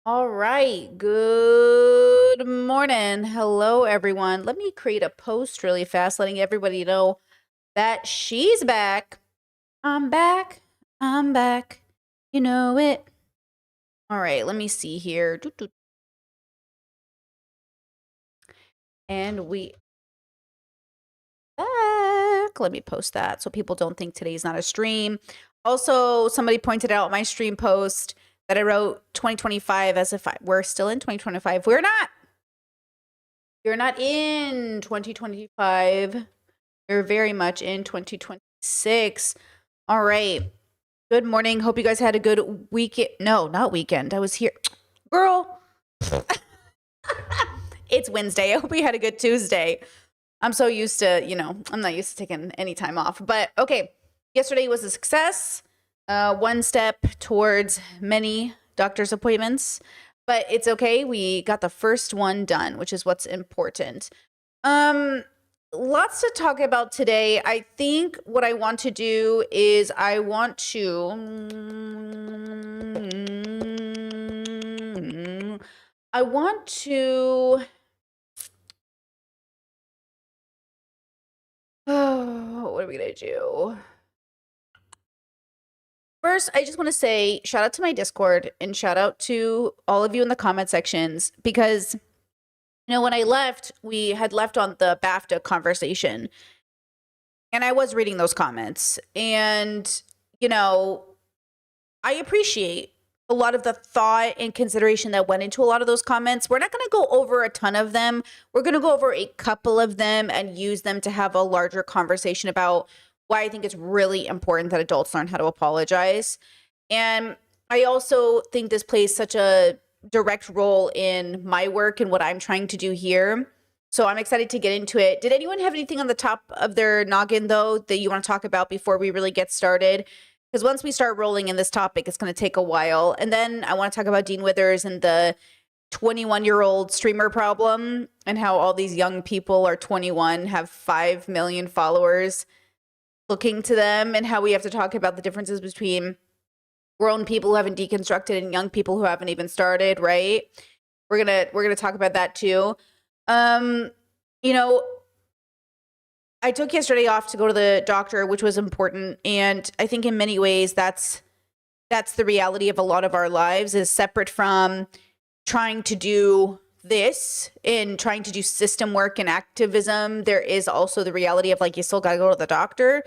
All right. Good morning. Hello, everyone. Let me create a post really fast, letting everybody know that she's back. I'm back. I'm back. You know it. All right. Let me see here. And we back. Let me post that so people don't think today's not a stream. Also, somebody pointed out my stream post that I wrote 2025 as if we're still in 2025. We're not. You're not in 2025. You're very much in 2026. All right. Good morning. Hope you guys had a good weekend. No, not weekend. I was here. Girl, it's Wednesday. I hope you had a good Tuesday. I'm so used to, I'm not used to taking any time off. But okay, yesterday was a success. One step towards many doctor's appointments. But it's okay. We got the first one done, which is what's important. Lots to talk about today. I think what I want to do is I want to oh, what are we gonna do? First, I just want to say shout out to my Discord and shout out to all of you in the comment sections because when I left, we had left on the BAFTA conversation. And I was reading those comments. And, I appreciate a lot of the thought and consideration that went into a lot of those comments. We're not going to go over a ton of them. We're going to go over a couple of them and use them to have a larger conversation about why I think it's really important that adults learn how to apologize. And I also think this plays such a direct role in my work and what I'm trying to do here. So I'm excited to get into it. Did anyone have anything on the top of their noggin, though, that you want to talk about before we really get started? Because once we start rolling in this topic, it's going to take a while. And then I want to talk about Dean Withers and the 21-year-old streamer problem and how all these young people are 21, have 5 million followers looking to them, and how we have to talk about the differences between grown people who haven't deconstructed and young people who haven't even started, right? We're gonna talk about that too. I took yesterday off to go to the doctor, which was important, and I think in many ways that's the reality of a lot of our lives, is separate from trying to do this and trying to do system work and activism. There is also the reality of you still got to go to the doctor,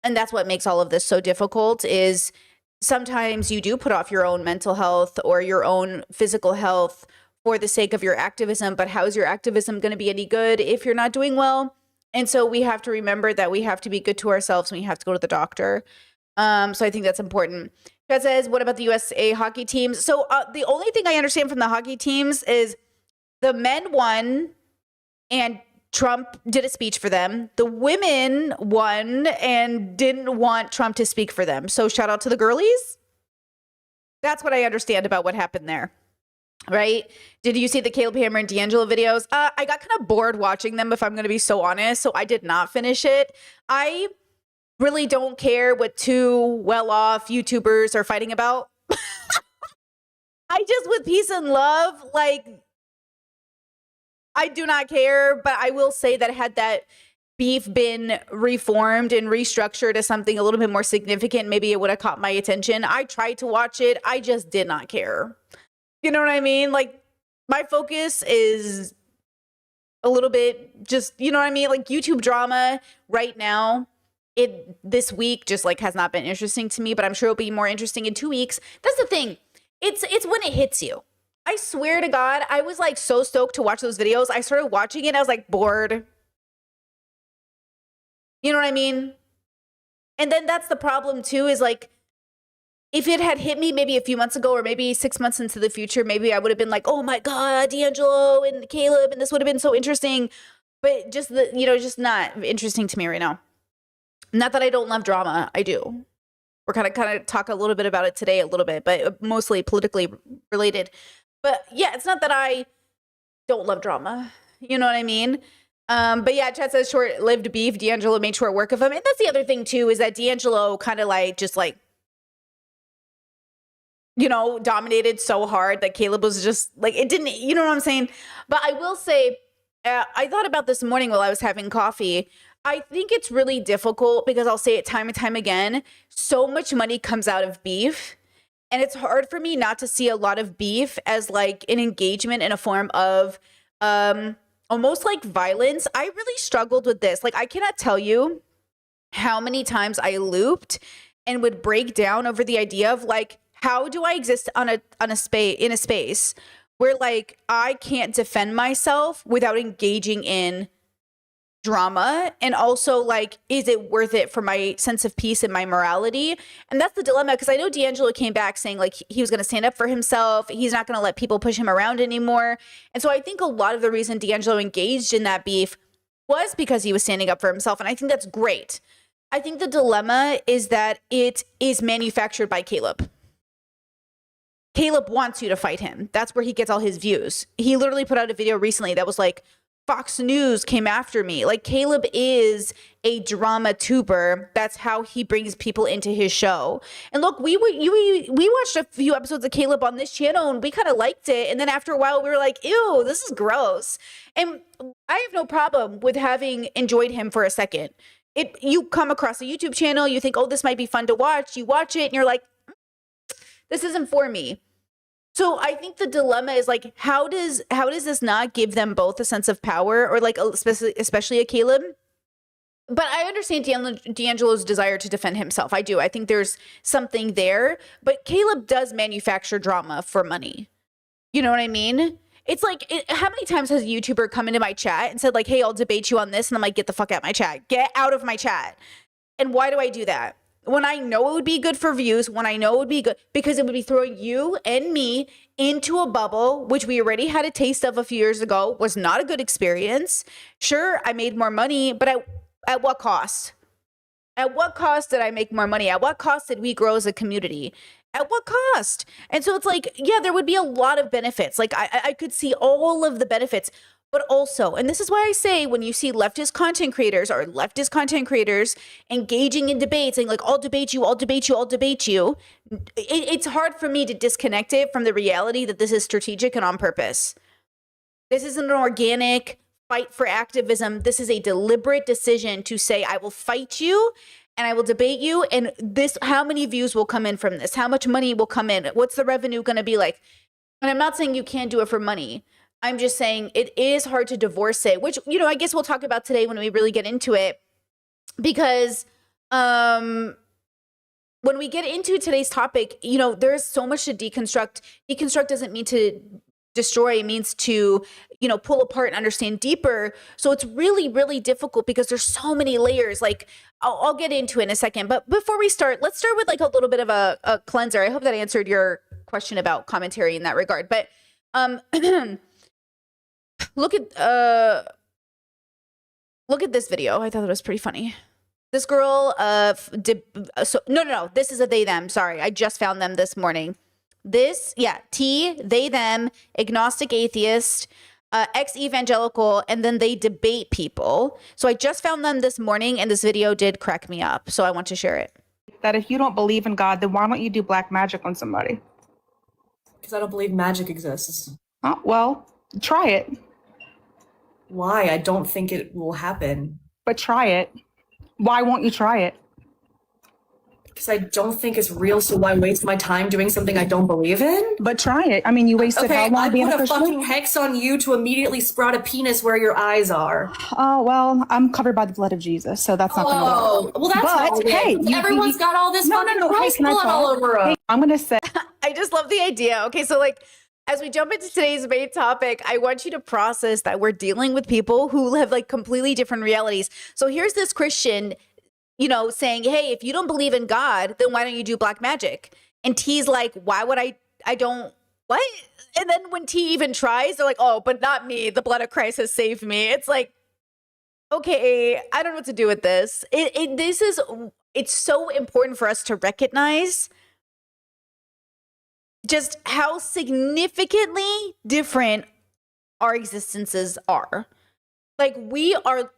and that's what makes all of this so difficult. Is sometimes you do put off your own mental health or your own physical health for the sake of your activism, but how is your activism going to be any good if you're not doing well? And so we have to remember that we have to be good to ourselves and we have to go to the doctor. So I think that's important. Chad says, what about the USA hockey teams? So the only thing I understand from the hockey teams is the men won and Trump did a speech for them. The women won and didn't want Trump to speak for them. So shout out to the girlies. That's what I understand about what happened there. Right? Did you see the Caleb Hammer and D'Angelo videos? I got kind of bored watching them, if I'm going to be so honest. So I did not finish it. I really don't care what two well-off YouTubers are fighting about. I just, with peace and love, I do not care. But I will say that had that beef been reformed and restructured as something a little bit more significant, maybe it would have caught my attention. I tried to watch it. I just did not care. You know what I mean? My focus is a little bit just, you know what I mean? YouTube drama right now, this week just has not been interesting to me, but I'm sure it'll be more interesting in 2 weeks. That's the thing. It's when it hits you. I swear to God, I was so stoked to watch those videos. I started watching it. I was bored. You know what I mean? And then that's the problem too, is if it had hit me maybe a few months ago or maybe 6 months into the future, maybe I would have been oh my God, D'Angelo and Caleb, and this would have been so interesting. But just just not interesting to me right now. Not that I don't love drama. I do. We're kind of talk a little bit about it today, a little bit, but mostly politically related. But yeah, it's not that I don't love drama. You know what I mean? But yeah, Chad says short-lived beef. D'Angelo made short work of him. And that's the other thing too, is that D'Angelo kind of dominated so hard that Caleb was just like, it didn't, you know what I'm saying? But I will say, I thought about this morning while I was having coffee. I think it's really difficult because I'll say it time and time again. So much money comes out of beef. And it's hard for me not to see a lot of beef as like an engagement in a form of almost like violence. I really struggled with this. Like, I cannot tell you how many times I looped and would break down over the idea of like, how do I exist in a space where like I can't defend myself without engaging in drama, and also like, is it worth it for my sense of peace and my morality? And that's the dilemma, because I know D'Angelo came back saying like he was going to stand up for himself, he's not going to let people push him around anymore. And so I think a lot of the reason D'Angelo engaged in that beef was because he was standing up for himself, and I think that's great. I think the dilemma is that it is manufactured by Caleb. Caleb wants you to fight him. That's where he gets all his views. He literally put out a video recently that was like, Fox News came after me. Like, Caleb is a drama tuber. That's how he brings people into his show. And look, we watched a few episodes of Caleb on this channel and we kind of liked it. And then after a while, we were like, ew, this is gross. And I have no problem with having enjoyed him for a second. You come across a YouTube channel, you think, oh, this might be fun to watch. You watch it and you're like, this isn't for me. So I think the dilemma is like, how does this not give them both a sense of power, or like especially a Caleb? But I understand D'Angelo's desire to defend himself. I do. I think there's something there. But Caleb does manufacture drama for money. You know what I mean? It's like, how many times has a YouTuber come into my chat and said like, hey, I'll debate you on this. And I'm like, get the fuck out of my chat. Get out of my chat. And why do I do that? When I know it would be good for views, when I know it would be good, because it would be throwing you and me into a bubble, which we already had a taste of a few years ago, was not a good experience. Sure, I made more money, but at what cost? At what cost did I make more money? At what cost did we grow as a community? At what cost? And so it's like, yeah, there would be a lot of benefits. Like I could see all of the benefits. But also, and this is why I say, when you see leftist content creators engaging in debates, saying like, I'll debate you, I'll debate you, I'll debate you, it's hard for me to disconnect it from the reality that this is strategic and on purpose. This isn't an organic fight for activism. This is a deliberate decision to say, I will fight you and I will debate you. And this, how many views will come in from this? How much money will come in? What's the revenue going to be like? And I'm not saying you can't do it for money. I'm just saying it is hard to divorce it, which, I guess we'll talk about today when we really get into it, because when we get into today's topic, there's so much to deconstruct. Deconstruct doesn't mean to destroy, it means to, pull apart and understand deeper. So it's really, really difficult because there's so many layers. Like, I'll get into it in a second. But before we start, let's start with like a little bit of a cleanser. I hope that answered your question about commentary in that regard. But look at this video. I thought it was pretty funny. This girl, no, this is a they, them. Sorry, I just found them this morning. T, they, them, agnostic atheist, ex-evangelical, and then they debate people. So I just found them this morning, and this video did crack me up. So I want to share it. That if you don't believe in God, then why don't you do black magic on somebody? Because I don't believe magic exists. Oh, well, try it. Why? I don't think it will happen. But try it. Why won't you try it? Because I don't think it's real, so why waste my time doing something I don't believe in? But try it. I mean, you wasted how long being a Christian? I put a fucking hex on you to immediately sprout a penis where your eyes are. Oh, well, I'm covered by the blood of Jesus, so that's not going to work. Oh, well, that's not hey, everyone's got all this fucking gross blood all over us. Hey, I'm going to say... I just love the idea. Okay, so like, as we jump into today's main topic, I want you to process that we're dealing with people who have like completely different realities. So here's this Christian, saying, hey, if you don't believe in God, then why don't you do black magic? And T's like, why would I don't, what? And then when T even tries, they're like, oh, but not me. The blood of Christ has saved me. It's like, okay, I don't know what to do with this. It's so important for us to recognize just how significantly different our existences are. Like, we are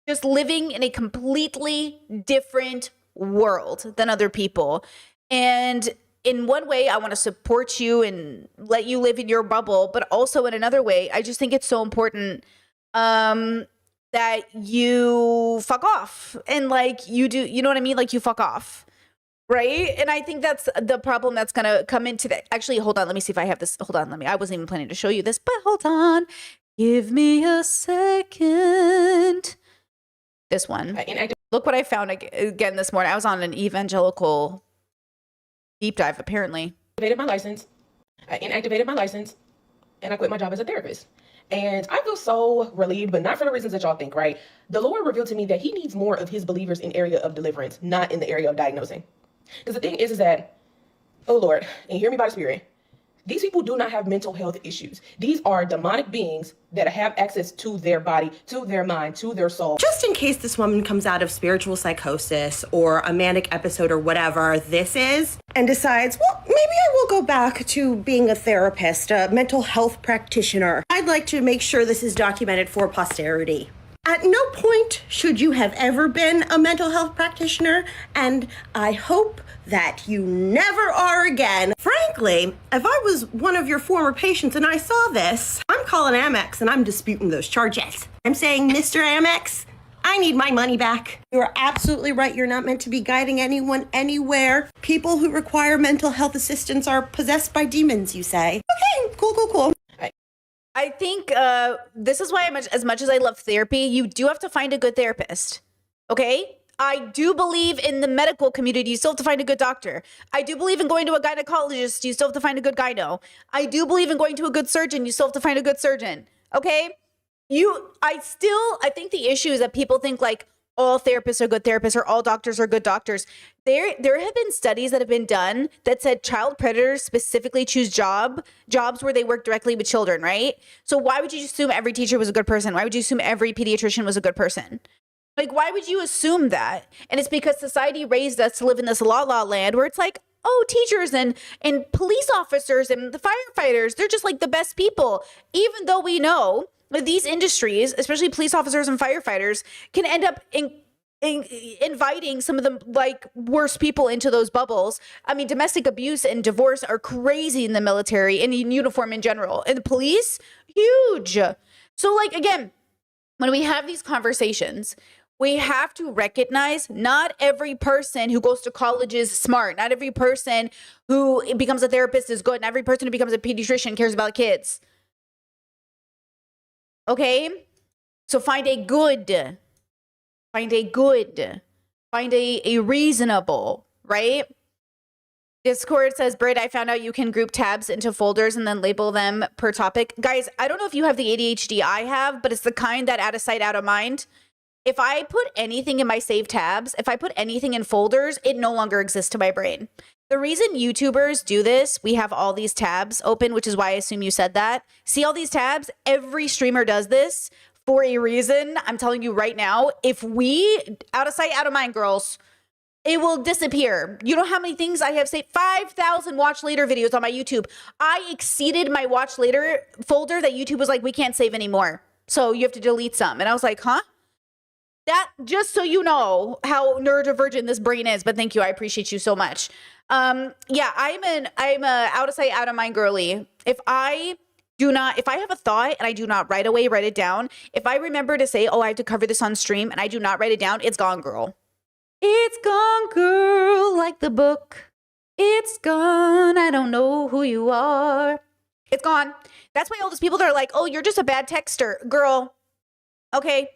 just living in a completely different world than other people. And in one way, I want to support you and let you live in your bubble, but also in another way, I just think it's so important that you fuck off and like you do, you know what I mean? Like you fuck off. Right. And I think that's the problem that's going to come into that. Actually, hold on. Let me see if I have this. Hold on. I wasn't even planning to show you this, but hold on. Give me a second. This one. Look what I found again this morning. I was on an evangelical deep dive, apparently. I inactivated my license and I quit my job as a therapist. And I feel so relieved, but not for the reasons that y'all think, right? The Lord revealed to me that he needs more of his believers in area of deliverance, not in the area of diagnosing. Because the thing is that, oh Lord, and hear me by the Spirit, these people do not have mental health issues. These are demonic beings that have access to their body, to their mind, to their soul. Just in case this woman comes out of spiritual psychosis or a manic episode or whatever this is, and decides, well, maybe I will go back to being a therapist, a mental health practitioner. I'd like to make sure this is documented for posterity. At no point should you have ever been a mental health practitioner, and I hope that you never are again. Frankly, if I was one of your former patients and I saw this, I'm calling Amex and I'm disputing those charges. I'm saying, Mr. Amex, I need my money back. You're absolutely right. You're not meant to be guiding anyone anywhere. People who require mental health assistance are possessed by demons, you say. Okay, cool. I think this is why as much as I love therapy, you do have to find a good therapist. Okay? I do believe in the medical community. You still have to find a good doctor. I do believe in going to a gynecologist. You still have to find a good gyno. I do believe in going to a good surgeon. You still have to find a good surgeon. Okay? I think the issue is that people think like all therapists are good therapists or all doctors are good doctors. There have been studies that have been done that said child predators specifically choose jobs where they work directly with children, right? So why would you assume every teacher was a good person? Why would you assume every pediatrician was a good person? Like, why would you assume that? And it's because society raised us to live in this la land where it's like, oh, teachers and police officers and the firefighters, they're just like the best people. Even though we know that these industries, especially police officers and firefighters, can end up inviting some of the like worst people into those bubbles. I mean, domestic abuse and divorce are crazy in the military and in uniform in general. And the police, huge. So like, again, when we have these conversations, we have to recognize not every person who goes to college is smart. Not every person who becomes a therapist is good. Not every person who becomes a pediatrician cares about kids. Okay? So find a reasonable, right? Discord says, Britt, I found out you can group tabs into folders and then label them per topic. Guys, I don't know if you have the ADHD I have, but it's the kind that out of sight, out of mind. If I put anything in my saved tabs, if I put anything in folders, it no longer exists to my brain. The reason YouTubers do this, we have all these tabs open, which is why I assume you said that. See all these tabs? Every streamer does this for a reason. I'm telling you right now, if we, out of sight, out of mind, girls, it will disappear. You know how many things I have saved? 5,000 watch later videos on my YouTube. I exceeded my watch later folder that YouTube was like, we can't save anymore. So you have to delete some. And I was like, huh? That, just so you know how neurodivergent this brain is, but thank you. I appreciate you so much. Yeah, I'm a out of sight, out of mind girly. If I have a thought and I do not right away write it down, if I remember to say, oh, I have to cover this on stream and I do not write it down, it's gone, girl. It's gone, girl, like the book. It's gone. I don't know who you are. It's gone. That's why all those people that are like, oh, you're just a bad texter. Girl, okay.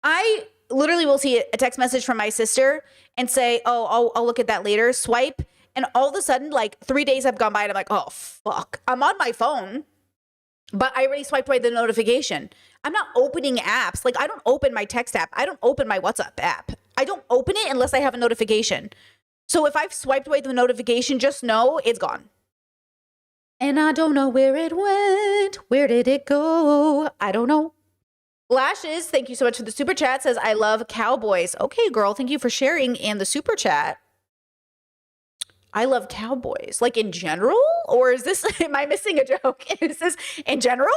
I literally will see a text message from my sister and say, oh, I'll look at that later, swipe. And all of a sudden, like 3 days have gone by and I'm like, oh, fuck. I'm on my phone, but I already swiped away the notification. I'm not opening apps. Like I don't open my text app. I don't open my WhatsApp app. I don't open it unless I have a notification. So if I've swiped away the notification, just know it's gone. And I don't know where it went. Where did it go? I don't know. Lashes, thank you so much for the super chat, says, I love cowboys. Okay, girl, thank you for sharing and the super chat. I love cowboys. Like in general? Or is this, am I missing a joke? Is this in general?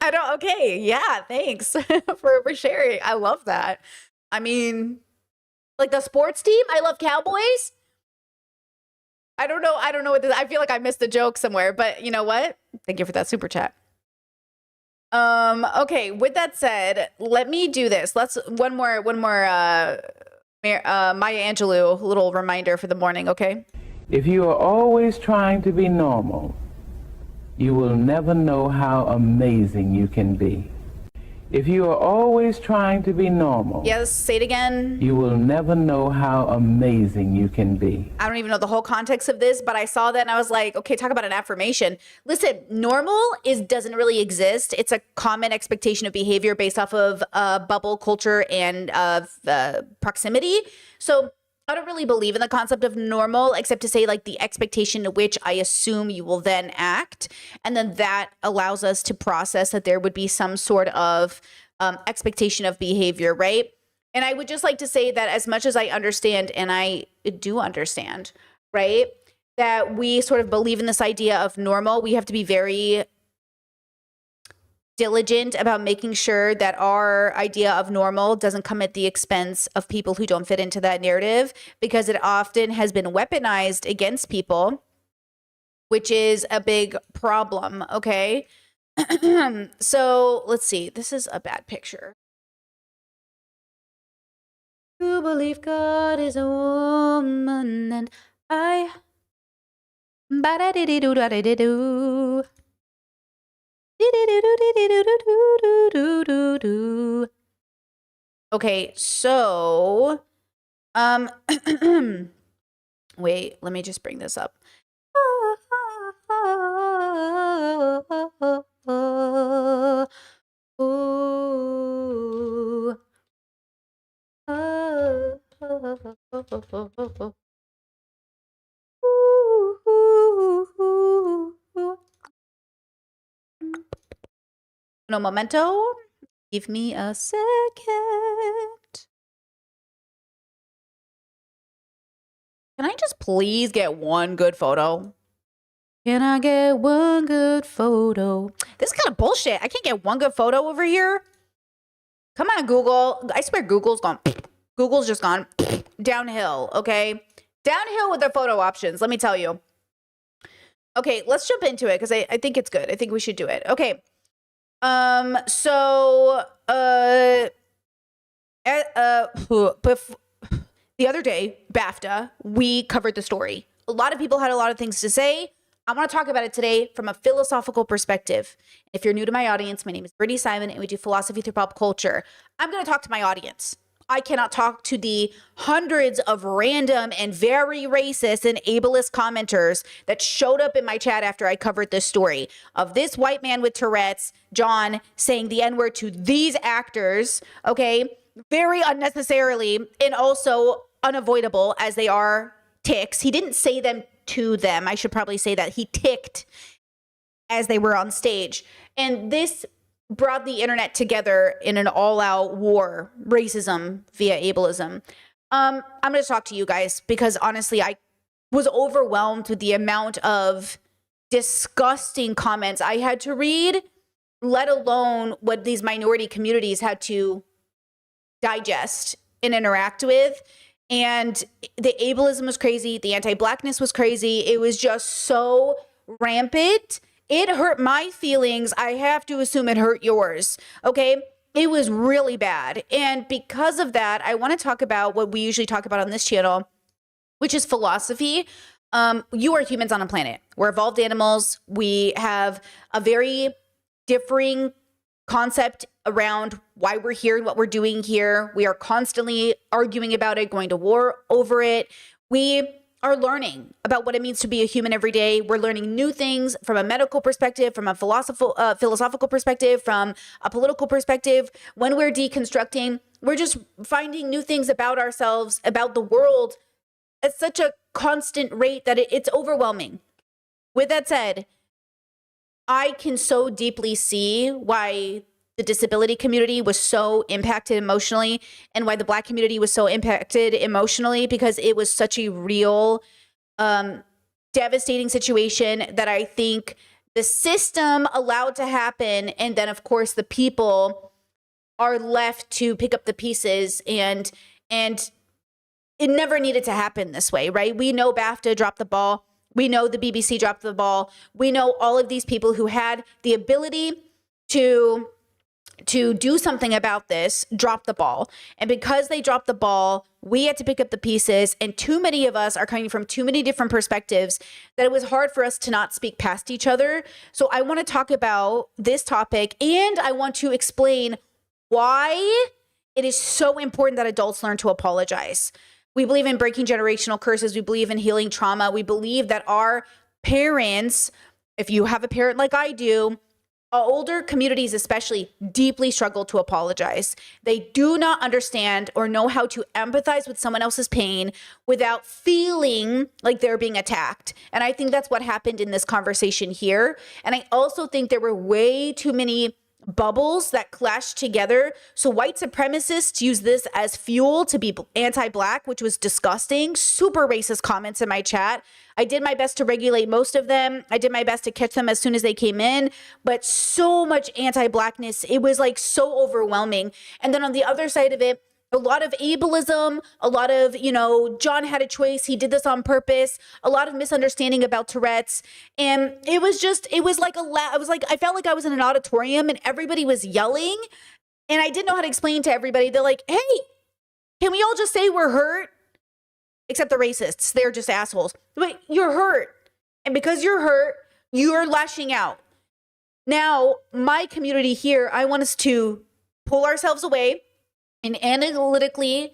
I don't, okay, yeah, thanks for sharing. I love that. I mean, like the sports team, I love cowboys. I don't know. I don't know what this, I feel like I missed the joke somewhere, but you know what? Thank you for that super chat. Okay, with that said, let me do this. Let's one more Maya Angelou little reminder for the morning, okay? If you are always trying to be normal, you will never know how amazing you can be. If you are always trying to be normal, Yes, say it again. you will never know how amazing you can be. I don't even know the whole context of this, but I saw that and I was like, okay, talk about an affirmation. Listen, normal doesn't really exist. It's a common expectation of behavior based off of bubble culture and proximity. So I don't really believe in the concept of normal, except to say like the expectation to which I assume you will then act. And then that allows us to process that there would be some sort of expectation of behavior, right? And I would just like to say that as much as I understand, and I do understand, right, that we sort of believe in this idea of normal, we have to be very diligent about making sure that our idea of normal doesn't come at the expense of people who don't fit into that narrative, because it often has been weaponized against people, which is a big problem, okay? So let's see. This is a bad picture. You believe God is a woman and I... Ba-da-dee-dee-doo-da-dee-dee-doo. Okay, so wait, let me just bring this up. No momento. Give me a second. Can I just please get one good photo? Can I get one good photo? This is kind of bullshit. I can't get one good photo over here. Come on, Google. I swear Google's gone. Google's just gone downhill, okay? Downhill with their photo options, let me tell you. Okay, let's jump into it because I think it's good. I think we should do it. Okay. The other day, BAFTA, we covered the story. A lot of people had a lot of things to say. I want to talk about it today from a philosophical perspective. If you're new to my audience, my name is Brittany Simon, and we do philosophy through pop culture. I'm going to talk to my audience. I cannot talk to the hundreds of random and very racist and ableist commenters that showed up in my chat after I covered this story of this white man with Tourette's, John, saying the N-word to these actors, okay? Very unnecessarily and also unavoidable as they are ticks. He didn't say them to them. I should probably say that he ticked as they were on stage. And this brought the internet together in an all-out war, racism via ableism. I'm going to talk to you guys because honestly, I was overwhelmed with the amount of disgusting comments I had to read, let alone what these minority communities had to digest and interact with. And the ableism was crazy. The anti-blackness was crazy. It was just so rampant. It hurt my feelings. I have to assume it hurt yours. Okay. It was really bad. And because of that, I want to talk about what we usually talk about on this channel, which is philosophy. You are humans on a planet. We're evolved animals. We have a very differing concept around why we're here and what we're doing here. We are constantly arguing about it, going to war over it. We are learning about what it means to be a human every day. We're learning new things from a medical perspective, from a philosophical perspective, from a political perspective. When we're deconstructing, we're just finding new things about ourselves, about the world at such a constant rate that it's overwhelming. With that said, I can so deeply see why the disability community was so impacted emotionally and why the Black community was so impacted emotionally, because it was such a real, devastating situation that I think the system allowed to happen. And then, of course, the people are left to pick up the pieces and it never needed to happen this way, right? We know BAFTA dropped the ball. We know the BBC dropped the ball. We know all of these people who had the ability to do something about this dropped the ball. And because they dropped the ball, we had to pick up the pieces. And too many of us are coming from too many different perspectives that it was hard for us to not speak past each other. So I want to talk about this topic, and I want to explain why it is so important that adults learn to apologize. We believe in breaking generational curses. We believe in healing trauma. We believe that our parents, if you have a parent like I do, older communities especially deeply struggle to apologize. They do not understand or know how to empathize with someone else's pain without feeling like they're being attacked. And I think that's what happened in this conversation here. And I also think there were way too many bubbles that clashed together. So white supremacists use this as fuel to be anti-Black, which was disgusting. Super racist comments in my chat. I did my best to regulate most of them. I did my best to catch them as soon as they came in, but so much anti-Blackness. It was like so overwhelming. And then on the other side of it, a lot of ableism, a lot of, John had a choice. He did this on purpose. A lot of misunderstanding about Tourette's. And I felt like I was in an auditorium and everybody was yelling. And I didn't know how to explain to everybody. They're like, hey, can we all just say we're hurt? Except the racists. They're just assholes. But you're hurt. And because you're hurt, you're lashing out. Now, my community here, I want us to pull ourselves away and analytically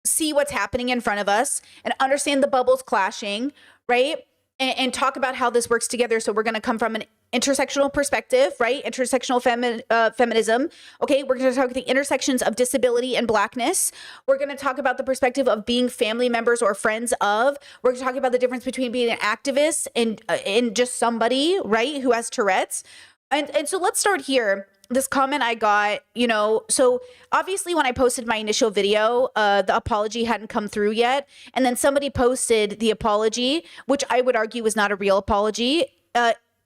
see what's happening in front of us and understand the bubbles clashing, right? And talk about how this works together. So we're going to come from an intersectional perspective, right? Intersectional feminism. Okay, we're going to talk about the intersections of disability and Blackness. We're going to talk about the perspective of being family members or friends of. We're going to talk about the difference between being an activist and just somebody, right, who has Tourette's. And so let's start here. This comment I got, so obviously when I posted my initial video, the apology hadn't come through yet. And then somebody posted the apology, which I would argue was not a real apology.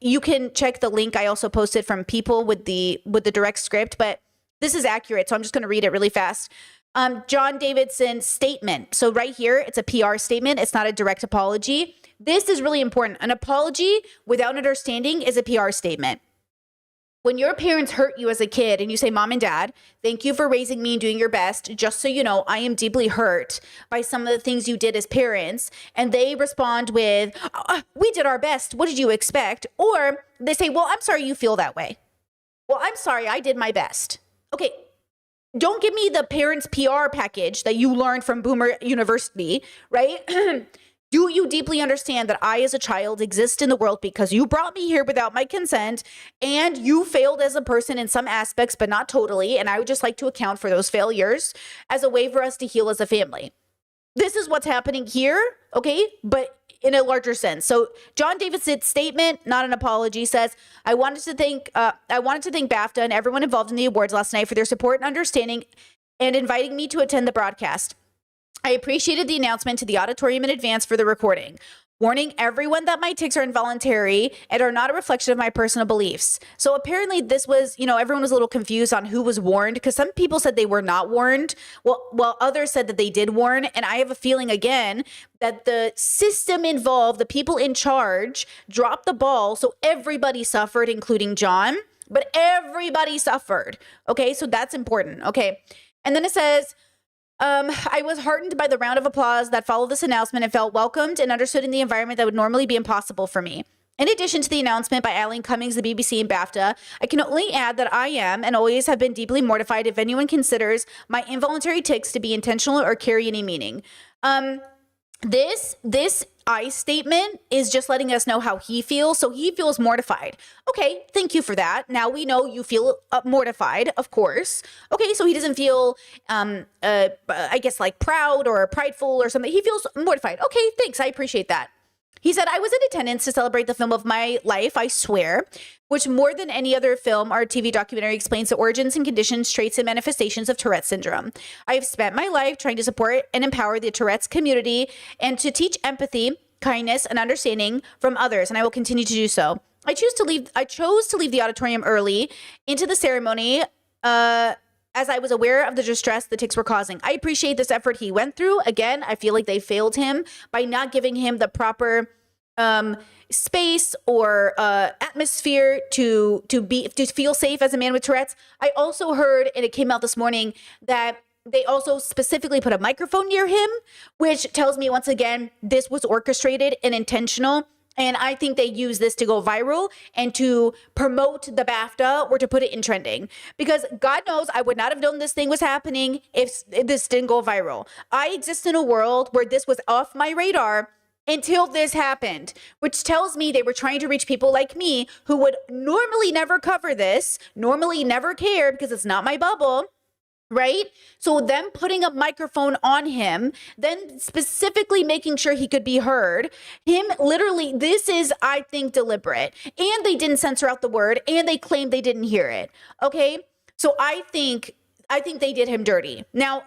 You can check the link I also posted from People with the direct script, but this is accurate. So I'm just going to read it really fast. John Davidson's statement. So right here, it's a PR statement. It's not a direct apology. This is really important. An apology without understanding is a PR statement. When your parents hurt you as a kid and you say, Mom and Dad, thank you for raising me and doing your best. Just so you know, I am deeply hurt by some of the things you did as parents. And they respond with, we did our best. What did you expect? Or they say, well, I'm sorry you feel that way. Well, I'm sorry, I did my best. Okay, don't give me the parents' PR package that you learned from Boomer University, right? Do you deeply understand that I, as a child, exist in the world because you brought me here without my consent and you failed as a person in some aspects, but not totally. And I would just like to account for those failures as a way for us to heal as a family. This is what's happening here, okay? But in a larger sense. So John Davidson's statement, not an apology, says, I wanted to thank BAFTA and everyone involved in the awards last night for their support and understanding and inviting me to attend the broadcast. I appreciated the announcement to the auditorium in advance for the recording, warning everyone that my tics are involuntary and are not a reflection of my personal beliefs. So apparently this was, everyone was a little confused on who was warned because some people said they were not warned, while others said that they did warn. And I have a feeling, again, that the system involved, the people in charge, dropped the ball. So everybody suffered, including John, but everybody suffered. Okay, so that's important. Okay. And then it says, I was heartened by the round of applause that followed this announcement and felt welcomed and understood in the environment that would normally be impossible for me. In addition to the announcement by Eileen Cummings, the BBC, and BAFTA, I can only add that I am and always have been deeply mortified if anyone considers my involuntary tics to be intentional or carry any meaning. This I statement is just letting us know how he feels. So he feels mortified. Okay, thank you for that. Now we know you feel mortified, of course. Okay, so he doesn't feel, I guess, like proud or prideful or something. He feels mortified. Okay, thanks. I appreciate that. He said, I was in attendance to celebrate the film of my life, I swear, which more than any other film or TV documentary explains the origins and conditions, traits, and manifestations of Tourette's syndrome. I have spent my life trying to support and empower the Tourette's community and to teach empathy, kindness, and understanding from others, and I will continue to do so. I chose to leave the auditorium early into the ceremony as I was aware of the distress the tics were causing. I appreciate this effort he went through. Again, I feel like they failed him by not giving him the proper space or atmosphere to feel safe as a man with Tourette's. I also heard, and it came out this morning, that they also specifically put a microphone near him, which tells me once again this was orchestrated and intentional. And I think they use this to go viral and to promote the BAFTA or to put it in trending. Because God knows I would not have known this thing was happening if this didn't go viral. I exist in a world where this was off my radar until this happened, which tells me they were trying to reach people like me who would normally never cover this, normally never care because it's not my bubble. Right? So them putting a microphone on him, then specifically making sure he could be heard, him literally, this is, I think, deliberate. And they didn't censor out the word and they claimed they didn't hear it. Okay? So I think they did him dirty. Now,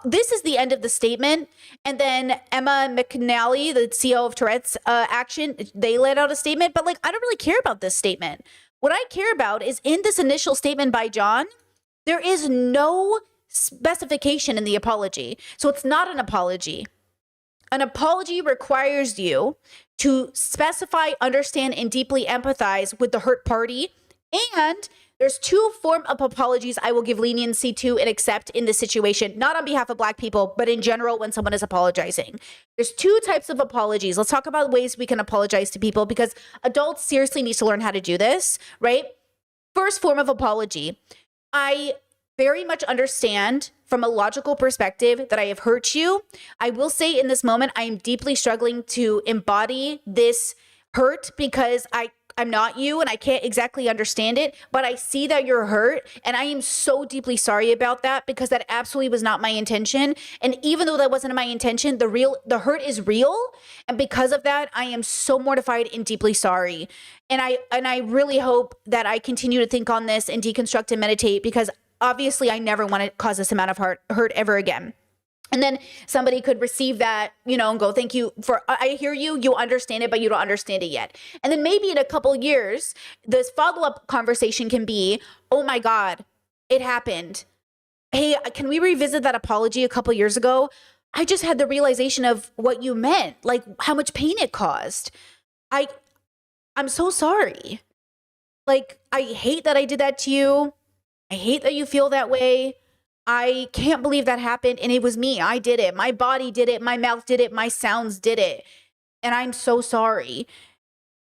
this is the end of the statement. And then Emma McNally, the CEO of Tourette's Action, they let out a statement, but like, I don't really care about this statement. What I care about is in this initial statement by John, there is no specification in the apology. So it's not an apology. An apology requires you to specify, understand, and deeply empathize with the hurt party. And there's two forms of apologies I will give leniency to and accept in this situation, not on behalf of Black people, but in general when someone is apologizing. There's two types of apologies. Let's talk about ways we can apologize to people because adults seriously need to learn how to do this, right? First form of apology. I very much understand from a logical perspective that I have hurt you. I will say in this moment, I am deeply struggling to embody this hurt because I'm not you and I can't exactly understand it, but I see that you're hurt and I am so deeply sorry about that because that absolutely was not my intention. And even though that wasn't my intention, the hurt is real. And because of that, I am so mortified and deeply sorry. And I really hope that I continue to think on this and deconstruct and meditate because obviously I never want to cause this amount of hurt ever again. And then somebody could receive that, and go, thank you for, I hear you, you understand it, but you don't understand it yet. And then maybe in a couple years, this follow-up conversation can be, oh my God, it happened. Hey, can we revisit that apology a couple years ago? I just had the realization of what you meant, like how much pain it caused. I'm so sorry. Like, I hate that I did that to you. I hate that you feel that way. I can't believe that happened. And it was me. I did it. My body did it. My mouth did it. My sounds did it. And I'm so sorry.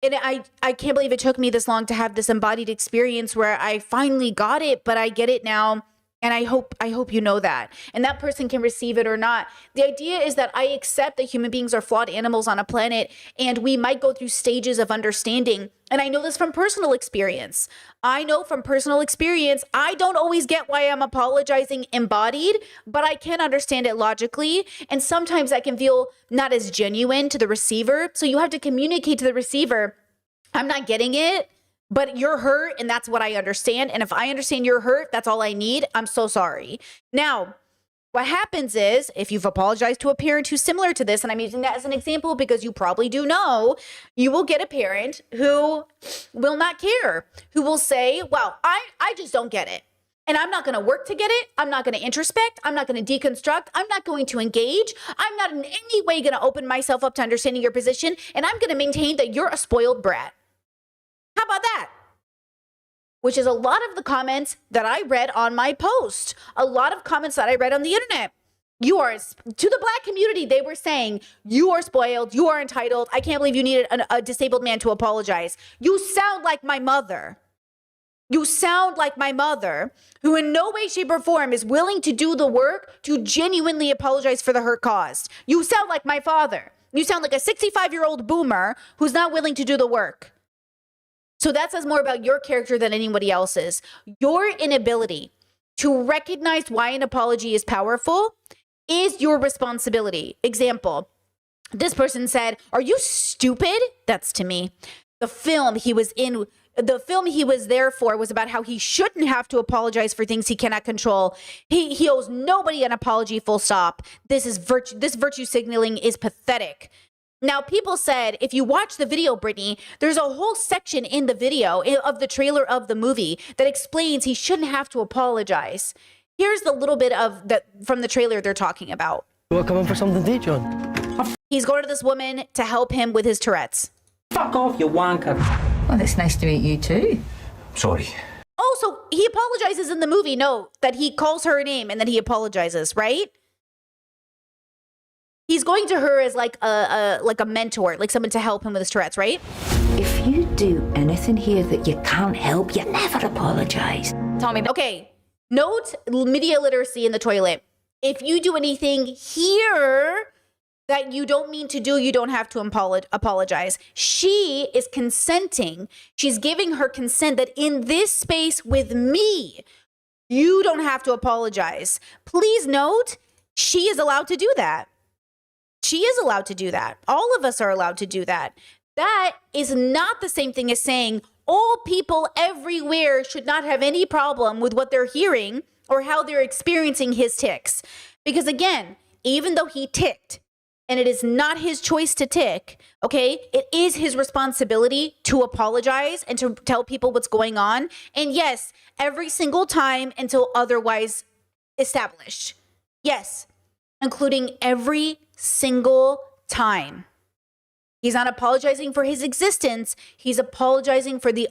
And I can't believe it took me this long to have this embodied experience where I finally got it, but I get it now. And I hope you know that. And that person can receive it or not. The idea is that I accept that human beings are flawed animals on a planet and we might go through stages of understanding. And I know this from personal experience. I don't always get why I'm apologizing embodied, but I can understand it logically. And sometimes I can feel not as genuine to the receiver. So you have to communicate to the receiver, I'm not getting it. But you're hurt, and that's what I understand. And if I understand you're hurt, that's all I need. I'm so sorry. Now, what happens is, if you've apologized to a parent who's similar to this, and I'm using that as an example because you probably do know, you will get a parent who will not care, who will say, well, I just don't get it. And I'm not going to work to get it. I'm not going to introspect. I'm not going to deconstruct. I'm not going to engage. I'm not in any way going to open myself up to understanding your position. And I'm going to maintain that you're a spoiled brat. How about that? Which is a lot of the comments that I read on my post. A lot of comments that I read on the internet. You are, to the Black community, they were saying, you are spoiled, you are entitled. I can't believe you needed a disabled man to apologize. You sound like my mother. You sound like my mother, who in no way, shape, or form is willing to do the work to genuinely apologize for the hurt caused. You sound like my father. You sound like a 65-year-old boomer who's not willing to do the work. So that says more about your character than anybody else's. Your inability to recognize why an apology is powerful is your responsibility. Example, this person said, "Are you stupid?" That's to me. The film he was there for was about how he shouldn't have to apologize for things he cannot control. He owes nobody an apology, full stop. This virtue signaling is pathetic. Now, people said, if you watch the video, Brittany, there's a whole section in the video of the trailer of the movie that explains he shouldn't have to apologize. Here's the little bit of that from the trailer they're talking about. We're coming for something to eat, John. He's going to this woman to help him with his Tourette's. Fuck off, you wanker. Well, it's nice to meet you too. Sorry. Oh, so he apologizes in the movie. No, that he calls her a name and then he apologizes, right? He's going to her as like a mentor, like someone to help him with his Tourette's, right? If you do anything here that you can't help, you never apologise. Tommy, okay. Note media literacy in the toilet. If you do anything here that you don't mean to do, you don't have to apologize. She is consenting. She's giving her consent that in this space with me, you don't have to apologize. Please note, she is allowed to do that. She is allowed to do that. All of us are allowed to do that. That is not the same thing as saying all people everywhere should not have any problem with what they're hearing or how they're experiencing his tics. Because again, even though he ticked, and it is not his choice to tick, okay? It is his responsibility to apologize and to tell people what's going on. And yes, every single time until otherwise established. Yes, including every single time. He's not apologizing for his existence. He's apologizing for the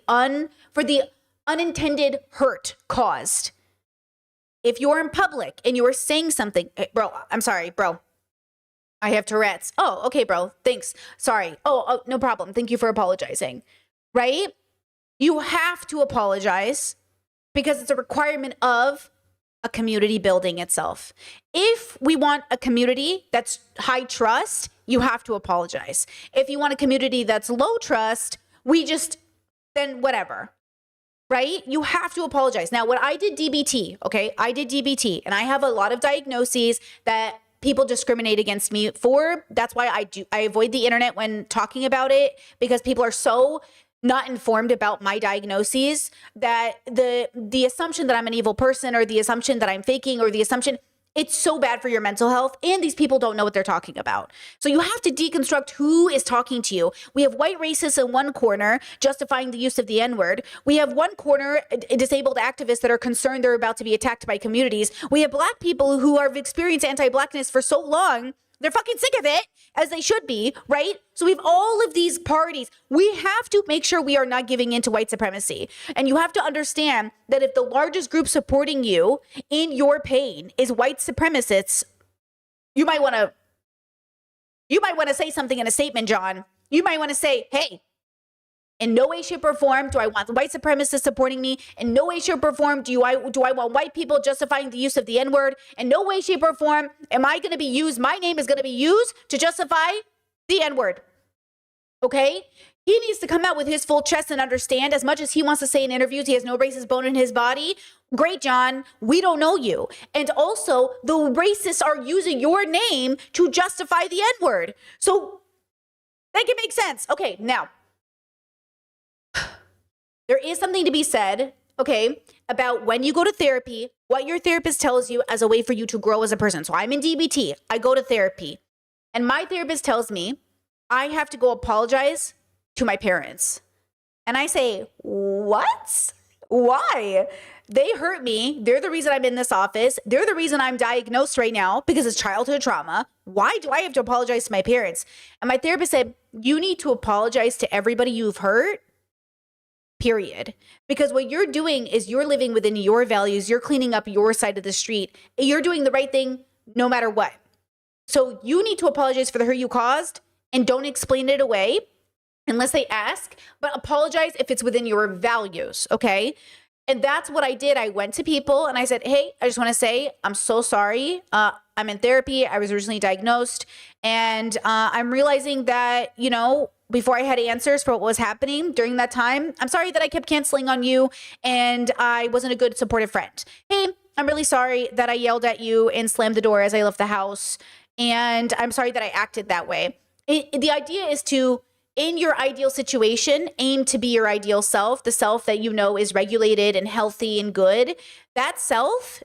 unintended hurt caused. If you're in public and you're saying something, hey, bro, I'm sorry, bro. I have Tourette's. Oh, okay, bro. Thanks. Sorry. Oh, no problem. Thank you for apologizing. Right? You have to apologize because it's a requirement of a community building itself. If we want a community that's high trust, you have to apologize. If you want a community that's low trust, then whatever. Right? You have to apologize. Now, when I did DBT, okay, I did DBT, and I have a lot of diagnoses that people discriminate against me for. That's why I avoid the internet when talking about it, because people are so not informed about my diagnoses that the assumption that I'm an evil person or the assumption that I'm faking or the assumption, it's so bad for your mental health, and these people don't know what they're talking about. So you have to deconstruct who is talking to you. We have white racists in one corner justifying the use of the N-word. We have one corner disabled activists that are concerned they're about to be attacked by communities. We have black people who have experienced anti-blackness for so long, they're fucking sick of it, as they should be, right? So we have all of these parties. We have to make sure we are not giving in to white supremacy. And you have to understand that if the largest group supporting you in your pain is white supremacists, you might want to say something in a statement, John. You might want to say, hey, in no way, shape, or form do I want the white supremacists supporting me. In no way, shape, or form do I want white people justifying the use of the N-word. In no way, shape, or form am I going to be used, my name is going to be used to justify the N-word. Okay? He needs to come out with his full chest and understand, as much as he wants to say in interviews he has no racist bone in his body. Great, John. We don't know you. And also, the racists are using your name to justify the N-word. So, make it make sense. Okay, now, there is something to be said, okay, about when you go to therapy, what your therapist tells you as a way for you to grow as a person. So I'm in DBT. I go to therapy. And my therapist tells me I have to go apologize to my parents. And I say, what? Why? They hurt me. They're the reason I'm in this office. They're the reason I'm diagnosed right now because it's childhood trauma. Why do I have to apologize to my parents? And my therapist said, you need to apologize to everybody you've hurt. Period. Because what you're doing is you're living within your values. You're cleaning up your side of the street. You're doing the right thing no matter what. So you need to apologize for the hurt you caused and don't explain it away unless they ask, but apologize if it's within your values. Okay. And that's what I did. I went to people and I said, hey, I just want to say, I'm so sorry. I'm in therapy. I was originally diagnosed and I'm realizing that, before I had answers for what was happening during that time, I'm sorry that I kept canceling on you and I wasn't a good supportive friend. Hey, I'm really sorry that I yelled at you and slammed the door as I left the house. And I'm sorry that I acted that way. The idea is to, in your ideal situation, aim to be your ideal self, the self that you know is regulated and healthy and good. That self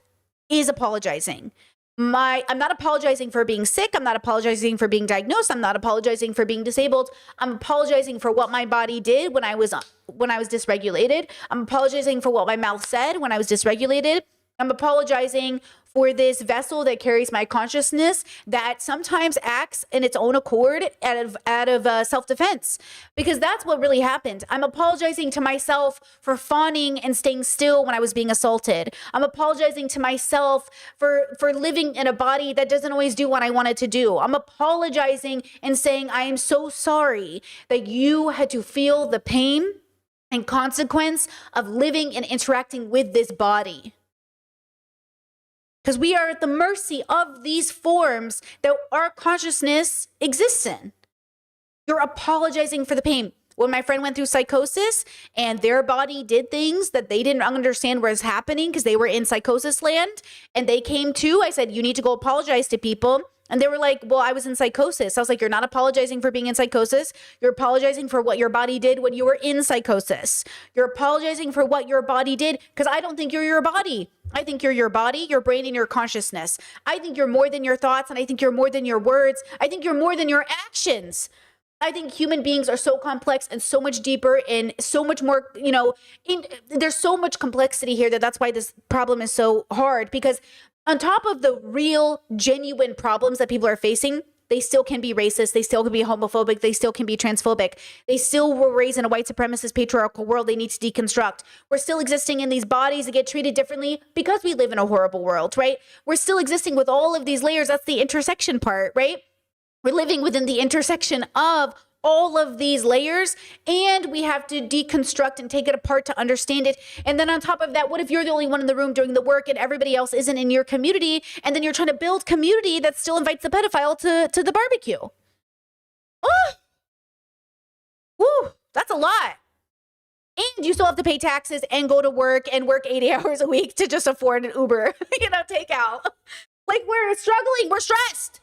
is apologizing. I'm not apologizing for being sick. I'm not apologizing for being diagnosed. I'm not apologizing for being disabled. I'm apologizing for what my body did when I was dysregulated. I'm apologizing for what my mouth said when I was dysregulated. I'm apologizing for this vessel that carries my consciousness that sometimes acts in its own accord out of self-defense, because that's what really happened. I'm apologizing to myself for fawning and staying still when I was being assaulted. I'm apologizing to myself for living in a body that doesn't always do what I wanted to do. I'm apologizing and saying, I am so sorry that you had to feel the pain and consequence of living and interacting with this body. Because we are at the mercy of these forms that our consciousness exists in. You're apologizing for the pain. When my friend went through psychosis and their body did things that they didn't understand was happening because they were in psychosis land and they came to, I said, you need to go apologize to people. And they were like, well, I was in psychosis. I was like, you're not apologizing for being in psychosis. You're apologizing for what your body did when you were in psychosis. You're apologizing for what your body did because I don't think you're your body. I think you're your body, your brain, and your consciousness. I think you're more than your thoughts, and I think you're more than your words. I think you're more than your actions. I think human beings are so complex and so much deeper and so much more, there's so much complexity here that's why this problem is so hard, because on top of the real, genuine problems that people are facing, they still can be racist. They still can be homophobic. They still can be transphobic. They still were raised in a white supremacist patriarchal world they need to deconstruct. We're still existing in these bodies that get treated differently because we live in a horrible world, right? We're still existing with all of these layers. That's the intersection part, right? We're living within the intersection of all of these layers, and we have to deconstruct and take it apart to understand it. And then on top of that, what if you're the only one in the room doing the work and everybody else isn't in your community, and then you're trying to build community that still invites the pedophile to the barbecue? Oh, woo, that's a lot. And you still have to pay taxes and go to work and work 80 hours a week to just afford an Uber, takeout. Like, we're struggling, we're stressed.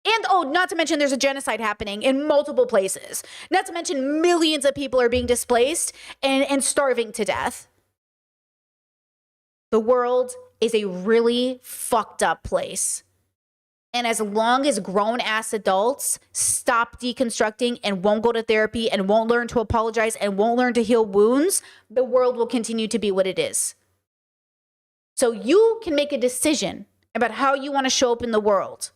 And not to mention there's a genocide happening in multiple places. Not to mention millions of people are being displaced and starving to death. The world is a really fucked up place. And as long as grown-ass adults stop deconstructing and won't go to therapy and won't learn to apologize and won't learn to heal wounds, the world will continue to be what it is. So you can make a decision about how you want to show up in the world.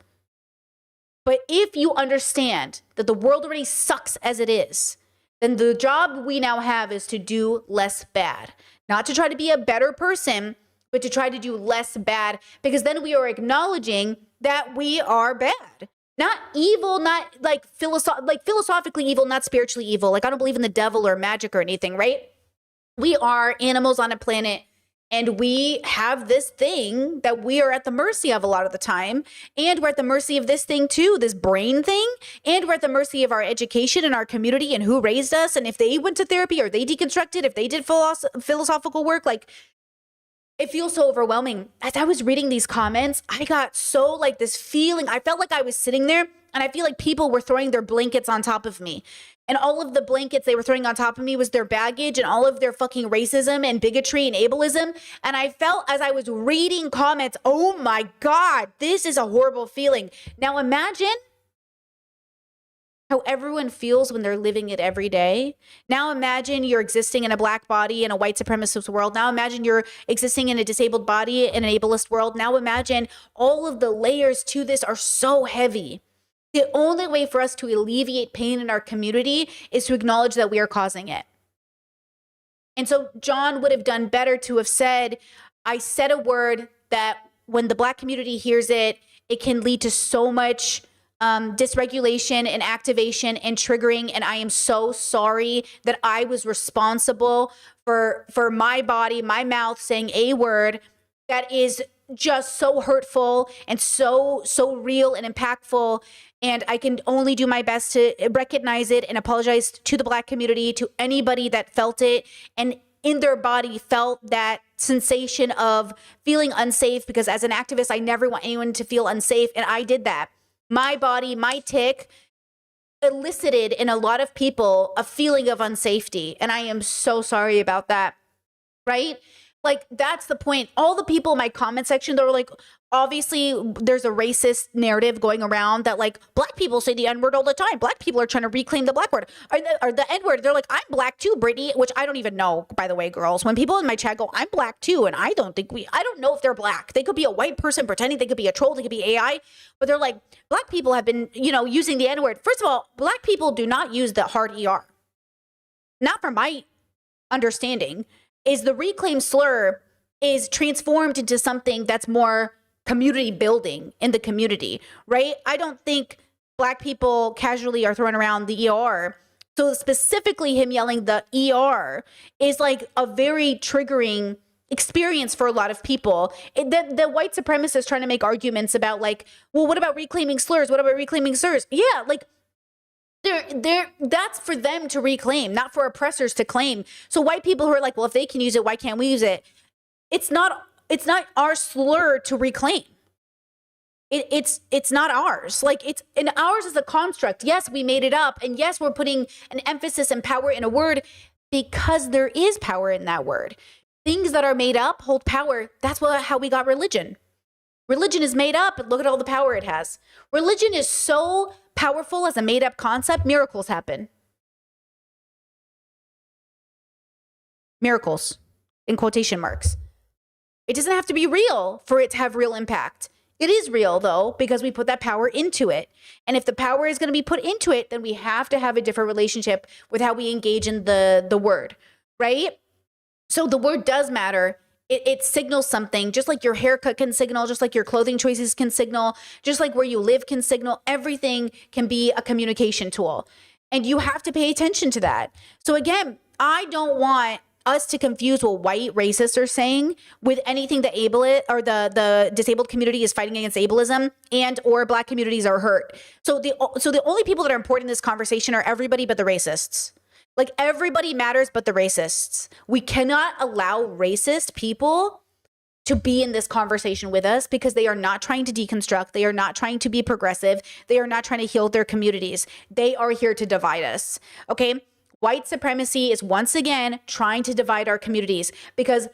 But if you understand that the world already sucks as it is, then the job we now have is to do less bad. Not to try to be a better person, but to try to do less bad, because then we are acknowledging that we are bad. Not evil, not philosophically evil, not spiritually evil. Like, I don't believe in the devil or magic or anything, right? We are animals on a planet. And we have this thing that we are at the mercy of a lot of the time. And we're at the mercy of this thing too, this brain thing. And we're at the mercy of our education and our community and who raised us. And if they went to therapy or they deconstructed, if they did philosophical work, like, it feels so overwhelming. As I was reading these comments, I got so this feeling. I felt like I was sitting there and I feel like people were throwing their blankets on top of me. And all of the blankets they were throwing on top of me was their baggage and all of their fucking racism and bigotry and ableism. And I felt as I was reading comments, oh my God, this is a horrible feeling. Now imagine how everyone feels when they're living it every day. Now imagine you're existing in a black body in a white supremacist world. Now imagine you're existing in a disabled body in an ableist world. Now imagine all of the layers to this are so heavy. The only way for us to alleviate pain in our community is to acknowledge that we are causing it. And so John would have done better to have said, I said a word that when the Black community hears it, it can lead to so much dysregulation and activation and triggering. And I am so sorry that I was responsible for my body, my mouth saying a word that is just so hurtful and so real and impactful. And I can only do my best to recognize it and apologize to the Black community, to anybody that felt it and in their body felt that sensation of feeling unsafe, because as an activist, I never want anyone to feel unsafe. And I did that. My body, my tick elicited in a lot of people a feeling of unsafety. And I am so sorry about that, right? Like, that's the point. All the people in my comment section, they were like, obviously, there's a racist narrative going around that, like, black people say the N-word all the time. Black people are trying to reclaim the black word or the N-word. They're like, I'm black too, Brittany, which I don't even know, by the way, girls. When people in my chat go, I'm black too, and I don't know if they're black. They could be a white person pretending they could be a troll, they could be AI, but they're like, black people have been, using the N-word. First of all, black people do not use the hard ER. Not from my understanding. Is the reclaim slur is transformed into something that's more community building in the community, right? I don't think black people casually are throwing around the ER. So specifically him yelling the ER is like a very triggering experience for a lot of people. The white supremacists trying to make arguments about like, well, what about reclaiming slurs? What about reclaiming slurs? Yeah, like that's for them to reclaim, not for oppressors to claim. So white people who are like, well, if they can use it, why can't we use it? It's not our slur to reclaim. It's not ours. Like ours is a construct. Yes, we made it up. And yes, we're putting an emphasis and power in a word because there is power in that word. Things that are made up hold power. That's how we got religion. Religion is made up, and look at all the power it has. Religion is so powerful as a made-up concept, miracles happen. Miracles, in quotation marks. It doesn't have to be real for it to have real impact. It is real, though, because we put that power into it. And if the power is going to be put into it, then we have to have a different relationship with how we engage in the word, right? So the word does matter. It signals something, just like your haircut can signal, just like your clothing choices can signal, just like where you live can signal. Everything can be a communication tool. And you have to pay attention to that. So again, I don't want us to confuse what white racists are saying with anything the the disabled community is fighting against ableism and or black communities are hurt. So the only people that are important in this conversation are everybody but the racists. Like everybody matters but the racists. We cannot allow racist people to be in this conversation with us because they are not trying to deconstruct. They are not trying to be progressive. They are not trying to heal their communities. They are here to divide us. Okay? White supremacy is once again trying to divide our communities because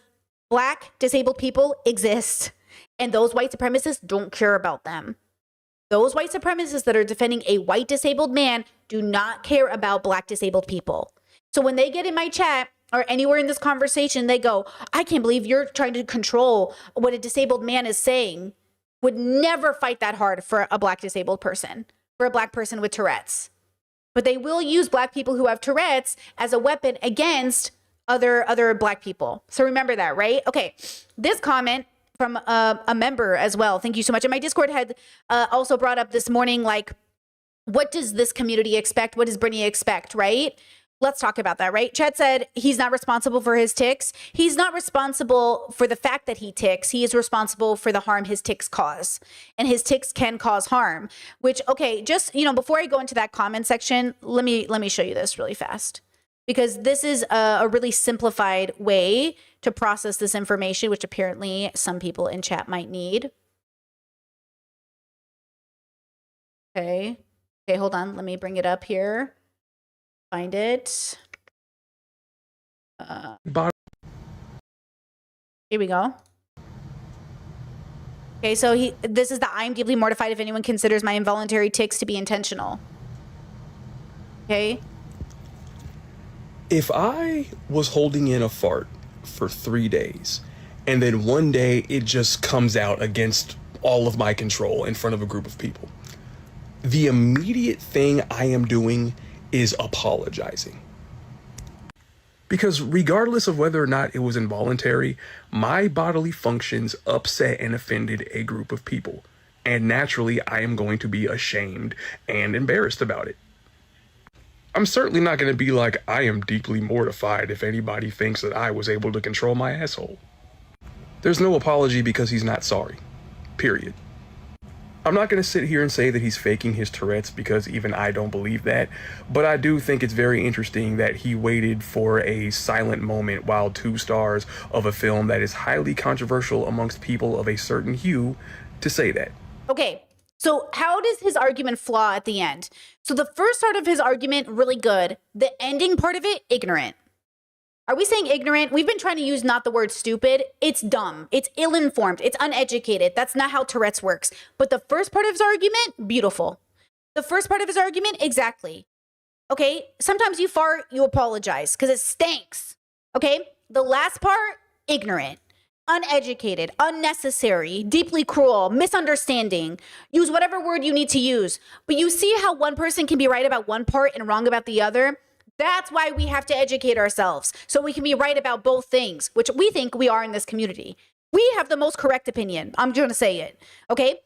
black disabled people exist and those white supremacists don't care about them. Those white supremacists that are defending a white disabled man do not care about black disabled people. So when they get in my chat or anywhere in this conversation, they go, I can't believe you're trying to control what a disabled man is saying. Would never fight that hard for a black disabled person, for a black person with Tourette's. But they will use black people who have Tourette's as a weapon against other black people. So remember that, right? Okay, this comment from a member as well. Thank you so much. And my Discord had also brought up this morning, like, what does this community expect? What does Brittany expect, right? Let's talk about that, right? Chet said he's not responsible for his tics. He's not responsible for the fact that he tics. He is responsible for the harm his tics cause. And his tics can cause harm, which, okay, just, before I go into that comment section, let me show you this really fast. Because this is a really simplified way to process this information, which apparently some people in chat might need. Okay, hold on. Let me bring it up here. Find it. Here we go. Okay, so this is the I'm deeply mortified if anyone considers my involuntary tics to be intentional. Okay. If I was holding in a fart for 3 days and then one day it just comes out against all of my control in front of a group of people, the immediate thing I am doing is apologizing. Because regardless of whether or not it was involuntary, my bodily functions upset and offended a group of people. And naturally, I am going to be ashamed and embarrassed about it. I'm certainly not going to be like, I am deeply mortified if anybody thinks that I was able to control my asshole. There's no apology because he's not sorry. Period. I'm not going to sit here and say that he's faking his Tourette's because even I don't believe that, but I do think it's very interesting that he waited for a silent moment while 2 stars of a film that is highly controversial amongst people of a certain hue to say that. Okay, so how does his argument flaw at the end? So the first part of his argument, really good. The ending part of it, ignorant. Are we saying ignorant? We've been trying to use not the word stupid. It's dumb. It's ill-informed. It's uneducated. That's not how Tourette's works. But the first part of his argument, beautiful. The first part of his argument, exactly. Okay? Sometimes you fart, you apologize because it stinks. Okay? The last part, ignorant, uneducated, unnecessary, deeply cruel, misunderstanding. Use whatever word you need to use. But you see how one person can be right about one part and wrong about the other? That's why we have to educate ourselves so we can be right about both things, which we think we are in this community. We have the most correct opinion. I'm going to say it. Okay?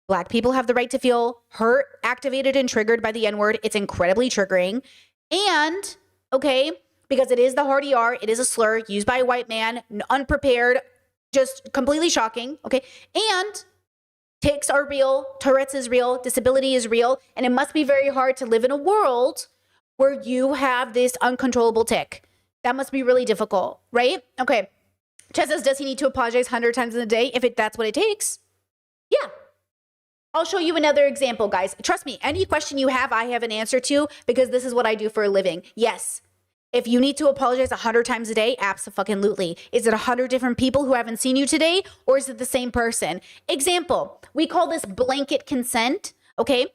Black people have the right to feel hurt, activated, and triggered by the N-word. It's incredibly triggering. And, okay, because it is the hard ER, it is a slur used by a white man, unprepared, just completely shocking. Okay? And tics are real, Tourette's is real, disability is real, and it must be very hard to live in a world where you have this uncontrollable tic. That must be really difficult, right? Okay. Chet says, does he need to apologize 100 times in a day if that's what it takes? Yeah. I'll show you another example, guys. Trust me, any question you have, I have an answer to because this is what I do for a living. Yes. If you need to apologize 100 times a day, absolutely. Is it 100 different people who haven't seen you today, or is it the same person? Example, we call this blanket consent, okay?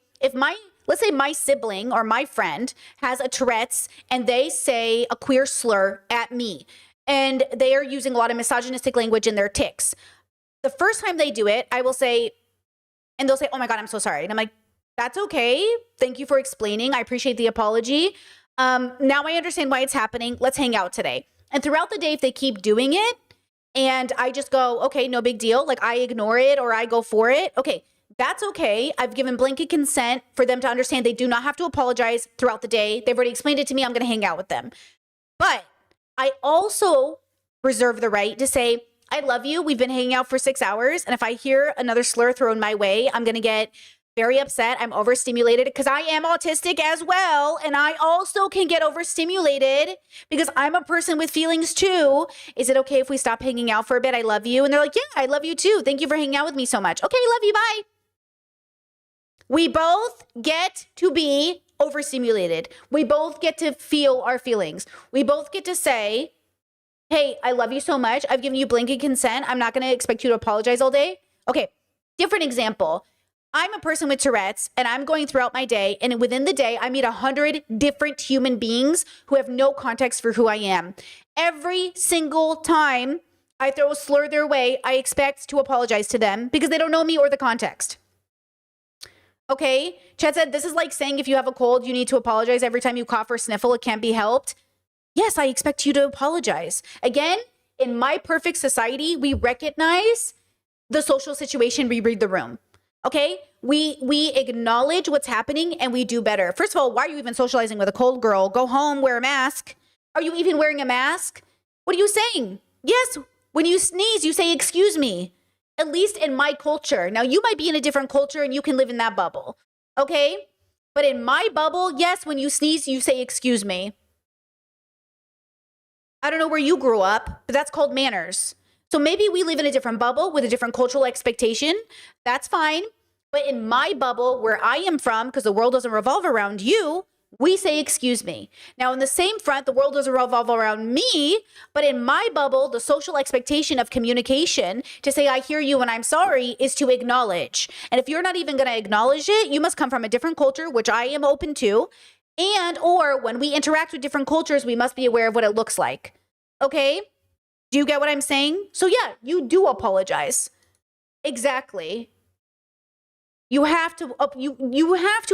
Let's say my sibling or my friend has a Tourette's and they say a queer slur at me and they are using a lot of misogynistic language in their tics. The first time they do it, I will say, and they'll say, oh my God, I'm so sorry. And I'm like, that's okay. Thank you for explaining. I appreciate the apology. Now I understand why it's happening. Let's hang out today. And throughout the day, if they keep doing it and I just go, okay, no big deal. Like I ignore it or I go for it. Okay. That's okay. I've given blanket consent for them to understand they do not have to apologize throughout the day. They've already explained it to me. I'm going to hang out with them. But I also reserve the right to say, I love you. We've been hanging out for 6 hours. And if I hear another slur thrown my way, I'm going to get very upset. I'm overstimulated because I am autistic as well. And I also can get overstimulated because I'm a person with feelings too. Is it okay if we stop hanging out for a bit? I love you. And they're like, yeah, I love you too. Thank you for hanging out with me so much. Okay, love you. Bye. We both get to be overstimulated. We both get to feel our feelings. We both get to say, hey, I love you so much. I've given you blanket consent. I'm not going to expect you to apologize all day. Okay, different example. I'm a person with Tourette's and I'm going throughout my day, and within the day, I meet 100 different human beings who have no context for who I am. Every single time I throw a slur their way, I expect to apologize to them because they don't know me or the context. Okay, Chet said, this is like saying if you have a cold, you need to apologize every time you cough or sniffle. It can't be helped. Yes, I expect you to apologize. Again, in my perfect society, we recognize the social situation, we read the room. Okay, we acknowledge what's happening and we do better. First of all, why are you even socializing with a cold girl? Go home, wear a mask. Are you even wearing a mask? What are you saying? Yes, when you sneeze, you say, excuse me. At least in my culture. Now, you might be in a different culture and you can live in that bubble, okay? But in my bubble, yes, when you sneeze, you say, excuse me. I don't know where you grew up, but that's called manners. So maybe we live in a different bubble with a different cultural expectation. That's fine. But in my bubble, where I am from, because the world doesn't revolve around you, we say, excuse me. Now, in the same front, the world doesn't revolve around me, but in my bubble, the social expectation of communication to say, I hear you and I'm sorry, is to acknowledge. And if you're not even going to acknowledge it, you must come from a different culture, which I am open to. And, or when we interact with different cultures, we must be aware of what it looks like. Okay? Do you get what I'm saying? So yeah, you do apologize. Exactly. You have to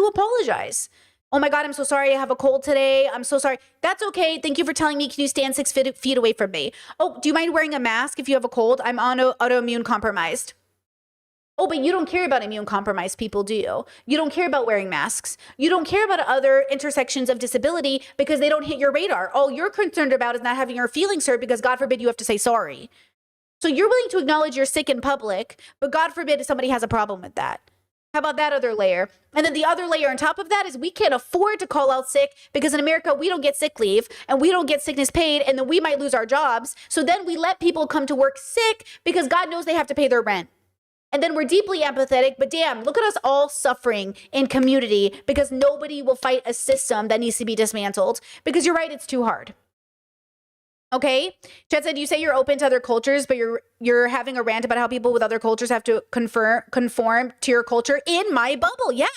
apologize. Oh my God, I'm so sorry. I have a cold today. I'm so sorry. That's okay. Thank you for telling me. Can you stand 6 feet away from me? Oh, do you mind wearing a mask if you have a cold? I'm autoimmune compromised. Oh, but you don't care about immune compromised people, do you? You don't care about wearing masks. You don't care about other intersections of disability because they don't hit your radar. All you're concerned about is not having your feelings hurt because God forbid you have to say sorry. So you're willing to acknowledge you're sick in public, but God forbid if somebody has a problem with that. How about that other layer? And then the other layer on top of that is we can't afford to call out sick because in America, we don't get sick leave and we don't get sickness paid and then we might lose our jobs. So then we let people come to work sick because God knows they have to pay their rent. And then we're deeply empathetic, but damn, look at us all suffering in community because nobody will fight a system that needs to be dismantled. Because you're right, it's too hard. Okay? Chet said, you say you're open to other cultures, but you're having a rant about how people with other cultures have to conform to your culture. In my bubble, yeah.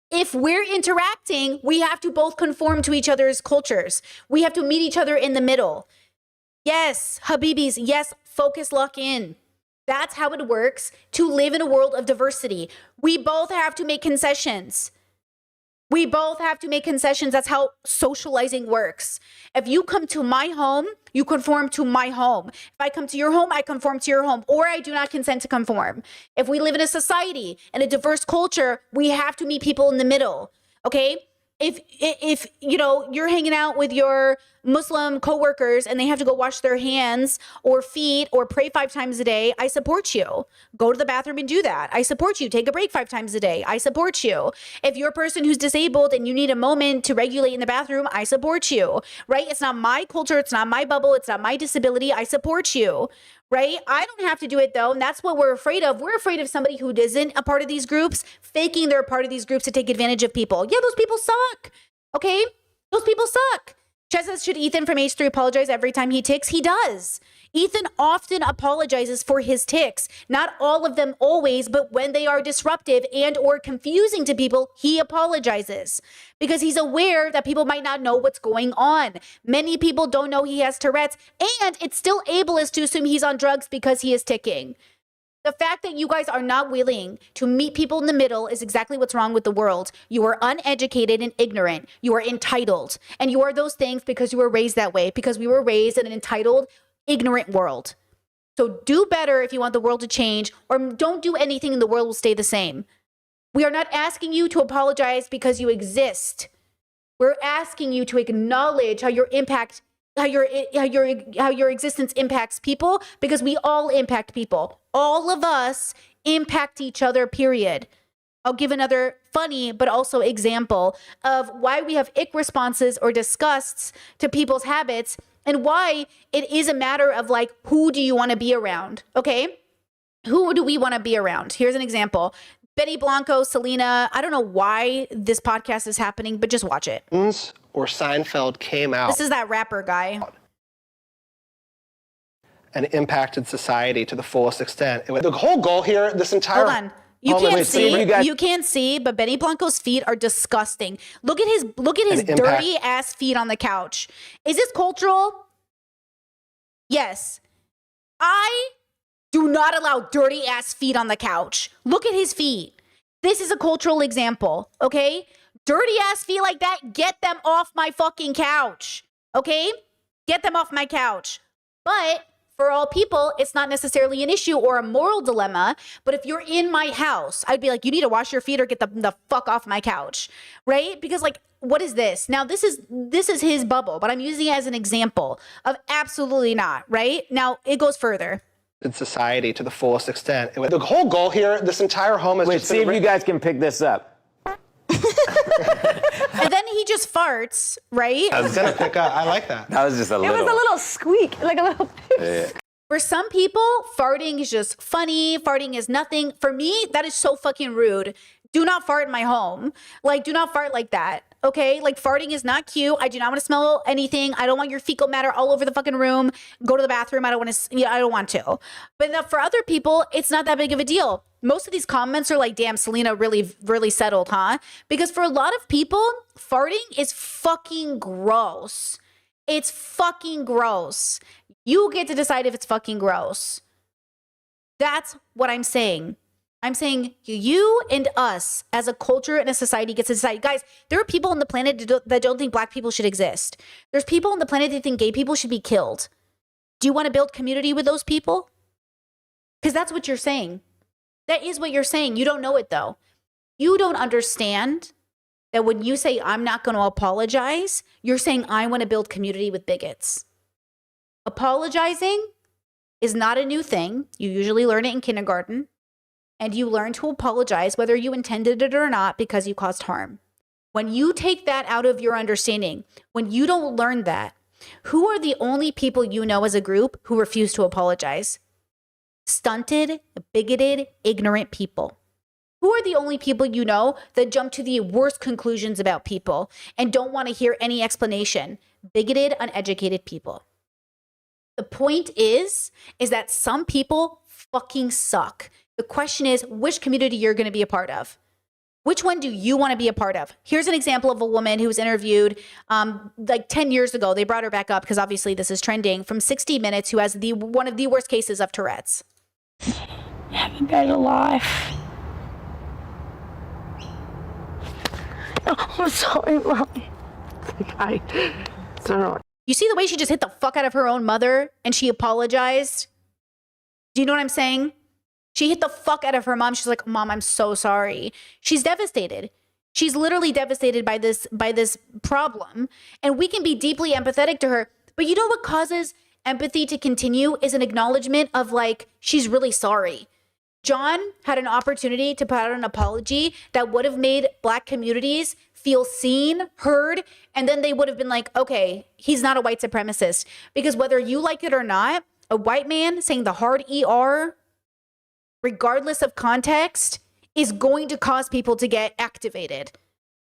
If we're interacting, we have to both conform to each other's cultures. We have to meet each other in the middle. Yes, Habibis, yes, focus, lock in. That's how it works to live in a world of diversity. We both have to make concessions. We both have to make concessions. That's how socializing works. If you come to my home, you conform to my home. If I come to your home, I conform to your home, or I do not consent to conform. If we live in a society and a diverse culture, we have to meet people in the middle. Okay? If you know, you're hanging out with your Muslim coworkers and they have to go wash their hands or feet or pray 5 times a day, I support you. Go to the bathroom and do that. I support you. Take a break 5 times a day. I support you. If you're a person who's disabled and you need a moment to regulate in the bathroom, I support you. Right? It's not my culture. It's not my bubble. It's not my disability. I support you. Right? I don't have to do it though. And that's what we're afraid of. We're afraid of somebody who isn't a part of these groups, faking they're a part of these groups to take advantage of people. Yeah, those people suck. Okay? Those people suck. Chet says, should Ethan from H3 apologize every time he ticks? He does. Ethan often apologizes for his ticks. Not all of them always, but when they are disruptive and or confusing to people, he apologizes because he's aware that people might not know what's going on. Many people don't know he has Tourette's, and it's still ableist to assume he's on drugs because he is ticking. The fact that you guys are not willing to meet people in the middle is exactly what's wrong with the world. You are uneducated and ignorant. You are entitled. And you are those things because you were raised that way, because we were raised in an entitled, ignorant world. So do better if you want the world to change, or don't do anything and the world will stay the same. We are not asking you to apologize because you exist. We're asking you to acknowledge how your existence impacts people, because we all impact people. All of us impact each other, period. I'll give another funny but also example of why we have ick responses or disgusts to people's habits, and why it is a matter of like, who do you want to be around? Okay? Who do we want to be around? Here's an example. Benny Blanco, Selena, I don't know why this podcast is happening, but just watch it. Or Seinfeld came out. This is that rapper guy. And impacted society to the fullest extent. The whole goal here, this entire... Hold on. You can't see, but Benny Blanco's feet are disgusting. Look at his dirty ass feet on the couch. Is this cultural? Yes. I do not allow dirty ass feet on the couch. Look at his feet. This is a cultural example, okay? Dirty ass feet like that, get them off my fucking couch, okay? Get them off my couch. But for all people, it's not necessarily an issue or a moral dilemma. But if you're in my house, I'd be like, you need to wash your feet or get the fuck off my couch, right? Because like, what is this? Now, this is his bubble, but I'm using it as an example of absolutely not, right? Now, it goes further. In society to the fullest extent. The whole goal here, this entire home is... Wait, see if you guys can pick this up. And then he just farts, right? I was gonna pick up. I like that. That was just a little... It was a little squeak, like a little... For some people, farting is just funny. Farting is nothing. For me, that is so fucking rude. Do not fart in my home. Like, do not fart like that. Okay? Like, farting is not cute. I do not want to smell anything. I don't want your fecal matter all over the fucking room. Go to the bathroom. I don't want to. I don't want to. But for other people, it's not that big of a deal. Most of these comments are like, damn, Selena really, really settled, huh? Because for a lot of people, farting is fucking gross. It's fucking gross. You get to decide if it's fucking gross. That's what I'm saying. I'm saying you and us as a culture and a society gets to decide. Guys, there are people on the planet that don't think black people should exist. There's people on the planet that think gay people should be killed. Do you want to build community with those people? Because that's what you're saying. That is what you're saying. You don't know it though. You don't understand that when you say, I'm not going to apologize, you're saying, I want to build community with bigots. Apologizing is not a new thing. You usually learn it in kindergarten. And you learn to apologize whether you intended it or not because you caused harm. When you take that out of your understanding, when you don't learn that, who are the only people you know as a group who refuse to apologize? Stunted, bigoted, ignorant people. Who are the only people you know that jump to the worst conclusions about people and don't want to hear any explanation? Bigoted, uneducated people. The point is that some people fucking suck. The question is which community you're going to be a part of. Which one do you want to be a part of? Here's an example of a woman who was interviewed like 10 years ago. They brought her back up because obviously this is trending, from 60 Minutes, who has one of the worst cases of Tourette's. Have a better life. I'm sorry, Mom. Sorry. You see the way she just hit the fuck out of her own mother and she apologized? Do you know what I'm saying? She hit the fuck out of her mom. She's like, Mom, I'm so sorry. She's devastated. She's literally devastated by this problem. And we can be deeply empathetic to her. But you know what causes empathy to continue is an acknowledgement of like, she's really sorry. John had an opportunity to put out an apology that would have made Black communities feel seen, heard, and then they would have been like, okay, he's not a white supremacist. Because whether you like it or not, a white man saying the hard ER, regardless of context, is going to cause people to get activated.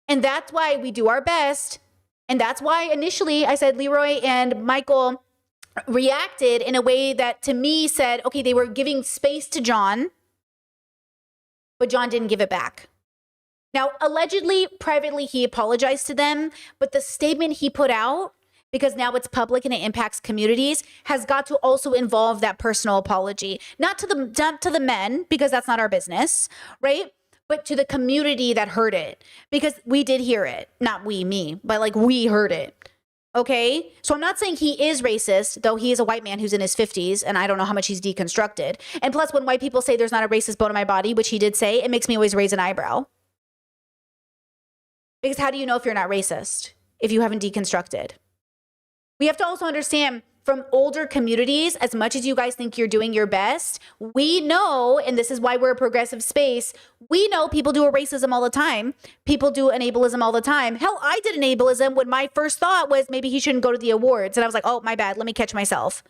And that's why we do our best. And that's why initially I said Leroy and Michael reacted in a way that to me said, okay, they were giving space to John, but John didn't give it back. Now, allegedly, privately, he apologized to them, but the statement he put out, because now it's public and it impacts communities, has got to also involve that personal apology. Not to the men, because that's not our business, right? But to the community that heard it, because we did hear it. Not we, me, but like we heard it. Okay? So I'm not saying he is racist, though he is a white man who's in his 50s, and I don't know how much he's deconstructed. And plus, when white people say there's not a racist bone in my body, which he did say, it makes me always raise an eyebrow. Because how do you know if you're not racist if you haven't deconstructed? We have to also understand from older communities, as much as you guys think you're doing your best, we know, and this is why we're a progressive space, we know people do a racism all the time. People do an ableism all the time. Hell, I did an ableism when my first thought was maybe he shouldn't go to the awards. And I was like, oh, my bad. Let me catch myself.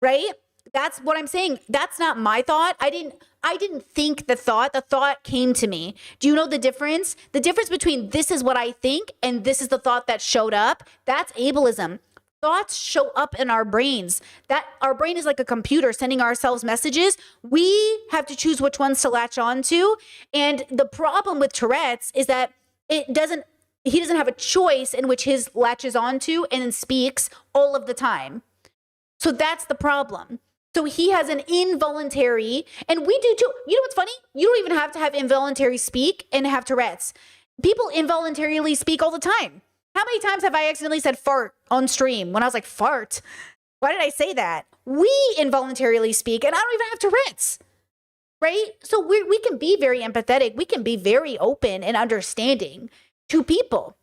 Right? That's what I'm saying. That's not my thought. I didn't think the thought came to me. Do you know the difference? The difference between this is what I think and this is the thought that showed up, that's ableism. Thoughts show up in our brains. That our brain is like a computer sending ourselves messages. We have to choose which ones to latch on to. And the problem with Tourette's is that he doesn't have a choice in which his latches onto and then speaks all of the time. So that's the problem. So he has an involuntary, and we do too. You know what's funny? You don't even have to have involuntary speak and have Tourette's. People involuntarily speak all the time. How many times have I accidentally said fart on stream when I was like, fart? Why did I say that? We involuntarily speak, and I don't even have Tourette's, right? So we can be very empathetic. We can be very open and understanding to people,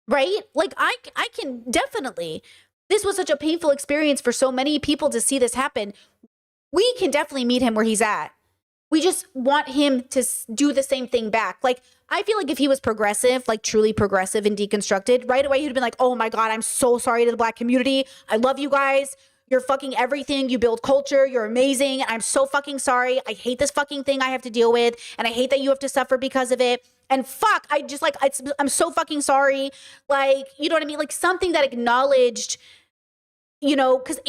right? Like I can definitely, this was such a painful experience for so many people to see this happen. We can definitely meet him where he's at. We just want him to do the same thing back. Like, I feel like if he was progressive, like truly progressive and deconstructed, right away he'd have been like, oh my God, I'm so sorry to the Black community. I love you guys. You're fucking everything. You build culture. You're amazing. I'm so fucking sorry. I hate this fucking thing I have to deal with. And I hate that you have to suffer because of it. And fuck, I'm so fucking sorry. Like, you know what I mean? Like something that acknowledged, you know, because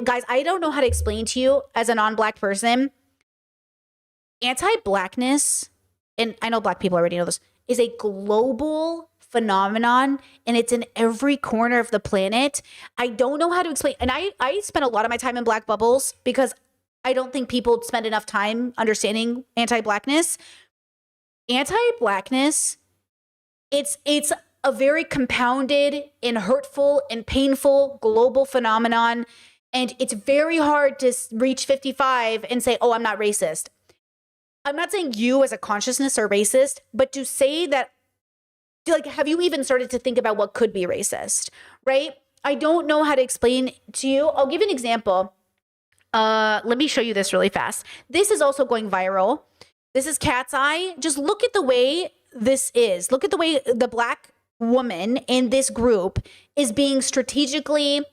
guys, I don't know how to explain to you as a non-Black person, anti-Blackness, and I know Black people already know this, is a global phenomenon, and it's in every corner of the planet. I don't know how to explain. And I spend a lot of my time in Black bubbles because I don't think people spend enough time understanding anti-Blackness. Anti-Blackness, it's a very compounded and hurtful and painful global phenomenon. And it's very hard to reach 55 and say, oh, I'm not racist. I'm not saying you as a consciousness are racist, but to say that, like, have you even started to think about what could be racist, right? I don't know how to explain to you. I'll give you an example. Let me show you this really fast. This is also going viral. This is Cat's Eye. Just look at the way this is. Look at the way the Black woman in this group is being strategically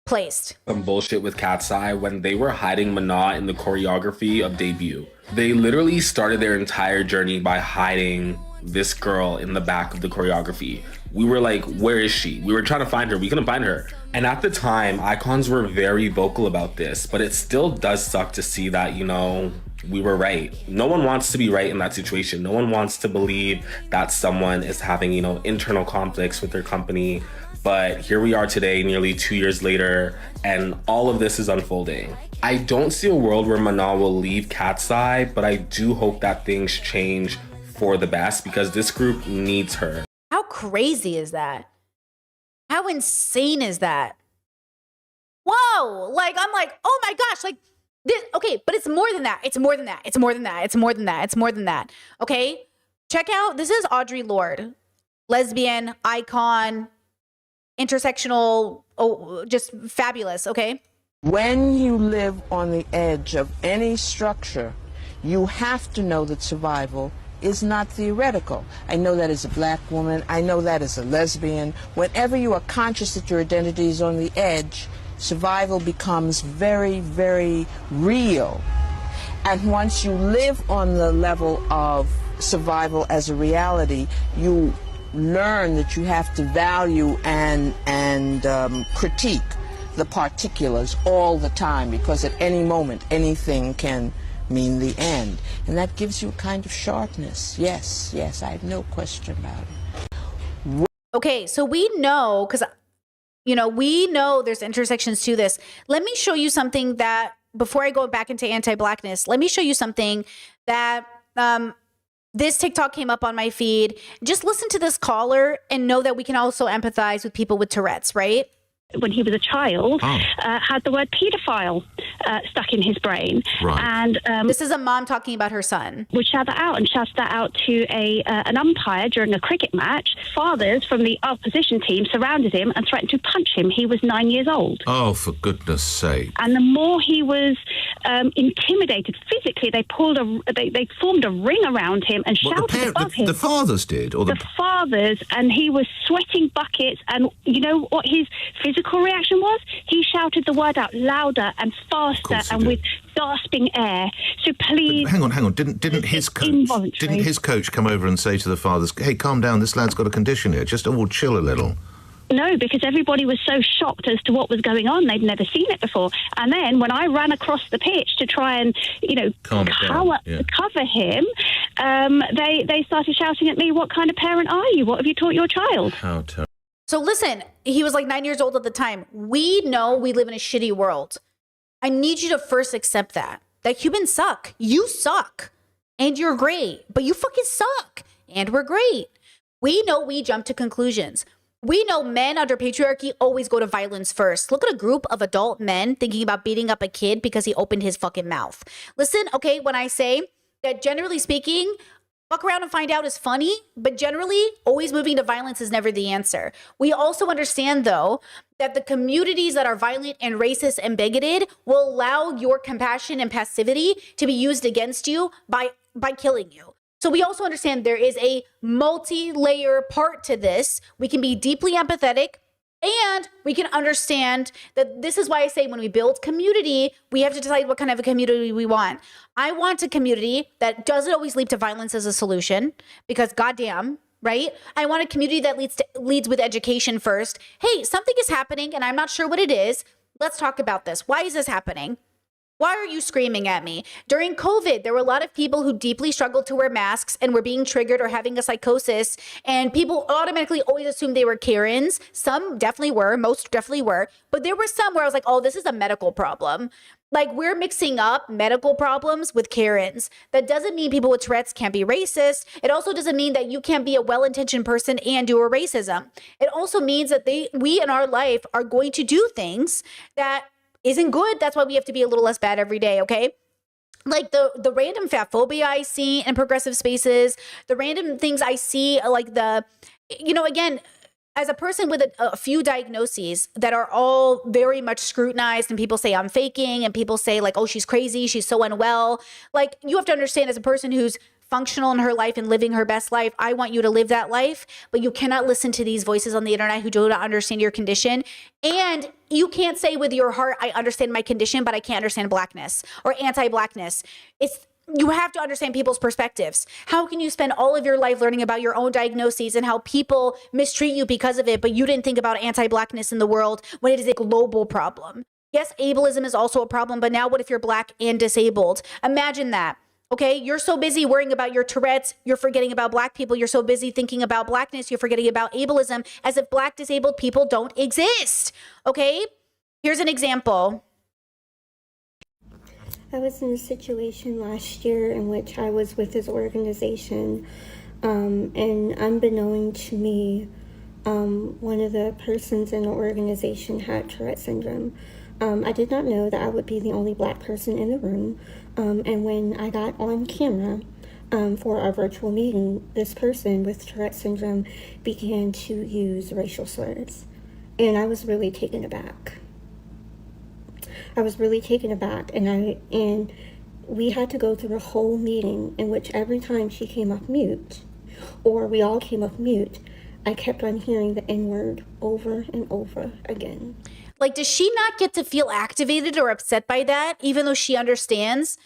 placed. Some bullshit with Cat's Eye when they were hiding Mana in the choreography of Debut. They literally started their entire journey by hiding this girl in the back of the choreography. We were like, where is she? We were trying to find her. We couldn't find her. And at the time, icons were very vocal about this, but it still does suck to see that, you know, we were right. No one wants to be right in that situation. No one wants to believe that someone is having, you know, internal conflicts with their company. But here we are today, nearly 2 years later, and all of this is unfolding. I don't see a world where Mana will leave Cat's Eye, but I do hope that things change for the best because this group needs her. How crazy is that? How insane is that? Whoa! Like, I'm like, oh my gosh, like this, okay, but it's more than that. It's more than that. It's more than that. It's more than that. It's more than that. Okay? Check out, this is Audre Lorde, lesbian, icon, intersectional, oh, just fabulous, okay? When you live on the edge of any structure, you have to know that survival is not theoretical. I know that as a black woman. I know that as a lesbian. Whenever you are conscious that your identity is on the edge, survival becomes very, very real. And once you live on the level of survival as a reality, you learn that you have to value and critique the particulars all the time, because at any moment anything can mean the end, and that gives you a kind of sharpness. Yes, I have no question about it. Okay, so we know, because you know, we know there's intersections to this. Let me show you something that, before I go back into anti-blackness, let me show you something that this TikTok came up on my feed. Just listen to this caller and know that we can also empathize with people with Tourette's, right? When he was a child, had the word paedophile stuck in his brain. Right. And this is a mom talking about her son. Would shout that out and shouted that out to an umpire during a cricket match. Fathers from the opposition team surrounded him and threatened to punch him. He was 9 years old. Oh, for goodness sake. And the more he was intimidated physically, they formed a ring around him and shouted above him. The fathers did? Or the fathers, and he was sweating buckets, and you know what his physical reaction was? He shouted the word out louder and faster and with gasping air. So please, but hang on. Didn't his coach come over and say to the fathers, "Hey, calm down. This lad's got a condition here. Just all chill a little." No, because everybody was so shocked as to what was going on. They'd never seen it before. And then when I ran across the pitch to try and, you know, cover him, they started shouting at me, "What kind of parent are you? What have you taught your child?" How terrible. So listen, he was like 9 years old at the time. We know we live in a shitty world. I need you to first accept that humans suck. You suck. And you're great. But you fucking suck. And we're great. We know we jump to conclusions. We know men under patriarchy always go to violence first. Look at a group of adult men thinking about beating up a kid because he opened his fucking mouth. Listen, okay, when I say that generally speaking, fuck around and find out is funny, but generally, always moving to violence is never the answer. We also understand, though, that the communities that are violent and racist and bigoted will allow your compassion and passivity to be used against you by killing you. So we also understand there is a multi-layer part to this. We can be deeply empathetic, and we can understand that this is why I say when we build community, we have to decide what kind of a community we want. I want a community that doesn't always lead to violence as a solution, because goddamn, right? I want a community that leads with education first. Hey, something is happening and I'm not sure what it is. Let's talk about this. Why is this happening? Why are you screaming at me? During COVID, there were a lot of people who deeply struggled to wear masks and were being triggered or having a psychosis, and people automatically always assumed they were Karens. Some definitely were, most definitely were, but there were some where I was like, oh, this is a medical problem. Like, we're mixing up medical problems with Karens. That doesn't mean people with Tourette's can't be racist. It also doesn't mean that you can't be a well-intentioned person and do a racism. It also means that we in our life are going to do things that isn't good. That's why we have to be a little less bad every day, okay? Like the random fat phobia I see in progressive spaces, the random things I see, like again, as a person with a few diagnoses that are all very much scrutinized, and people say I'm faking, and people say like, oh, she's crazy, she's so unwell. Like, you have to understand, as a person who's functional in her life and living her best life, I want you to live that life, but you cannot listen to these voices on the internet who do not understand your condition. And you can't say with your heart, I understand my condition, but I can't understand blackness or anti-blackness. you have to understand people's perspectives. How can you spend all of your life learning about your own diagnoses and how people mistreat you because of it, but you didn't think about anti-Blackness in the world when it is a global problem? Yes, ableism is also a problem, but now what if you're Black and disabled? Imagine that. Okay, you're so busy worrying about your Tourette's, you're forgetting about Black people. You're so busy thinking about Blackness, you're forgetting about ableism, as if Black disabled people don't exist. Okay, here's an example. I was in a situation last year in which I was with this organization, and unbeknown to me, one of the persons in the organization had Tourette syndrome. I did not know that I would be the only Black person in the room, and when I got on camera for our virtual meeting, this person with Tourette syndrome began to use racial slurs, and I was really taken aback. And we had to go through a whole meeting in which every time she came off mute, or we all came off mute, I kept on hearing the N-word over and over again. Like, does she not get to feel activated or upset by that, even though she understands?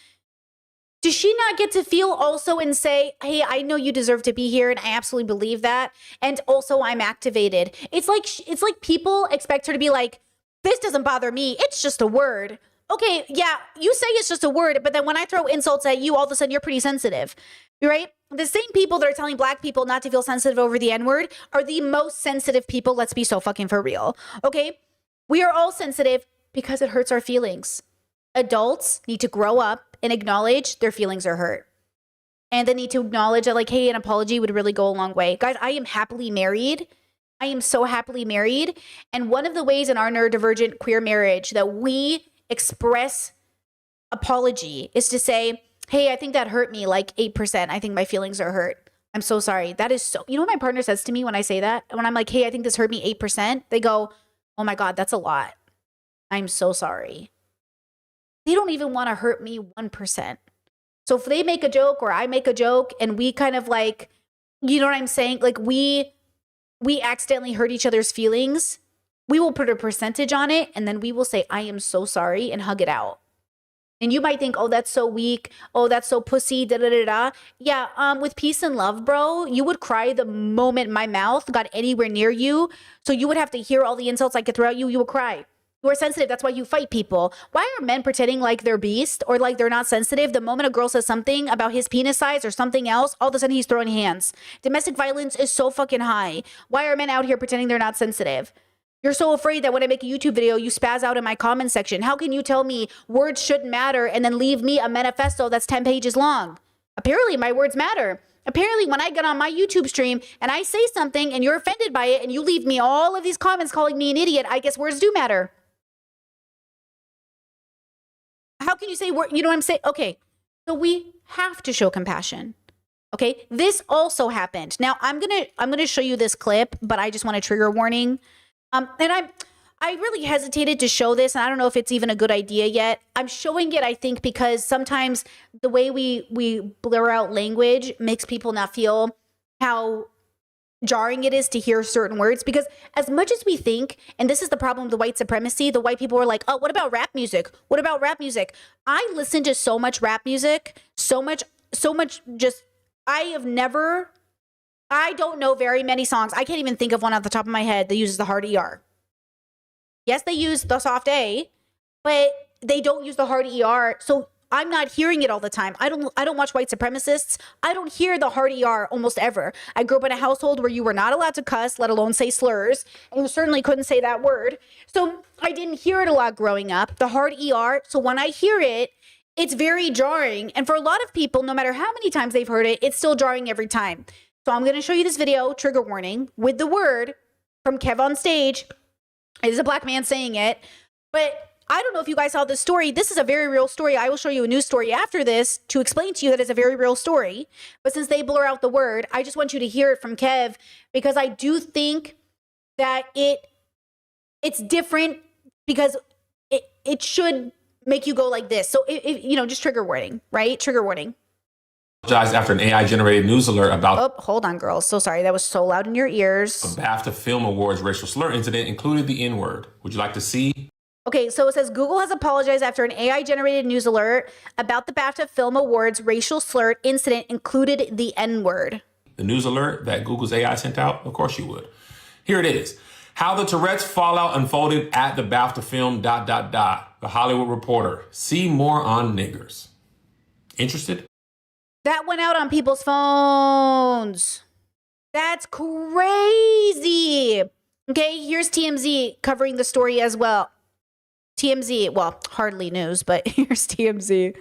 Does she not get to feel also and say, hey, I know you deserve to be here, and I absolutely believe that, and also I'm activated? It's like people expect her to be like, this doesn't bother me, it's just a word. Okay, yeah, you say it's just a word, but then when I throw insults at you, all of a sudden you're pretty sensitive, right? The same people that are telling Black people not to feel sensitive over the N-word are the most sensitive people. Let's be so fucking for real, okay? We are all sensitive because it hurts our feelings. Adults need to grow up and acknowledge their feelings are hurt. And they need to acknowledge that, like, hey, an apology would really go a long way. Guys, I am happily married. I am so happily married. And one of the ways in our neurodivergent queer marriage that we express apology is to say, hey, I think that hurt me like 8%. I think my feelings are hurt. I'm so sorry. That is so, you know what my partner says to me when I say that? When I'm like, hey, I think this hurt me 8%, they go, oh my God, that's a lot. I'm so sorry. They don't even want to hurt me 1%. So if they make a joke or I make a joke and we kind of like, you know what I'm saying? Like we accidentally hurt each other's feelings, we will put a percentage on it and then we will say, I am so sorry, and hug it out. And you might think, oh, that's so weak. Oh, that's so pussy, da da da da. Yeah, with peace and love, bro, you would cry the moment my mouth got anywhere near you. So you would have to hear all the insults I could throw at you. You would cry. You are sensitive. That's why you fight people. Why are men pretending like they're beast or like they're not sensitive? The moment a girl says something about his penis size or something else, all of a sudden he's throwing hands. Domestic violence is so fucking high. Why are men out here pretending they're not sensitive? You're so afraid that when I make a YouTube video, you spaz out in my comment section. How can you tell me words shouldn't matter and then leave me a manifesto that's 10 pages long? Apparently, my words matter. Apparently, when I get on my YouTube stream and I say something and you're offended by it and you leave me all of these comments calling me an idiot, I guess words do matter. How can you say, you know what I'm saying? Okay, so we have to show compassion. Okay, this also happened. Now, I'm gonna show you this clip, but I just want a trigger warning. And I really hesitated to show this, and I don't know if it's even a good idea yet. I'm showing it, I think, because sometimes the way we blur out language makes people not feel how jarring it is to hear certain words. Because as much as we think, and this is the problem with the white supremacy, the white people are like, oh, what about rap music? What about rap music? I listen to so much rap music, so much just, I don't know very many songs. I can't even think of one off the top of my head that uses the hard ER. Yes, they use the soft A, but they don't use the hard ER. So I'm not hearing it all the time. I don't watch white supremacists. I don't hear the hard ER almost ever. I grew up in a household where you were not allowed to cuss, let alone say slurs, and you certainly couldn't say that word. So I didn't hear it a lot growing up, the hard ER. So when I hear it, it's very jarring. And for a lot of people, no matter how many times they've heard it, it's still jarring every time. So I'm going to show you this video, trigger warning, with the word from Kev on stage. It is a Black man saying it, but I don't know if you guys saw this story. This is a very real story. I will show you a news story after this to explain to you that it's a very real story. But since they blur out the word, I just want you to hear it from Kev, because I do think that it's different, because it should make you go like this. So, just trigger warning, right? Trigger warning. After an AI-generated news alert about... Oh, hold on, girls. So sorry. That was so loud in your ears. The BAFTA Film Awards racial slur incident included the N-word. Would you like to see Okay, so it says Google has apologized after an AI-generated news alert about the BAFTA Film Awards racial slur incident included the N-word. The news alert that Google's AI sent out? Of course you would. Here it is. How the Tourette's fallout unfolded at the BAFTA film ... The Hollywood Reporter. See more on niggers. Interested? That went out on people's phones. That's crazy. Okay, here's TMZ covering the story as well. TMZ, well, hardly news, but here's TMZ.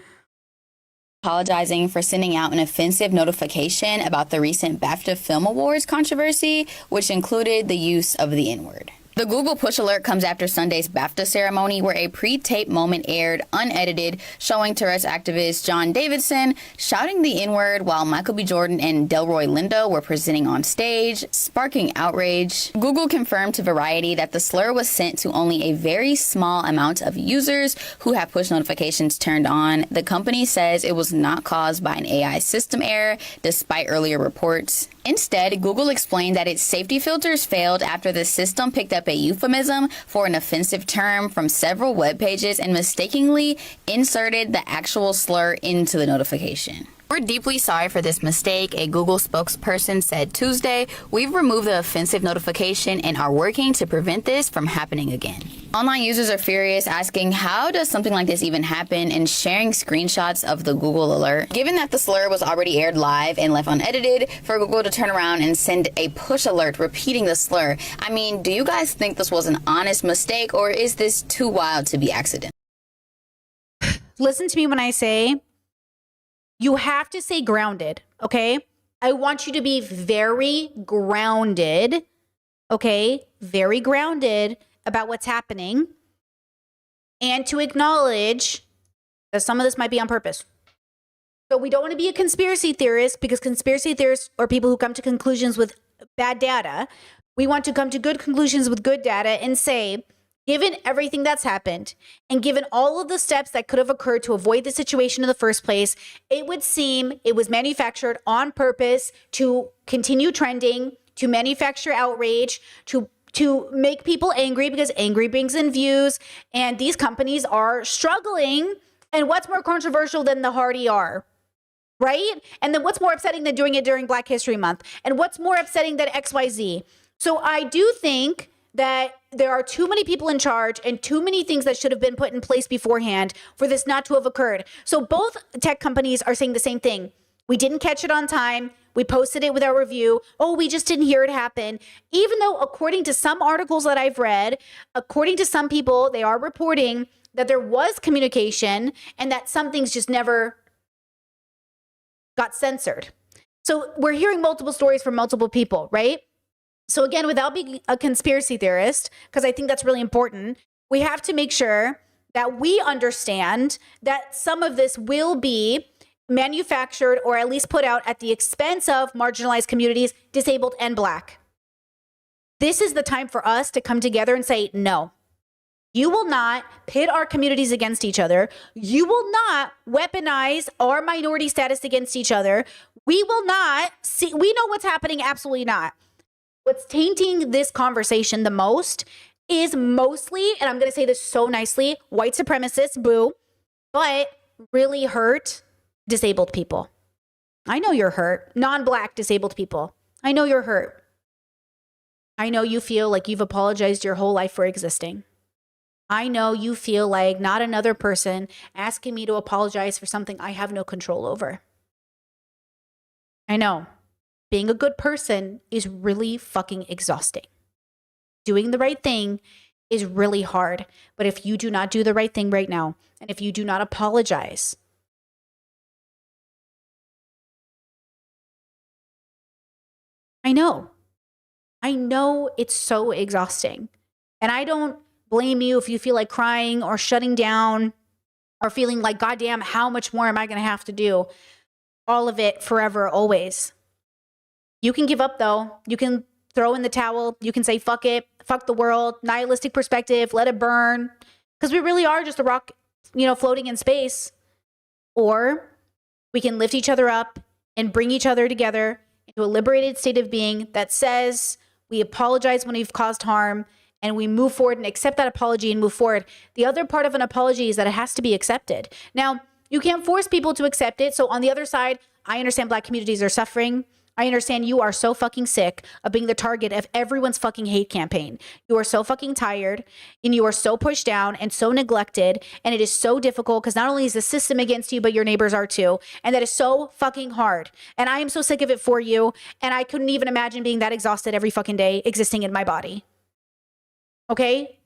Apologizing for sending out an offensive notification about the recent BAFTA Film Awards controversy, which included the use of the N-word. The Google push alert comes after Sunday's BAFTA ceremony, where a pre-taped moment aired unedited, showing Tourette's activist John Davidson shouting the N-word while Michael B. Jordan and Delroy Lindo were presenting on stage, sparking outrage. Google confirmed to Variety that the slur was sent to only a very small amount of users who have push notifications turned on. The company says it was not caused by an AI system error, despite earlier reports. Instead, Google explained that its safety filters failed after the system picked up a euphemism for an offensive term from several web pages and mistakenly inserted the actual slur into the notification. We're deeply sorry for this mistake, a Google spokesperson said Tuesday. We've removed the offensive notification and are working to prevent this from happening again. Online users are furious, asking how does something like this even happen, and sharing screenshots of the Google alert. Given that the slur was already aired live and left unedited, for Google to turn around and send a push alert repeating the slur, I mean, do you guys think this was an honest mistake, or is this too wild to be accident? Listen to me when I say you have to stay grounded, okay? I want you to be very grounded, okay? Very grounded about what's happening, and to acknowledge that some of this might be on purpose. So we don't want to be a conspiracy theorist, because conspiracy theorists are people who come to conclusions with bad data. We want to come to good conclusions with good data and say, given everything that's happened and given all of the steps that could have occurred to avoid the situation in the first place, it would seem it was manufactured on purpose to continue trending, to manufacture outrage, to make people angry, because angry brings in views, and these companies are struggling. And what's more controversial than the hard ER, right? And then what's more upsetting than doing it during Black History Month? And what's more upsetting than XYZ? So I do think that there are too many people in charge and too many things that should have been put in place beforehand for this not to have occurred. So both tech companies are saying the same thing. We didn't catch it on time. We posted it with our review. Oh, we just didn't hear it happen. Even though, according to some articles that I've read, according to some people, they are reporting that there was communication and that some things just never got censored. So we're hearing multiple stories from multiple people, right? So again, without being a conspiracy theorist, because I think that's really important, we have to make sure that we understand that some of this will be manufactured or at least put out at the expense of marginalized communities, disabled and Black. This is the time for us to come together and say, no, you will not pit our communities against each other. You will not weaponize our minority status against each other. We will not see, we know what's happening, absolutely not. What's tainting this conversation the most is mostly, and I'm going to say this so nicely, white supremacists, boo, but really hurt disabled people. I know you're hurt. Non-Black disabled people. I know you're hurt. I know you feel like you've apologized your whole life for existing. I know you feel like not another person asking me to apologize for something I have no control over. I know. Being a good person is really fucking exhausting. Doing the right thing is really hard. But if you do not do the right thing right now, and if you do not apologize, I know it's so exhausting. And I don't blame you if you feel like crying or shutting down or feeling like, goddamn, how much more am I going to have to do? All of it forever, always. You can give up, though. You can throw in the towel. You can say, fuck it, fuck the world, nihilistic perspective, let it burn. Because we really are just a rock, floating in space. Or we can lift each other up and bring each other together into a liberated state of being that says we apologize when we've caused harm and we move forward and accept that apology and move forward. The other part of an apology is that it has to be accepted. Now, you can't force people to accept it. So on the other side, I understand Black communities are suffering. I understand you are so fucking sick of being the target of everyone's fucking hate campaign. You are so fucking tired and you are so pushed down and so neglected. And it is so difficult because not only is the system against you, but your neighbors are too. And that is so fucking hard. And I am so sick of it for you. And I couldn't even imagine being that exhausted every fucking day existing in my body. Okay?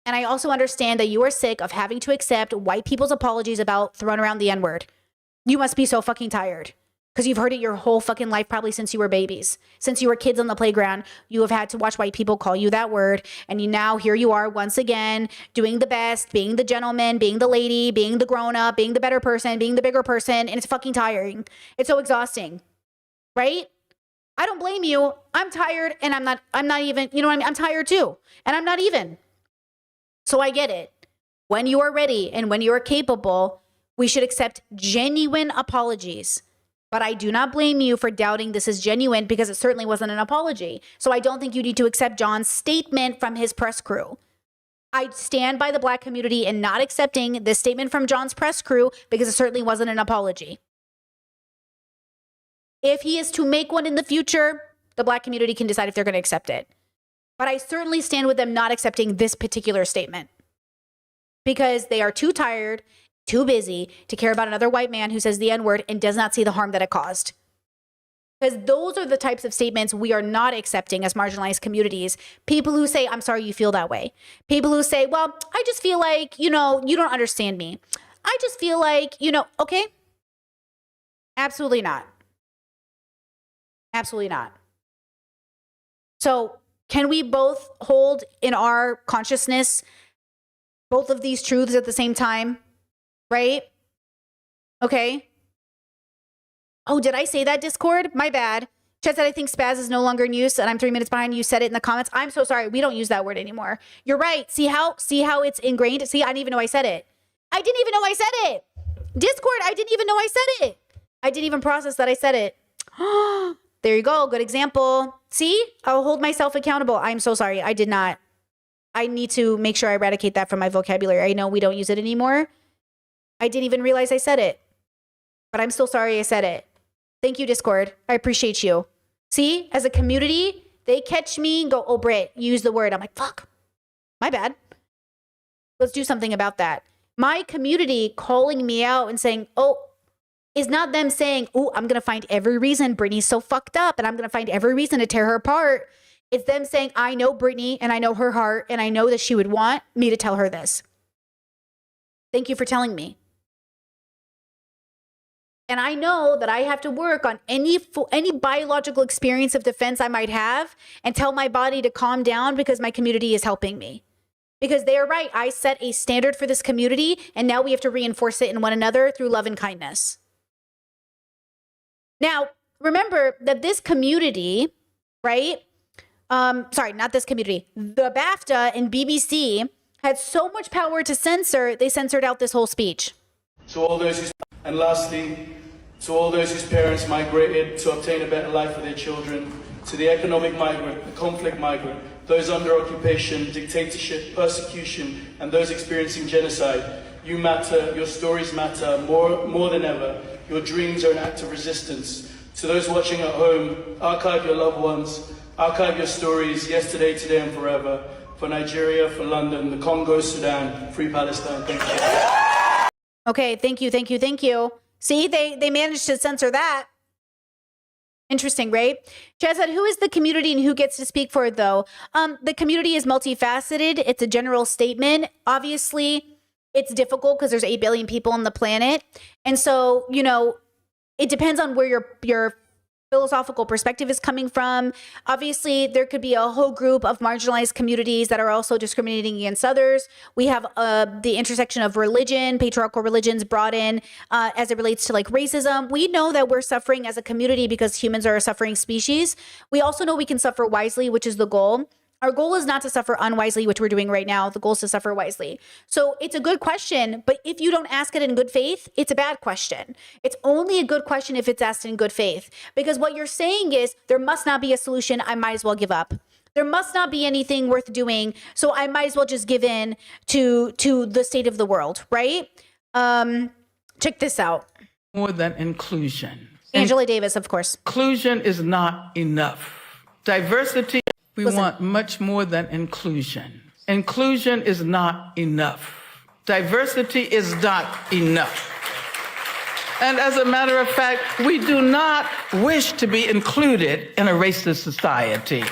And I also understand that you are sick of having to accept white people's apologies about throwing around the N-word. You must be so fucking tired. Because you've heard it your whole fucking life, probably since you were babies. Since you were kids on the playground, you have had to watch white people call you that word. And here you are once again, doing the best, being the gentleman, being the lady, being the grown-up, being the better person, being the bigger person. And it's fucking tiring. It's so exhausting. Right? I don't blame you. I'm tired and I'm not even, you know what I mean? I'm tired too. And I'm not even. So I get it. When you are ready and when you are capable, we should accept genuine apologies. But I do not blame you for doubting this is genuine because it certainly wasn't an apology. So I don't think you need to accept John's statement from his press crew. I stand by the Black community in not accepting this statement from John's press crew because it certainly wasn't an apology. If he is to make one in the future, the Black community can decide if they're going to accept it. But I certainly stand with them not accepting this particular statement because they are too tired, too busy to care about another white man who says the N-word and does not see the harm that it caused. Because those are the types of statements we are not accepting as marginalized communities. People who say, I'm sorry you feel that way. People who say, well, I just feel like, you don't understand me. I just feel like, okay. Absolutely not. Absolutely not. So can we both hold in our consciousness both of these truths at the same time? Right? Okay. Oh, did I say that, Discord? My bad. Chet said, I think spaz is no longer in use and I'm 3 minutes behind. You said it in the comments. I'm so sorry. We don't use that word anymore. You're right. See how it's ingrained? See, I didn't even know I said it. I didn't even know I said it. Discord, I didn't even know I said it. I didn't even process that I said it. There you go. Good example. See, I'll hold myself accountable. I'm so sorry. I did not. I need to make sure I eradicate that from my vocabulary. I know we don't use it anymore. I didn't even realize I said it, but I'm still sorry I said it. Thank you, Discord. I appreciate you. See, as a community, they catch me and go, oh, Britt, you use the word. I'm like, fuck, my bad. Let's do something about that. My community calling me out and saying, oh, is not them saying, oh, I'm going to find every reason Brittany's so fucked up and I'm going to find every reason to tear her apart. It's them saying, I know Brittany and I know her heart and I know that she would want me to tell her this. Thank you for telling me. And I know that I have to work on any biological experience of defense I might have and tell my body to calm down because my community is helping me. Because they are right. I set a standard for this community and now we have to reinforce it in one another through love and kindness. Now, remember that this community, right? Sorry, not this community. The BAFTA and BBC had so much power to censor, they censored out this whole speech. To all those and lastly, to all those whose parents migrated to obtain a better life for their children, to the economic migrant, the conflict migrant, those under occupation, dictatorship, persecution, and those experiencing genocide, you matter, your stories matter more than ever. Your dreams are an act of resistance. To those watching at home, archive your loved ones, archive your stories, yesterday, today, and forever. For Nigeria, for London, the Congo, Sudan, free Palestine. Thank you. Okay, thank you, thank you, thank you. See, they managed to censor that. Interesting, right? Chad said, who is the community and who gets to speak for it, though? The community is multifaceted. It's a general statement. Obviously, it's difficult because there's 8 billion people on the planet. And so, it depends on where your philosophical perspective is coming from. Obviously, there could be a whole group of marginalized communities that are also discriminating against others. We have the intersection of religion, patriarchal religions brought in as it relates to like racism. We know that we're suffering as a community because humans are a suffering species. We also know we can suffer wisely, which is the goal. Our goal is not to suffer unwisely, which we're doing right now. The goal is to suffer wisely. So it's a good question, but if you don't ask it in good faith, it's a bad question. It's only a good question if it's asked in good faith. Because what you're saying is, there must not be a solution, I might as well give up. There must not be anything worth doing. So I might as well just give in to the state of the world, right? Check this out. More than inclusion. Angela Davis, of course. Inclusion is not enough. Diversity, we want much more than inclusion. Inclusion is not enough. Diversity is not enough. And as a matter of fact, we do not wish to be included in a racist society.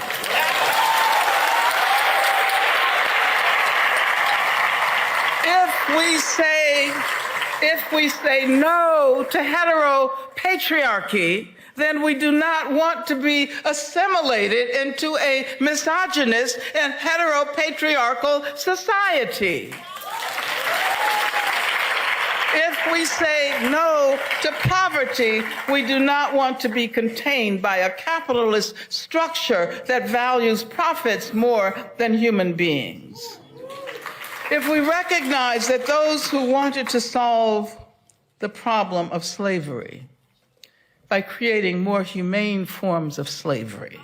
If we say no to heteropatriarchy, then we do not want to be assimilated into a misogynist and heteropatriarchal society. If we say no to poverty, we do not want to be contained by a capitalist structure that values profits more than human beings. If we recognize that those who wanted to solve the problem of slavery by creating more humane forms of slavery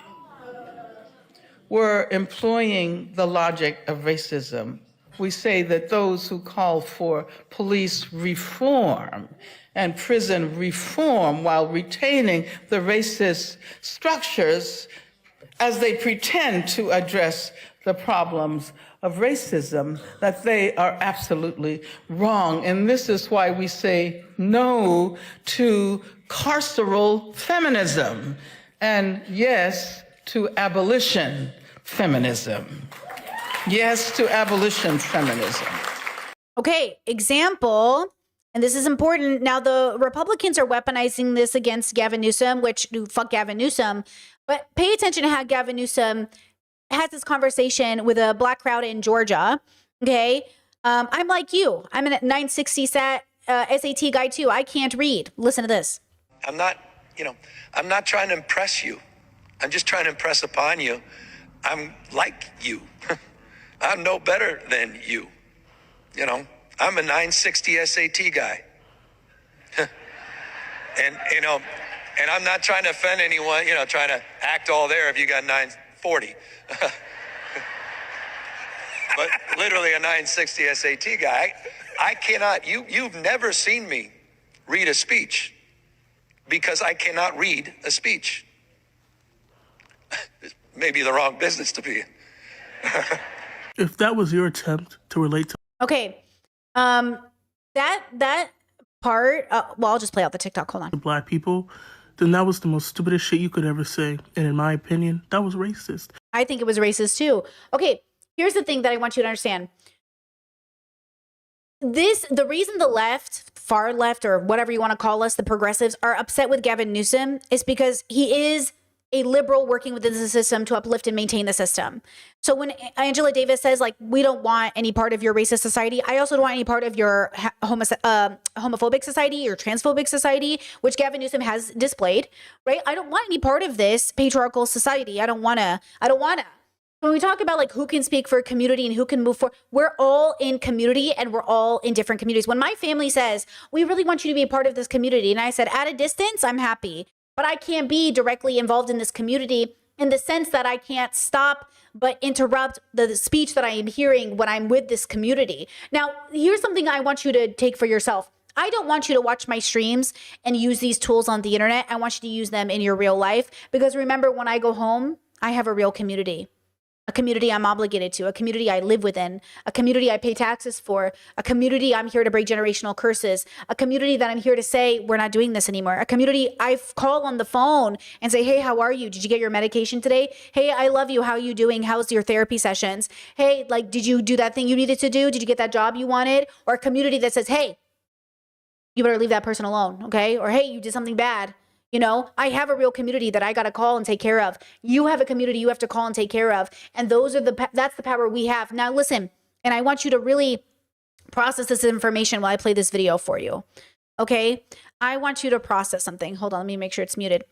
were employing the logic of racism, we say that those who call for police reform and prison reform while retaining the racist structures as they pretend to address the problems of racism, that they are absolutely wrong. And this is why we say no to carceral feminism and yes to abolition feminism. Yes to abolition feminism. Okay, example, and this is important. Now, the Republicans are weaponizing this against Gavin Newsom, which, fuck Gavin Newsom, but pay attention to how Gavin Newsom has this conversation with a black crowd in Georgia. Okay, I'm like you. I'm a 960 SAT SAT guy too. I can't read. Listen to this. I'm not trying to impress you. I'm just trying to impress upon you. I'm like you. I'm no better than you. I'm a 960 SAT guy. and I'm not trying to offend anyone, trying to act all there if you got 940. But literally a 960 SAT guy. I cannot, you've never seen me read a speech because I cannot read a speech. Maybe the wrong business to be in. If that was your attempt to relate to... Okay. That part, well, I'll just play out the TikTok. Hold on. Black people, then that was the most stupidest shit you could ever say. And in my opinion, that was racist. I think it was racist too. Okay, here's the thing that I want you to understand. The reason the left, far left, or whatever you want to call us, the progressives, are upset with Gavin Newsom is because he is a liberal working within the system to uplift and maintain the system. So when Angela Davis says, like, we don't want any part of your racist society, I also don't want any part of your homophobic society or transphobic society, which Gavin Newsom has displayed, right? I don't want any part of this patriarchal society. I don't wanna. When we talk about like who can speak for a community and who can move forward, we're all in community and we're all in different communities. When my family says, we really want you to be a part of this community, and I said, at a distance, I'm happy. But I can't be directly involved in this community in the sense that I can't stop but interrupt the speech that I am hearing when I'm with this community. Now, here's something I want you to take for yourself. I don't want you to watch my streams and use these tools on the internet. I want you to use them in your real life. Because remember, when I go home, I have a real community. A community I'm obligated to, a community I live within, a community I pay taxes for, a community I'm here to break generational curses, a community that I'm here to say, we're not doing this anymore, a community I call on the phone and say, hey, how are you? Did you get your medication today? Hey, I love you. How are you doing? How's your therapy sessions? Hey, like, did you do that thing you needed to do? Did you get that job you wanted? Or a community that says, hey, you better leave that person alone, okay? Or hey, you did something bad. I have a real community that I got to call and take care of. You have a community you have to call and take care of. And that's the power we have. Now listen, and I want you to really process this information while I play this video for you. Okay? I want you to process something. Hold on, let me make sure it's muted.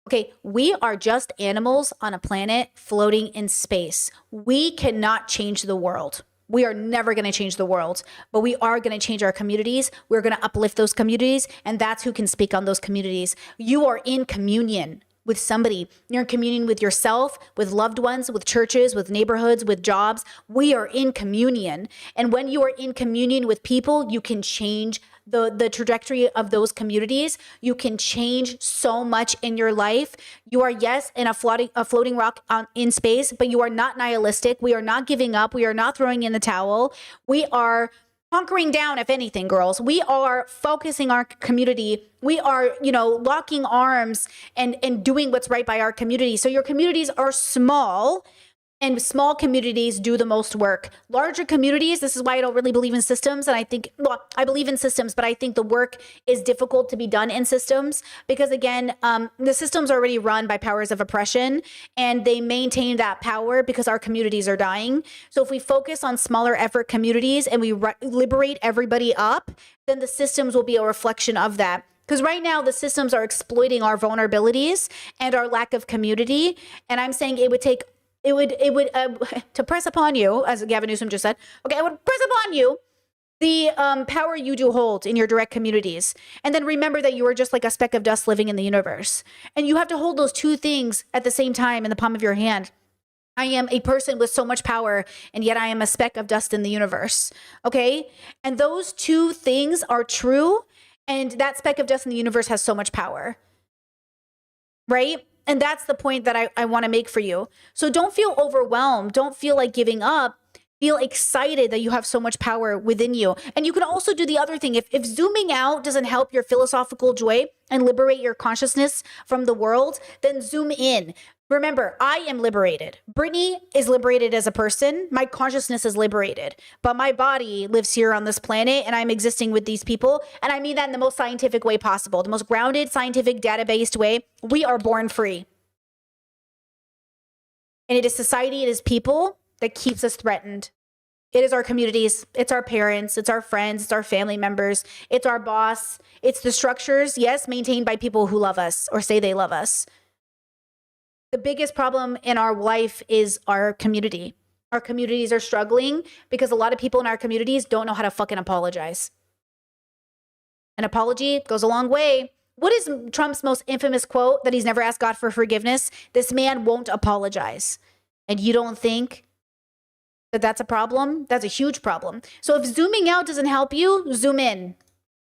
Okay, we are just animals on a planet floating in space. We cannot change the world. We are never going to change the world, but we are going to change our communities. We're going to uplift those communities, and that's who can speak on those communities. You are in communion with somebody. You're in communion with yourself, with loved ones, with churches, with neighborhoods, with jobs. We are in communion. And when you are in communion with people, you can change the trajectory of those communities. You can change so much in your life. You are, yes, in a floating rock in space, but you are not nihilistic. We are not giving up. We are not throwing in the towel. We are hunkering down, if anything, girls. We are focusing our community. We are, locking arms and doing what's right by our community. So your communities are small, and small communities do the most work. Larger communities, this is why I don't really believe in systems. And I think, I believe in systems, but I think the work is difficult to be done in systems because, again, the systems are already run by powers of oppression, and they maintain that power because our communities are dying. So if we focus on smaller effort communities and we liberate everybody up, then the systems will be a reflection of that. Because right now the systems are exploiting our vulnerabilities and our lack of community. And I'm saying it would to press upon you, as Gavin Newsom just said, okay, I would press upon you the power you do hold in your direct communities. And then remember that you are just like a speck of dust living in the universe. And you have to hold those two things at the same time in the palm of your hand. I am a person with so much power, and yet I am a speck of dust in the universe. Okay? And those two things are true, and that speck of dust in the universe has so much power. Right? And that's the point that I want to make for you. So don't feel overwhelmed. Don't feel like giving up. Feel excited that you have so much power within you. And you can also do the other thing. If zooming out doesn't help your philosophical joy and liberate your consciousness from the world, then zoom in. Remember, I am liberated. Brittany is liberated as a person. My consciousness is liberated. But my body lives here on this planet, and I'm existing with these people. And I mean that in the most scientific way possible, the most grounded, scientific, data-based way. We are born free. And it is society, it is people that keeps us threatened. It is our communities, it's our parents, it's our friends, it's our family members, it's our boss, it's the structures, yes, maintained by people who love us or say they love us. The biggest problem in our life is our community. Our communities are struggling because a lot of people in our communities don't know how to fucking apologize. An apology goes a long way. What is Trump's most infamous quote that he's never asked God for forgiveness? This man won't apologize. And you don't think that that's a problem? That's a huge problem. So if zooming out doesn't help you, zoom in.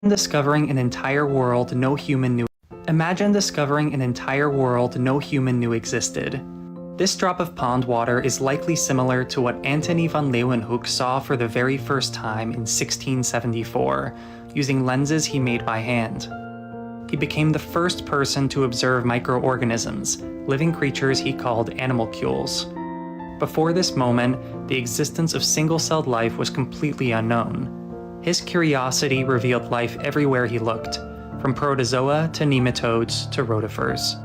Discovering an entire world no human knew. Imagine discovering an entire world no human knew existed. This drop of pond water is likely similar to what Antony van Leeuwenhoek saw for the very first time in 1674, using lenses he made by hand. He became the first person to observe microorganisms, living creatures he called animalcules. Before this moment, the existence of single-celled life was completely unknown. His curiosity revealed life everywhere he looked, from protozoa to nematodes to rotifers.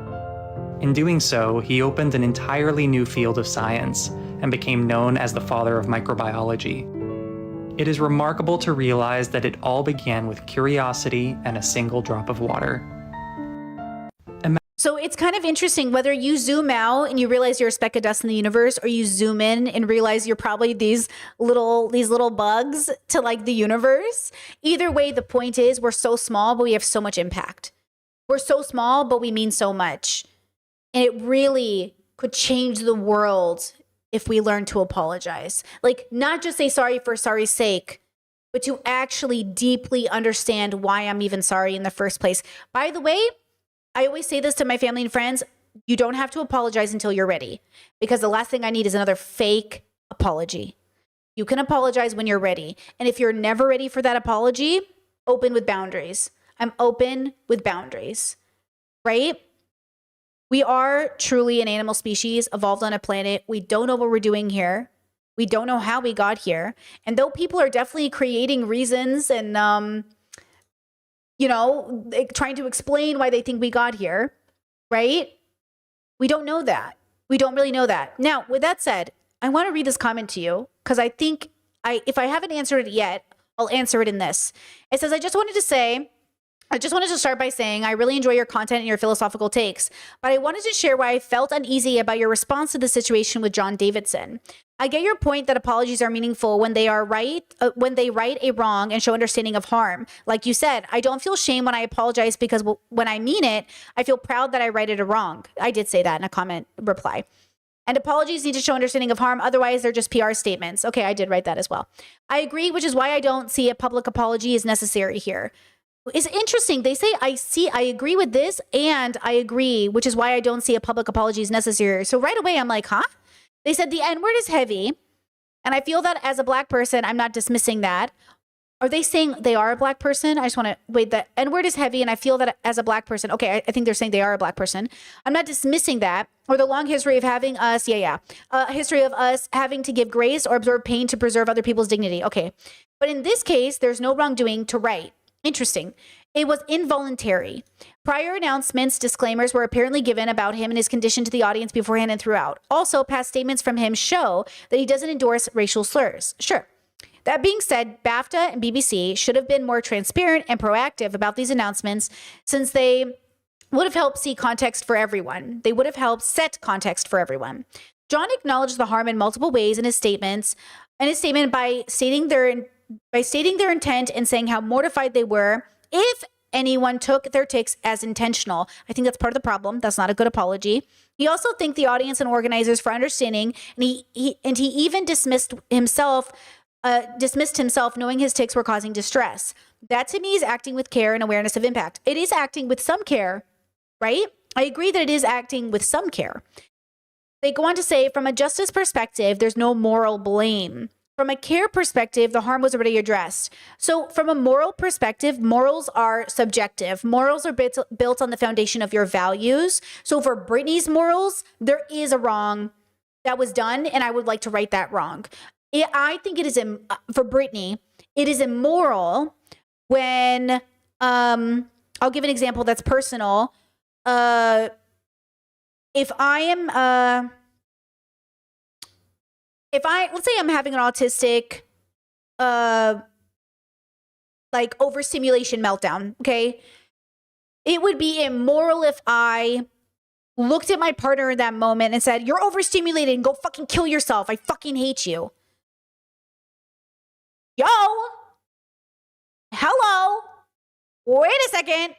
In doing so, he opened an entirely new field of science and became known as the father of microbiology. It is remarkable to realize that it all began with curiosity and a single drop of water. So it's kind of interesting whether you zoom out and you realize you're a speck of dust in the universe, or you zoom in and realize you're probably these little bugs to like the universe. Either way, the point is we're so small, but we have so much impact. We're so small, but we mean so much. And it really could change the world if we learn to apologize. Like, not just say sorry for sorry's sake, but to actually deeply understand why I'm even sorry in the first place. By the way, I always say this to my family and friends, you don't have to apologize until you're ready, because the last thing I need is another fake apology. You can apologize when you're ready. And if you're never ready for that apology, open with boundaries. I'm open with boundaries, right? We are truly an animal species evolved on a planet. We don't know what we're doing here. We don't know how we got here. And though people are definitely creating reasons and, trying to explain why they think we got here, right? We don't know that. We don't really know that. Now, with that said, I want to read this comment to you because I think if I haven't answered it yet, I'll answer it in this. It says, I just wanted to say, I just wanted to start by saying I really enjoy your content and your philosophical takes, but I wanted to share why I felt uneasy about your response to the situation with John Davidson. I get your point that apologies are meaningful when they are right, when they right a wrong and show understanding of harm. Like you said, I don't feel shame when I apologize because when I mean it, I feel proud that I righted a wrong. I did say that in a comment reply. And apologies need to show understanding of harm. Otherwise, they're just PR statements. Okay, I did write that as well. I agree, which is why I don't see a public apology is necessary here. It's interesting. They say, I agree with this and I agree, which is why I don't see a public apology is necessary. So right away, I'm like, huh? They said the N-word is heavy. And I feel that as a black person, I'm not dismissing that. Are they saying they are a black person? I just want to wait. The N-word is heavy. And I feel that as a black person, okay, I think they're saying they are a black person. I'm not dismissing that or the long history of having us. History of us having to give grace or absorb pain to preserve other people's dignity. Okay. But in this case, there's no wrongdoing to right. Interesting. It was involuntary. Prior announcements, disclaimers were apparently given about him and his condition to the audience beforehand and throughout. Also, past statements from him show that he doesn't endorse racial slurs. Sure. That being said, BAFTA and BBC should have been more transparent and proactive about these announcements since they would have helped see context for everyone. They would have helped set context for everyone. John acknowledged the harm in multiple ways in his statement by stating their intent and saying how mortified they were if anyone took their takes as intentional. I think that's part of the problem. That's not a good apology. He also thanked the audience and organizers for understanding, and he even dismissed himself knowing his takes were causing distress. That to me is acting with care and awareness of impact. It is acting with some care, right? I agree that it is acting with some care. They go on to say, from a justice perspective, there's no moral blame. From a care perspective, the harm was already addressed. So from a moral perspective, morals are subjective. Morals are built on the foundation of your values. So for Britney's morals, there is a wrong that was done, and I would like to right that wrong. I think it is, for Britney, it is immoral when, I'll give an example that's personal. Let's say I'm having an autistic, like overstimulation meltdown, okay? It would be immoral if I looked at my partner in that moment and said, you're overstimulated and go fucking kill yourself. I fucking hate you. Yo, hello, wait a second.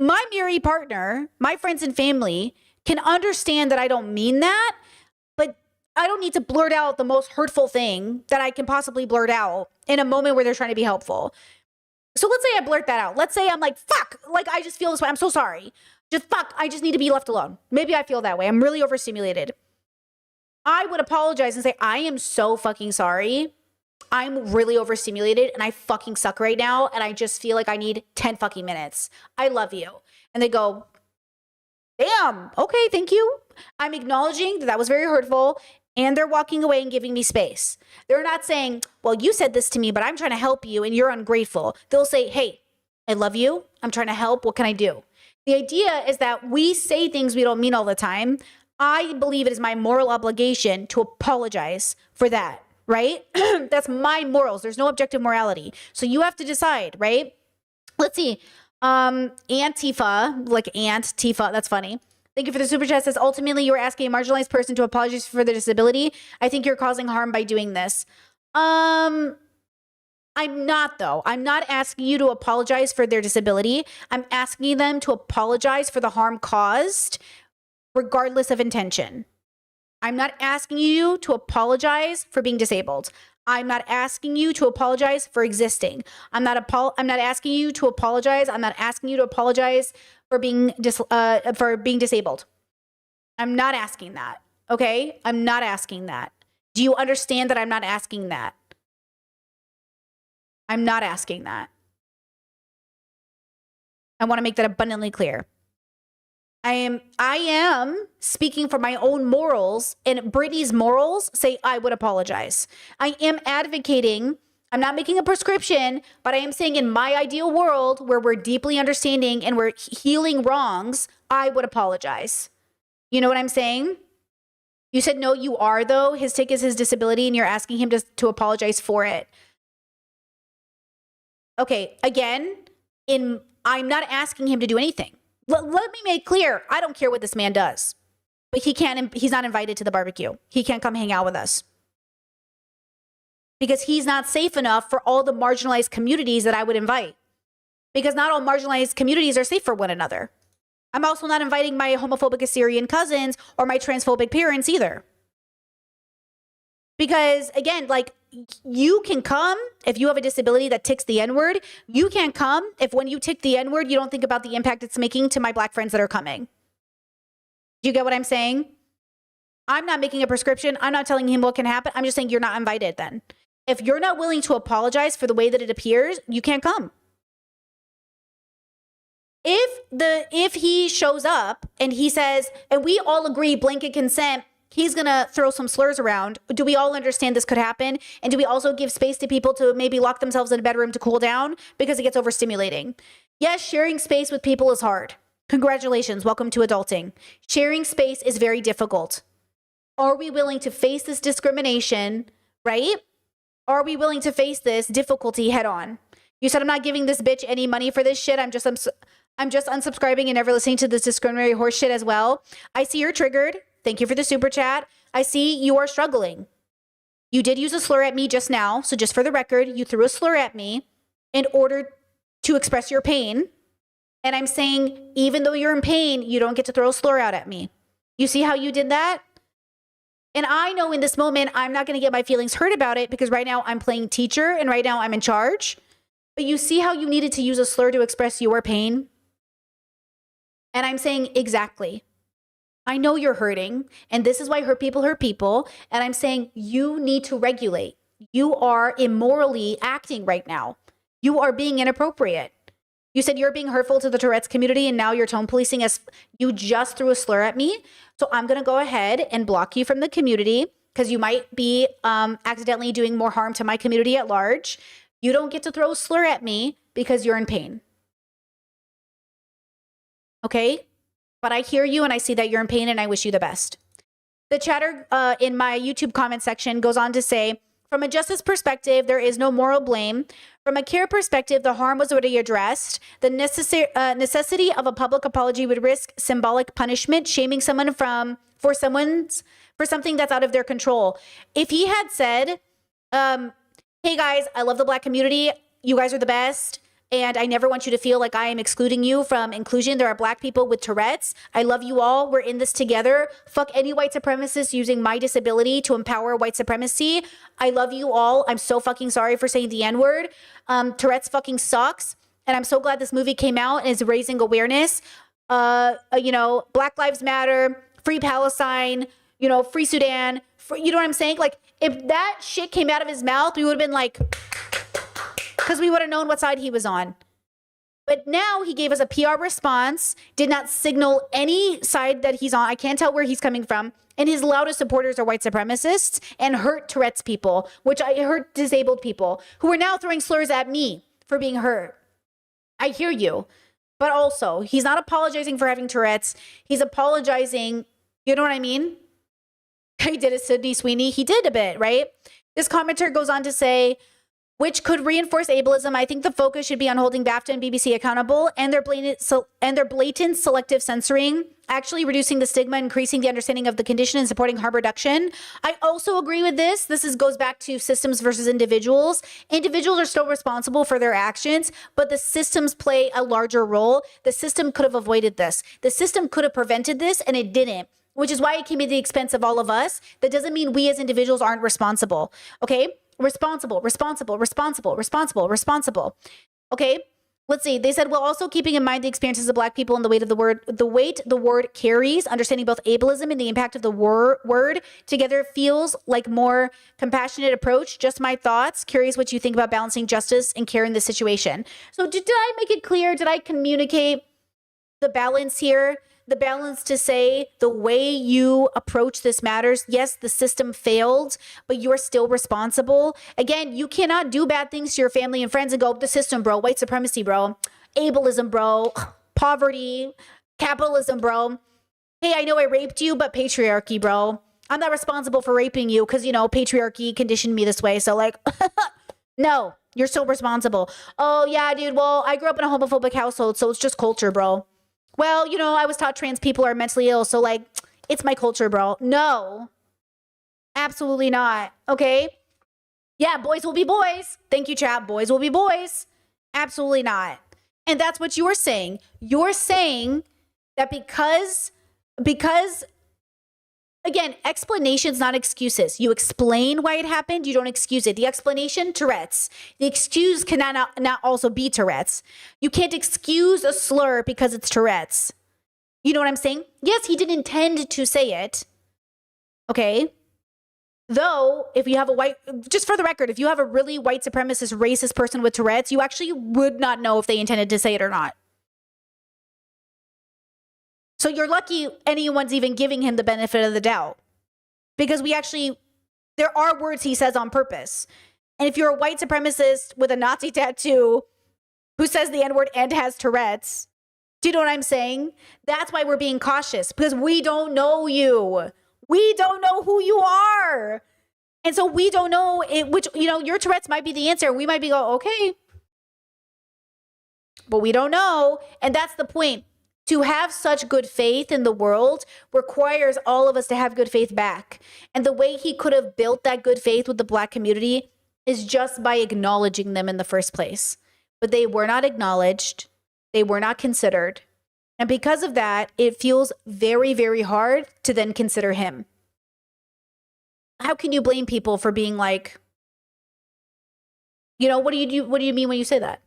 My married partner, my friends and family can understand that I don't mean that, but I don't need to blurt out the most hurtful thing that I can possibly blurt out in a moment where they're trying to be helpful. So let's say I blurt that out. Let's say I'm like, fuck, like I just feel this way. I'm so sorry. Just fuck, I just need to be left alone. Maybe I feel that way. I'm really overstimulated. I would apologize and say, I am so fucking sorry. I'm really overstimulated and I fucking suck right now. And I just feel like I need 10 fucking minutes. I love you. And they go, damn, okay, thank you. I'm acknowledging that was very hurtful. And they're walking away and giving me space. They're not saying, well, you said this to me, but I'm trying to help you and you're ungrateful. They'll say, hey, I love you. I'm trying to help. What can I do? The idea is that we say things we don't mean all the time. I believe it is my moral obligation to apologize for that, right? That's my morals. There's no objective morality. So you have to decide, right? Let's see. Antifa, like Tifa, that's funny. Thank you for the super chat. Says, ultimately, you are asking a marginalized person to apologize for their disability. I think you're causing harm by doing this. I'm not, though. I'm not asking you to apologize for their disability. I'm asking them to apologize for the harm caused, regardless of intention. I'm not asking you to apologize for being disabled. I'm not asking you to apologize for existing. I'm not asking you to apologize. I'm not asking you to apologize for being disabled. I'm not asking that. Okay? I'm not asking that. Do you understand that I'm not asking that? I'm not asking that. I want to make that abundantly clear. I am speaking for my own morals, and Britney's morals say I would apologize. I am advocating, I'm not making a prescription, but I am saying in my ideal world where we're deeply understanding and we're healing wrongs, I would apologize. You know what I'm saying? You said, no, you are, though. His take is his disability, and you're asking him to apologize for it. Okay, again, I'm not asking him to do anything. Let me make clear, I don't care what this man does. But he's not invited to the barbecue. He can't come hang out with us. Because he's not safe enough for all the marginalized communities that I would invite. Because not all marginalized communities are safe for one another. I'm also not inviting my homophobic Assyrian cousins or my transphobic parents either. Because again, like, you can come if you have a disability that ticks the N-word. You can't come if when you tick the N-word, you don't think about the impact it's making to my Black friends that are coming. Do you get what I'm saying? I'm not making a prescription. I'm not telling him what can happen. I'm just saying you're not invited then. If you're not willing to apologize for the way that it appears, you can't come. If he shows up and he says, and we all agree blanket consent, he's going to throw some slurs around. Do we all understand this could happen? And do we also give space to people to maybe lock themselves in a bedroom to cool down because it gets overstimulating? Yes, sharing space with people is hard. Congratulations. Welcome to adulting. Sharing space is very difficult. Are we willing to face this discrimination, right? Are we willing to face this difficulty head on? You said, I'm not giving this bitch any money for this shit. I'm just unsubscribing and never listening to this discriminatory horse shit as well. I see you're triggered. Thank you for the super chat. I see you are struggling. You did use a slur at me just now. So just for the record, you threw a slur at me in order to express your pain. And I'm saying, even though you're in pain, you don't get to throw a slur out at me. You see how you did that? And I know in this moment, I'm not going to get my feelings hurt about it because right now I'm playing teacher and right now I'm in charge. But you see how you needed to use a slur to express your pain? And I'm saying, exactly. I know you're hurting, and this is why hurt people. And I'm saying you need to regulate. You are immorally acting right now. You are being inappropriate. You said you're being hurtful to the Tourette's community, and now you're tone policing as you just threw a slur at me. So I'm going to go ahead and block you from the community because you might be accidentally doing more harm to my community at large. You don't get to throw a slur at me because you're in pain. Okay? But I hear you and I see that you're in pain and I wish you the best. The chatter in my YouTube comment section goes on to say, from a justice perspective, there is no moral blame. From a care perspective, the harm was already addressed. The necessity of a public apology would risk symbolic punishment, shaming someone for something that's out of their control. If he had said, hey guys, I love the Black community. You guys are the best. And I never want you to feel like I am excluding you from inclusion. There are Black people with Tourette's. I love you all. We're in this together. Fuck any white supremacist using my disability to empower white supremacy. I love you all. I'm so fucking sorry for saying the N-word. Tourette's fucking sucks. And I'm so glad this movie came out and is raising awareness. Black Lives Matter, Free Palestine, Free Sudan. You know what I'm saying? Like, if that shit came out of his mouth, we would have been like... because we would have known what side he was on. But now he gave us a PR response, did not signal any side that he's on. I can't tell where he's coming from. And his loudest supporters are white supremacists and hurt Tourette's people, which I hurt disabled people who are now throwing slurs at me for being hurt. I hear you. But also, he's not apologizing for having Tourette's. He's apologizing. You know what I mean? He did it, Sydney Sweeney. He did a bit, right? This commenter goes on to say, which could reinforce ableism. I think the focus should be on holding BAFTA and BBC accountable and their blatant selective censoring, actually reducing the stigma, increasing the understanding of the condition, and supporting harm reduction. I also agree with this. Goes back to systems versus individuals. Individuals are still responsible for their actions, but the systems play a larger role. The system could have avoided this. The system could have prevented this, and it didn't, which is why it came at the expense of all of us. That doesn't mean we as individuals aren't responsible, okay? Responsible. Okay, let's see. They said, well, also keeping in mind the experiences of Black people and the weight the word carries, understanding both ableism and the impact of the word together feels like more compassionate approach. Just my thoughts. Curious what you think about balancing justice and care in this situation. So did I make it clear? Did I communicate the balance here? The balance to say the way you approach this matters. Yes, the system failed, but you're still responsible. Again, you cannot do bad things to your family and friends and go, the system, bro, white supremacy, bro, ableism, bro, poverty, capitalism, bro. Hey, I know I raped you, but patriarchy, bro. I'm not responsible for raping you because, patriarchy conditioned me this way. So like, no, You're so responsible. Oh, yeah, dude. Well, I grew up in a homophobic household, so it's just culture, bro. Well, you know, I was taught trans people are mentally ill, so like, it's my culture, bro. No, absolutely not. Okay. Yeah, boys will be boys. Thank you, chat. Boys will be boys. Absolutely not. And that's what you're saying. You're saying that because again, explanations, not excuses. You explain why it happened. You don't excuse it. The explanation, Tourette's. The excuse cannot not also be Tourette's. You can't excuse a slur because it's Tourette's. You know what I'm saying? Yes, he didn't intend to say it. Okay. Though, if you have just for the record, if you have a really white supremacist, racist person with Tourette's, you actually would not know if they intended to say it or not. So you're lucky anyone's even giving him the benefit of the doubt. Because there are words he says on purpose. And if you're a white supremacist with a Nazi tattoo who says the N-word and has Tourette's, do you know what I'm saying? That's why we're being cautious, because we don't know you. We don't know who you are. And so we don't know which, your Tourette's might be the answer. We might be okay. But we don't know. And that's the point. To have such good faith in the world requires all of us to have good faith back. And the way he could have built that good faith with the Black community is just by acknowledging them in the first place. But they were not acknowledged. They were not considered. And because of that, it feels very, very hard to then consider him. How can you blame people for being like, what do you mean when you say that?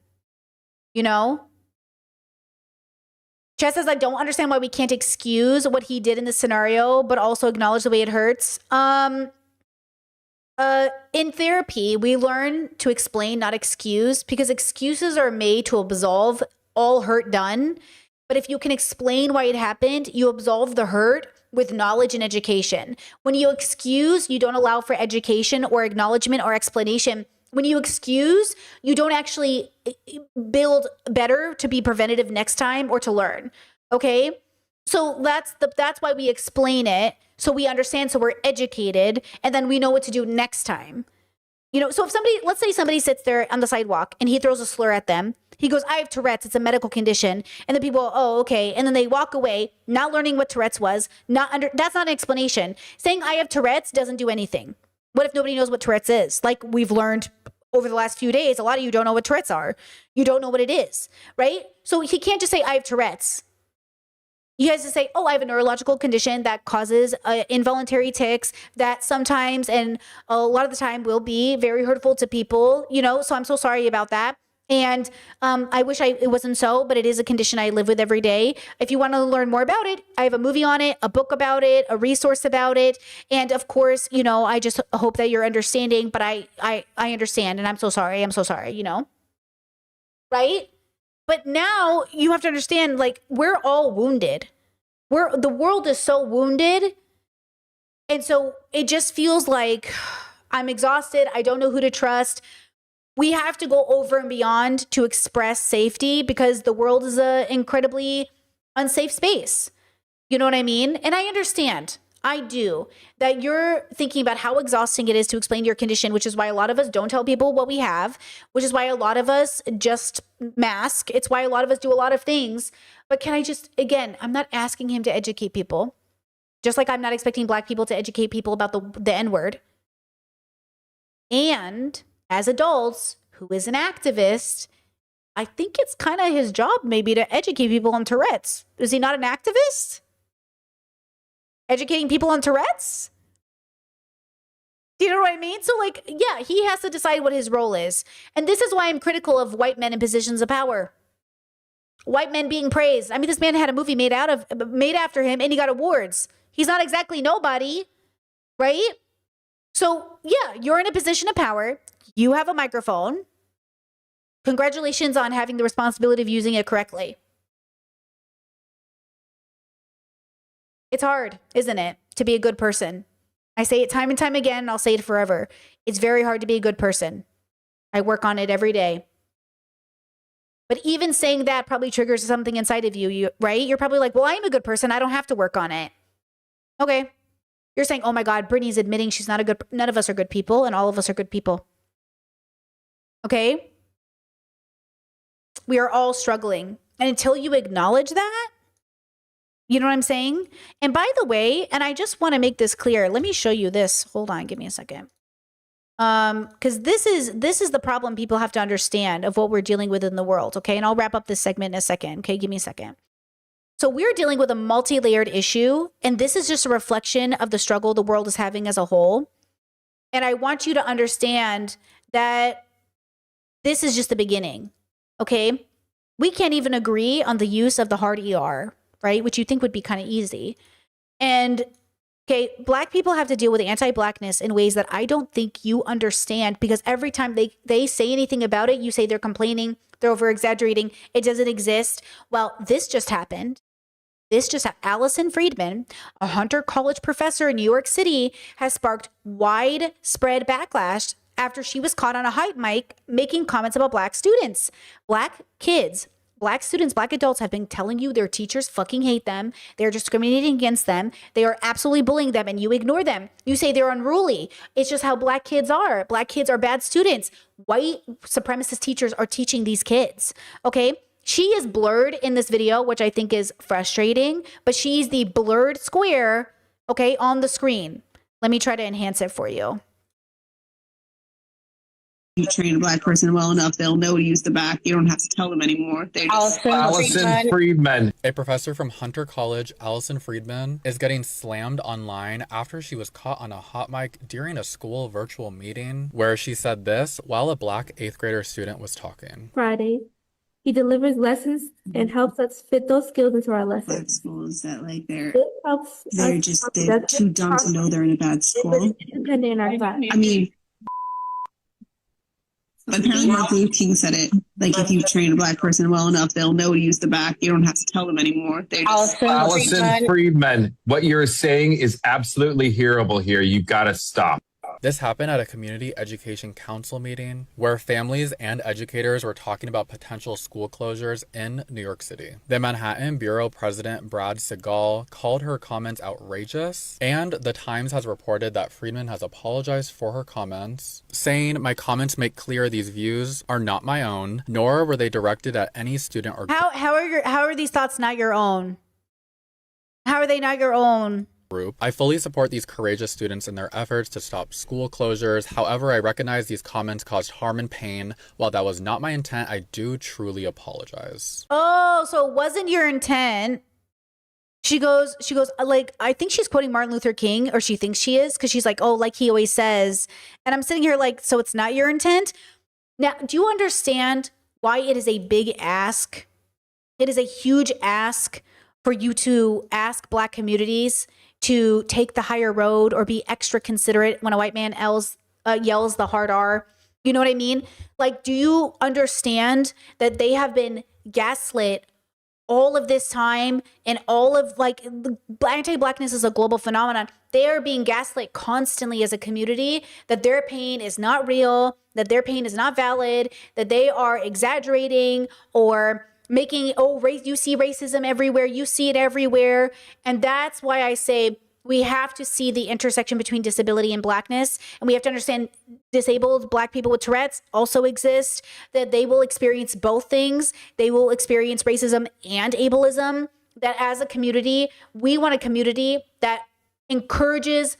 Chess says, I don't understand why we can't excuse what he did in this scenario, but also acknowledge the way it hurts. In therapy, we learn to explain, not excuse, because excuses are made to absolve all hurt done. But if you can explain why it happened, you absolve the hurt with knowledge and education. When you excuse, you don't allow for education or acknowledgement or explanation. When you excuse, you don't actually build better to be preventative next time or to learn. Okay? So that's why we explain it, so we understand, so we're educated, and then we know what to do next time. So if let's say somebody sits there on the sidewalk and he throws a slur at them, he goes, I have Tourette's, it's a medical condition. And then people, oh, okay. And then they walk away, not learning what Tourette's was, that's not an explanation. Saying I have Tourette's doesn't do anything. What if nobody knows what Tourette's is? Like we've learned over the last few days, a lot of you don't know what Tourette's are. You don't know what it is, right? So he can't just say, I have Tourette's. You guys just say, oh, I have a neurological condition that causes involuntary tics that sometimes and a lot of the time will be very hurtful to people, so I'm so sorry about that. And I wish it wasn't so, but it is a condition I live with every day. If you want to learn more about it, I have a movie on it, a book about it, a resource about it. And of course, I just hope that you're understanding, but I understand and I'm so sorry, right? But now you have to understand, like, we're all wounded. The world is so wounded. And so it just feels like I'm exhausted. I don't know who to trust. We have to go over and beyond to express safety because the world is an incredibly unsafe space. You know what I mean? And I understand. I do. That you're thinking about how exhausting it is to explain your condition, which is why a lot of us don't tell people what we have, which is why a lot of us just mask. It's why a lot of us do a lot of things. But can I again, I'm not asking him to educate people, just like I'm not expecting Black people to educate people about the N-word. And as adults, who is an activist, I think it's kind of his job maybe to educate people on Tourette's. Is he not an activist? Educating people on Tourette's? Do you know what I mean? So yeah, he has to decide what his role is. And this is why I'm critical of white men in positions of power. White men being praised. I mean, this man had a movie made after him and he got awards. He's not exactly nobody, right? So yeah, you're in a position of power. You have a microphone. Congratulations on having the responsibility of using it correctly. It's hard, isn't it, to be a good person? I say it time and time again, and I'll say it forever. It's very hard to be a good person. I work on it every day. But even saying that probably triggers something inside of you, right? You're probably like, well, I am a good person. I don't have to work on it. Okay. You're saying, oh my God, Brittany's admitting she's not a good, none of us are good people, and all of us are good people. Okay? We are all struggling. And until you acknowledge that, you know what I'm saying? And by the way, and I just want to make this clear. Let me show you this. Hold on, give me a second. Because this is the problem people have to understand of what we're dealing with in the world, okay? And I'll wrap up this segment in a second, okay? Give me a second. So we're dealing with a multi-layered issue, and this is just a reflection of the struggle the world is having as a whole. And I want you to understand that this is just the beginning, okay? We can't even agree on the use of the hard ER, right? Which you think would be kind of easy. And okay, Black people have to deal with anti-Blackness in ways that I don't think you understand, because every time they say anything about it, you say they're complaining, they're over-exaggerating, it doesn't exist. Well, this just happened. Allison Friedman, a Hunter College professor in New York City, has sparked widespread backlash after she was caught on a hype mic making comments about Black students. Black kids, Black students, Black adults have been telling you their teachers fucking hate them. They're discriminating against them. They are absolutely bullying them, and you ignore them. You say they're unruly. It's just how Black kids are. Black kids are bad students. White supremacist teachers are teaching these kids, okay? She is blurred in this video, which I think is frustrating, but she's the blurred square, okay, on the screen. Let me try to enhance it for you. You train a Black person well enough, they'll know to use the back. You don't have to tell them anymore. They just Allison Friedman. A professor from Hunter College, Allison Friedman, is getting slammed online after she was caught on a hot mic during a school virtual meeting where she said this while a Black 8th grader student was talking. Friday, he delivers lessons and helps us fit those skills into our lessons. Black schools that like they're they're too dumb to know they're in a bad school. Independent in our class. I mean, apparently Martin Luther King said it. Like, if you train a Black person well enough, they'll know to use the back. You don't have to tell them anymore. They just Allison Friedman. What you're saying is absolutely hearable here. You've got to stop. This happened at a community education council meeting where families and educators were talking about potential school closures in New York City. The Manhattan Bureau President Brad Segal called her comments outrageous, and The Times has reported that Friedman has apologized for her comments, saying, "My comments make clear these views are not my own, nor were they directed at any student or How are these thoughts not your own? How are they not your own? Group. I fully support these courageous students in their efforts to stop school closures. However, I recognize these comments caused harm and pain. While that was not my intent, I do truly apologize." Oh, so it wasn't your intent. She goes, like, I think she's quoting Martin Luther King, or she thinks she is, because she's like, oh, like he always says. And I'm sitting here like, so it's not your intent? Now, do you understand why it is a big ask? It is a huge ask for you to ask Black communities to take the higher road or be extra considerate when a white man yells the hard R. You know what I mean? Like, do you understand that they have been gaslit all of this time, and all of, like, anti-Blackness is a global phenomenon. They are being gaslit constantly as a community that their pain is not real, that their pain is not valid, that they are exaggerating or making, race, you see racism everywhere, you see it everywhere. And that's why I say we have to see the intersection between disability and Blackness. And we have to understand disabled Black people with Tourette's also exist, that they will experience both things. They will experience racism and ableism. That as a community, we want a community that encourages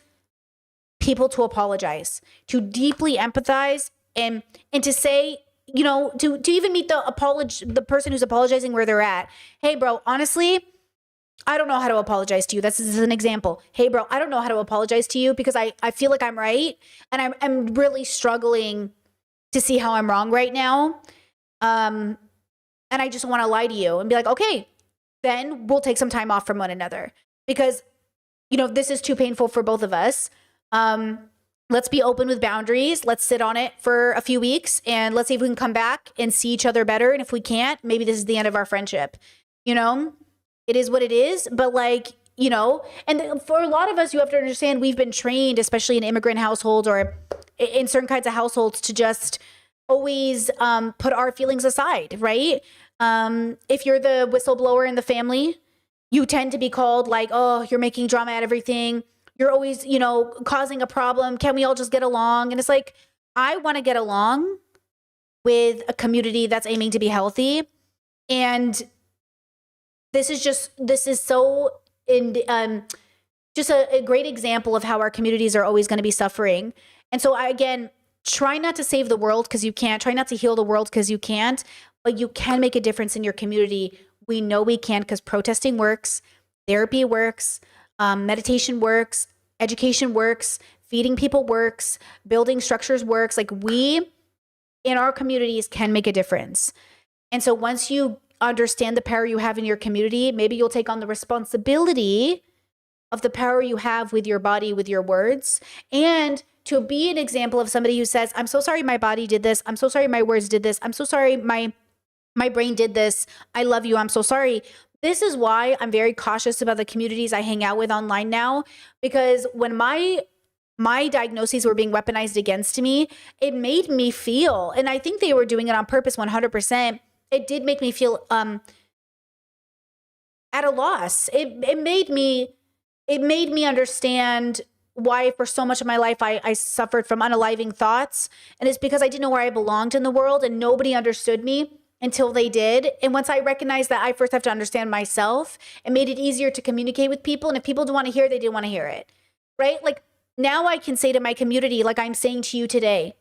people to apologize, to deeply empathize, and to say, you know, to even meet the person who's apologizing where they're at. Hey, bro, honestly, I don't know how to apologize to you. This is an example. Hey, bro, I don't know how to apologize to you because I feel like I'm right. And I'm really struggling to see how I'm wrong right now. And I just want to lie to you and be like, okay, then we'll take some time off from one another because, you know, this is too painful for both of us. Let's be open with boundaries. Let's sit on it for a few weeks and let's see if we can come back and see each other better. And if we can't, maybe this is the end of our friendship. You know, it is what it is. But like, you know, and for a lot of us, you have to understand we've been trained, especially in immigrant households or in certain kinds of households, to just always put our feelings aside, right? If you're the whistleblower in the family, you tend to be called like, oh, you're making drama out of everything. You're always, you know, causing a problem. Can we all just get along? And it's like, I want to get along, with a community that's aiming to be healthy. And this is so just a great example of how our communities are always going to be suffering. And so again, try not to save the world because you can't. Try not to heal the world because you can't. But you can make a difference in your community. We know we can because protesting works, therapy works, meditation works, education works, feeding people works, building structures works. Like we in our communities can make a difference. And so once you understand the power you have in your community, maybe you'll take on the responsibility of the power you have with your body, with your words, and to be an example of somebody who says, I'm so sorry my body did this. I'm so sorry my words did this. I'm so sorry my brain did this. I love you. I'm so sorry. This is why I'm very cautious about the communities I hang out with online now, because when my diagnoses were being weaponized against me, it made me feel, and I think they were doing it on purpose 100%, it did make me feel at a loss. It made me understand why for so much of my life I suffered from unaliving thoughts. And it's because I didn't know where I belonged in the world and nobody understood me until they did. And once I recognized that I first have to understand myself, it made it easier to communicate with people. And if people didn't want to hear it, they didn't want to hear it, right? Like now I can say to my community, like I'm saying to you today,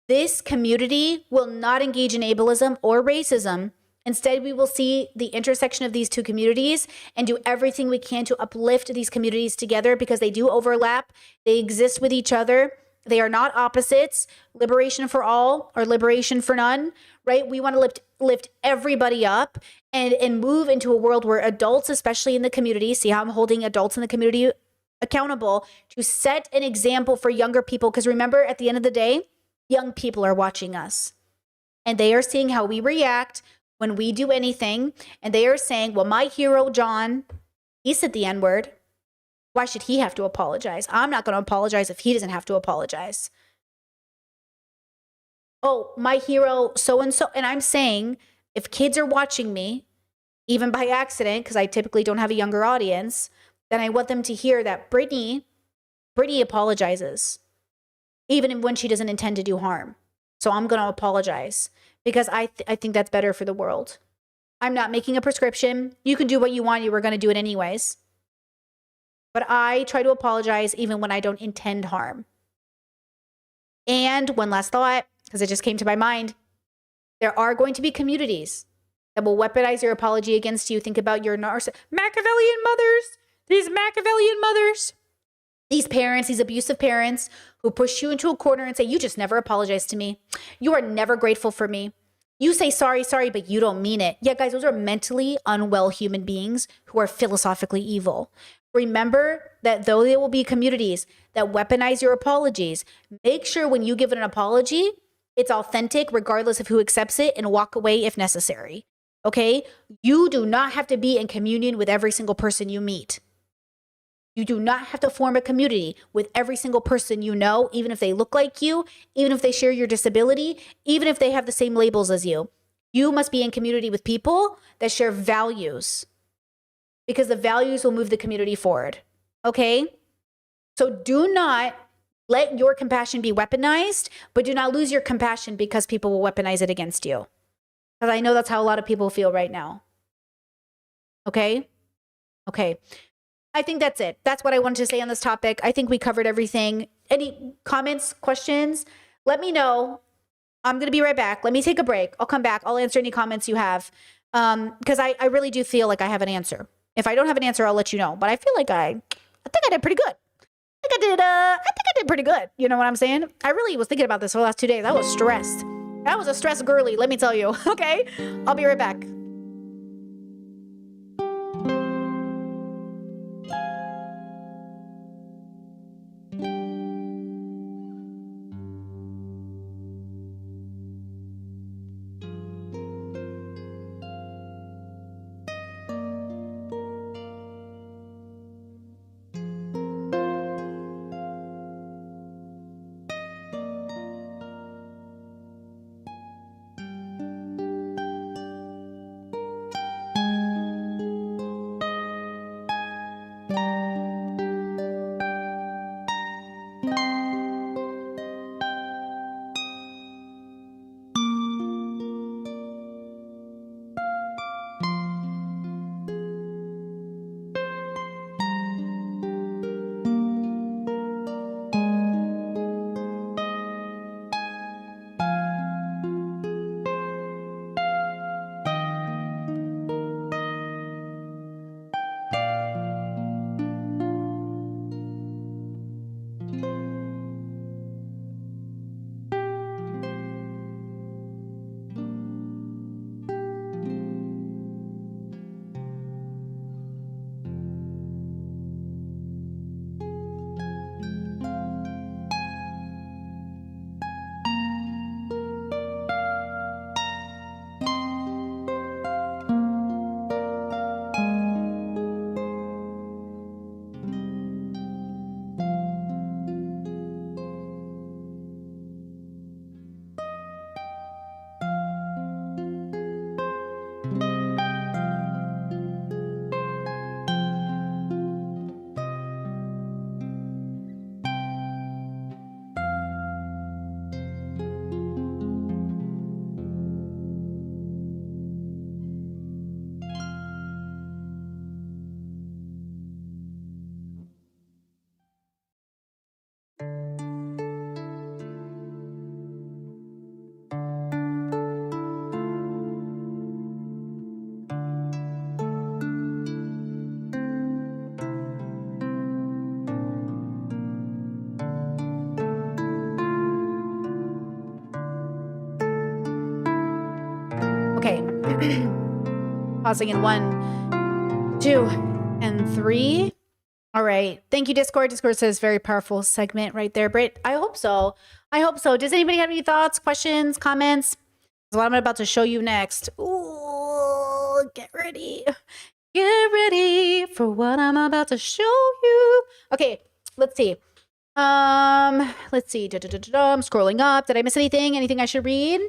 this community will not engage in ableism or racism. Instead, we will see the intersection of these two communities and do everything we can to uplift these communities together because they do overlap. They exist with each other. They are not opposites. Liberation for all or liberation for none, right? We want to lift everybody up and move into a world where adults, especially in the community, see how I'm holding adults in the community accountable to set an example for younger people. Because remember, at the end of the day, young people are watching us and they are seeing how we react when we do anything. And they are saying, well, my hero, John, he said the N-word. Why should he have to apologize? I'm not going to apologize if he doesn't have to apologize. Oh, my hero, so-and-so. And I'm saying, if kids are watching me, even by accident, because I typically don't have a younger audience, then I want them to hear that Brittany apologizes, even when she doesn't intend to do harm. So I'm going to apologize because I think that's better for the world. I'm not making a prescription. You can do what you want. You were going to do it anyways. But I try to apologize even when I don't intend harm. And one last thought, because it just came to my mind. There are going to be communities that will weaponize your apology against you. Think about your Machiavellian mothers. These Machiavellian mothers. These parents, these abusive parents who push you into a corner and say, you just never apologize to me. You are never grateful for me. You say sorry, but you don't mean it. Yeah, guys, those are mentally unwell human beings who are philosophically evil. Remember that though there will be communities that weaponize your apologies, make sure when you give an apology, it's authentic regardless of who accepts it and walk away if necessary. Okay? You do not have to be in communion with every single person you meet. You do not have to form a community with every single person you know, even if they look like you, even if they share your disability, even if they have the same labels as you. You must be in community with people that share values because the values will move the community forward. Okay? So do not let your compassion be weaponized, but do not lose your compassion because people will weaponize it against you. Because I know that's how a lot of people feel right now. Okay? Okay. I think that's it. That's what I wanted to say on this topic. I think we covered everything. Any comments, questions? Let me know. I'm going to be right back. Let me take a break. I'll come back. I'll answer any comments you have. Because I really do feel like I have an answer. If I don't have an answer, I'll let you know. But I feel like I think I did pretty good. I think I did pretty good. You know what I'm saying? I really was thinking about this for the last 2 days. I was stressed. That was a stress girly, let me tell you. Okay? I'll be right back. Pausing in 1, 2, and 3. All right. Thank you, Discord. Discord says very powerful segment right there, Britt. I hope so. I hope so. Does anybody have any thoughts, questions, comments? That's what I'm about to show you next. Ooh, get ready. Get ready for what I'm about to show you. Okay, let's see. Let's see. I'm scrolling up. Did I miss anything? Anything I should read?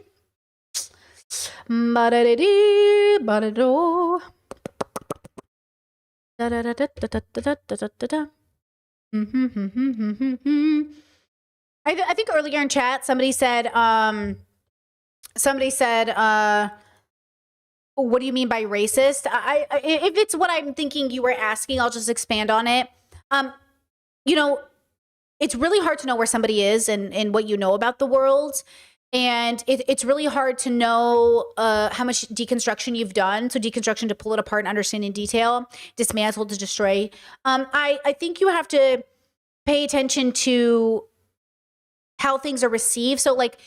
Ba-da-da-dee, ba-da-do. Da-da-da-da-da-da-da-da-da-da. I think earlier in chat somebody said what do you mean by racist? If it's what I'm thinking you were asking, I'll just expand on it. You know, it's really hard to know where somebody is and what you know about the world. And it's really hard to know how much deconstruction you've done. So deconstruction to pull it apart and understand in detail, dismantle to destroy. I think you have to pay attention to how things are received. So like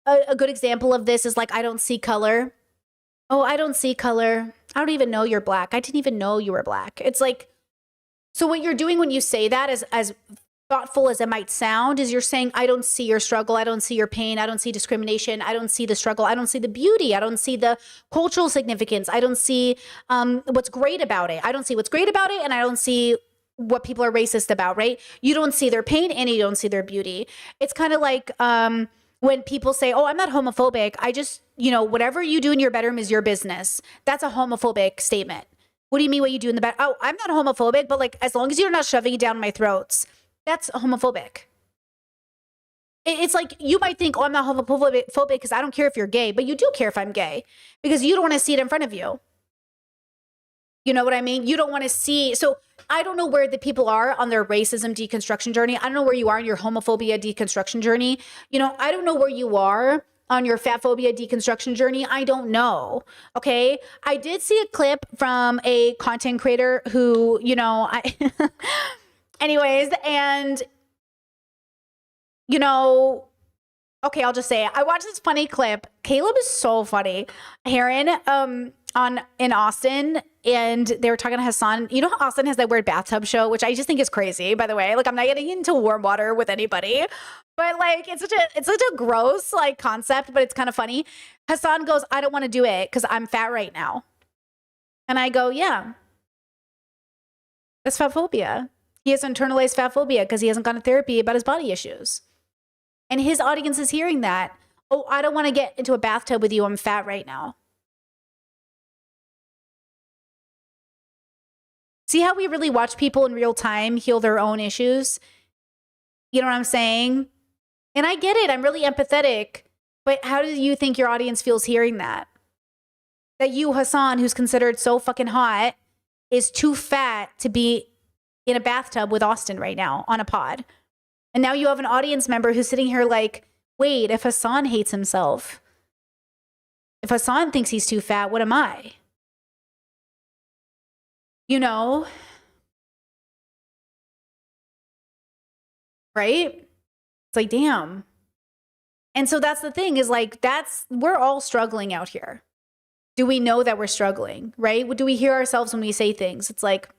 a good example of this is like, I don't see color. Oh, I don't see color. I don't even know you're black. I didn't even know you were black. It's like, so what you're doing when you say that is as thoughtful as it might sound is you're saying, I don't see your struggle. I don't see your pain. I don't see discrimination. I don't see the struggle. I don't see the beauty. I don't see the cultural significance. I don't see what's great about it. I don't see what's great about it. And I don't see what people are racist about, right? You don't see their pain and you don't see their beauty. It's kind of like when people say, oh, I'm not homophobic. I just, you know, whatever you do in your bedroom is your business. That's a homophobic statement. What do you mean what you do in the bed? Oh, I'm not homophobic, but like, as long as you're not shoving it down my throats, that's homophobic. It's like, you might think, oh, I'm not homophobic because I don't care if you're gay, but you do care if I'm gay because you don't want to see it in front of you. You know what I mean? You don't want to see. So I don't know where the people are on their racism deconstruction journey. I don't know where you are in your homophobia deconstruction journey. You know, I don't know where you are on your fat phobia deconstruction journey. I don't know. Okay. I did see a clip from a content creator who, you know, anyways, and, you know, okay, I'll just say it. I watched this funny clip. Caleb is so funny. Heron, in Austin, and they were talking to Hassan. You know how Austin has that weird bathtub show, which I just think is crazy, by the way. Like, I'm not getting into warm water with anybody, but like, it's such a gross like concept, but it's kind of funny. Hassan goes, I don't want to do it because I'm fat right now. And I go, yeah, that's fat phobia. He has internalized fat phobia because he hasn't gone to therapy about his body issues. And his audience is hearing that. Oh, I don't want to get into a bathtub with you. I'm fat right now. See how we really watch people in real time heal their own issues? You know what I'm saying? And I get it. I'm really empathetic. But how do you think your audience feels hearing that? That you, Hassan, who's considered so fucking hot, is too fat to be in a bathtub with Austin right now on a pod. And now you have an audience member who's sitting here like, wait, if Hassan hates himself, if Hassan thinks he's too fat, what am I? You know? Right? It's like, damn. And so that's the thing is like, we're all struggling out here. Do we know that we're struggling, right? Do we hear ourselves when we say things? It's like,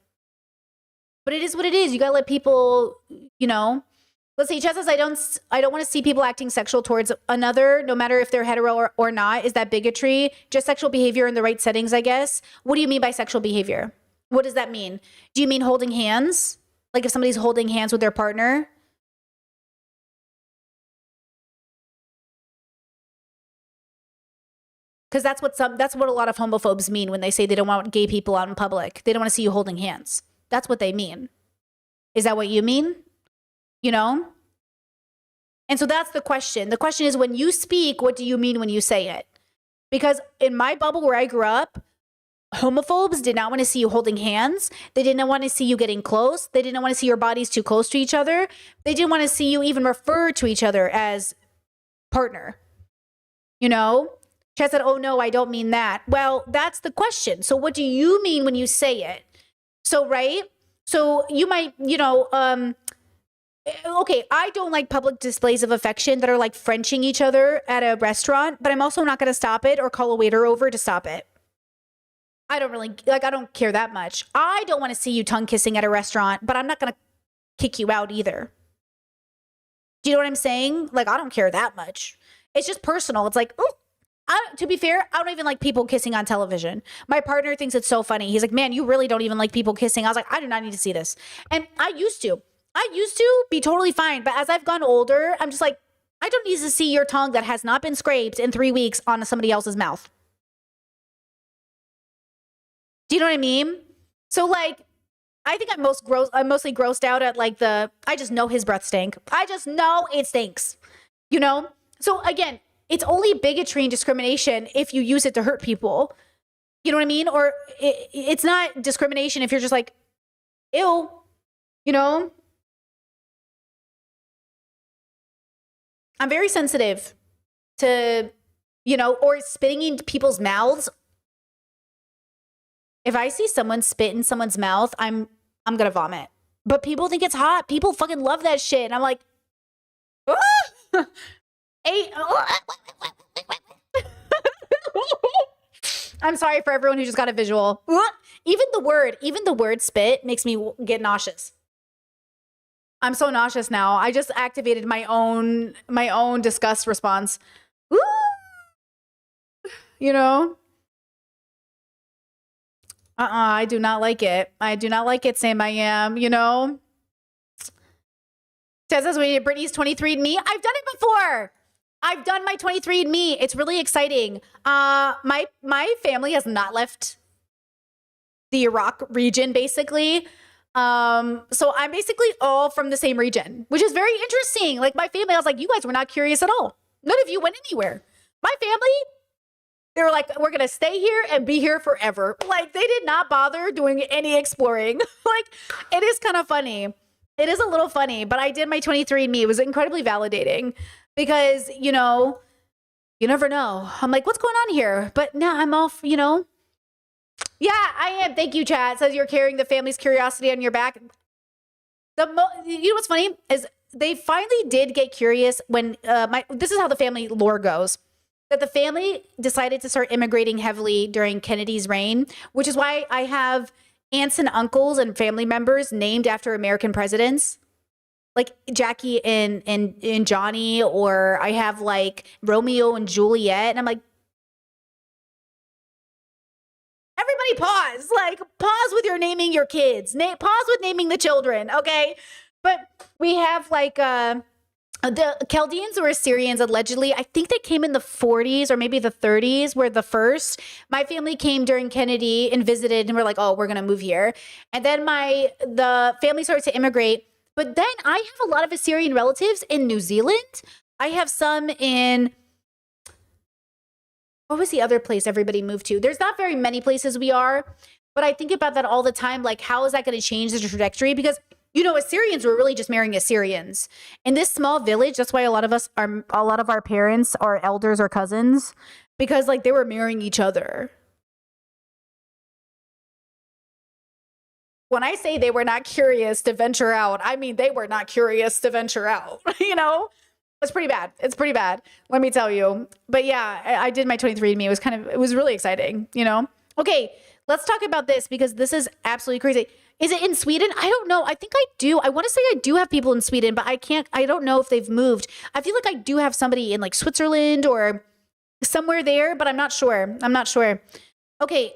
but it is what it is. You gotta let people, you know. Let's see, Chess says, I don't want to see people acting sexual towards another, no matter if they're hetero or not. Is that bigotry? Just sexual behavior in the right settings, I guess. What do you mean by sexual behavior? What does that mean? Do you mean holding hands? Like if somebody's holding hands with their partner? Because that's what a lot of homophobes mean when they say they don't want gay people out in public. They don't want to see you holding hands. That's what they mean. Is that what you mean? You know? And so that's the question. The question is, when you speak, what do you mean when you say it? Because in my bubble where I grew up, homophobes did not want to see you holding hands. They didn't want to see you getting close. They didn't want to see your bodies too close to each other. They didn't want to see you even refer to each other as partner. You know? Chad said, oh no, I don't mean that. Well, that's the question. So what do you mean when you say it? So, right? So you might, you know, okay, I don't like public displays of affection that are like Frenching each other at a restaurant, but I'm also not going to stop it or call a waiter over to stop it. I don't really, like, I don't care that much. I don't want to see you tongue kissing at a restaurant, but I'm not going to kick you out either. Do you know what I'm saying? Like, I don't care that much. It's just personal. It's like, oh, to be fair, I don't even like people kissing on television. My partner thinks it's so funny. He's like, man, you really don't even like people kissing. I was like, I do not need to see this. And I used to be totally fine. But as I've gone older, I'm just like, I don't need to see your tongue that has not been scraped in 3 weeks on somebody else's mouth. Do you know what I mean? So like, I think I'm mostly grossed out at like I just know his breath stink. I just know it stinks, you know? So again, it's only bigotry and discrimination if you use it to hurt people. You know what I mean? Or it's not discrimination if you're just like, ew, you know? I'm very sensitive to, you know, or spitting in people's mouths. If I see someone spit in someone's mouth, I'm gonna vomit. But people think it's hot. People fucking love that shit. And I'm like, ah! I'm sorry for everyone who just got a visual. Even the word spit makes me get nauseous. I'm so nauseous now. I just activated my own disgust response. You know? I do not like it. I do not like it, Sam I Am, you know? Tess says, we did Brittany's 23andMe. I've done it before. I've done my 23andMe. It's really exciting. My family has not left the Iraq region, basically. So I'm basically all from the same region, which is very interesting. Like my family, I was like, you guys were not curious at all. None of you went anywhere. My family, they were like, we're going to stay here and be here forever. Like they did not bother doing any exploring. Like it is kind of funny. It is a little funny, but I did my 23andMe. It was incredibly validating because, you know, you never know. I'm like, what's going on here? But now I'm off, you know. Yeah, I am. Thank you, chat. It says you're carrying the family's curiosity on your back. You know what's funny is they finally did get curious when this is how the family lore goes. That the family decided to start immigrating heavily during Kennedy's reign, which is why I have aunts and uncles and family members named after American presidents, like Jackie and Johnny, or I have like Romeo and Juliet, and I'm like, everybody pause, like pause with your naming your kids, pause with naming the children, okay? But we have like the Chaldeans or Assyrians, allegedly, I think they came in the 40s or maybe the 30s were the first. My family came during Kennedy and visited and we're like, oh, we're going to move here. And then the family started to immigrate. But then I have a lot of Assyrian relatives in New Zealand. I have some in, what was the other place everybody moved to? There's not very many places we are, but I think about that all the time. Like, how is that going to change the trajectory? Because you know, Assyrians were really just marrying Assyrians. In this small village, that's why a lot of our parents are elders or cousins, because like they were marrying each other. When I say they were not curious to venture out, I mean they were not curious to venture out. You know, it's pretty bad. It's pretty bad. Let me tell you. But yeah, I did my 23andMe. It was really exciting. You know. Okay, let's talk about this because this is absolutely crazy. Is it in Sweden? I don't know. I think I do. I want to say I do have people in Sweden, but I don't know if they've moved. I feel like I do have somebody in like Switzerland or somewhere there, but I'm not sure. Okay.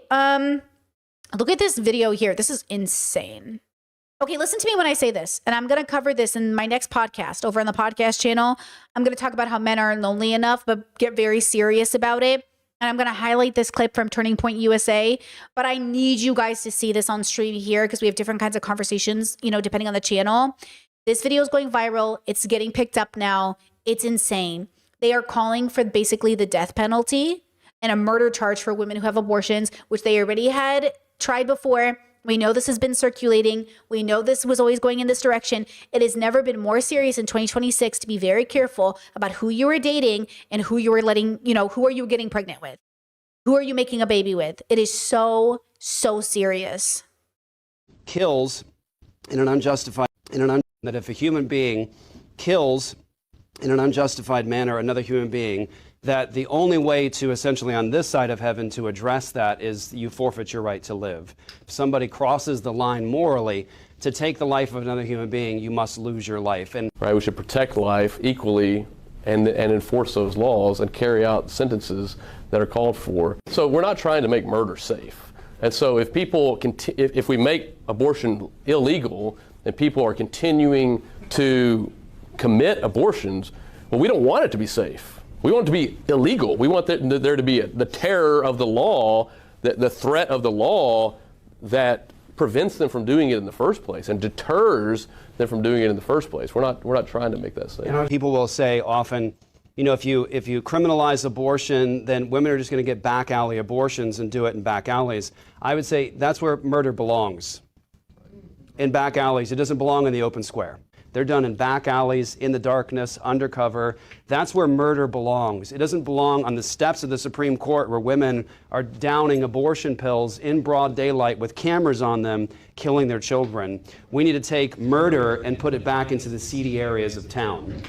Look at this video here. This is insane. Okay. Listen to me when I say this, and I'm going to cover this in my next podcast over on the podcast channel. I'm going to talk about how men aren't lonely enough, but get very serious about it. And I'm going to highlight this clip from Turning Point USA, but I need you guys to see this on stream here because we have different kinds of conversations, you know, depending on the channel. This video is going viral. It's getting picked up now. It's insane. They are calling for basically the death penalty and a murder charge for women who have abortions, which they already had tried before. We know this has been circulating. We know this was always going in this direction. It has never been more serious in 2026 to be very careful about who you are dating and who you are letting, you know, who are you getting pregnant with? Who are you making a baby with? It is so, so serious. Kills in an unjustified, that if a human being kills in an unjustified manner another human being, that the only way to essentially on this side of heaven to address that is you forfeit your right to live. If somebody crosses the line morally to take the life of another human being, you must lose your life. And right, we should protect life equally and enforce those laws and carry out sentences that are called for. So we're not trying to make murder safe. And so if people if we make abortion illegal and people are continuing to commit abortions, well, we don't want it to be safe. We want it to be illegal. We want there to be the terror of the law, the threat of the law that prevents them from doing it in the first place and deters them from doing it in the first place. We're not trying to make that safe. People will say often, if you criminalize abortion, then women are just going to get back alley abortions and do it in back alleys. I would say that's where murder belongs. In back alleys. It doesn't belong in the open square. They're done in back alleys, in the darkness, undercover. That's where murder belongs. It doesn't belong on the steps of the Supreme Court where women are downing abortion pills in broad daylight with cameras on them, killing their children. We need to take murder and put it back into the seedy areas of town.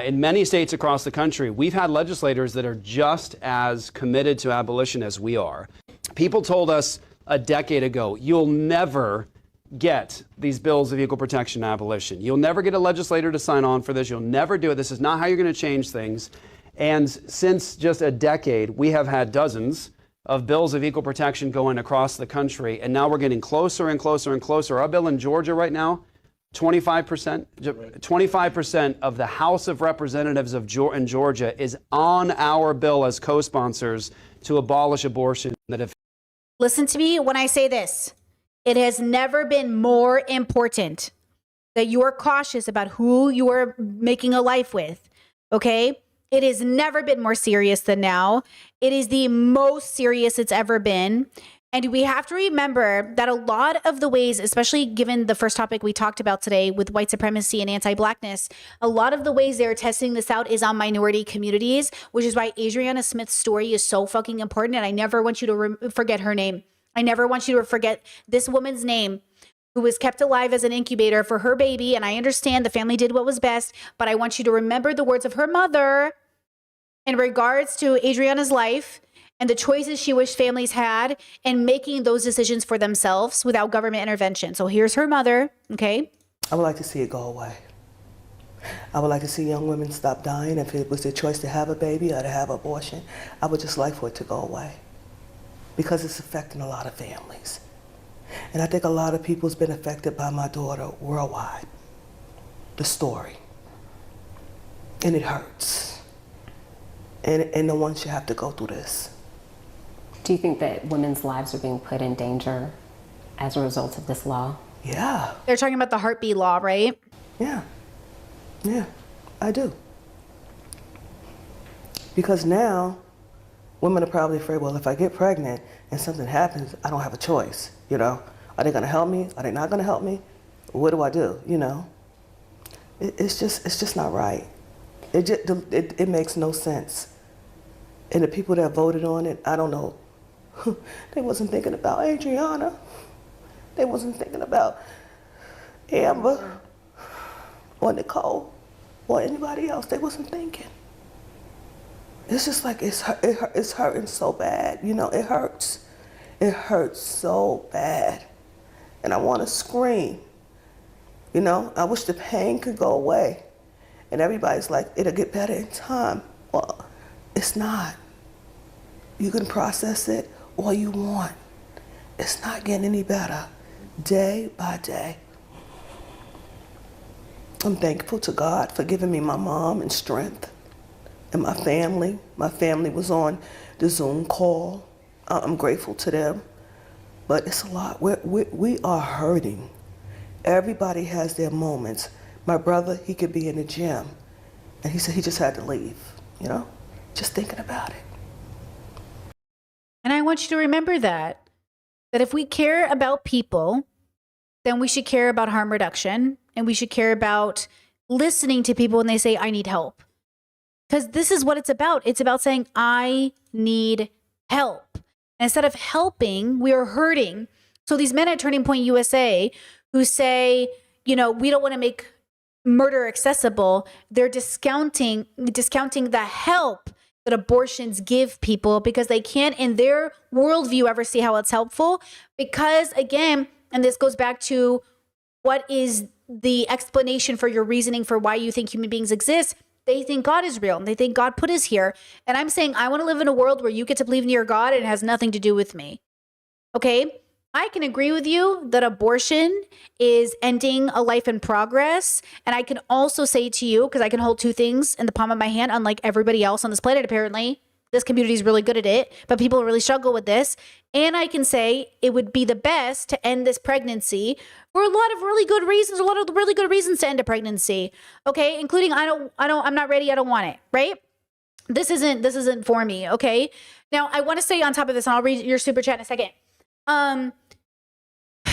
In many states across the country, we've had legislators that are just as committed to abolition as we are. People told us a decade ago, you'll never get these bills of equal protection and abolition. You'll never get a legislator to sign on for this. You'll never do it. This is not how you're going to change things. And since just a decade, we have had dozens of bills of equal protection going across the country. And now we're getting closer and closer and closer. Our bill in Georgia right now, 25% of the House of Representatives in Georgia is on our bill as co-sponsors to abolish abortion. Listen to me when I say this. It has never been more important that you are cautious about who you are making a life with, okay? It has never been more serious than now. It is the most serious it's ever been. And we have to remember that a lot of the ways, especially given the first topic we talked about today with white supremacy and anti-blackness, a lot of the ways they're testing this out is on minority communities, which is why Adriana Smith's story is so fucking important. And I never want you to forget her name. I never want you to forget this woman's name, who was kept alive as an incubator for her baby. And I understand the family did what was best, but I want you to remember the words of her mother in regards to Adriana's life and the choices she wished families had in making those decisions for themselves without government intervention. So here's her mother, okay? I would like to see it go away. I would like to see young women stop dying. If it was their choice to have a baby or to have abortion, I would just like for it to go away, because it's affecting a lot of families. And I think a lot of people's been affected by my daughter worldwide, the story. And it hurts. And no one should have to go through this. Do you think that women's lives are being put in danger as a result of this law? Yeah. They're talking about the heartbeat law, right? Yeah. Yeah, I do. Because now, women are probably afraid, well, if I get pregnant and something happens, I don't have a choice, Are they gonna help me? Are they not gonna help me? What do I do, It's just not right. It makes no sense. And the people that voted on it, I don't know, they wasn't thinking about Adriana. They wasn't thinking about Amber or Nicole or anybody else. They wasn't thinking. It's just like it's hurting so bad, it hurts. It hurts so bad. And I want to scream. I wish the pain could go away. And everybody's like, it'll get better in time. Well, it's not. You can process it all you want. It's not getting any better day by day. I'm thankful to God for giving me my mom and strength. And my family. My family was on the Zoom call. I'm grateful to them. But it's a lot. We are hurting. Everybody has their moments. My brother, he could be in the gym. And he said he just had to leave, just thinking about it. And I want you to remember that if we care about people, then we should care about harm reduction. And we should care about listening to people when they say, I need help. Because this is what it's about. It's about saying, I need help. And instead of helping, we are hurting. So these men at Turning Point USA who say, we don't want to make murder accessible, they're discounting the help that abortions give people because they can't, in their worldview, ever see how it's helpful. Because again, and this goes back to what is the explanation for your reasoning for why you think human beings exist. They think God is real and they think God put us here. And I'm saying, I want to live in a world where you get to believe in your God and it has nothing to do with me. Okay? I can agree with you that abortion is ending a life in progress. And I can also say to you, because I can hold two things in the palm of my hand, unlike everybody else on this planet, apparently. This community is really good at it, but people really struggle with this. And I can say it would be the best to end this pregnancy for a lot of really good reasons, a lot of really good reasons to end a pregnancy. Okay, including I'm not ready, I don't want it, right? This isn't for me, okay? Now, I want to say on top of this, and I'll read your super chat in a second.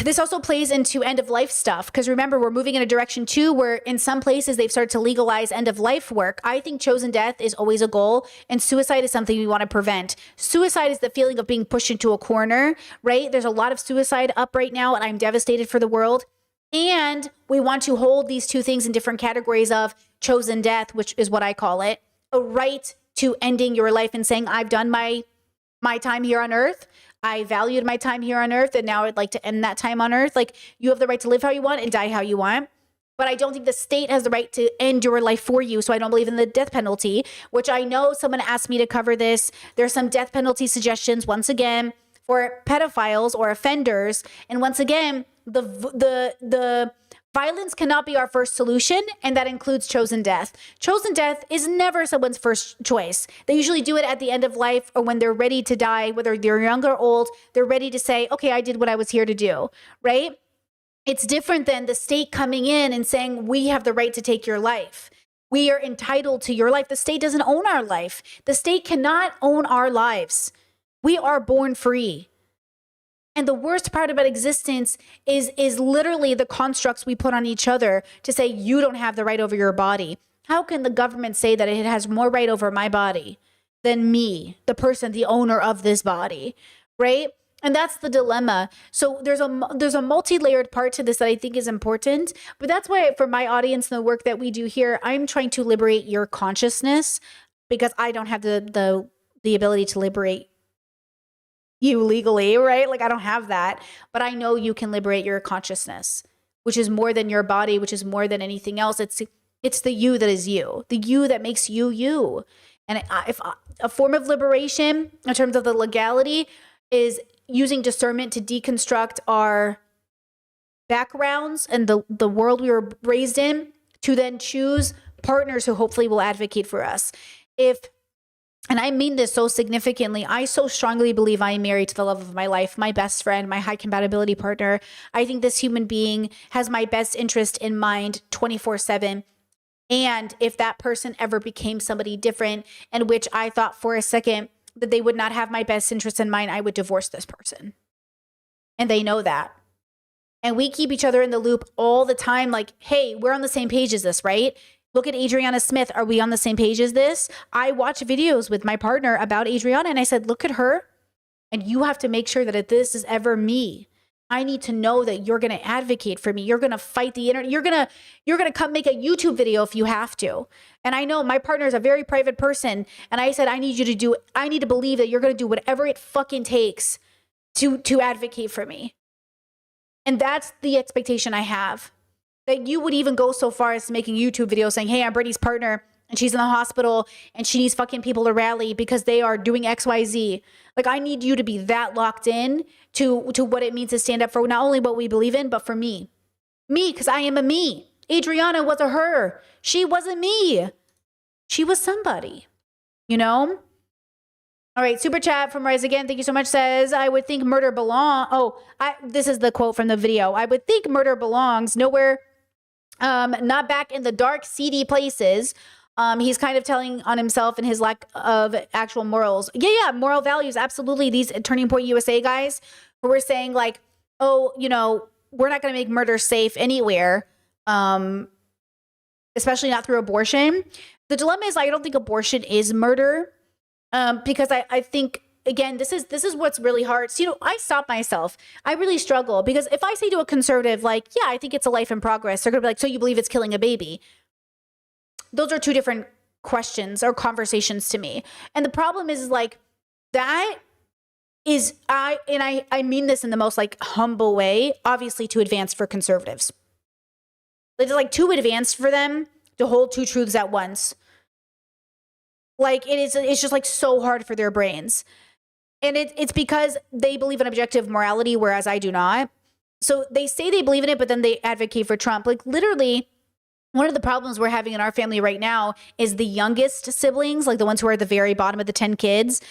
This also plays into end of life stuff, because remember, we're moving in a direction too where in some places they've started to legalize end of life work. I think chosen death is always a goal, and suicide is something we want to prevent. Suicide is the feeling of being pushed into a corner, right? There's a lot of suicide up right now, and I'm devastated for the world. And we want to hold these two things in different categories of chosen death, which is what I call it, a right to ending your life and saying, I've done my time here on earth. I valued my time here on earth, and now I'd like to end that time on earth. Like, you have the right to live how you want and die how you want. But I don't think the state has the right to end your life for you. So I don't believe in the death penalty, which I know someone asked me to cover this. There's some death penalty suggestions, once again, for pedophiles or offenders. And once again, the violence cannot be our first solution, and that includes chosen death. Chosen death is never someone's first choice. They usually do it at the end of life or when they're ready to die, whether they're young or old, they're ready to say, okay, I did what I was here to do, right? It's different than the state coming in and saying, we have the right to take your life. We are entitled to your life. The state doesn't own our life. The state cannot own our lives. We are born free. And the worst part about existence is literally the constructs we put on each other to say you don't have the right over your body. How can the government say that it has more right over my body than me, the person, the owner of this body, right? And that's the dilemma. So there's a multi-layered part to this that I think is important. But that's why for my audience and the work that we do here, I'm trying to liberate your consciousness, because I don't have the ability to liberate you legally, right? Like, I don't have that, but I know you can liberate your consciousness, which is more than your body, which is more than anything else. It's the you that is you, the you that makes you you. And if a form of liberation in terms of the legality is using discernment to deconstruct our backgrounds and the world we were raised in, to then choose partners who hopefully will advocate for us. And I mean this so significantly, I so strongly believe I am married to the love of my life, my best friend, my high compatibility partner. I think this human being has my best interest in mind 24/7. And if that person ever became somebody different, in which I thought for a second that they would not have my best interest in mind, I would divorce this person. And they know that. And we keep each other in the loop all the time. Like, hey, we're on the same page as this, right? Look at Adriana Smith. Are we on the same page as this? I watch videos with my partner about Adriana, and I said, look at her. And you have to make sure that if this is ever me, I need to know that you're going to advocate for me. You're going to fight the internet. You're going to come make a YouTube video if you have to. And I know my partner is a very private person. And I said, I need to believe that you're going to do whatever it fucking takes to advocate for me. And that's the expectation I have. That you would even go so far as to making YouTube videos saying, hey, I'm Brittany's partner and she's in the hospital and she needs fucking people to rally because they are doing XYZ. Like, I need you to be that locked in to what it means to stand up for not only what we believe in, but for me. Me, because I am a me. Adriana was a her. She wasn't me. She was somebody, you know? All right, super chat from Rise Again. Thank you so much. Says, I would think murder this is the quote from the video. I would think murder belongs nowhere, not back in the dark, seedy places. He's kind of telling on himself and his lack of actual morals. Yeah, moral values. Absolutely. These Turning Point USA guys who were saying like, oh, you know, we're not going to make murder safe anywhere, especially not through abortion. The dilemma is I don't think abortion is murder. Because I think, again, this is what's really hard. So, you know, I stop myself. I really struggle because if I say to a conservative, like, yeah, I think it's a life in progress, they're going to be like, so you believe it's killing a baby? Those are two different questions or conversations to me. And the problem is like that is I mean this in the most like humble way, obviously too advanced for conservatives. It's like too advanced for them to hold two truths at once. Like it's just like so hard for their brains. And it's because they believe in objective morality, whereas I do not. So they say they believe in it, but then they advocate for Trump. Like literally, one of the problems we're having in our family right now is the youngest siblings, like the ones who are at the very bottom of the 10 kids,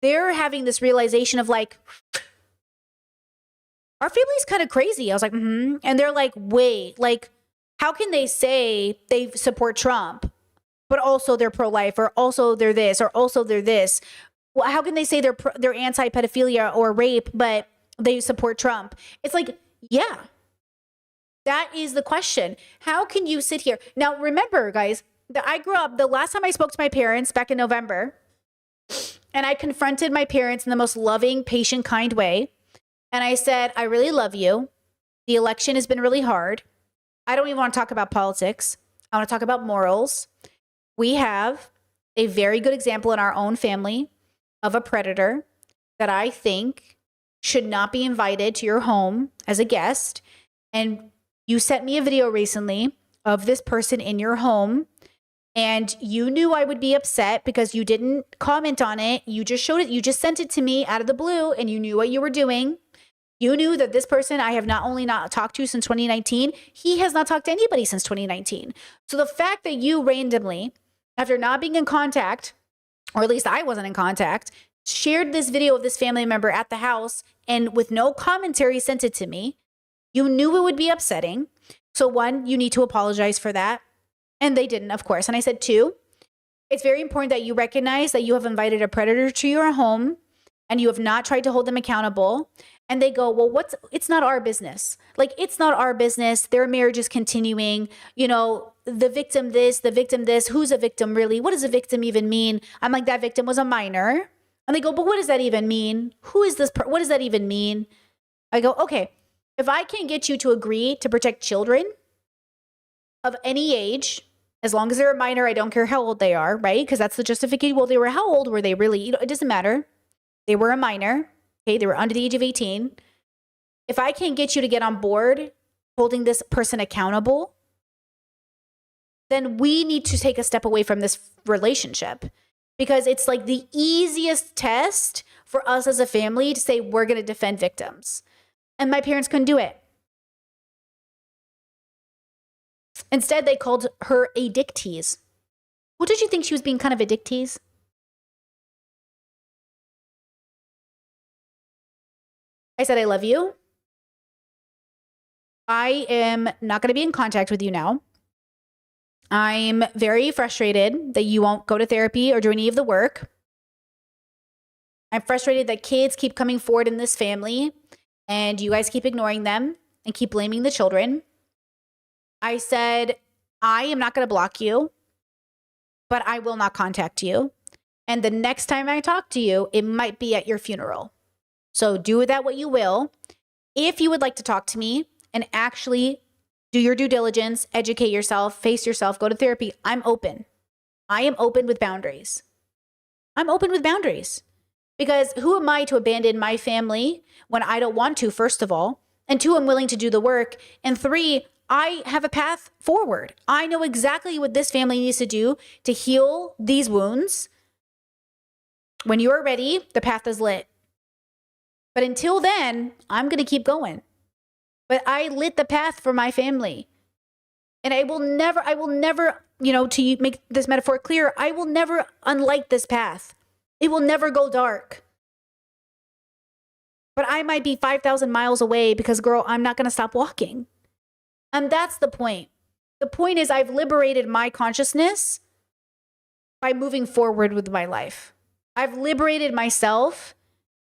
they're having this realization of like, our family's kind of crazy. I was like, And they're like, wait, like, how can they say they support Trump, but also they're pro-life, or also they're this, or also they're this? Well, how can they say they're anti-pedophilia or rape, but they support Trump? It's like, yeah, that is the question. How can you sit here? Now, remember, guys, that I grew up, the last time I spoke to my parents back in November, and I confronted my parents in the most loving, patient, kind way. And I said, I really love you. The election has been really hard. I don't even want to talk about politics. I want to talk about morals. We have a very good example in our own family of a predator that I think should not be invited to your home as a guest. And you sent me a video recently of this person in your home, and you knew I would be upset because you didn't comment on it. You just showed it. You just sent it to me out of the blue, and you knew what you were doing. You knew that this person I have not only not talked to since 2019, he has not talked to anybody since 2019. So the fact that you randomly, after not being in contact, or at least I wasn't in contact, shared this video of this family member at the house and with no commentary sent it to me, you knew it would be upsetting. So one, you need to apologize for that. And they didn't, of course. And I said, two, it's very important that you recognize that you have invited a predator to your home and you have not tried to hold them accountable. And they go, well, it's not our business. Like, it's not our business. Their marriage is continuing. You know, the victim this, who's a victim really? What does a victim even mean? I'm like, that victim was a minor. And they go, but what does that even mean? Who is this? What does that even mean? I go, okay, if I can get you to agree to protect children of any age, as long as they're a minor, I don't care how old they are, right? Because that's the justification. Well, how old were they really? You know, it doesn't matter. They were a minor. Okay, they were under the age of 18. If I can't get you to get on board holding this person accountable, then we need to take a step away from this relationship, because it's like the easiest test for us as a family to say we're going to defend victims. And my parents couldn't do it. Instead, they called her a dick tease. Well, did you think she was being kind of a dick tease? I said, I love you. I am not going to be in contact with you now. I'm very frustrated that you won't go to therapy or do any of the work. I'm frustrated that kids keep coming forward in this family and you guys keep ignoring them and keep blaming the children. I said, I am not going to block you, but I will not contact you. And the next time I talk to you, it might be at your funeral. So do with that what you will. If you would like to talk to me and actually do your due diligence, educate yourself, face yourself, go to therapy, I'm open. I am open with boundaries. I'm open with boundaries. Because who am I to abandon my family when I don't want to, first of all? And two, I'm willing to do the work. And three, I have a path forward. I know exactly what this family needs to do to heal these wounds. When you are ready, the path is lit. But until then, I'm going to keep going. But I lit the path for my family. And I will never, to make this metaphor clear, I will never unlight this path. It will never go dark. But I might be 5,000 miles away because, girl, I'm not going to stop walking. And that's the point. The point is I've liberated my consciousness by moving forward with my life. I've liberated myself,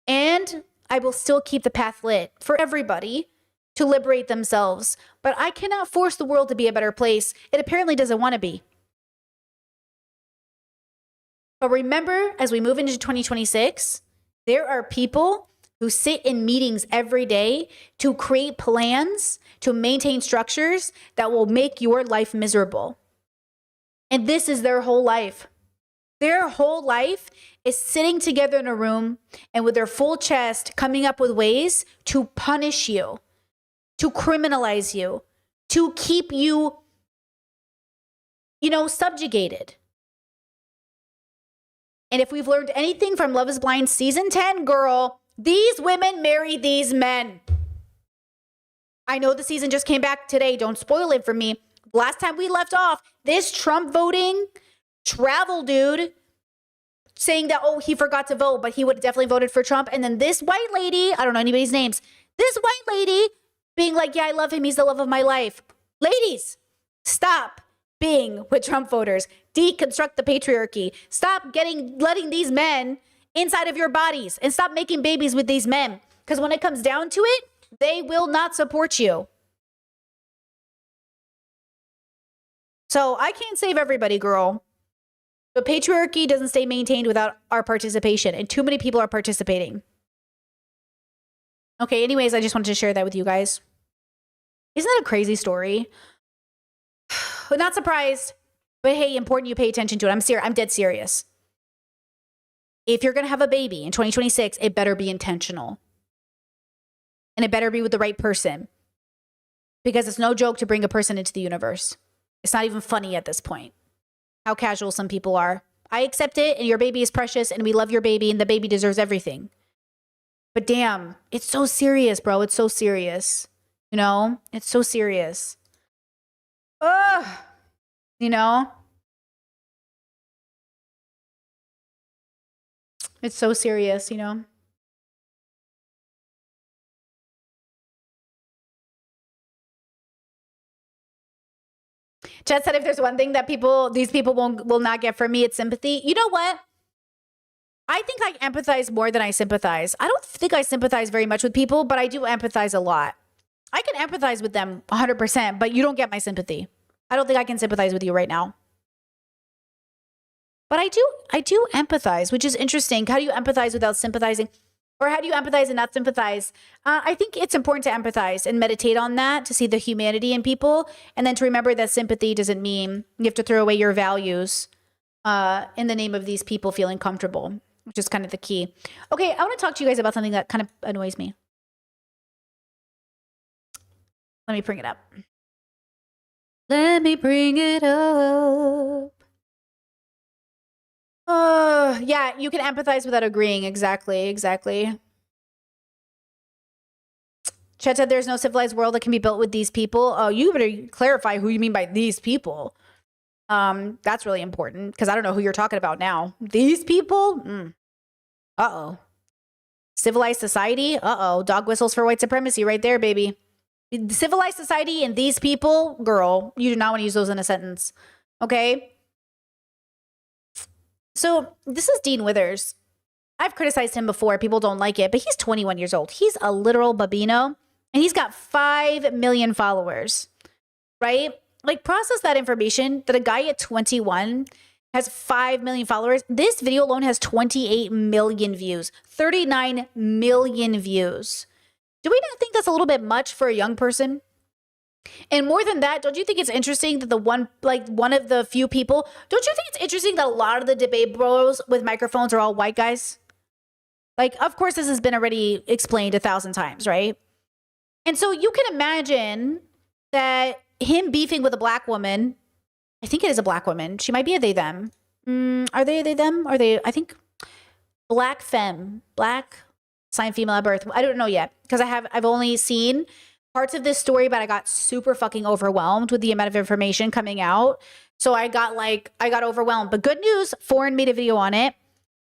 and I will still keep the path lit for everybody to liberate themselves. But I cannot force the world to be a better place. It apparently doesn't want to be. But remember, as we move into 2026, there are people who sit in meetings every day to create plans, to maintain structures that will make your life miserable. And this is their whole life. Their whole life is sitting together in a room and with their full chest coming up with ways to punish you, to criminalize you, to keep you, subjugated. And if we've learned anything from Love is Blind season 10, girl, these women marry these men. I know the season just came back today. Don't spoil it for me. Last time we left off, this Trump voting travel dude saying that, he forgot to vote, but he would have definitely voted for Trump. And then this white lady, I don't know anybody's names, this white lady being like, yeah, I love him. He's the love of my life. Ladies, stop being with Trump voters. Deconstruct the patriarchy. Stop letting these men inside of your bodies and stop making babies with these men. Because when it comes down to it, they will not support you. So I can't save everybody, girl. But patriarchy doesn't stay maintained without our participation. And too many people are participating. Okay, anyways, I just wanted to share that with you guys. Isn't that a crazy story? Not surprised. But hey, important you pay attention to it. I'm dead serious. If you're going to have a baby in 2026, it better be intentional. And it better be with the right person. Because it's no joke to bring a person into the universe. It's not even funny at this point. How casual some people are. I accept it, and your baby is precious, and we love your baby, and the baby deserves everything. But damn, it's so serious, bro. It's so serious. It's so serious. Ugh. It's so serious, Chet said if there's one thing that these people will not get from me, it's sympathy. You know what? I think I empathize more than I sympathize. I don't think I sympathize very much with people, but I do empathize a lot. I can empathize with them 100%, but you don't get my sympathy. I don't think I can sympathize with you right now. But I do empathize, which is interesting. How do you empathize without sympathizing? Or how do you empathize and not sympathize? I think it's important to empathize and meditate on that, to see the humanity in people, and then to remember that sympathy doesn't mean you have to throw away your values in the name of these people feeling comfortable, which is kind of the key. Okay, I want to talk to you guys about something that kind of annoys me. Let me bring it up. Let me bring it up. Yeah, you can empathize without agreeing. Exactly. Chet said there's no civilized world that can be built with these people. Oh, you better clarify who you mean by these people. That's really important because I don't know who you're talking about now. These people? Uh-oh. Civilized society? Uh-oh. Dog whistles for white supremacy right there, baby. Civilized society and these people, girl, you do not want to use those in a sentence. Okay? So this is Dean Withers. I've criticized him before. People don't like it, but he's 21 years old. He's a literal Babino, and he's got 5 million followers, right? Like, process that information that a guy at 21 has 5 million followers. This video alone has 28 million views, 39 million views. Do we not think that's a little bit much for a young person? And more than that, don't you think it's interesting that one of the few people, don't you think it's interesting that a lot of the debate bros with microphones are all white guys? Like, of course, this has been already explained 1,000 times, right? And so you can imagine that him beefing with a black woman, I think it is a black woman. She might be a they, them. Are they them? Are they, I think, black femme, black sign female at birth. I don't know yet because I've only seen parts of this story, but I got super fucking overwhelmed with the amount of information coming out. So I got overwhelmed. But good news, Foreign made a video on it.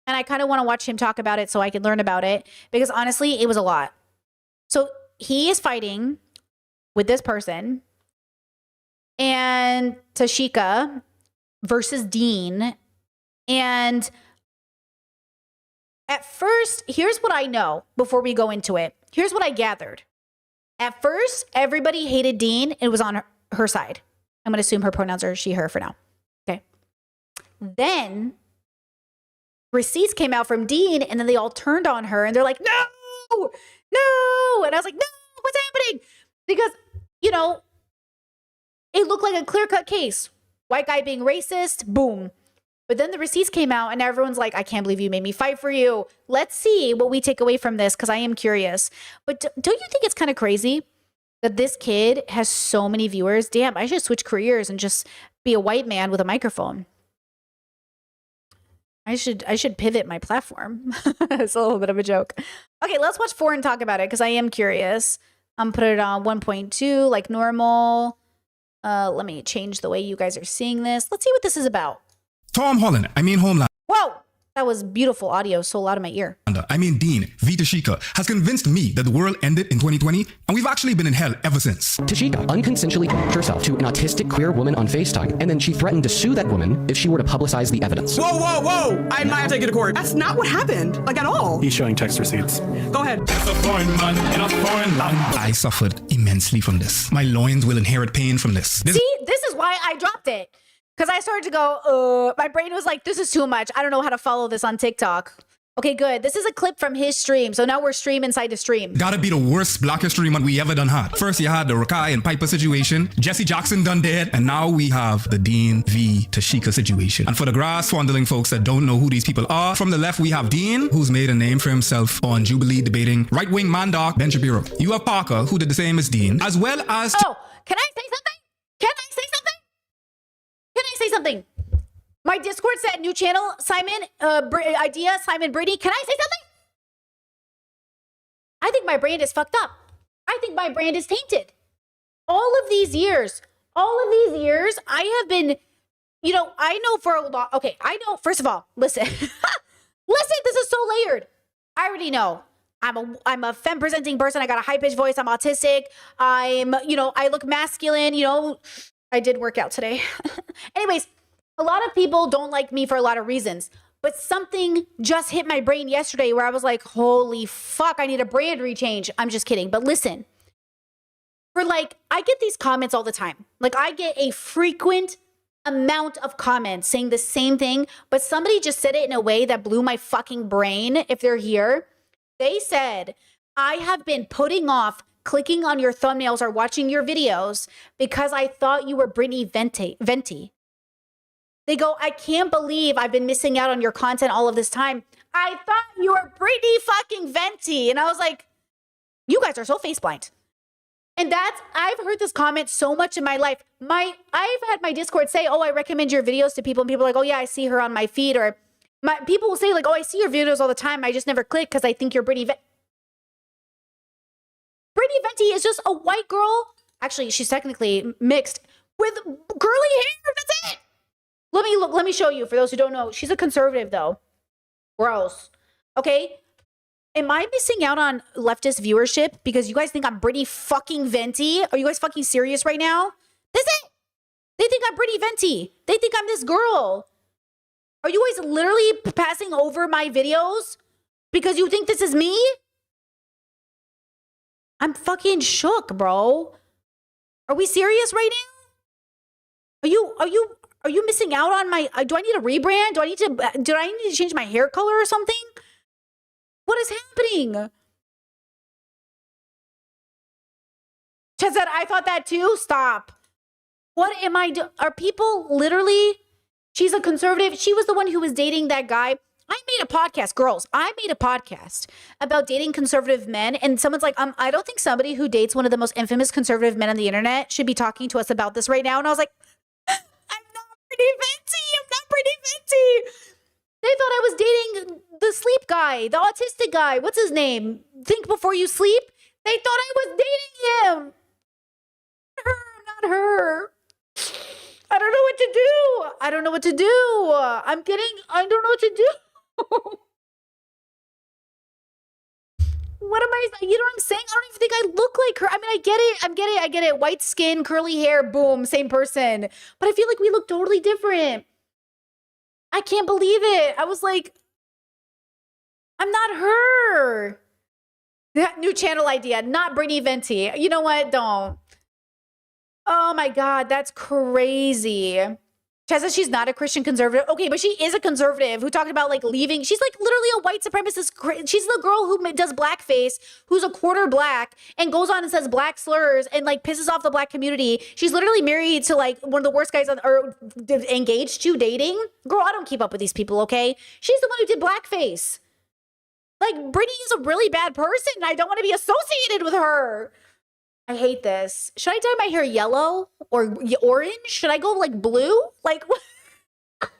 And I kind of want to watch him talk about it so I can learn about it. Because honestly, it was a lot. So he is fighting with this person. And Tashika versus Dean. And at first, here's what I know before we go into it. Here's what I gathered. At first, everybody hated Dean. It was on her side. I'm going to assume her pronouns are she, her for now. Okay. Then receipts came out from Dean, and then they all turned on her, and they're like, no. And I was like, no, what's happening? Because, it looked like a clear-cut case. white guy being racist, boom. But then the receipts came out and everyone's like, I can't believe you made me fight for you. Let's see what we take away from this, because I am curious. But don't you think it's kind of crazy that this kid has so many viewers? Damn, I should switch careers and just be a white man with a microphone. I should pivot my platform. It's a little bit of a joke. Okay, let's watch 4 and talk about it, because I am curious. I'm put it on 1.2 like normal. Let me change the way you guys are seeing this. Let's see what this is about. Tom Holland, I mean Homeland. Whoa, that was beautiful audio, so loud in my ear. I mean Dean V. Tashika has convinced me that the world ended in 2020, and we've actually been in hell ever since. Tashika unconsensually hooked herself to an autistic queer woman on FaceTime, and then she threatened to sue that woman if she were to publicize the evidence. Whoa, whoa, whoa! I might have to take you to court. That's not what happened, like at all. He's showing text receipts. Go ahead. It's a foreign man in a foreign land. I suffered immensely from this. My loins will inherit pain from this. See, this is why I dropped it. Because I started to go, my brain was like, this is too much. I don't know how to follow this on TikTok. Okay, good. This is a clip from his stream. So now we're stream inside the stream. Gotta be the worst Black History Month we ever done had. First you had the Rakai and Piper situation, Jesse Jackson done dead, and now we have the Dean v. Tashika situation. And for the grass swandling folks that don't know who these people are, from the left we have Dean, who's made a name for himself on Jubilee debating right-wing man-dog Ben Shapiro. You have Parker, who did the same as Dean, as well as... Oh, can I say something? Can I say something? Can I say something? My Discord said new channel, Simon, idea, Simon Brady. Can I say something? I think my brand is fucked up. I think my brand is tainted. All of these years, I have been, you know, I know for a lot. Okay, I know, first of all, listen. Listen, this is so layered. I already know. I'm a femme presenting person. I got a high pitched voice. I'm autistic. I'm, you know, I look masculine, you know. I did work out today. Anyways, a lot of people don't like me for a lot of reasons, but something just hit my brain yesterday where I was like, holy fuck, I need a brand rechange. I'm just kidding. But listen, for like, I get these comments all the time. Like I get a frequent amount of comments saying the same thing, but somebody just said it in a way that blew my fucking brain. If they're here, they said, I have been putting off clicking on your thumbnails or watching your videos because I thought you were Brittany Venti. They go, I can't believe I've been missing out on your content all of this time. I thought you were Brittany fucking Venti. And I was like, you guys are so face blind. And I've heard this comment so much in my life. I've had my Discord say, oh, I recommend your videos to people. And people are like, oh yeah, I see her on my feed. Or people will say like, oh, I see your videos all the time. I just never click because I think you're Brittany Venti. Brittany Venti is just a white girl. Actually, she's technically mixed with curly hair. That's it. Let me show you. For those who don't know, she's a conservative though. Gross. Okay. Am I missing out on leftist viewership because you guys think I'm Brittany fucking Venti? Are you guys fucking serious right now? That's it. They think I'm Brittany Venti. They think I'm this girl. Are you guys literally passing over my videos because you think this is me? I'm fucking shook, bro. Are we serious right now? Are you missing out on my, do I need a rebrand? Do I need to change my hair color or something? What is happening? Chad, I thought that too. Stop. What am I doing? Are people literally, she's a conservative. She was the one who was dating that guy. I made a podcast, girls. I made a podcast about dating conservative men. And someone's like, I don't think somebody who dates one of the most infamous conservative men on the internet should be talking to us about this right now. And I was like, I'm not Brittany Venti. I'm not Brittany Venti. They thought I was dating the sleep guy, the autistic guy. What's his name? Think Before You Sleep. They thought I was dating him. I'm not her. I don't know what to do. I don't know what to do. I don't know what to do. What am I, you know what I'm saying? I don't even think I look like her. I mean, I get it. White skin, curly hair, boom, same person. But I feel like we look totally different. I can't believe it. I was like, I'm not her. That new channel idea, not Brittany Venti. You know what? Don't. Oh my God, that's crazy. Chaz says she's not a Christian conservative. Okay, but she is a conservative who talked about like leaving. She's like literally a white supremacist. She's the girl who does blackface, who's a quarter black and goes on and says black slurs and like pisses off the black community. She's literally married to like one of the worst guys or engaged to dating. Girl, I don't keep up with these people, okay? She's the one who did blackface. Like Brittany is a really bad person. I don't want to be associated with her. I hate this. Should I dye my hair yellow or orange? Should I go like blue? Like, should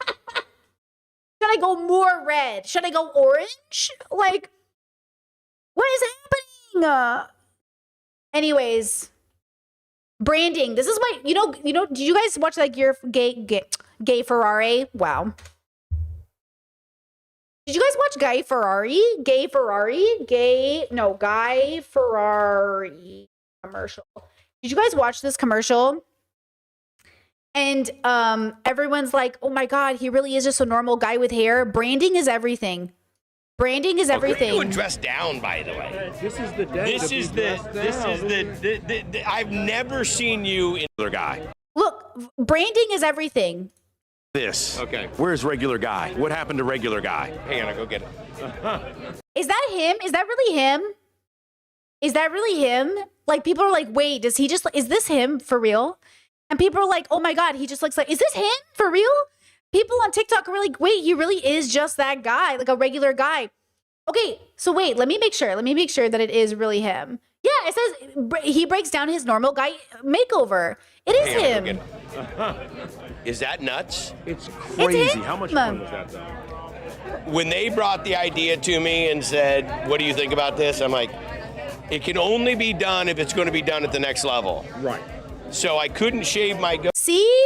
I go more red? Should I go orange? Like, what is happening? Anyways, branding. This is my, you know, did you guys watch that Gay Ferrari? Wow. Did you guys watch Guy Ferrari? Guy Ferrari commercial. Did you guys watch this commercial? And everyone's like, oh my God, he really is just a normal guy with hair. Branding is everything. Branding is everything. You're dressed down, by the way. This is the day. I've never seen you in other guy. Look, branding is everything. This. Okay. Where's regular guy? What happened to regular guy? Hang on, I'll go get it. Is that him? Is that really him? Is that really him? Like, people are like, wait, is this him for real? And people are like, oh my God, he just looks like, is this him for real? People on TikTok are like, wait, he really is just that guy, like a regular guy. Okay, so wait, let me make sure that it is really him. Yeah, it says he breaks down his normal guy makeover. It is him. Is that nuts? It's crazy. How much fun was that, though? When they brought the idea to me and said, what do you think about this? I'm like, it can only be done if it's going to be done at the next level. Right. So I couldn't shave my See?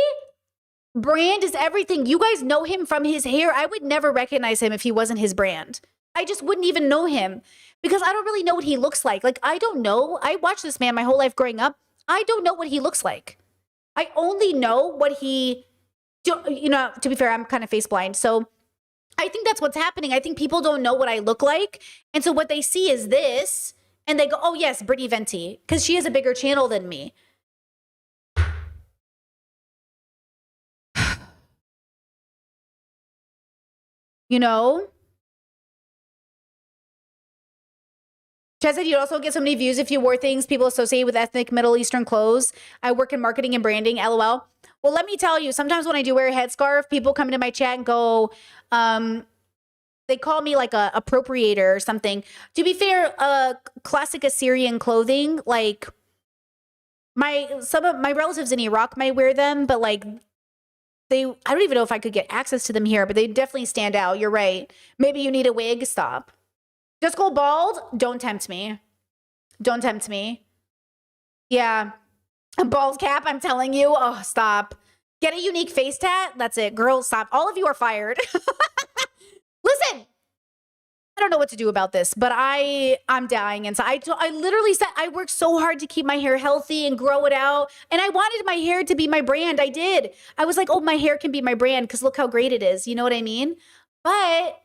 Brand is everything. You guys know him from his hair. I would never recognize him if he wasn't his brand. I just wouldn't even know him because I don't really know what he looks like. Like, I don't know. I watched this man my whole life growing up. I don't know what he looks like. I only know what to be fair, I'm kind of face blind. So I think that's what's happening. I think people don't know what I look like. And so what they see is this and they go, oh yes, Brittany Venti, because she has a bigger channel than me. You know? Chaz said you'd also get so many views if you wore things people associate with ethnic Middle Eastern clothes. I work in marketing and branding, LOL. Well, let me tell you, sometimes when I do wear a headscarf, people come into my chat and go, they call me like a appropriator or something. To be fair, classic Assyrian clothing, like some of my relatives in Iraq might wear them, but like I don't even know if I could get access to them here, but they definitely stand out. You're right. Maybe you need a wig. Stop. Just go bald. Don't tempt me. Don't tempt me. Yeah. A bald cap, I'm telling you. Oh, stop. Get a unique face tat. That's it. Girls, stop. All of you are fired. Listen. I don't know what to do about this, but I'm dying. And so I literally said I worked so hard to keep my hair healthy and grow it out. And I wanted my hair to be my brand. I did. I was like, oh, my hair can be my brand because look how great it is. You know what I mean? But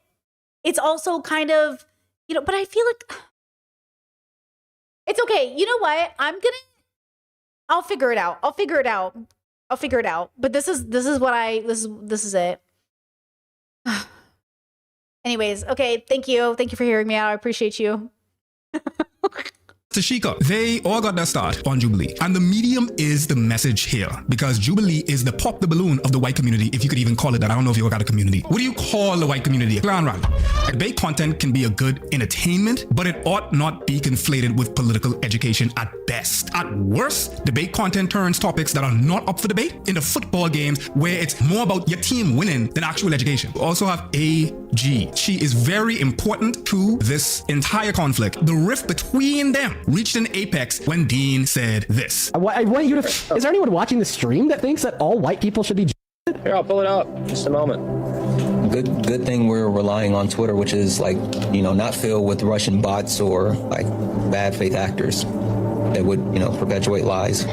it's also kind of, but I feel like it's okay. You know what? I'll figure it out. I'll figure it out. But this is it. Anyways, okay, thank you. Thank you for hearing me out. I appreciate you. Tashika, they all got their start on Jubilee. And the medium is the message here because Jubilee is the pop the balloon of the white community, if you could even call it that. I don't know if you got a community. What do you call the white community? A clown rally. Debate content can be a good entertainment, but it ought not be conflated with political education at best. At worst, debate content turns topics that are not up for debate into football games where it's more about your team winning than actual education. We also have AG. She is very important to this entire conflict. The rift between them reached an apex when Dean said this. I want you to. Is there anyone watching the stream that thinks that all white people should be? Here, I'll pull it up. Just a moment. Good thing we're relying on Twitter, which is like, not filled with Russian bots or like bad faith actors that would, perpetuate lies.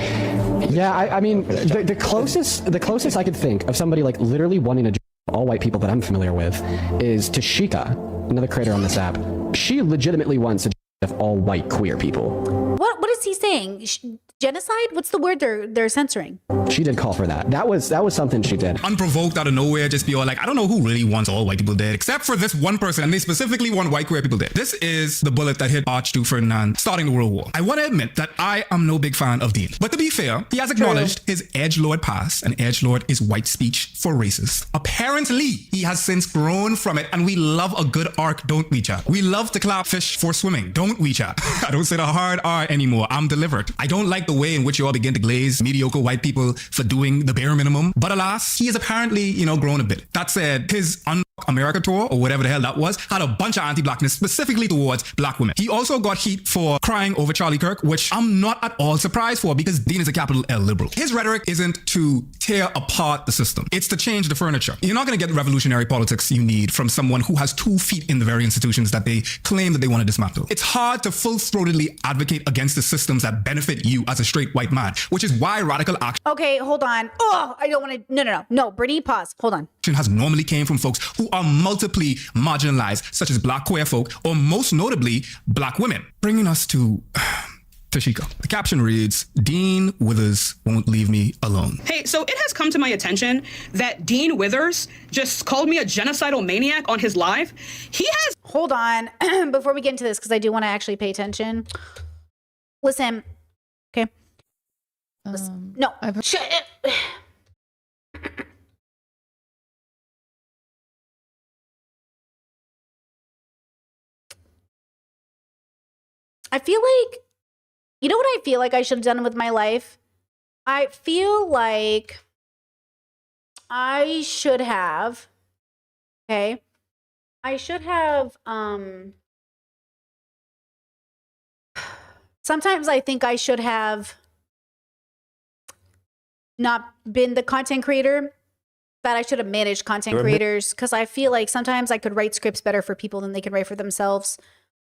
Yeah, I mean, the closest I could think of somebody like literally wanting to all white people that I'm familiar with is Tashika, another creator on this app. She legitimately wants to of all white queer people. What is he saying? Genocide? What's the word they're censoring? She did call for that. That was something she did. Unprovoked out of nowhere, just be all like, I don't know who really wants all white people dead, except for this one person, and they specifically want white queer people dead. This is the bullet that hit Archduke Ferdinand starting the World War. I want to admit that I am no big fan of Dean. But to be fair, he has acknowledged his edgelord past, and edgelord is white speech for racists. Apparently, he has since grown from it, and we love a good arc, don't we, chat? We love to clap fish for swimming, don't we, chat? I don't say the hard R anymore. I'm delivered. I don't like the way in which you all begin to glaze mediocre white people for doing the bare minimum. But alas, he has apparently, grown a bit. That said, his America tour, or whatever the hell that was, had a bunch of anti-blackness specifically towards black women. He also got heat for crying over Charlie Kirk, which I'm not at all surprised for because Dean is a capital L liberal. His rhetoric isn't to tear apart the system. It's to change the furniture. You're not going to get revolutionary politics you need from someone who has 2 feet in the very institutions that they claim that they want to dismantle. It's hard to full-throatedly advocate against the systems that benefit you as a straight white man, which is why radical action Okay, hold on. Oh, I don't want to. No, Brittany, pause. Hold on. has normally came from folks who are multiply marginalized, such as black queer folk, or most notably, black women. Bringing us to Tashika. The caption reads, Dean Withers won't leave me alone. Hey, so it has come to my attention that Dean Withers just called me a genocidal maniac on his live. He has... Hold on. Before we get into this, because I do want to actually pay attention. Listen. Okay. Listen. No. Shut up. I feel like, you know what I feel like I should have done with my life? I feel like I should have, okay? I should have, sometimes I think I should have not been the content creator, that I should have managed content creators, because I feel like sometimes I could write scripts better for people than they can write for themselves.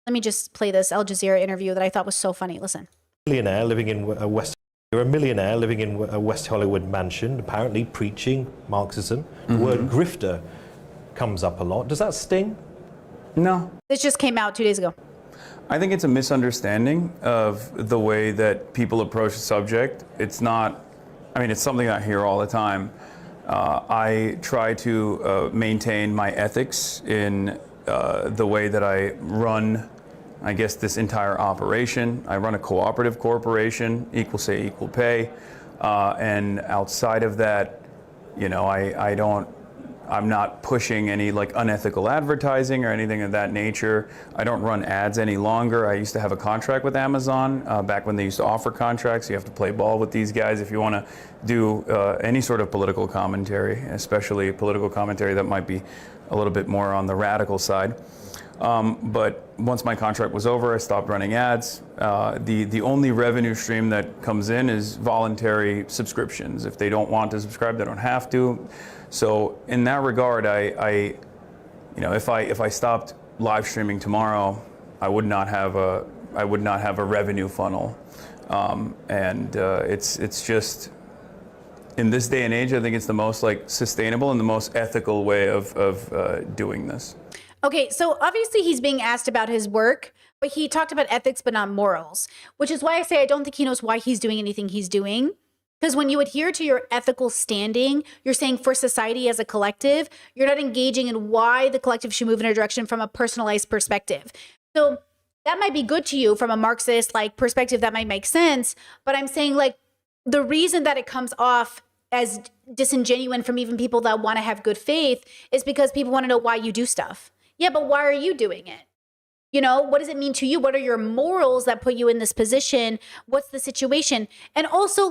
Let me just play this Al Jazeera interview that I thought was so funny. Listen. Millionaire living in you're a millionaire living in a West Hollywood mansion, apparently preaching Marxism. The word grifter comes up a lot. Does that sting? No. This just came out 2 days ago. I think it's a misunderstanding of the way that people approach the subject. It's not, it's something I hear all the time. I try to maintain my ethics in the way that I run, I guess, this entire operation. I run a cooperative corporation, equal say, equal pay. And outside of that, I'm not pushing any unethical advertising or anything of that nature. I don't run ads any longer. I used to have a contract with Amazon back when they used to offer contracts. You have to play ball with these guys if you want to do any sort of political commentary, especially political commentary that might be a little bit more on the radical side. But once my contract was over, I stopped running ads. The only revenue stream that comes in is voluntary subscriptions. If they don't want to subscribe, they don't have to. So in that regard, if I stopped live streaming tomorrow, I would not have a revenue funnel. It's just, in this day and age, I think it's the most sustainable and the most ethical way of doing this. Okay, so obviously he's being asked about his work, but he talked about ethics but not morals, which is why I say I don't think he knows why he's doing anything he's doing. Because when you adhere to your ethical standing, you're saying for society as a collective, you're not engaging in why the collective should move in a direction from a personalized perspective. So that might be good to you from a Marxist perspective, that might make sense. But I'm saying the reason that it comes off as disingenuous from even people that want to have good faith is because people want to know why you do stuff. Yeah, but why are you doing it? What does it mean to you? What are your morals that put you in this position? What's the situation? And also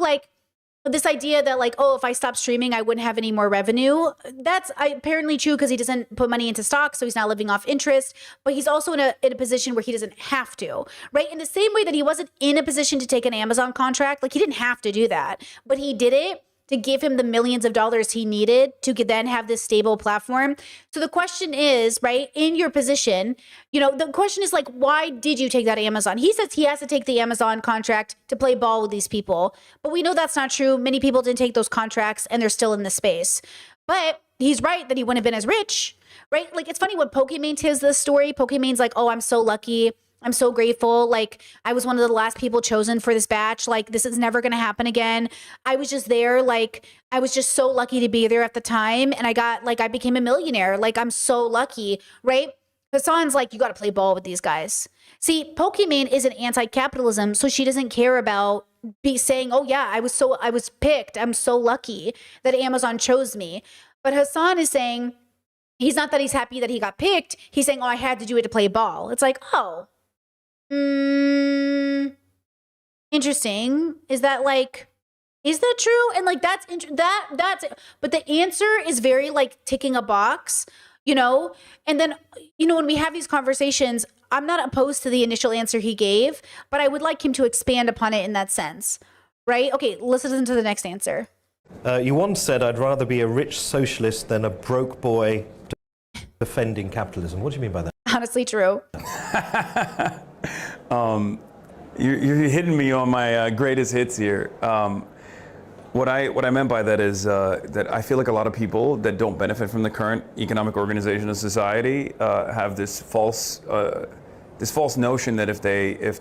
this idea that if I stop streaming, I wouldn't have any more revenue. That's apparently true because he doesn't put money into stock, so he's not living off interest. But he's also in a position where he doesn't have to, right? In the same way that he wasn't in a position to take an Amazon contract, he didn't have to do that, but he did it to give him the millions of dollars he needed to then have this stable platform. So the question is, right, in your position, the question is why did you take that Amazon? He says he has to take the Amazon contract to play ball with these people, but we know that's not true. Many people didn't take those contracts and they're still in the space. But he's right that he wouldn't have been as rich, right? It's funny when Pokimane tells this story. Pokimane's oh, I'm so lucky. I'm so grateful. Like, I was one of the last people chosen for this batch. Like, this is never going to happen again. I was just there. Like, I was just so lucky to be there at the time. And I became a millionaire. Like, I'm so lucky, right? Hassan's like, you got to play ball with these guys. See, Pokimane isn't anti-capitalism, so she doesn't care about saying, oh yeah, I was picked. I'm so lucky that Amazon chose me. But Hassan is saying, he's not that he's happy that he got picked. He's saying, oh, I had to do it to play ball. It's like, oh, interesting. Is that true? And like, that's but the answer is very like ticking a box, you know? And then, you know, when we have these conversations, I'm not opposed to the initial answer he gave, but I would like him to expand upon it in that sense, right? Okay, listen to the next answer. You once said, I'd rather be a rich socialist than a broke boy defending capitalism. What do you mean by that? Honestly true. You're hitting me on my greatest hits here. What I meant by that is that I feel like a lot of people that don't benefit from the current economic organization of society have this false notion that if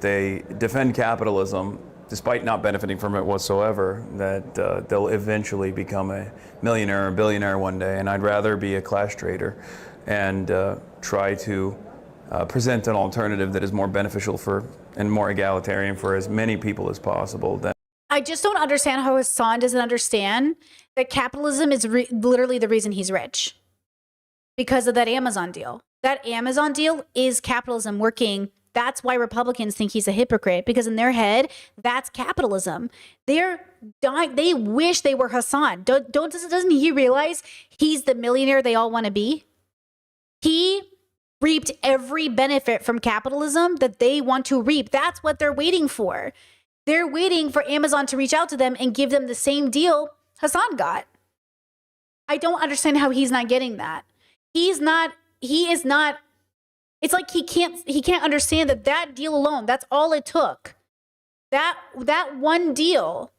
they defend capitalism, despite not benefiting from it whatsoever, that they'll eventually become a millionaire or billionaire one day. And I'd rather be a class trader and try to present an alternative that is more beneficial for and more egalitarian for as many people as possible. I just don't understand how Hassan doesn't understand that capitalism is literally the reason he's rich. Because of that Amazon deal. That Amazon deal is capitalism working. That's why Republicans think he's a hypocrite, because in their head, that's capitalism. They're dying. They wish they were Hassan. Doesn't he realize he's the millionaire they all want to be? He reaped every benefit from capitalism that they want to reap. That's what they're waiting for. They're waiting for Amazon to reach out to them and give them the same deal Hassan got. I don't understand how he's not getting that. He is not, it's like he can't understand that deal alone, that's all it took. That one deal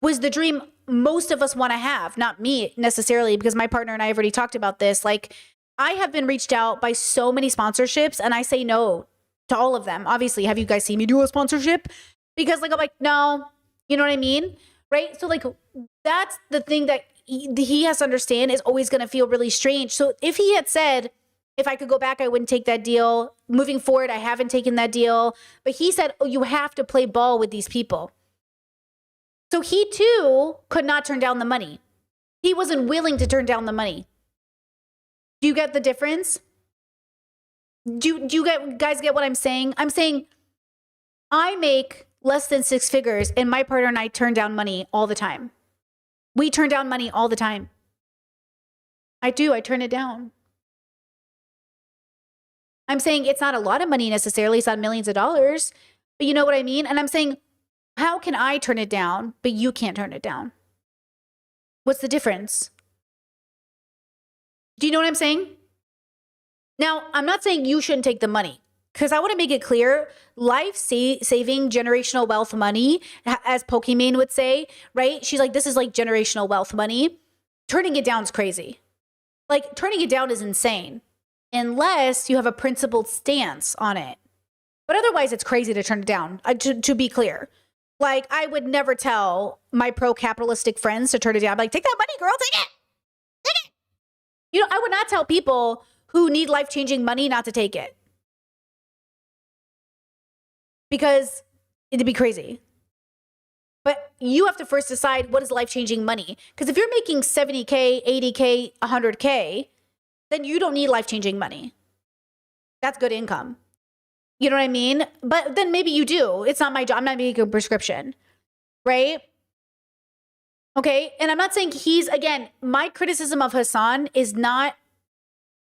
was the dream most of us want to have, not me necessarily, because my partner and I have already talked about this. Like, I have been reached out by so many sponsorships and I say no to all of them. Obviously, have you guys seen me do a sponsorship? Because like, I'm like, no, you know what I mean? Right? So like, that's the thing that he has to understand is always going to feel really strange. So if he had said, if I could go back, I wouldn't take that deal. Moving forward, I haven't taken that deal. But he said, oh, you have to play ball with these people. So he too could not turn down the money. He wasn't willing to turn down the money. Do you get the difference? Do you guys get what I'm saying? I'm saying I make less than 6 figures and my partner and I turn down money all the time. We turn down money all the time. I turn it down. I'm saying it's not a lot of money necessarily. It's not millions of dollars, but you know what I mean? And I'm saying, how can I turn it down, but you can't turn it down? What's the difference? Do you know what I'm saying? Now, I'm not saying you shouldn't take the money, because I want to make it clear, life-saving generational wealth money, as Pokimane would say, right? She's like, this is like generational wealth money. Turning it down is crazy. Like, turning it down is insane, unless you have a principled stance on it. But otherwise, it's crazy to turn it down, to be clear. Like, I would never tell my pro-capitalistic friends to turn it down. I'm like, take that money, girl, take it. Take it. You know, I would not tell people who need life-changing money not to take it. Because it'd be crazy. But you have to first decide what is life-changing money. Because if you're making 70K, 80K, 100K, then you don't need life-changing money. That's good income. You know what I mean? But then maybe you do. It's not my job. I'm not making a prescription. Right? Okay? And I'm not saying again, my criticism of Hassan is not,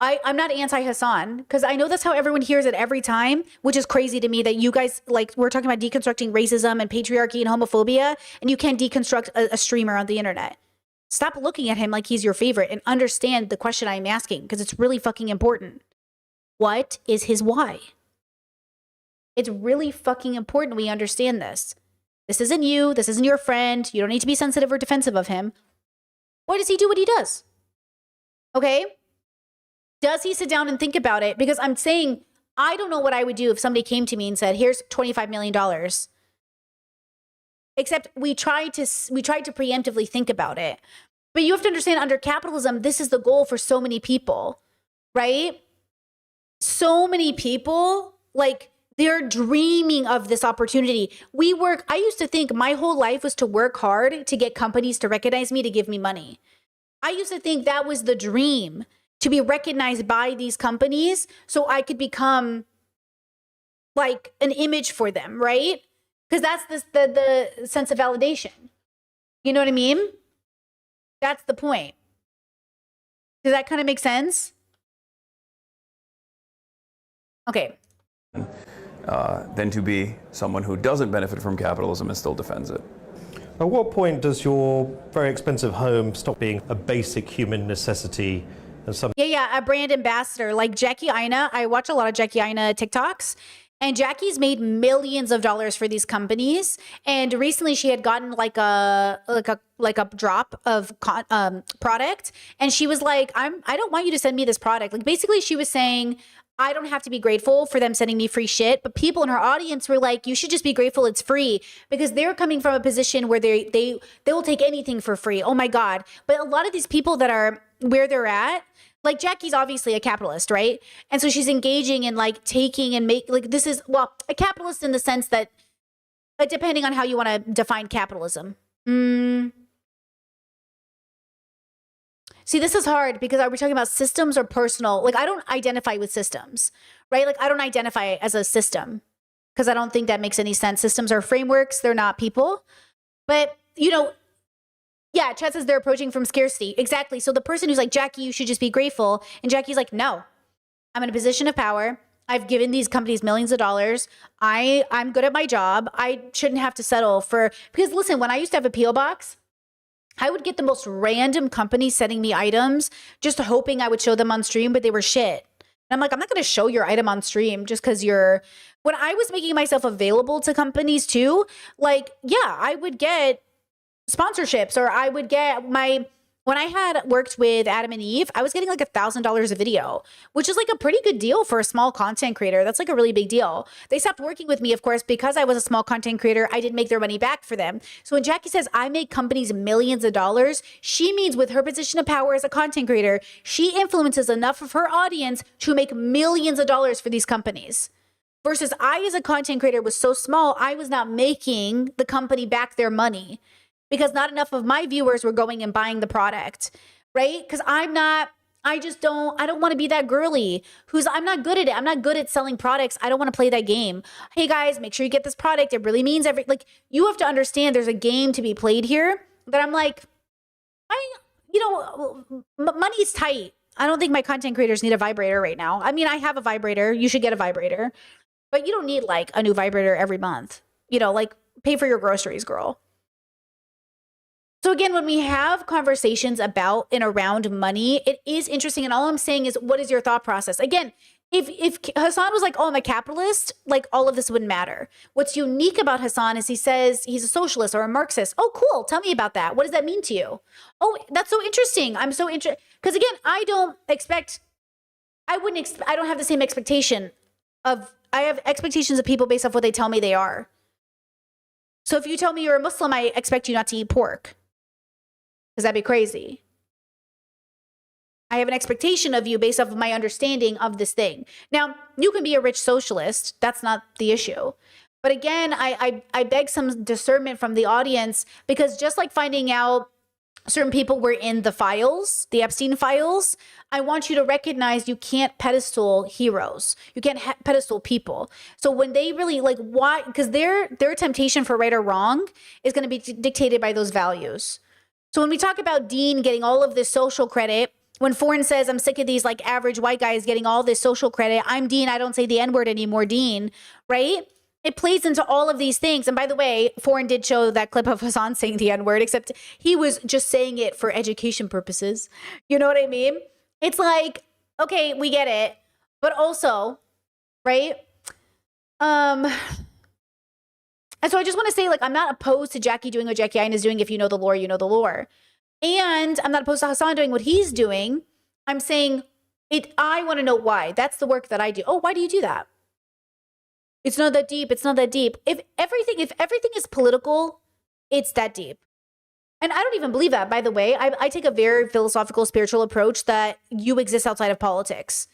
I'm not anti-Hassan, because I know that's how everyone hears it every time, which is crazy to me that you guys, like, we're talking about deconstructing racism and patriarchy and homophobia, and you can't deconstruct a streamer on the internet. Stop looking at him like he's your favorite and understand the question I'm asking, because it's really fucking important. What is his why? It's really fucking important we understand this. This isn't you. This isn't your friend. You don't need to be sensitive or defensive of him. Why does he do what he does? Okay? Does he sit down and think about it? Because I'm saying I don't know what I would do if somebody came to me and said, here's $25 million. Except we tried to preemptively think about it. But you have to understand, under capitalism, this is the goal for so many people, right? So many people, like, they're dreaming of this opportunity. I used to think my whole life was to work hard to get companies to recognize me, to give me money. I used to think that was the dream, to be recognized by these companies so I could become like an image for them, right? Because that's the sense of validation. You know what I mean? That's the point. Does that kind of make sense? Okay. Than to be someone who doesn't benefit from capitalism and still defends it. At what point does your very expensive home stop being a basic human necessity and something? Yeah, a brand ambassador like Jackie Aina. I watch a lot of Jackie Aina TikToks, and Jackie's made millions of dollars for these companies. And recently, she had gotten like a drop of product, and she was like, "I don't want you to send me this product." Like, basically, she was saying, I don't have to be grateful for them sending me free shit, but people in her audience were like, you should just be grateful it's free, because they're coming from a position where they will take anything for free. Oh my God. But a lot of these people that are where they're at, like Jackie's obviously a capitalist, right? And so she's engaging in like taking and this is, well, a capitalist in the sense that, depending on how you want to define capitalism. See, this is hard because are we talking about systems or personal? Like, I don't identify with systems, right? Like, I don't identify as a system because I don't think that makes any sense. Systems are frameworks. They're not people. But, yeah, Chad says they're approaching from scarcity. Exactly. So the person who's like, Jackie, you should just be grateful. And Jackie's like, no, I'm in a position of power. I've given these companies millions of dollars. I'm good at my job. I shouldn't have to settle because listen, when I used to have a P.O. box, I would get the most random companies sending me items, just hoping I would show them on stream, but they were shit. And I'm like, I'm not going to show your item on stream just because when I was making myself available to companies too, like, yeah, I would get sponsorships, or I would get when I had worked with Adam and Eve, I was getting like $1,000 a video, which is like a pretty good deal for a small content creator. That's like a really big deal. They stopped working with me, of course, because I was a small content creator. I didn't make their money back for them. So when Jackie says I make companies millions of dollars, she means with her position of power as a content creator, she influences enough of her audience to make millions of dollars for these companies. Versus I, as a content creator, was so small, I was not making the company back their money, because not enough of my viewers were going and buying the product, right? Because I don't want to be that girly I'm not good at it. I'm not good at selling products. I don't want to play that game. Hey guys, make sure you get this product. It really means you have to understand there's a game to be played here that I'm like, money's tight. I don't think my content creators need a vibrator right now. I mean, I have a vibrator. You should get a vibrator, but you don't need like a new vibrator every month, pay for your groceries, girl. So again, when we have conversations about and around money, it is interesting. And all I'm saying is, what is your thought process? Again, if Hassan was like, oh, I'm a capitalist, like all of this wouldn't matter. What's unique about Hassan is he says he's a socialist or a Marxist. Oh, cool. Tell me about that. What does that mean to you? Oh, that's so interesting. I'm so interested. Because again, I don't have the same expectation I have expectations of people based off what they tell me they are. So if you tell me you're a Muslim, I expect you not to eat pork. Because that'd be crazy. I have an expectation of you based off of my understanding of this thing. Now, you can be a rich socialist. That's not the issue. But again, I beg some discernment from the audience, because just like finding out certain people were in the files, the Epstein files, I want you to recognize you can't pedestal heroes. You can't pedestal people. So when they really why? Because their temptation for right or wrong is going to be dictated by those values. So when we talk about Dean getting all of this social credit, when Foreign says, I'm sick of these average white guys getting all this social credit, I'm Dean, I don't say the N-word anymore, Dean, right? It plays into all of these things. And by the way, Foreign did show that clip of Hassan saying the N-word, except he was just saying it for education purposes. You know what I mean? It's like, okay, we get it. But also, right? And so I just want to say, I'm not opposed to Jackie doing what Jackie Aina is doing. If you know the lore, you know the lore. And I'm not opposed to Hassan doing what he's doing. I'm saying, I want to know why. That's the work that I do. Oh, why do you do that? It's not that deep. It's not that deep. If everything is political, it's that deep. And I don't even believe that, by the way. I take a very philosophical, spiritual approach that you exist outside of politics.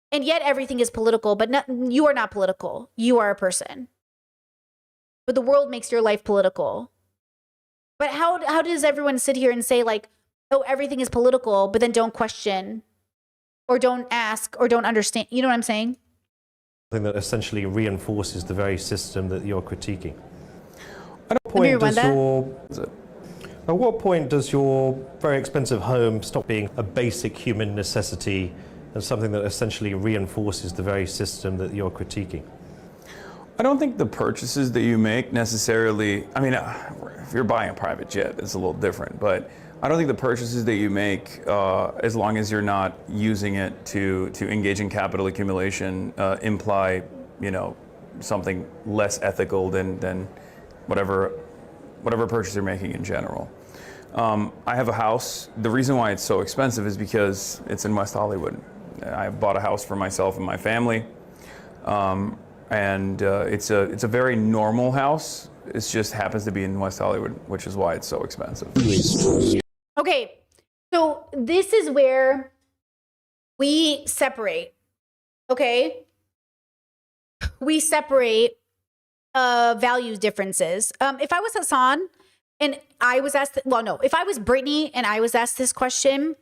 And yet everything is political, but you are not political. You are a person. But the world makes your life political. But how does everyone sit here and say, like, oh, everything is political, but then don't question or don't ask or don't understand? You know what I'm saying? Something that essentially reinforces the very system that you're critiquing. At what point does your very expensive home stop being a basic human necessity and something that essentially reinforces the very system that you're critiquing? I don't think the purchases that you make necessarily, I mean, if you're buying a private jet, it's a little different, but I don't think the purchases that you make, as long as you're not using it to engage in capital accumulation, imply, something less ethical than whatever purchase you're making in general. I have a house. The reason why it's so expensive is because it's in West Hollywood. I bought a house for myself and my family, and it's a very normal house. It just happens to be in West Hollywood, which is why it's so expensive. Okay, so this is where we separate, okay? We separate values differences. If I was Hassan and I was asked, if I was Brittany and I was asked this question,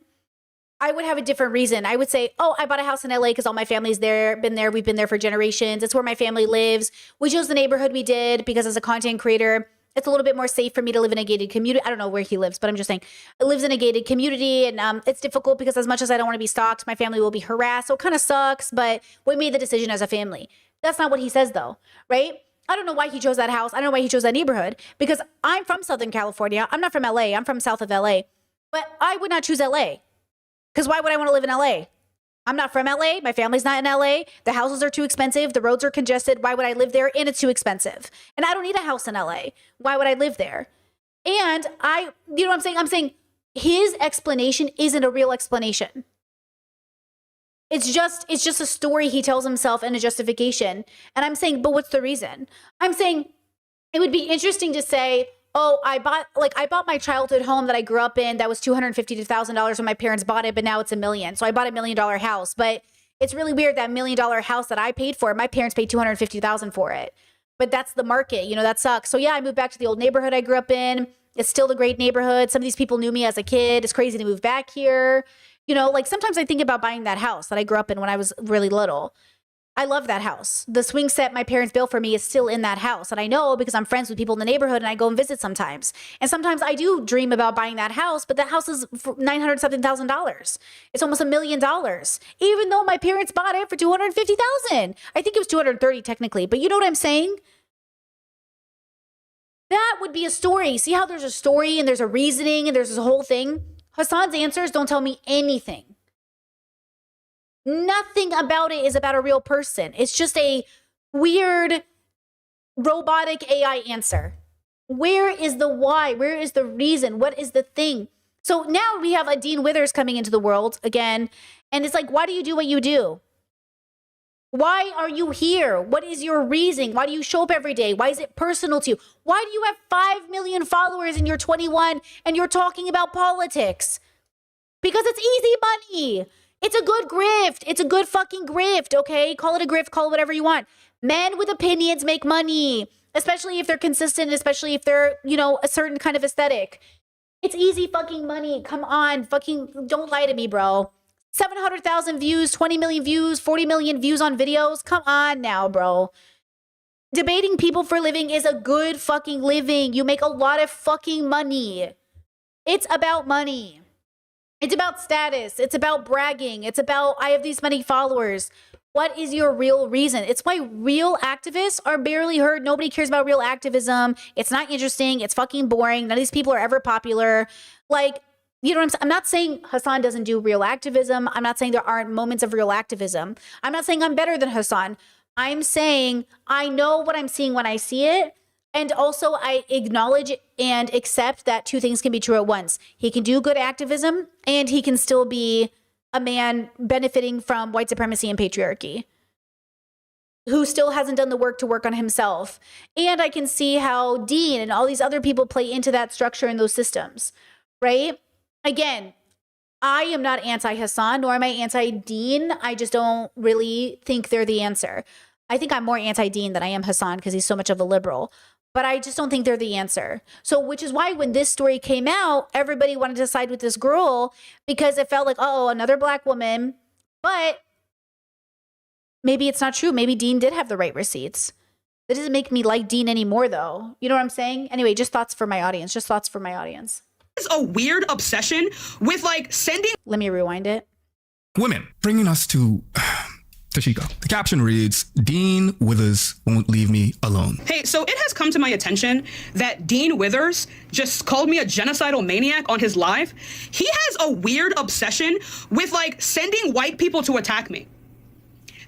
I would have a different reason. I would say, oh, I bought a house in LA because all my family's there, been there. We've been there for generations. It's where my family lives. We chose the neighborhood we did because as a content creator, it's a little bit more safe for me to live in a gated community. I don't know where he lives, but I'm just saying it lives in a gated community. And it's difficult because as much as I don't want to be stalked, my family will be harassed. So it kind of sucks, but we made the decision as a family. That's not what he says though, right? I don't know why he chose that house. I don't know why he chose that neighborhood because I'm from Southern California. I'm not from LA. I'm from south of LA, but I would not choose LA. Because why would I want to live in LA? I'm not from LA. My family's not in LA. The houses are too expensive. The roads are congested. Why would I live there? And it's too expensive. And I don't need a house in LA. Why would I live there? And you know what I'm saying? I'm saying his explanation isn't a real explanation. It's just a story he tells himself and a justification. And I'm saying, but what's the reason? I'm saying it would be interesting to say, oh, I bought my childhood home that I grew up in that was $250,000 to $1,000 when my parents bought it, but now it's $1 million. So I bought $1 million house, but it's really weird that $1 million house that I paid for, my parents paid $250,000 for it. But that's the market, that sucks. So yeah, I moved back to the old neighborhood I grew up in. It's still the great neighborhood. Some of these people knew me as a kid. It's crazy to move back here. Sometimes I think about buying that house that I grew up in when I was really little. I love that house. The swing set my parents built for me is still in that house. And I know because I'm friends with people in the neighborhood and I go and visit sometimes. And sometimes I do dream about buying that house, but that house is for $900-something. It's almost $1 million. Even though my parents bought it for $250,000. I think it was $230 technically, but you know what I'm saying? That would be a story. See how there's a story and there's a reasoning and there's this whole thing? Hassan's answers don't tell me anything. Nothing about it is about a real person. It's just a weird robotic AI answer. Where is the why? Where is the reason? What is the thing? So now we have a Dean Withers coming into the world again. And it's like, why do you do what you do? Why are you here? What is your reason? Why do you show up every day? Why is it personal to you? Why do you have 5 million followers and you're 21 and you're talking about politics? Because it's easy money. It's a good grift. It's a good fucking grift, okay? Call it a grift, call it whatever you want. Men with opinions make money, especially if they're consistent, especially if they're, a certain kind of aesthetic. It's easy fucking money. Come on, fucking don't lie to me, bro. 700,000 views, 20 million views, 40 million views on videos. Come on now, bro. Debating people for a living is a good fucking living. You make a lot of fucking money. It's about money. It's about status. It's about bragging. It's about, I have these many followers. What is your real reason? It's why real activists are barely heard. Nobody cares about real activism. It's not interesting. It's fucking boring. None of these people are ever popular. You know what I'm saying? I'm not saying Hassan doesn't do real activism. I'm not saying there aren't moments of real activism. I'm not saying I'm better than Hassan. I'm saying I know what I'm seeing when I see it. And also I acknowledge and accept that two things can be true at once. He can do good activism and he can still be a man benefiting from white supremacy and patriarchy, who still hasn't done the work to work on himself. And I can see how Dean and all these other people play into that structure and those systems, right? Again, I am not anti-Hassan, nor am I anti-Dean. I just don't really think they're the answer. I think I'm more anti-Dean than I am Hassan because he's so much of a liberal. But I just don't think they're the answer. So, which is why when this story came out, everybody wanted to side with this girl because it felt like, oh, another black woman. But maybe it's not true. Maybe Dean did have the right receipts. That doesn't make me like Dean anymore, though. You know what I'm saying? Anyway, just thoughts for my audience. Just thoughts for my audience. It's a weird obsession with like sending. Let me rewind it. Women, bringing us to Tashika. The caption reads, Dean Withers won't leave me alone. Hey, so it has come to my attention that Dean Withers just called me a genocidal maniac on his live. He has a weird obsession with like sending white people to attack me.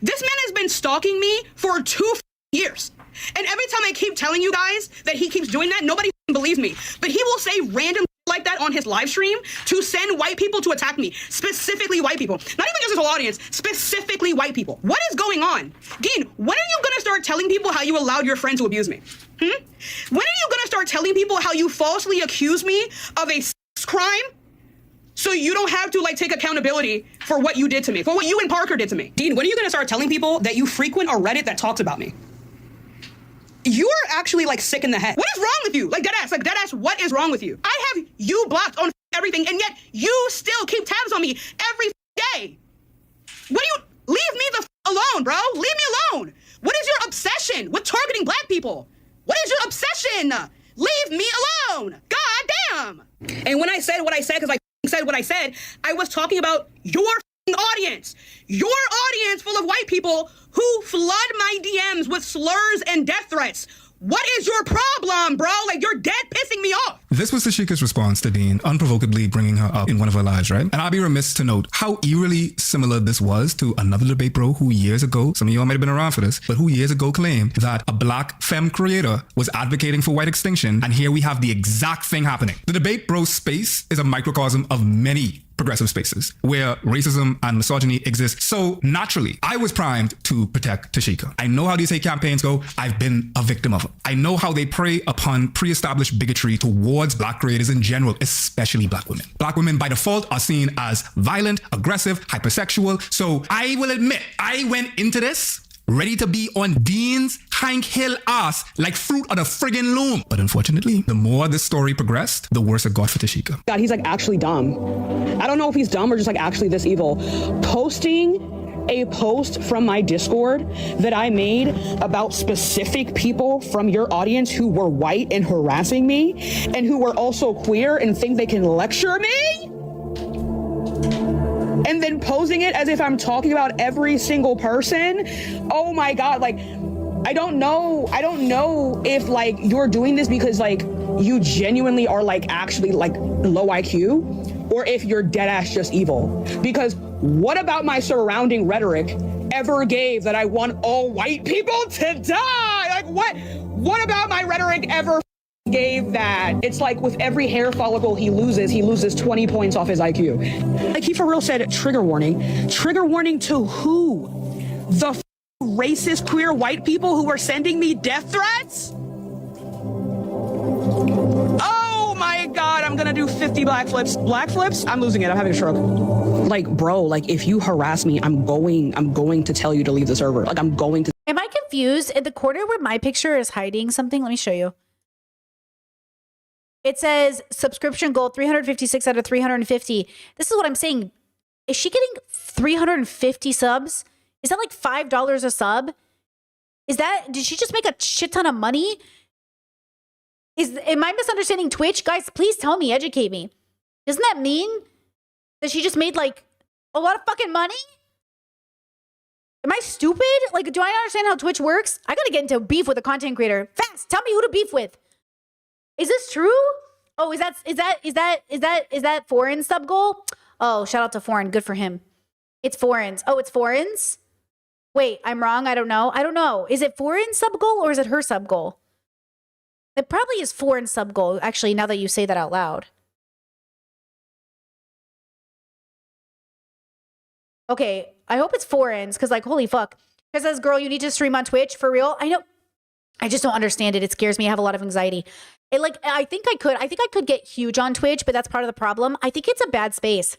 This man has been stalking me for 2 years. And every time I keep telling you guys that he keeps doing that, nobody believes me. But he will say random like that on his live stream to send white people to attack me, specifically white people. Not even just his whole audience, specifically white people. What is going on? Dean, when are you gonna start telling people how you allowed your friend to abuse me? When are you gonna start telling people how you falsely accused me of a sex crime so you don't have to like take accountability for what you did to me, for what you and Parker did to me? Dean, when are you gonna start telling people that you frequent a Reddit that talks about me? You're actually like sick in the head. What is wrong with you? Like deadass, what is wrong with you? I have you blocked on everything, and yet you still keep tabs on me every day. What do you, leave me the alone, bro. Leave me alone. What is your obsession with targeting black people? What is your obsession? Leave me alone. God damn. And when I said what I said, because I said what I said, I was talking about your audience full of white people who flood my DMs with slurs and death threats. What is your problem, bro? Like, you're dead pissing me off. This was Tashika's response to Dean, unprovokedly bringing her up in one of her lives, right? And I'll be remiss to note how eerily similar this was to another debate bro who years ago, some of y'all might have been around for this, but who years ago claimed that a black femme creator was advocating for white extinction, and here we have the exact thing happening. The debate bro space is a microcosm of many progressive spaces where racism and misogyny exist. So naturally, I was primed to protect Tashika. I know how these hate campaigns go. I've been a victim of it. I know how they prey upon pre-established bigotry towards black creators in general, especially black women. Black women by default are seen as violent, aggressive, hypersexual. So I will admit, I went into this ready to be on Dean's Hank Hill ass like fruit on a friggin' loom. But unfortunately, the more this story progressed, the worse it got for Tashika. God, he's like actually dumb. I don't know if he's dumb or just like actually this evil. Posting a post from my Discord that I made about specific people from your audience who were white and harassing me and who were also queer and think they can lecture me? And then posing it as if I'm talking about every single person. Oh my God, like, I don't know if like you're doing this because like you genuinely are like actually like low IQ, or if you're dead ass just evil. Because what about my surrounding rhetoric ever gave that I want all white people to die? Like what about my rhetoric ever gave that? It's like with every hair follicle he loses 20 points off his IQ. Like he for real said, trigger warning. Trigger warning to who? The racist queer white people who were sending me death threats? Oh my God, I'm gonna do 50 black flips. Black flips? I'm losing it, I'm having a stroke. Like, bro, like if you harass me, I'm going to tell you to leave the server. Like I'm going to. Am I confused? In the corner where my picture is hiding something, let me show you. It says subscription goal 356 out of 350. This is what I'm saying. Is she getting 350 subs? Is that like $5 a sub? Did she just make a shit ton of money? Am I misunderstanding Twitch? Guys, please tell me, educate me. Doesn't that mean that she just made like a lot of fucking money? Am I stupid? Like, do I not understand how Twitch works? I gotta get into beef with a content creator. Fast, tell me who to beef with. Is this true? Oh, is that foreign sub goal? Oh, shout out to foreign. Good for him. It's foreign's. Oh, it's foreign's? Wait, I'm wrong. I don't know. Is it foreign sub goal or is it her sub goal? It probably is foreign sub goal, actually, now that you say that out loud. Okay, I hope it's foreigns because like, holy fuck. Because says, girl, you need to stream on Twitch for real. I know. I just don't understand it. It scares me. I have a lot of anxiety. I think I could get huge on Twitch, but that's part of the problem. I think it's a bad space.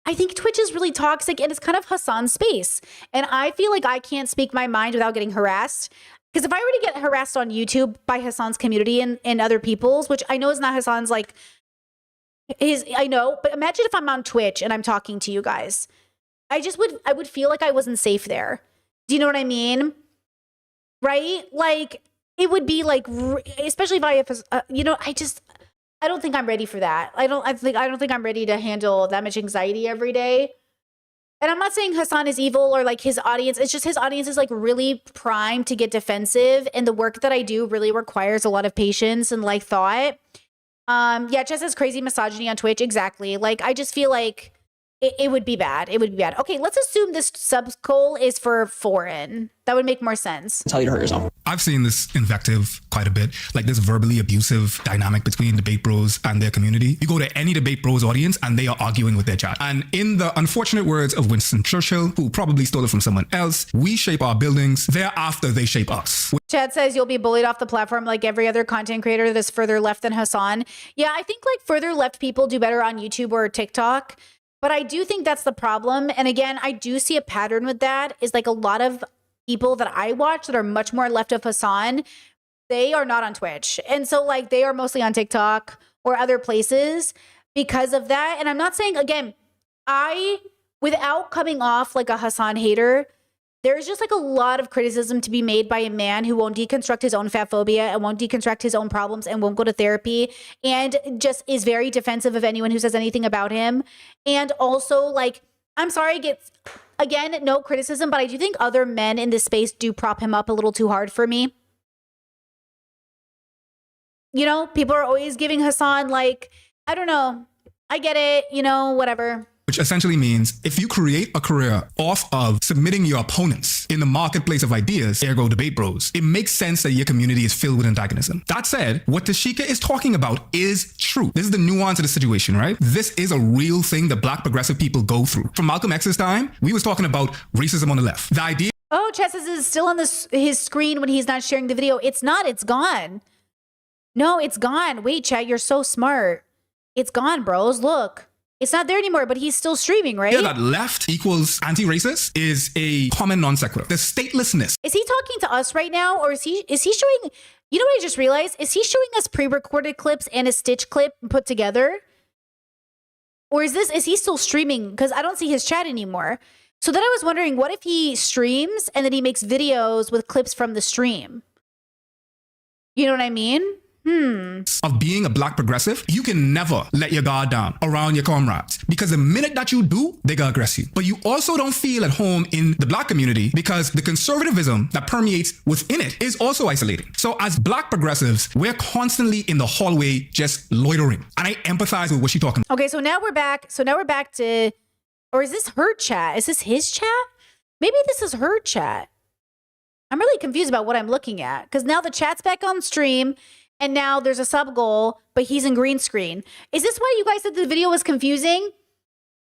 I think Twitch is really toxic and it's kind of Hassan's space. And I feel like I can't speak my mind without getting harassed. Because if I were to get harassed on YouTube by Hassan's community and other people's, which I know is not Hassan's like I know, but imagine if I'm on Twitch and I'm talking to you guys. I would feel like I wasn't safe there. Do you know what I mean? Right? Like it would be like, especially if I have, I don't think I'm ready for that. I don't think I'm ready to handle that much anxiety every day. And I'm not saying Hassan is evil or like his audience. It's just his audience is like really primed to get defensive. And the work that I do really requires a lot of patience and like thought. Yeah, Chess has crazy misogyny on Twitch. Exactly. Like, I just feel like it would be bad. It would be bad. Okay, let's assume this sub-goal is for foreign. That would make more sense. Tell you to hurt yourself. I've seen this invective quite a bit, like this verbally abusive dynamic between debate bros and their community. You go to any debate bros audience and they are arguing with their chat. And in the unfortunate words of Winston Churchill, who probably stole it from someone else, we shape our buildings, thereafter they shape us. Chad says you'll be bullied off the platform like every other content creator that's further left than Hassan. Yeah, I think like further left people do better on YouTube or TikTok. But I do think that's the problem. And again, I do see a pattern with that is like a lot of people that I watch that are much more left of Hassan, they are not on Twitch. And so like they are mostly on TikTok or other places because of that. And I'm not saying, again, without coming off like a Hassan hater, there's just like a lot of criticism to be made by a man who won't deconstruct his own fat phobia and won't deconstruct his own problems and won't go to therapy and just is very defensive of anyone who says anything about him. And also like, I'm sorry, again, no criticism, but I do think other men in this space do prop him up a little too hard for me. You know, people are always giving Hassan like, I don't know, I get it, you know, whatever. Which essentially means if you create a career off of submitting your opponents in the marketplace of ideas, ergo debate bros, it makes sense that your community is filled with antagonism. That said, what Tashika is talking about is true. This is the nuance of the situation, right? This is a real thing that Black progressive people go through. From Malcolm X's time, we was talking about racism on the left. The idea... Oh, Chess is still on his screen when he's not sharing the video. It's not. It's gone. No, it's gone. Wait, chat, you're so smart. It's gone, bros. Look. It's not there anymore, but he's still streaming, right? Yeah, that left equals anti-racist is a common non sequitur. The statelessness. Is he talking to us right now? Or is he showing, you know what I just realized? Is he showing us pre-recorded clips and a Stitch clip put together? Or is he still streaming? Because I don't see his chat anymore. So then I was wondering, what if he streams and then he makes videos with clips from the stream? You know what I mean? Of being a Black progressive, you can never let your guard down around your comrades because the minute that you do, they gonna aggress you. But you also don't feel at home in the Black community because the conservatism that permeates within it is also isolating. So as Black progressives, we're constantly in the hallway just loitering. And I empathize with what she's talking about. Okay, so now we're back. To, or is this her chat? Is this his chat? Maybe this is her chat. I'm really confused about what I'm looking at because now the chat's back on stream. And now there's a sub goal, but he's in green screen. Is this why you guys said the video was confusing?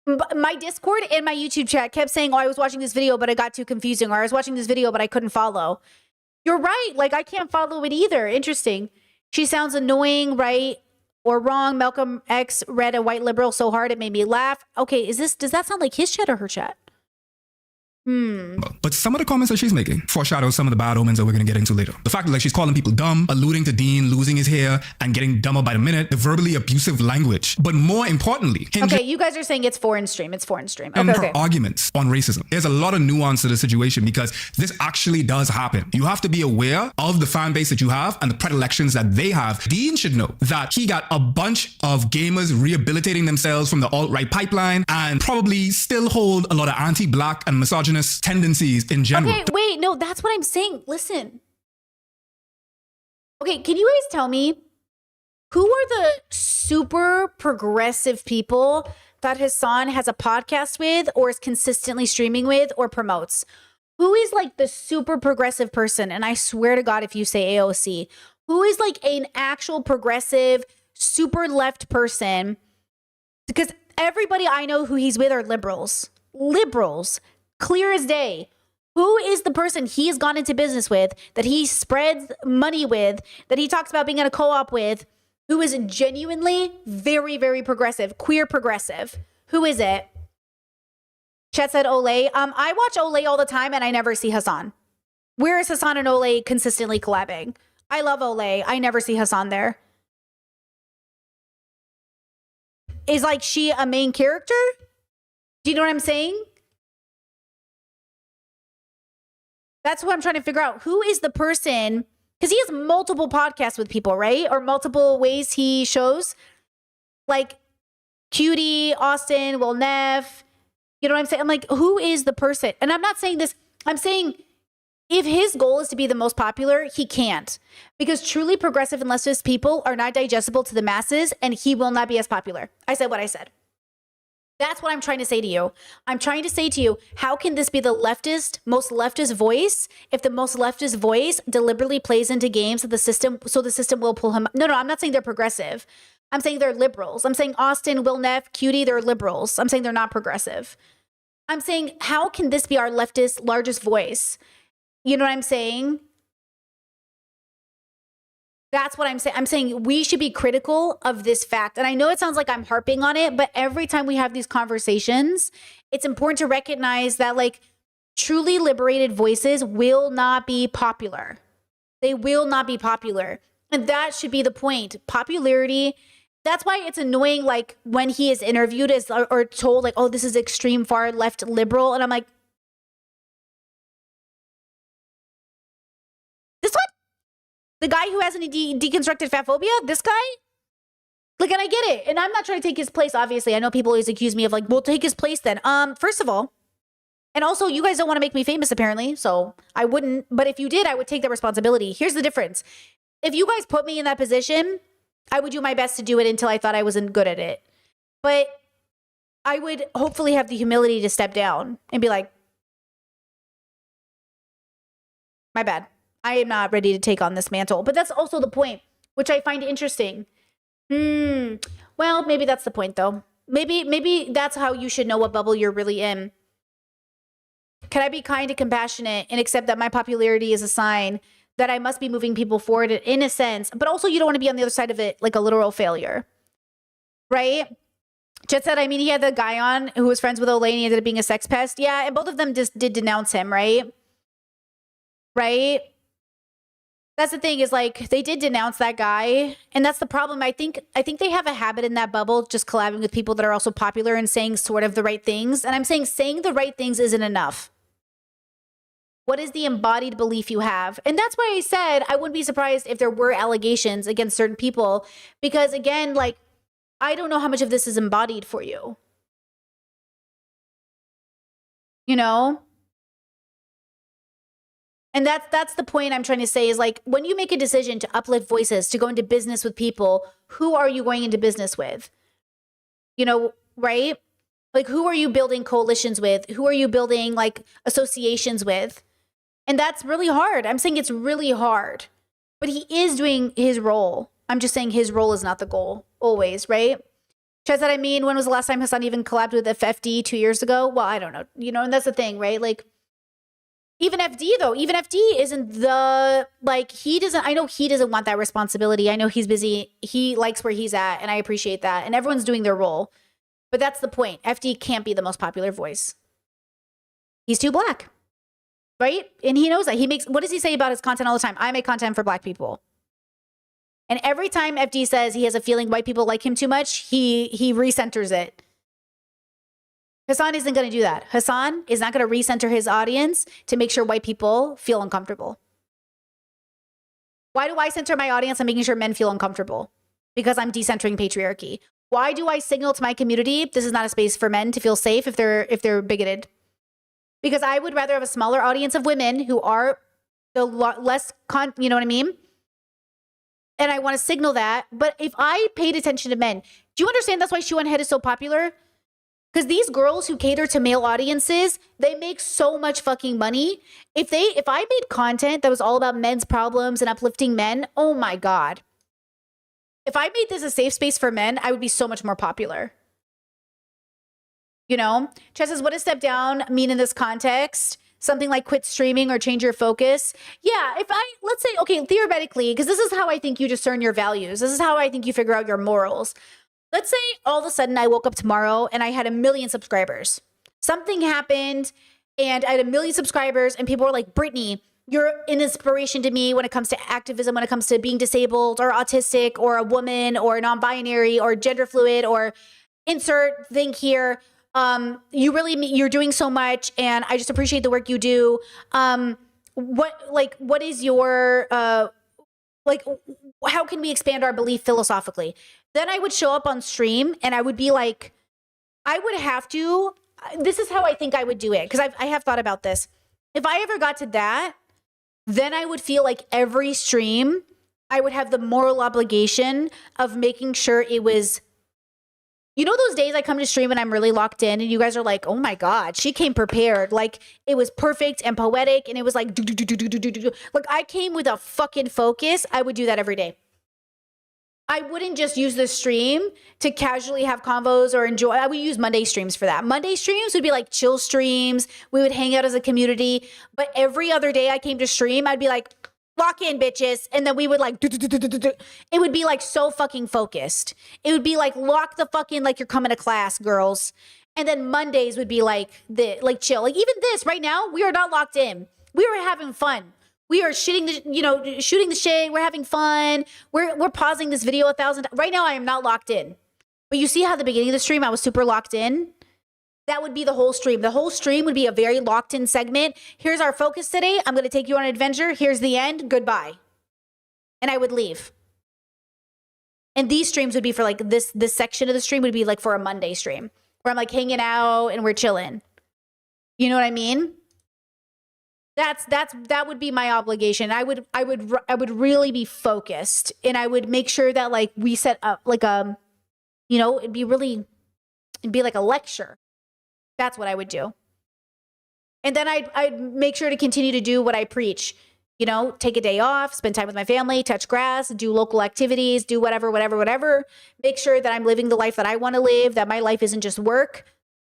My Discord and my YouTube chat kept saying, oh, I was watching this video, but it got too confusing. Or I was watching this video, but I couldn't follow. You're right. Like, I can't follow it either. Interesting. She sounds annoying, right? Or wrong. Malcolm X read a white liberal so hard it made me laugh. Okay, does that sound like his chat or her chat? But some of the comments that she's making foreshadow some of the bad omens that we're going to get into later. The fact that like she's calling people dumb, alluding to Dean losing his hair and getting dumber by the minute, the verbally abusive language. But more importantly, okay, you guys are saying it's foreign stream. It's foreign stream. And Okay. her arguments on racism. There's a lot of nuance to the situation because this actually does happen. You have to be aware of the fan base that you have and the predilections that they have. Dean should know that he got a bunch of gamers rehabilitating themselves from the alt-right pipeline and probably still hold a lot of anti-Black and misogynist tendencies in general. Okay, wait, no, that's what I'm saying. Listen. Okay, can you guys tell me who are the super progressive people that Hassan has a podcast with or is consistently streaming with or promotes? Who is like the super progressive person? And I swear to God, if you say AOC, who is like an actual progressive, super left person? Because everybody I know who he's with are liberals. liberals, clear as day. Who is the person he has gone into business with, that he spreads money with, that he talks about being in a co-op with, who is genuinely very, very progressive, queer progressive? Who is it? Chet said Olay. I watch Olay all the time and I never see Hassan. Where is Hassan and Olay consistently collabing? I love Olay. I never see Hassan there. Is like she a main character? Do you know what I'm saying? That's what I'm trying to figure out. Who is the person? Because he has multiple podcasts with people, right? Or multiple ways he shows. Like Cutie, Austin, Will Neff. You know what I'm saying? I'm like, who is the person? And I'm not saying this. I'm saying if his goal is to be the most popular, he can't. Because truly progressive and leftist people are not digestible to the masses, and he will not be as popular. I said what I said. That's what I'm trying to say to you. I'm trying to say to you, how can this be the leftist, most leftist voice if the most leftist voice deliberately plays into games of the system so the system will pull him? No, I'm not saying they're progressive. I'm saying they're liberals. I'm saying Austin, Will Neff, Cutie, they're liberals. I'm saying they're not progressive. I'm saying, how can this be our leftist largest voice? You know what I'm saying? That's what I'm saying. I'm saying we should be critical of this fact. And I know it sounds like I'm harping on it, but every time we have these conversations, it's important to recognize that like truly liberated voices will not be popular. They will not be popular. And that should be the point. Popularity. That's why it's annoying, like when he is interviewed as or told like, oh, this is extreme far left liberal. And I'm like, this one? The guy who hasn't deconstructed fat phobia? This guy? Like, and I get it. And I'm not trying to take his place, obviously. I know people always accuse me of like, well, take his place then. First of all, and also you guys don't want to make me famous apparently, so I wouldn't. But if you did, I would take that responsibility. Here's the difference. If you guys put me in that position, I would do my best to do it until I thought I wasn't good at it. But I would hopefully have the humility to step down and be like, my bad. I am not ready to take on this mantle. But that's also the point, which I find interesting. Well, maybe that's the point though. Maybe that's how you should know what bubble you're really in. Can I be kind and compassionate and accept that my popularity is a sign that I must be moving people forward in a sense, but also you don't want to be on the other side of it like a literal failure, right? Jet said, I mean, he had the guy on who was friends with Olay and he ended up being a sex pest. Yeah, and both of them just did denounce him, right? Right? That's the thing is like they did denounce that guy, and that's the problem. I think they have a habit in that bubble, just collabing with people that are also popular and saying sort of the right things. And I'm saying the right things isn't enough. What is the embodied belief you have? And that's why I said I wouldn't be surprised if there were allegations against certain people, because again, like I don't know how much of this is embodied for you. You know? And that's the point I'm trying to say is like when you make a decision to uplift voices, to go into business with people, who are you going into business with? You know, right? Like who are you building coalitions with? Who are you building like associations with? And that's really hard. I'm saying it's really hard. But he is doing his role. I'm just saying his role is not the goal always, right? Chad said, I mean, when was the last time Hassan even collabed with FD 2 years ago? Well, I don't know. You know, and that's the thing, right? Like even FD though, even FD isn't the, like I know he doesn't want that responsibility. I know he's busy. He likes where he's at and I appreciate that. And everyone's doing their role. But that's the point. FD can't be the most popular voice. He's too black, right? And he knows that. What does he say about his content all the time? I make content for black people. And every time FD says he has a feeling white people like him too much, he recenters it. Hassan isn't going to do that. Hassan is not going to recenter his audience to make sure white people feel uncomfortable. Why do I center my audience on making sure men feel uncomfortable? Because I'm decentering patriarchy. Why do I signal to my community this is not a space for men to feel safe if they're bigoted? Because I would rather have a smaller audience of women who are the less you know what I mean? And I want to signal that. But if I paid attention to men, do you understand that's why Shoe on Head is so popular? Because these girls who cater to male audiences, they make so much fucking money. If I made content that was all about men's problems and uplifting men, oh my God. If I made this a safe space for men, I would be so much more popular. You know, Chess says, what does step down mean in this context? Something like quit streaming or change your focus. Yeah, let's say, okay, theoretically, because this is how I think you discern your values. This is how I think you figure out your morals. Let's say all of a sudden I woke up tomorrow and I had 1 million subscribers. Something happened and I had 1 million subscribers and people were like, Brittany, you're an inspiration to me when it comes to activism, when it comes to being disabled or autistic or a woman or non-binary or gender fluid or insert thing here. You're doing so much and I just appreciate the work you do. What is your, how can we expand our belief philosophically? Then I would show up on stream and I would be like, this is how I think I would do it. Cause I have thought about this. If I ever got to that, then I would feel like every stream, I would have the moral obligation of making sure it was, you know, those days I come to stream and I'm really locked in and you guys are like, oh my God, she came prepared. Like it was perfect and poetic and it was like, like I came with a fucking focus. I would do that every day. I wouldn't just use the stream to casually have convos or enjoy. I would use Monday streams for that. Monday streams would be like chill streams. We would hang out as a community. But every other day I came to stream, I'd be like, lock in, bitches. And then we would like, it would be like so fucking focused. It would be like, lock the fucking, like you're coming to class, girls. And then Mondays would be like, chill. Like even this right now, we are not locked in. We are having fun. We are shooting the shit. We're having fun. We're pausing this video 1,000 times. Right now, I am not locked in. But you see how at the beginning of the stream, I was super locked in? That would be the whole stream. The whole stream would be a very locked in segment. Here's our focus today. I'm going to take you on an adventure. Here's the end. Goodbye. And I would leave. And these streams would be for like this section of the stream would be like for a Monday stream where I'm like hanging out and we're chilling. You know what I mean? That would be my obligation. I would really be focused and I would make sure that like we set up like it'd be like a lecture. That's what I would do. And then I'd make sure to continue to do what I preach. You know, take a day off, spend time with my family, touch grass, do local activities, do whatever. Make sure that I'm living the life that I want to live, that my life isn't just work,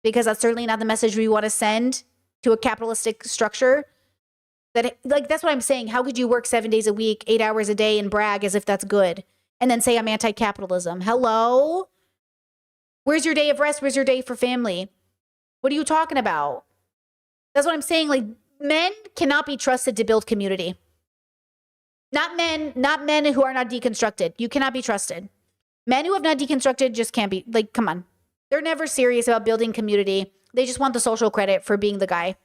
because that's certainly not the message we want to send to a capitalistic structure. That's what I'm saying. How could you work 7 days a week, 8 hours a day and brag as if that's good? And then say I'm anti-capitalism. Hello? Where's your day of rest? Where's your day for family? What are you talking about? That's what I'm saying. Like men cannot be trusted to build community. Not men who are not deconstructed. You cannot be trusted. Men who have not deconstructed just can't be, like, come on. They're never serious about building community. They just want the social credit for being the guy.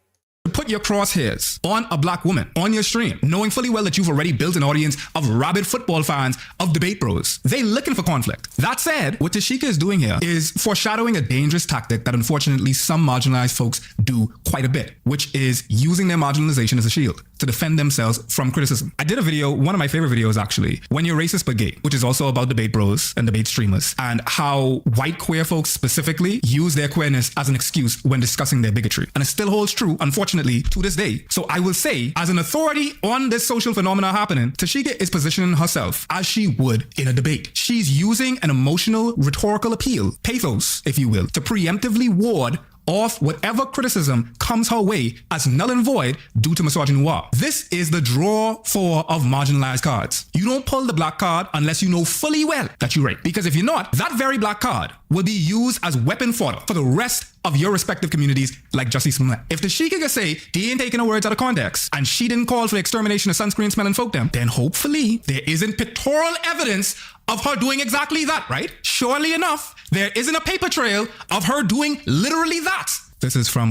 Put your crosshairs on a black woman on your stream, knowing fully well that you've already built an audience of rabid football fans of debate bros. They looking for conflict. That said, what Tashika is doing here is foreshadowing a dangerous tactic that unfortunately some marginalized folks do quite a bit, which is using their marginalization as a shield to defend themselves from criticism. I did a video, one of my favorite videos actually, When You're Racist But Gay, which is also about debate bros and debate streamers, and how white queer folks specifically use their queerness as an excuse when discussing their bigotry. And it still holds true, unfortunately, to this day. So I will say, as an authority on this social phenomena happening, Tashika is positioning herself as she would in a debate. She's using an emotional, rhetorical appeal, pathos, if you will, to preemptively ward off whatever criticism comes her way as null and void due to misogynoir. This is the draw for of marginalized cards. You don't pull the black card unless you know fully well that you're right. Because if you're not, that very black card will be used as weapon fodder for the rest of your respective communities like Jussie Smollett. If the Sheikah can say they ain't taking her words out of context and she didn't call for the extermination of sunscreen smelling folkdom, then hopefully there isn't pictorial evidence of her doing exactly that, right? Surely enough, there isn't a paper trail of her doing literally that. This is from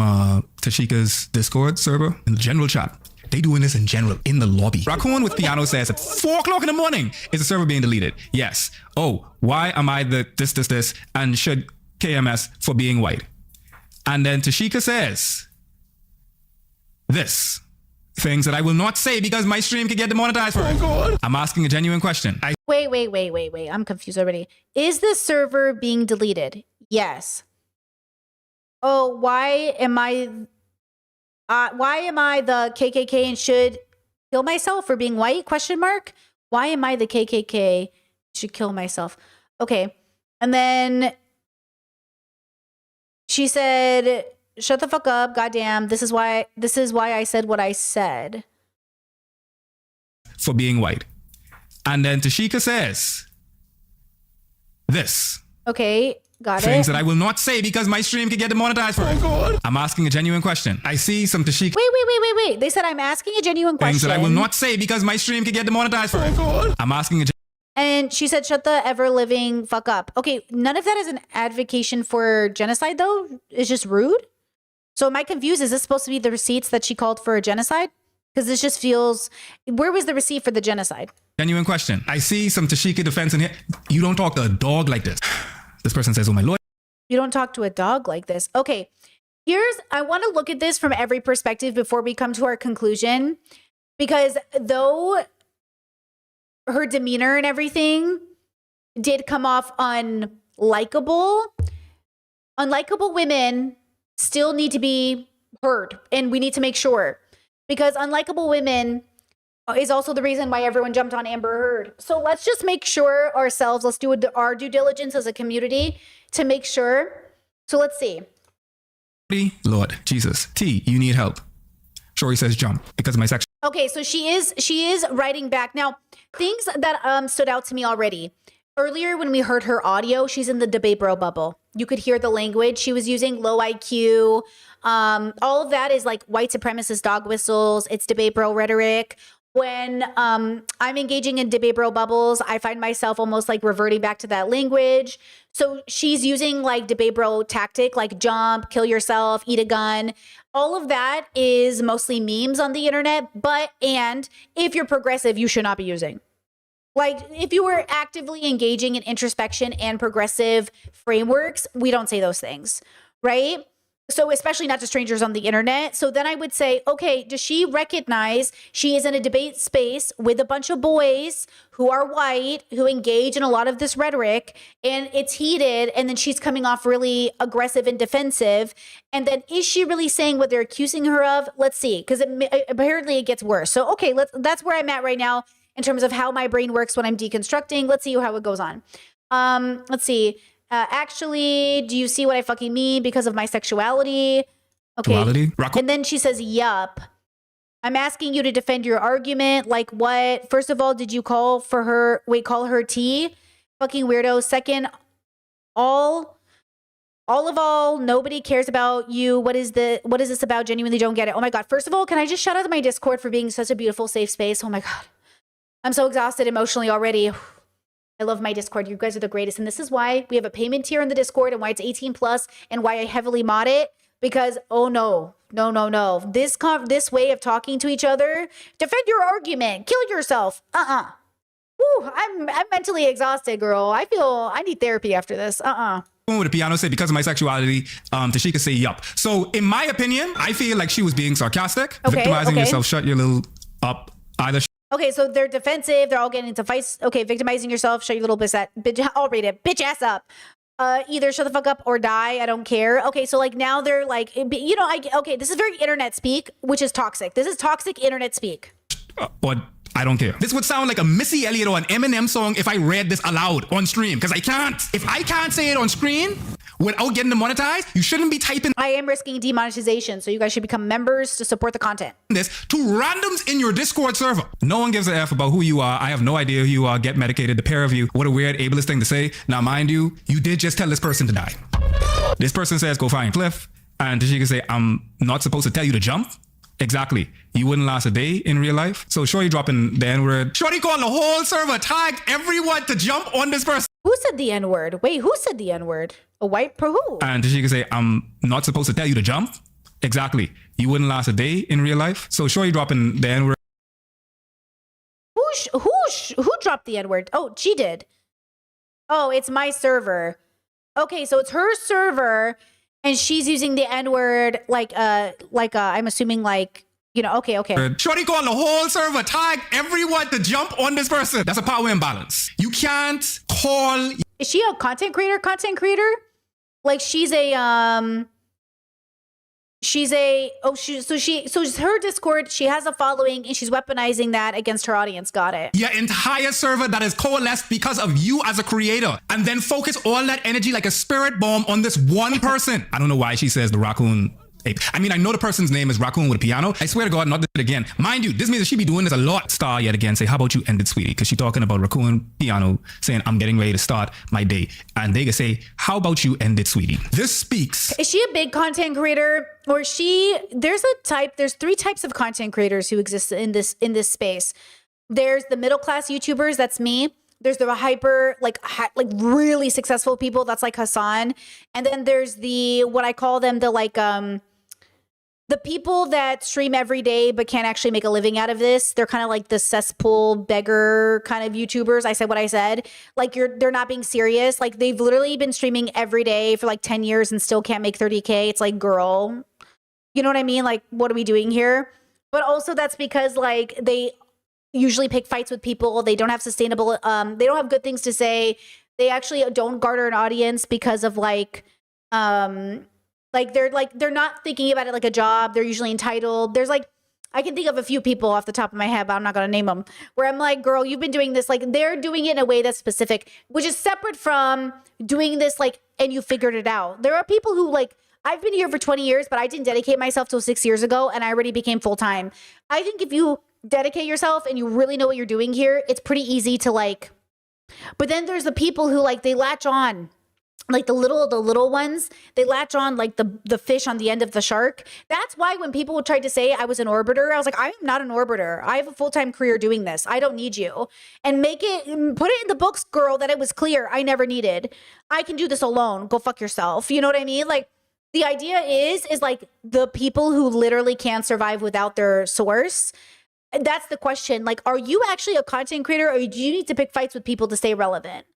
Tashika's Discord server in the general chat. They doing this in general in the lobby. Raccoon with piano says at 4 o'clock in the morning is the server being deleted. Yes. Oh, why am I the this and should KMS for being white? And then Tashika says this. Things that I will not say because my stream could get demonetized for it. Oh God. I'm asking a genuine question. Wait. I'm confused already. Is this server being deleted? Yes. Oh, why am I the KKK and should kill myself for being white? Question mark. Why am I the KKK? Should kill myself. Okay. And then She said, shut the fuck up, goddamn. This is why I said what I said. For being white. And then Tashika says this. Okay, got Things it. that I will not say because my stream could get demonetized for it. God. I'm asking a genuine question. I see some Tashika. Wait. They said I'm asking a genuine question. Things that I will not say because my stream could get demonetized for it. God. I'm asking a And she said, shut the ever living fuck up. Okay, none of that is an advocation for genocide, though. It's just rude. So am I confused? Is this supposed to be the receipts that she called for a genocide? Because this just feels. Where was the receipt for the genocide? genuine question. I see some Tashika defense in here. You don't talk to a dog like this. This person says, oh, my lord. You don't talk to a dog like this. Okay, I want to look at this from every perspective before we come to our conclusion. Because though her demeanor and everything did come off unlikable women still need to be heard, and we need to make sure, because unlikable women is also the reason why everyone jumped on Amber Heard. So let's just make sure ourselves, let's do our due diligence as a community to make sure. So let's see. Lord Jesus, T, you need help. Shori says jump because of my section. Okay, so she is writing back. Now, things that stood out to me already. Earlier when we heard her audio, she's in the debate bro bubble. You could hear the language she was using, low IQ. All of that is like white supremacist dog whistles. It's debate bro rhetoric. When I'm engaging in debate bro bubbles, I find myself almost like reverting back to that language. So she's using like debate bro tactic, like jump, kill yourself, eat a gun. All of that is mostly memes on the internet. And if you're progressive, you should not be using. Like, if you were actively engaging in introspection and progressive frameworks, we don't say those things, right? So especially not to strangers on the internet. So then I would say, okay, does she recognize she is in a debate space with a bunch of boys who are white, who engage in a lot of this rhetoric, and it's heated, and then she's coming off really aggressive and defensive. And then is she really saying what they're accusing her of? Let's see, because apparently it gets worse. So, okay, that's where I'm at right now in terms of how my brain works when I'm deconstructing. Let's see how it goes on. Let's see. Actually, do you see what I fucking mean because of my sexuality? Okay. And then she says, yup. I'm asking you to defend your argument. Like what? First of all, did you call her T? Fucking weirdo. Second, all, nobody cares about you. What is this about? Genuinely don't get it. Oh my God. First of all, can I just shout out to my Discord for being such a beautiful, safe space? Oh my God. I'm so exhausted emotionally already. I love my Discord. You guys are the greatest. And this is why we have a payment tier in the Discord and why it's 18 plus and why I heavily mod it. Because, oh no. This way of talking to each other, defend your argument, kill yourself. Woo, I'm mentally exhausted, girl. I feel I need therapy after this. With the piano say because of my sexuality, Tashika say yup. So in my opinion, I feel like she was being sarcastic, victimizing yourself. Shut your little up. Either. Okay, so they're defensive. They're all getting into fights. Okay, victimizing yourself. Shut your little bitch. I'll read it. Bitch ass up. Either shut the fuck up or die. I don't care. Okay, so like now they're like, okay, this is very internet speak, which is toxic. This is toxic internet speak. Or I don't care. This would sound like a Missy Elliott or an Eminem song if I read this aloud on stream, because I can't. If I can't say it on screen without getting demonetized, you shouldn't be typing. I am risking demonetization, so you guys should become members to support the content. This to randoms in your Discord server. No one gives a F about who you are. I have no idea who you are. Get medicated, the pair of you. What a weird ableist thing to say. Now, mind you, you did just tell this person to die. This person says, go find Cliff. And she can say, I'm not supposed to tell you to jump. Exactly. You wouldn't last a day in real life. So Shorty dropping the N-word. Shorty called the whole server, tagged everyone to jump on this person. Who said the N-word? Wait, who said the N-word? A white pro who? And she can say, I'm not supposed to tell you to jump. Exactly. You wouldn't last a day in real life. So Shorty dropping the N-word. Who dropped the N-word? Oh, she did. Oh, it's my server. Okay, so it's her server. And she's using the N-word like I'm assuming like, okay. Shorty called the whole server, tag everyone to jump on this person. That's a power imbalance. You can't call. Is she a content creator? Like she's a she's her Discord, she has a following and she's weaponizing that against her audience. Got it. Your entire server that is coalesced because of you as a creator, and then focus all that energy like a spirit bomb on this one person. I don't know why she says the raccoon ape. I mean, I know the person's name is Raccoon with a piano. I swear to God, not this again. Mind you, this means that she be doing this a lot. Star yet again say, how about you end it, sweetie? Because she's talking about Raccoon piano, saying, I'm getting ready to start my day. And they can say, how about you end it, sweetie? This speaks. Is she a big content creator? Or there's three types of content creators who exist in this space. There's the middle class YouTubers, that's me. There's the hyper, like really successful people, that's like Hassan. And then there's what I call them, the people that stream every day but can't actually make a living out of this. They're kind of like the cesspool beggar kind of YouTubers. I said what I said. Like they're not being serious. Like they've literally been streaming every day for like 10 years and still can't make 30K. It's like, girl, you know what I mean? Like, what are we doing here? But also that's because like they usually pick fights with people. They don't have sustainable, they don't have good things to say. They actually don't garner an audience because of they're not thinking about it like a job. They're usually entitled. There's I can think of a few people off the top of my head, but I'm not going to name them, where I'm like, girl, you've been doing this. Like they're doing it in a way that's specific, which is separate from doing this and you figured it out. There are people who I've been here for 20 years, but I didn't dedicate myself till 6 years ago and I already became full-time. I think if you dedicate yourself and you really know what you're doing here, it's pretty easy to but then there's the people who they latch on. Like the little ones, they latch on like the fish on the end of the shark. That's why when people tried to say I was an orbiter, I was like, I'm not an orbiter. I have a full-time career doing this. I don't need you. And put it in the books, girl, that it was clear I never needed. I can do this alone. Go fuck yourself. You know what I mean? Like the idea is like the people who literally can't survive without their source. That's the question. Like, are you actually a content creator, or do you need to pick fights with people to stay relevant?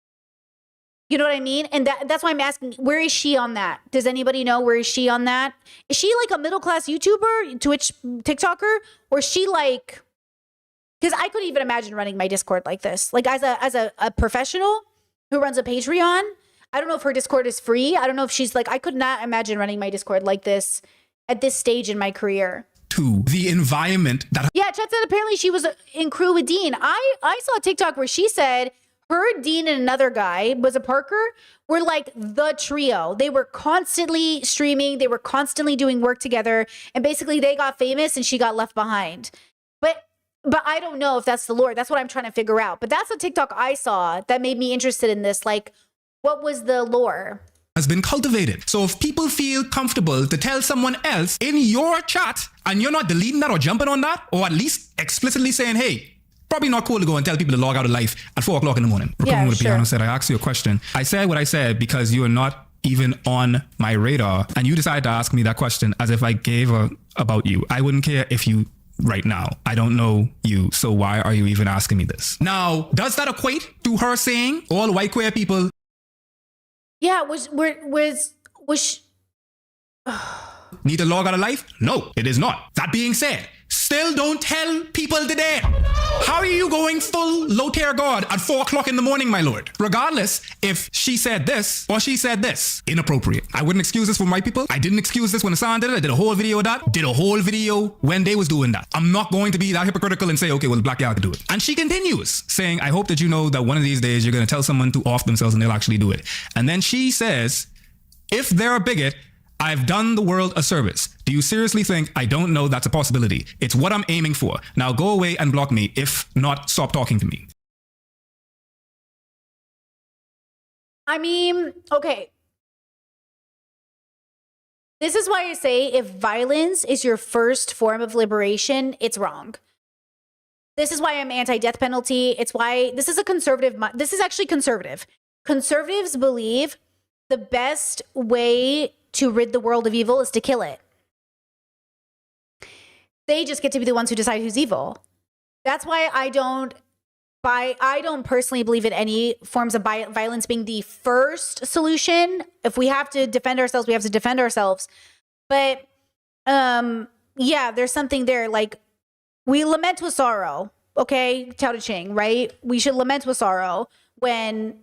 You know what I mean? And that's why I'm asking, where is she on that? Does anybody know where is she on that? Is she like a middle-class YouTuber, Twitch, TikToker? Or is she because I couldn't even imagine running my Discord like this. Like as a professional who runs a Patreon, I don't know if her Discord is free. I don't know if she's I could not imagine running my Discord like this at this stage in my career. To the environment that... Yeah, Chet said apparently she was in crew with Dean. I saw a TikTok where she said... her, Dean, and another guy, was a Parker, were like the trio. They were constantly streaming. They were constantly doing work together. And basically they got famous and she got left behind. But I don't know if that's the lore. That's what I'm trying to figure out. But that's a TikTok I saw that made me interested in this. Like, what was the lore? Has been cultivated. So if people feel comfortable to tell someone else in your chat and you're not deleting that or jumping on that, or at least explicitly saying, hey, probably not cool to go and tell people to log out of life at 4 o'clock in the morning. Yeah, with the piano sure. said, I asked you a question. I said what I said because you are not even on my radar. And you decided to ask me that question as if I gave about you. I wouldn't care if you right now. I don't know you. So why are you even asking me this? Now, does that equate to her saying all white queer people? Yeah, was she... need to log out of life? No, it is not. That being said, still don't tell people to dare. How are you going full low tier God at 4 o'clock in the morning, my lord? Regardless if she said this or she said this. Inappropriate. I wouldn't excuse this from white people. I didn't excuse this when Hassan did it. I did a whole video of that. Did a whole video when they was doing that. I'm not going to be that hypocritical and say, okay, well, the black guy could do it. And she continues saying, I hope that you know that one of these days you're going to tell someone to off themselves and they'll actually do it. And then she says, if they're a bigot, I've done the world a service. Do you seriously think I don't know that's a possibility? It's what I'm aiming for. Now go away and block me. If not, stop talking to me. I mean, okay. This is why I say if violence is your first form of liberation, it's wrong. This is why I'm anti-death penalty. It's why this is a conservative. This is actually conservative. Conservatives believe the best way to rid the world of evil is to kill it. They just get to be the ones who decide who's evil. That's why I don't personally believe in any forms of violence being the first solution. If we have to defend ourselves, we have to defend ourselves. But yeah, there's something there. Like, we lament with sorrow, okay? Tao Te Ching, right? We should lament with sorrow when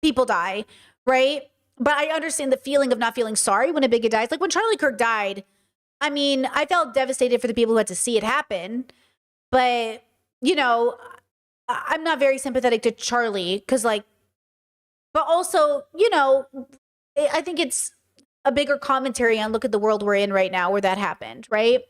people die, right? But I understand the feeling of not feeling sorry when a bigot dies. Like when Charlie Kirk died, I mean, I felt devastated for the people who had to see it happen, but you know, I'm not very sympathetic to Charlie because, like, but also, you know, I think it's a bigger commentary on look at the world we're in right now where that happened, right?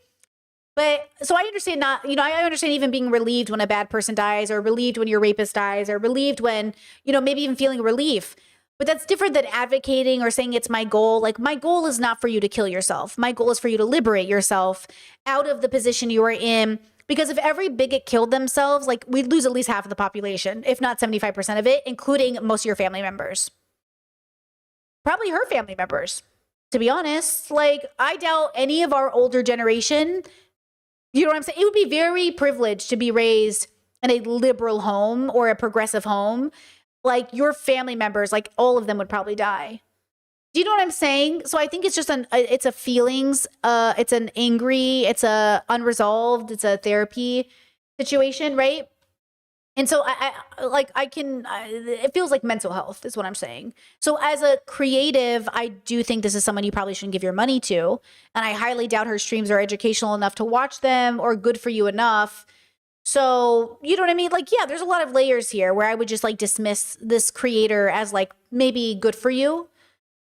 But so I understand not, you know, I understand even being relieved when a bad person dies, or relieved when your rapist dies, or relieved when, you know, maybe even feeling relief. But that's different than advocating or saying it's my goal. Like, my goal is not for you to kill yourself. My goal is for you to liberate yourself out of the position you are in. Because if every bigot killed themselves, like, we'd lose at least half of the population, if not 75% of it, including most of your family members. Probably her family members, to be honest. Like, I doubt any of our older generation, you know what I'm saying? It would be very privileged to be raised in a liberal home or a progressive home. Like, your family members, like, all of them would probably die. Do you know what I'm saying? So I think it's just it's a feelings, it's an angry, it's a unresolved, it's a therapy situation, right? And so it feels like mental health is what I'm saying. So as a creative, I do think this is someone you probably shouldn't give your money to. And I highly doubt her streams are educational enough to watch them or good for you enough. So, you know what I mean? Like, yeah, there's a lot of layers here where I would just like dismiss this creator as like maybe good for you.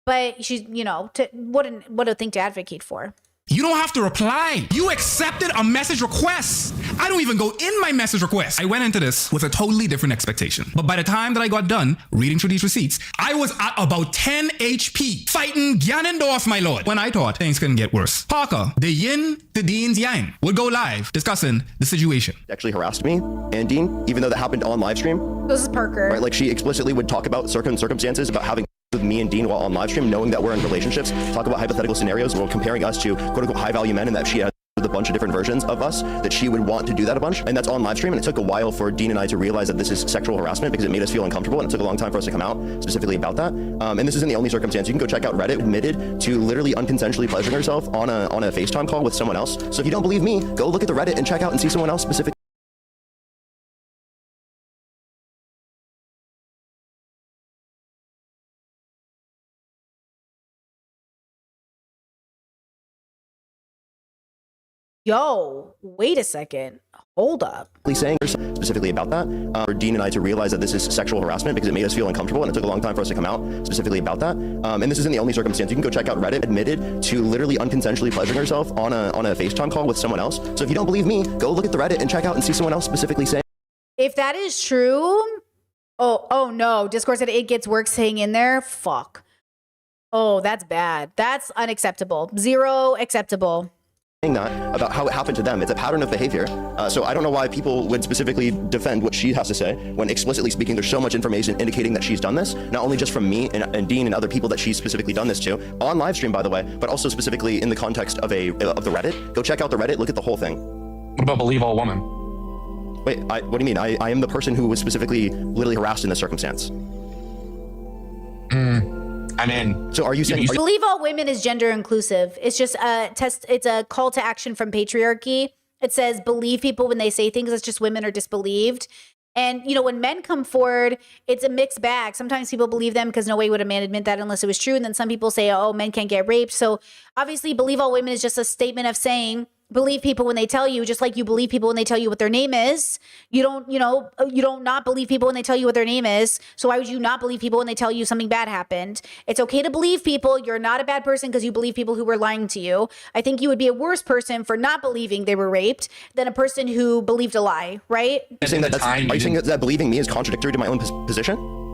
But she's, you know, what a thing to advocate for. You don't have to reply. You accepted a message request. I don't even go in my message request. I went into this with a totally different expectation. But by the time that I got done reading through these receipts, I was at about 10 HP, fighting Ganondorf, my lord, when I thought things couldn't get worse. Parker, the yin to Dean's yang, would go live discussing the situation. Actually harassed me and Dean, even though that happened on live stream. This is Parker. Right, like she explicitly would talk about certain circumstances about having with me and Dean while on live stream, knowing that we're in relationships, talk about hypothetical scenarios where we're comparing us to quote-unquote high-value men, and that she has a bunch of different versions of us, that she would want to do that a bunch. And that's on live stream, and it took a while for Dean and I to realize that this is sexual harassment because it made us feel uncomfortable, and it took a long time for us to come out specifically about that. And this isn't the only circumstance. You can go check out Reddit, admitted to literally unconsensually pleasuring herself on a FaceTime call with someone else. So if you don't believe me, go look at the Reddit and check out and see someone else specifically. Yo, wait a second. Hold up. Saying specifically about that, for Dean and I to realize that this is sexual harassment because it made us feel uncomfortable, and it took a long time for us to come out specifically about that. And this isn't the only circumstance. You can go check out Reddit, admitted to literally unconsensually pleasuring herself on a FaceTime call with someone else. So if you don't believe me, go look at the Reddit and check out and see someone else specifically saying. If that is true, oh no, Discord said it gets worse, hang in there. Fuck. Oh, that's bad. That's unacceptable. Zero acceptable. That about how it happened to them. It's a pattern of behavior. So I don't know why people would specifically defend what she has to say when explicitly speaking, there's so much information indicating that she's done this, not only just from me and Dean and other people that she's specifically done this to on live stream, by the way, but also specifically in the context of the Reddit. Go check out the Reddit, look at the whole thing. What about Believe All Woman? Wait, what do you mean? I am the person who was specifically literally harassed in this circumstance. I'm in. So are you saying Believe All Women is gender inclusive? It's just a test. It's a call to action from patriarchy. It says believe people when they say things. It's just women are disbelieved. And, you know, when men come forward, it's a mixed bag. Sometimes people believe them because no way would a man admit that unless it was true. And then some people say, oh, men can't get raped. So obviously Believe All Women is just a statement of saying believe people when they tell you, just like you believe people when they tell you what their name is. You don't not believe people when they tell you what their name is. So why would you not believe people when they tell you something bad happened? It's okay to believe people. You're not a bad person because you believe people who were lying to you. I think you would be a worse person for not believing they were raped than a person who believed a lie, right? Are you saying that believing me is contradictory to my own position?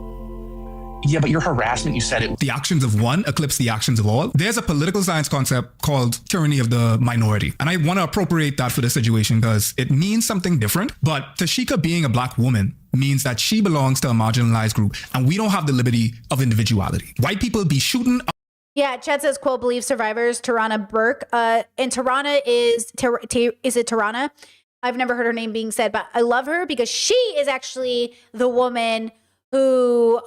Yeah, but your harassment, you said it. The actions of one eclipse the actions of all. There's a political science concept called tyranny of the minority. And I want to appropriate that for this situation because it means something different. But Tashika being a black woman means that she belongs to a marginalized group. And we don't have the liberty of individuality. White people be shooting. Yeah, Chad says, quote, believe survivors, Tarana Burke. And Tarana is it Tarana? I've never heard her name being said, but I love her because she is actually the woman who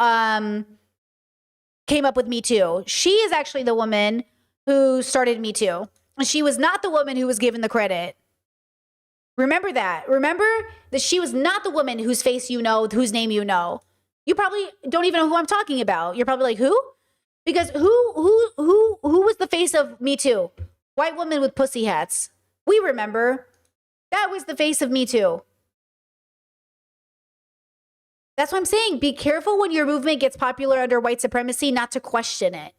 came up with Me Too. She is actually the woman who started Me Too. She was not the woman who was given the credit. Remember that. Remember that she was not the woman whose face you know, whose name you know. You probably don't even know who I'm talking about. You're probably like, who? Because who was the face of Me Too? White woman with pussy hats. We remember. That was the face of Me Too. That's what I'm saying. Be careful when your movement gets popular under white supremacy not to question it.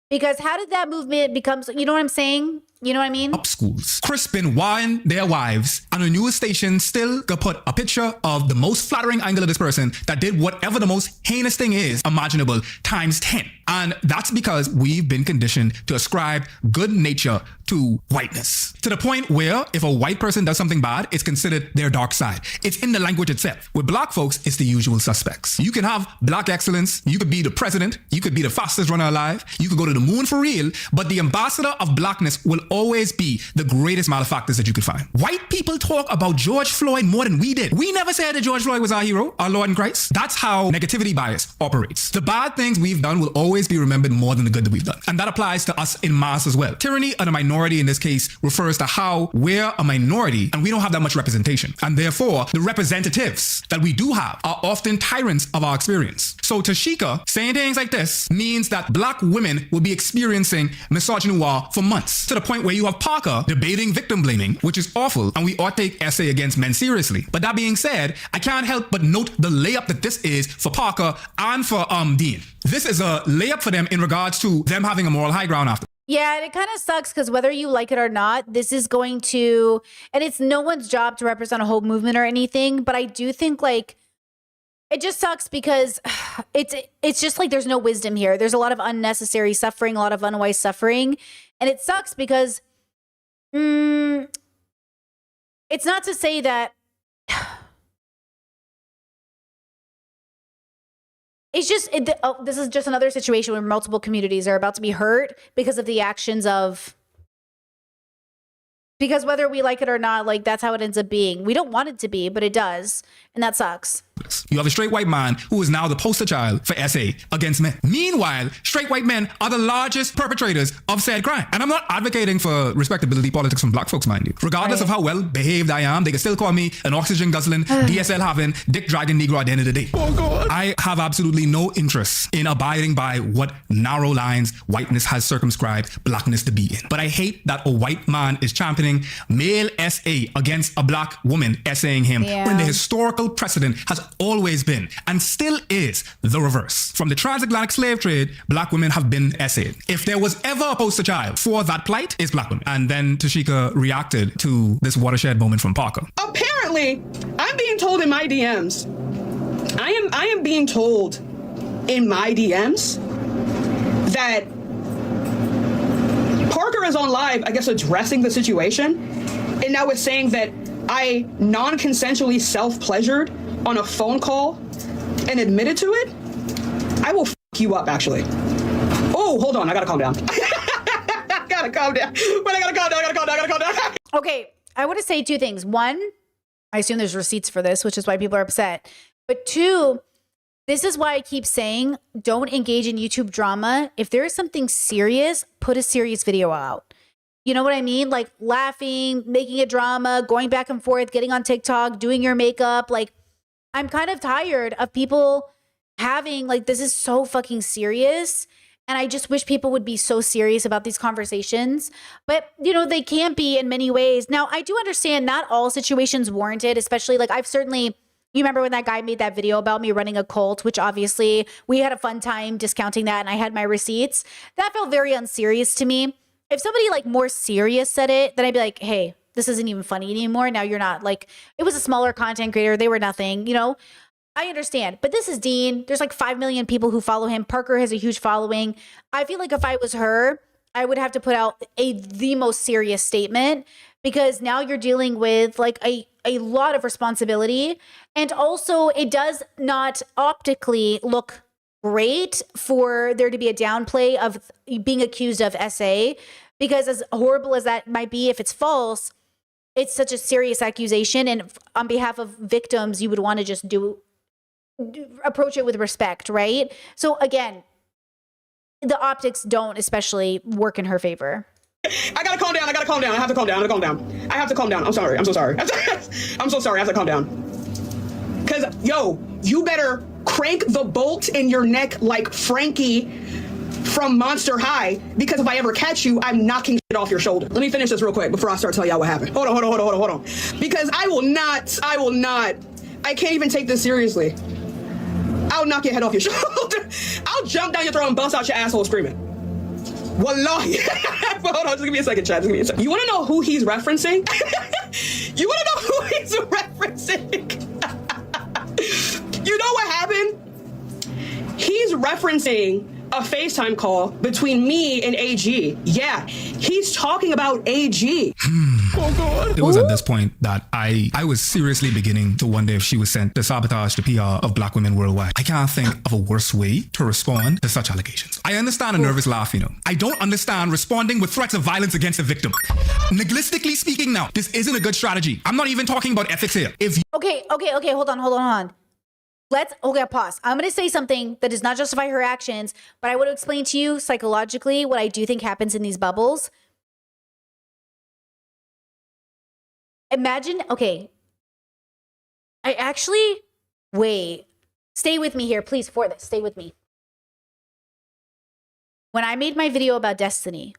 Because how did that movement become, you know what I'm saying? You know what I mean? Up schools. Crispin wine their wives, and a news station still could put a picture of the most flattering angle of this person that did whatever the most heinous thing is imaginable times 10. And that's because we've been conditioned to ascribe good nature to whiteness. To the point where if a white person does something bad, it's considered their dark side. It's in the language itself. With black folks, it's the usual suspects. You can have black excellence. You could be the president. You could be the fastest runner alive. You could go to the moon for real. But the ambassador of blackness will always be the greatest malefactors that you could find. White people talk about George Floyd more than we did. We never said that George Floyd was our hero, our Lord in Christ. That's how negativity bias operates. The bad things we've done will always be remembered more than the good that we've done. And that applies to us in mass as well. Tyranny of the minority in this case refers to how we're a minority and we don't have that much representation. And therefore, the representatives that we do have are often tyrants of our experience. So Tashika saying things like this means that black women will be experiencing misogynoir for months, to the point where you have Parker debating victim blaming, which is awful, and we ought to take essay against men seriously. But that being said, I can't help but note the layup that this is for Parker and for Dean. This is a layup for them in regards to them having a moral high ground after. Yeah, and it kind of sucks because whether you like it or not, this is going to, and it's no one's job to represent a whole movement or anything, but I do think like it just sucks because it's just like there's no wisdom here. There's a lot of unnecessary suffering, a lot of unwise suffering, and it sucks because it's not to say that it's just, this is just another situation where multiple communities are about to be hurt because of the actions of, because whether we like it or not, like that's how it ends up being. We don't want it to be, but it does. And that sucks. You have a straight white man who is now the poster child for SA against men. Meanwhile, straight white men are the largest perpetrators of said crime. And I'm not advocating for respectability politics from black folks, mind you. Regardless of how well behaved I am, they can still call me an oxygen guzzling, DSL having, dick dragging Negro at the end of the day. Oh God. I have absolutely no interest in abiding by what narrow lines whiteness has circumscribed blackness to be in. But I hate that a white man is championing male SA against a black woman essaying him when the historical precedent has always been and still is the reverse. From the transatlantic slave trade, black women have been essayed. If there was ever a poster child for that plight, it's black women. And then Tashika reacted to this watershed moment from Parker. Apparently, I'm being told in my DMs, I am being told in my DMs that Parker is on live, I guess, addressing the situation, and now is saying that I non-consensually self-pleasured on a phone call and admitted to it. I will f you up, actually. Oh, hold on, I gotta calm down. I gotta calm down. Wait, I gotta calm down. Okay, I want to say two things. One, I assume there's receipts for this, which is why people are upset. But two, this is why I keep saying don't engage in YouTube drama. If there is something serious, put a serious video out. You know what I mean? Like laughing, making a drama, going back and forth, getting on TikTok, doing your makeup. Like, I'm kind of tired of people having, like, this is so fucking serious. And I just wish people would be so serious about these conversations. But, you know, they can't be in many ways. Now, I do understand not all situations warranted, especially like I've certainly, you remember when that guy made that video about me running a cult, which obviously we had a fun time discounting that and I had my receipts. That felt very unserious to me. If somebody like more serious said it, then I'd be like, hey, this isn't even funny anymore. Now you're not. Like, it was a smaller content creator. They were nothing, you know? I understand. But this is Dean. There's like 5 million people who follow him. Parker has a huge following. I feel like if I was her, I would have to put out the most serious statement, because now you're dealing with like a lot of responsibility. And also it does not optically look great for there to be a downplay of being accused of SA, because as horrible as that might be, if it's false, it's such a serious accusation. And on behalf of victims, you would want to just approach it with respect, right? So again, the optics don't especially work in her favor. I gotta calm down. I have to calm down. I'm sorry. I'm so sorry. I'm so sorry. I have to calm down. Because, yo, you better crank the bolt in your neck like Frankie from Monster High because if I ever catch you, I'm knocking shit off your shoulder. Let me finish this real quick before I start telling y'all what happened. Hold on. Because I will not, I can't even take this seriously. I'll knock your head off your shoulder. I'll jump down your throat and bust out your asshole screaming. Wallahi. Hold on, just give me a second, chat. You want to know who he's referencing? You want to know who he's referencing? You know what happened? He's referencing a FaceTime call between me and AG. Yeah, he's talking about AG. Oh God. It was at this point that I was seriously beginning to wonder if she was sent to sabotage the PR of black women worldwide. I can't think of a worse way to respond to such allegations. I understand a nervous laugh, you know. I don't understand responding with threats of violence against a victim. Nihilistically speaking now, this isn't a good strategy. I'm not even talking about ethics here. Okay, hold on. Pause. I'm going to say something that does not justify her actions, but I want to explain to you psychologically what I do think happens in these bubbles. Imagine, stay with me here, please, for this, stay with me. When I made my video about Destiny,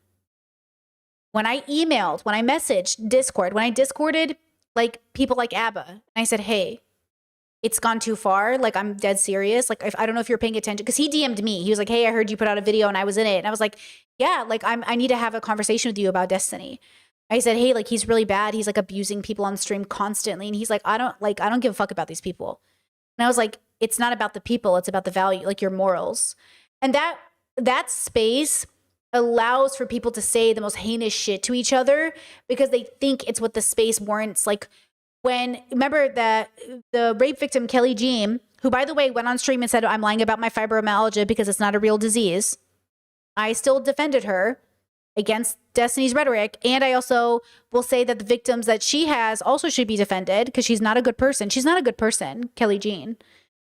when I emailed, when I messaged Discord, when I Discorded like people like Abba, and I said, hey, it's gone too far. Like, I'm dead serious. Like, I don't know if you're paying attention. Because he DM'd me. He was like, hey, I heard you put out a video and I was in it. And I was like, yeah, like, I need to have a conversation with you about Destiny. I said, hey, like, he's really bad. He's like abusing people on stream constantly. And he's like, I don't give a fuck about these people. And I was like, it's not about the people. It's about the value, like your morals. And that space allows for people to say the most heinous shit to each other because they think it's what the space warrants. Like, remember that the rape victim, Kelly Jean, who, by the way, went on stream and said, I'm lying about my fibromyalgia because it's not a real disease. I still defended her against Destiny's rhetoric. And I also will say that the victims that she has also should be defended because she's not a good person. She's not a good person, Kelly Jean.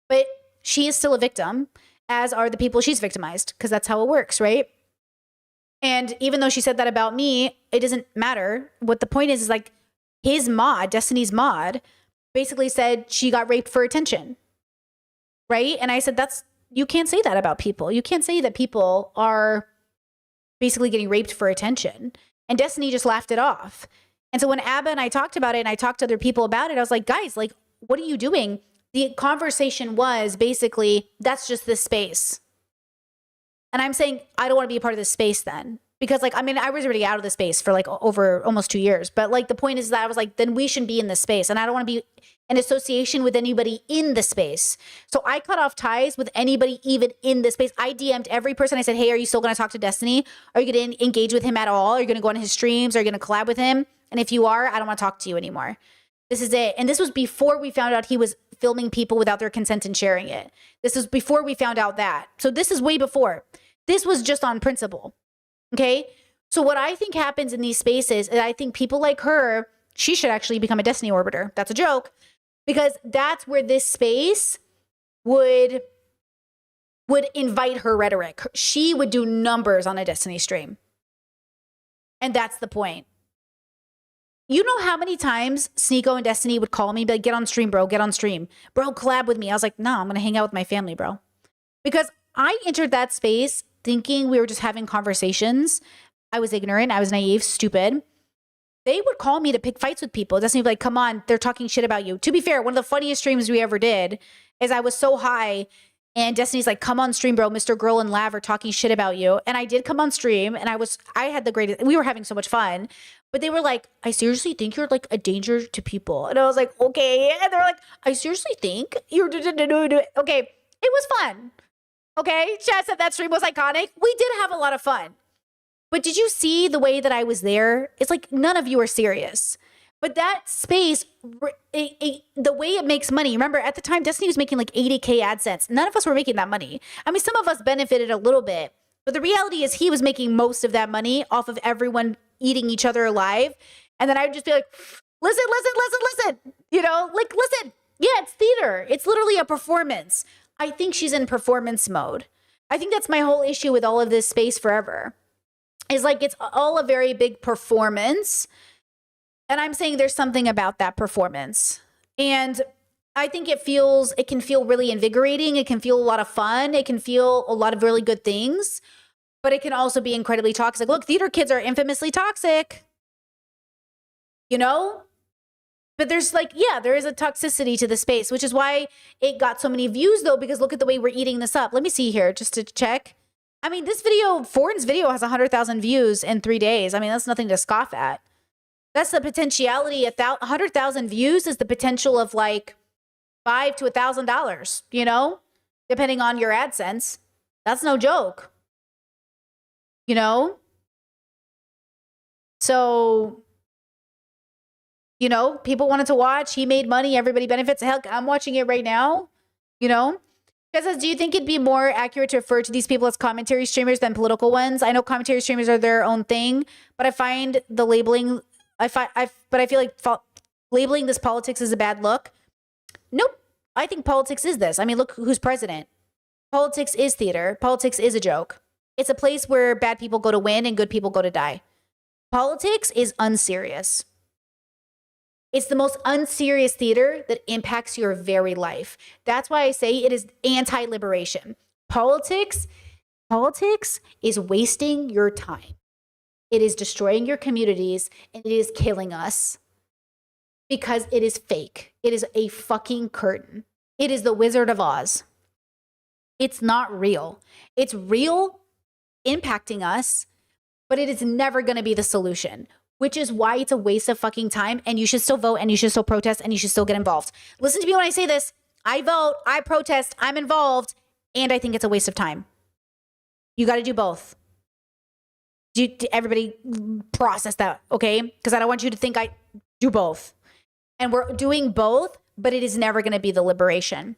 But she is still a victim, as are the people she's victimized, because that's how it works, right? And even though she said that about me, it doesn't matter. What the point is like, his mod, Destiny's mod, basically said she got raped for attention, right? And I said, you can't say that about people. You can't say that people are basically getting raped for attention. And Destiny just laughed it off. And so when Abba and I talked about it and I talked to other people about it, I was like, guys, like, what are you doing? The conversation was basically, that's just this space. And I'm saying, I don't want to be a part of this space then. Because like, I mean, I was already out of the space for like over almost 2 years. But like the point is that I was like, then we shouldn't be in this space. And I don't want to be in association with anybody in the space. So I cut off ties with anybody even in the space. I DM'd every person. I said, hey, are you still going to talk to Destiny? Are you going to engage with him at all? Are you going to go on his streams? Are you going to collab with him? And if you are, I don't want to talk to you anymore. This is it. And this was before we found out he was filming people without their consent and sharing it. This was before we found out that. So this is way before. This was just on principle. Okay, so what I think happens in these spaces, and I think people like her, she should actually become a Destiny orbiter. That's a joke, because that's where this space would invite her rhetoric. She would do numbers on a Destiny stream. And that's the point. You know how many times Sneeko and Destiny would call me, be like, get on stream, bro, get on stream. Bro, collab with me. I was like, no, I'm going to hang out with my family, bro. Because I entered that space thinking we were just having conversations. I was ignorant. I was naive, stupid. They would call me to pick fights with people. Destiny would be like, come on, they're talking shit about you. To be fair, one of the funniest streams we ever did is I was so high and Destiny's like, come on stream, bro. Mr. Girl and Lav are talking shit about you. And I did come on stream and I had the greatest, we were having so much fun. But they were like, I seriously think you're like a danger to people. And I was like, okay. And they're like, I seriously think you're, okay. It was fun. Okay, Chad said that stream was iconic. We did have a lot of fun. But did you see the way that I was there? It's like none of you are serious. But that space, the way it makes money, remember at the time, Destiny was making like 80K AdSense. None of us were making that money. I mean, some of us benefited a little bit. But the reality is he was making most of that money off of everyone eating each other alive. And then I would just be like, listen. You know, like, listen. Yeah, it's theater. It's literally a performance. I think she's in performance mode. I think that's my whole issue with all of this space forever. Is like it's all a very big performance. And I'm saying there's something about that performance. And I think it can feel really invigorating. It can feel a lot of fun. It can feel a lot of really good things. But it can also be incredibly toxic. Look, theater kids are infamously toxic. You know? But there's like, yeah, there is a toxicity to the space, which is why it got so many views though, because look at the way we're eating this up. Let me see here just to check. I mean, this video, Foreign's video has 100,000 views in 3 days. I mean, that's nothing to scoff at. That's the potentiality. 100,000 views is the potential of like $5 to $1,000, you know, depending on your AdSense. That's no joke. You know? So, you know, people wanted to watch. He made money. Everybody benefits. Hell, I'm watching it right now. You know? Guys says, do you think it'd be more accurate to refer to these people as commentary streamers than political ones? I know commentary streamers are their own thing, but I find the labeling, I feel like labeling this politics is a bad look. Nope. I think politics is this. I mean, look who's president. Politics is theater. Politics is a joke. It's a place where bad people go to win and good people go to die. Politics is unserious. It's the most unserious theater that impacts your very life. That's why I say it is anti-liberation. Politics is wasting your time. It is destroying your communities, and it is killing us because it is fake. It is a fucking curtain. It is the Wizard of Oz. It's not real. It's real, impacting us, but it is never going to be the solution, which is why it's a waste of fucking time, and you should still vote, and you should still protest, and you should still get involved. Listen to me when I say this. I vote, I protest, I'm involved, and I think it's a waste of time. You got to do both. Everybody process that, okay? Because I don't want you to think I do both. And we're doing both, but it is never going to be the liberation.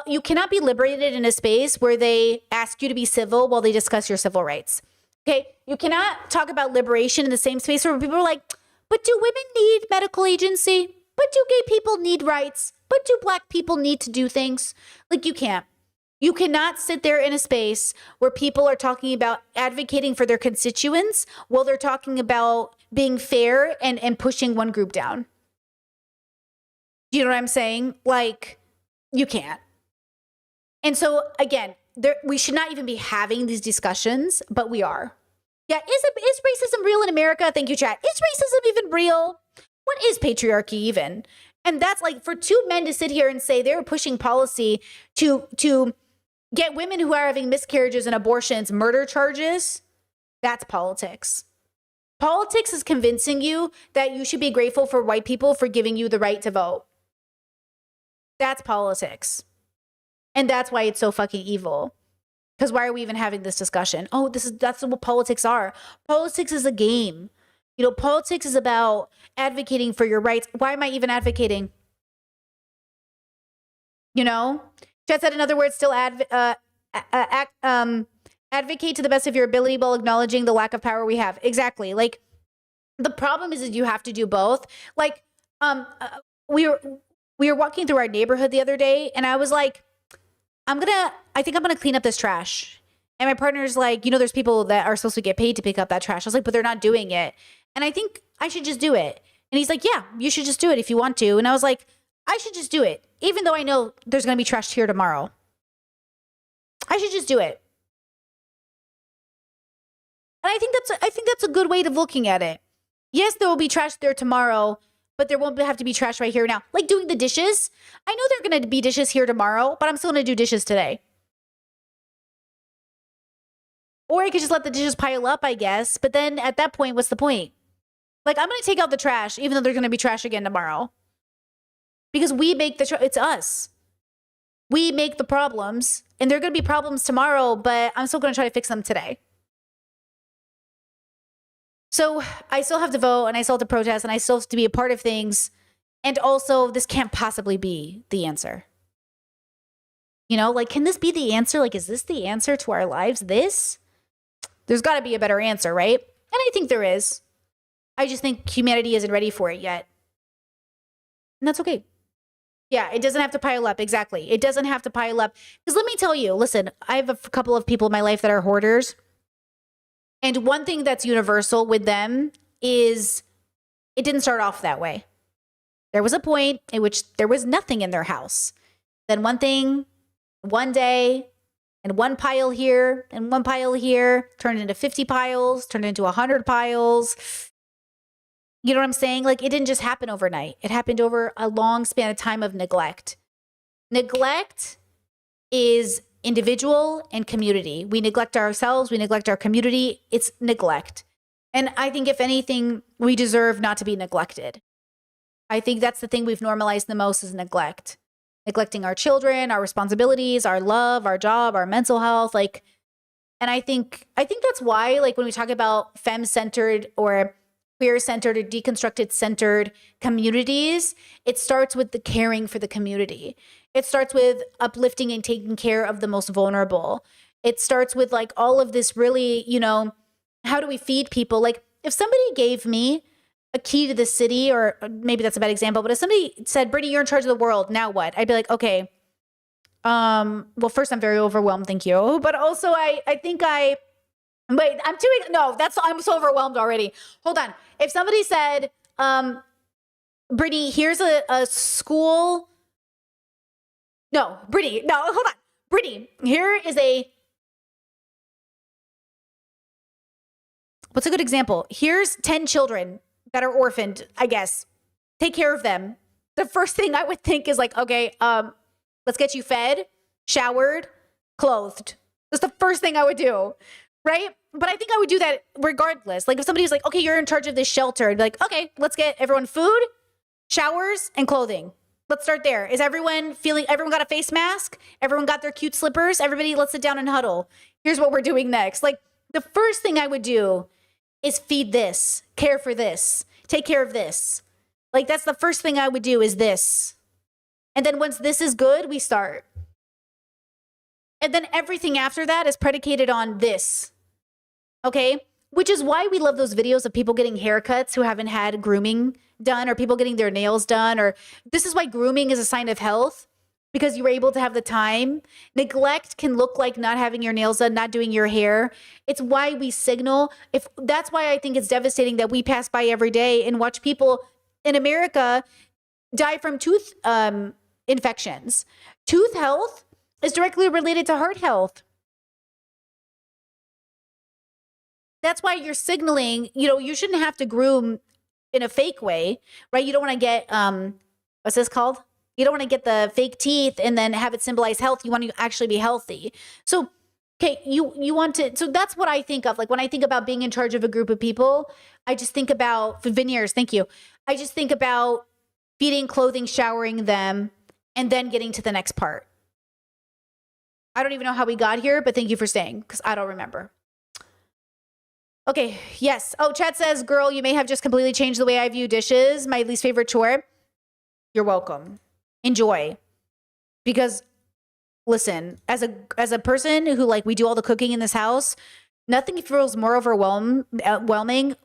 You cannot be liberated in a space where they ask you to be civil while they discuss your civil rights. Okay, you cannot talk about liberation in the same space where people are like, but do women need medical agency? But do gay people need rights? But do black people need to do things? Like, you can't. You cannot sit there in a space where people are talking about advocating for their constituents while they're talking about being fair and pushing one group down. Do you know what I'm saying? Like, you can't. And so, again, we should not even be having these discussions, but we are. Yeah, is racism real in America? Thank you, chat. Is racism even real? What is patriarchy even? And that's like, for two men to sit here and say they're pushing policy to get women who are having miscarriages and abortions murder charges, that's politics. Politics is convincing you that you should be grateful for white people for giving you the right to vote. That's politics. And that's why it's so fucking evil. Because why are we even having this discussion? Oh, that's what politics are. Politics is a game. You know, politics is about advocating for your rights. Why am I even advocating? You know? Chat said, in other words, still advocate to the best of your ability while acknowledging the lack of power we have. Exactly. Like, the problem is that you have to do both. Like, we were walking through our neighborhood the other day, and I was like, I think I'm gonna clean up this trash. And my partner's like, you know, there's people that are supposed to get paid to pick up that trash. I was like, but they're not doing it. And I think I should just do it. And he's like, yeah, you should just do it if you want to. And I was like, I should just do it, even though I know there's gonna be trash here tomorrow. I should just do it. And I think that's a good way of looking at it. Yes, there will be trash there tomorrow, but there won't have to be trash right here now. Like doing the dishes. I know there are going to be dishes here tomorrow, but I'm still going to do dishes today. Or I could just let the dishes pile up, I guess. But then at that point, what's the point? Like, I'm going to take out the trash, even though there's going to be trash again tomorrow. Because we make the it's us. We make the problems, and there are going to be problems tomorrow, but I'm still going to try to fix them today. So I still have to vote, and I still have to protest, and I still have to be a part of things. And also, this can't possibly be the answer. You know, like, can this be the answer? Like, is this the answer to our lives? There's got to be a better answer, right? And I think there is. I just think humanity isn't ready for it yet. And that's okay. Yeah, it doesn't have to pile up. Exactly. It doesn't have to pile up. Because let me tell you, listen, I have a couple of people in my life that are hoarders. And one thing that's universal with them is it didn't start off that way. There was a point in which there was nothing in their house. Then one day, and one pile here and one pile here turned into 50 piles, turned into 100 piles. You know what I'm saying? Like, it didn't just happen overnight. It happened over a long span of time of neglect. Neglect is individual and community. We neglect ourselves, we neglect our community. It's neglect. And I think, if anything, we deserve not to be neglected. I think that's the thing we've normalized the most, is neglect. Neglecting our children, our responsibilities, our love, our job, our mental health. Like, and I think that's why, like, when we talk about femme-centered or queer-centered or deconstructed-centered communities, it starts with the caring for the community. It starts with uplifting and taking care of the most vulnerable. It starts with, like, all of this really, you know, how do we feed people? Like, if somebody gave me a key to the city, or maybe that's a bad example, but if somebody said, Brittany, you're in charge of the world, now what? I'd be like, okay. Well, first, I'm very overwhelmed, thank you. But also, I'm so overwhelmed already. Hold on. If somebody said, Brittany, here's a school. No, Brittany, no, hold on. Brittany, here is what's a good example? Here's 10 children that are orphaned, I guess. Take care of them. The first thing I would think is like, okay, let's get you fed, showered, clothed. That's the first thing I would do, right? But I think I would do that regardless. Like, if somebody was like, okay, you're in charge of this shelter, I'd be like, okay, let's get everyone food, showers, and clothing. Let's start there. Is everyone got a face mask? Everyone got their cute slippers? Everybody, let's sit down and huddle. Here's what we're doing next. Like, the first thing I would do is feed this, care for this, take care of this. Like, that's the first thing I would do, is this. And then once this is good, we start. And then everything after that is predicated on this. Okay? Which is why we love those videos of people getting haircuts who haven't had grooming done, or people getting their nails done, or this is why grooming is a sign of health, because you were able to have the time. Neglect can look like not having your nails done, not doing your hair. It's why we signal. That's why I think it's devastating that we pass by every day and watch people in America die from tooth infections. Tooth health is directly related to heart health. That's why you're signaling, you shouldn't have to groom in a fake way, right? You don't want to get, what's this called? You don't want to get the fake teeth and then have it symbolize health. You want to actually be healthy. So, okay, you want to, so that's what I think of. Like, when I think about being in charge of a group of people, I just think about veneers. Thank you. I just think about feeding, clothing, showering them, and then getting to the next part. I don't even know how we got here, but thank you for staying, because I don't remember. Okay, yes. Oh, chat says, girl, you may have just completely changed the way I view dishes. My least favorite chore. You're welcome. Enjoy. Because, listen, as a person who, like, we do all the cooking in this house, nothing feels more overwhelming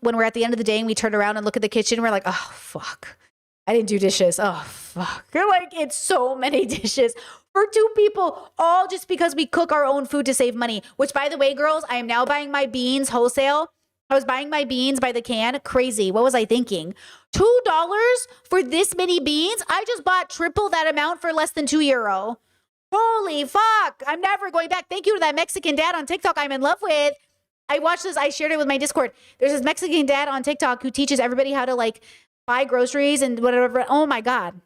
when we're at the end of the day and we turn around and look at the kitchen. We're like, oh, fuck. I didn't do dishes. Oh, fuck. You're like, it's so many dishes for 2 people, all just because we cook our own food to save money. Which, by the way, girls, I am now buying my beans wholesale. I was buying my beans by the can. Crazy. What was I thinking? $2 for this many beans? I just bought triple that amount for less than €2. Holy fuck. I'm never going back. Thank you to that Mexican dad on TikTok I'm in love with. I watched this. I shared it with my Discord. There's this Mexican dad on TikTok who teaches everybody how to, like, buy groceries and whatever. Oh my God.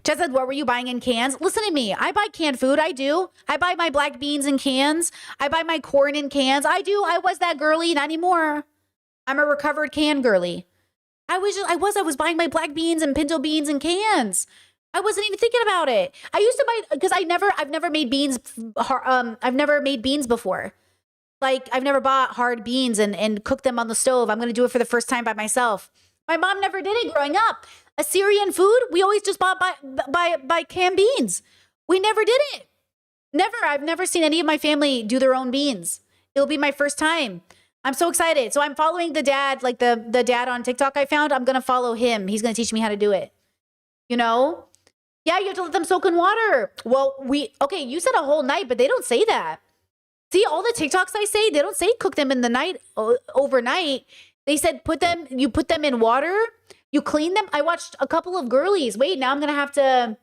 Chad said, what were you buying in cans? Listen to me. I buy canned food. I do. I buy my black beans in cans. I buy my corn in cans. I do. I was that girly. Not anymore. I'm a recovered can girly. I was buying my black beans and pinto beans in cans. I wasn't even thinking about it. I used to buy, because I've never made beans. I've never made beans before. Like, I've never bought hard beans and cooked them on the stove. I'm going to do it for the first time by myself. My mom never did it growing up. Assyrian food, we always just bought by canned beans. We never did it. Never. I've never seen any of my family do their own beans. It'll be my first time. I'm so excited. So I'm following the dad, like the dad on TikTok I found. I'm going to follow him. He's going to teach me how to do it. Yeah, you have to let them soak in water. Well, you said a whole night, but they don't say that. See, all the TikToks I say, they don't say cook them in the night, overnight. They said you put them in water, you clean them. I watched a couple of girlies. Wait, now I'm going to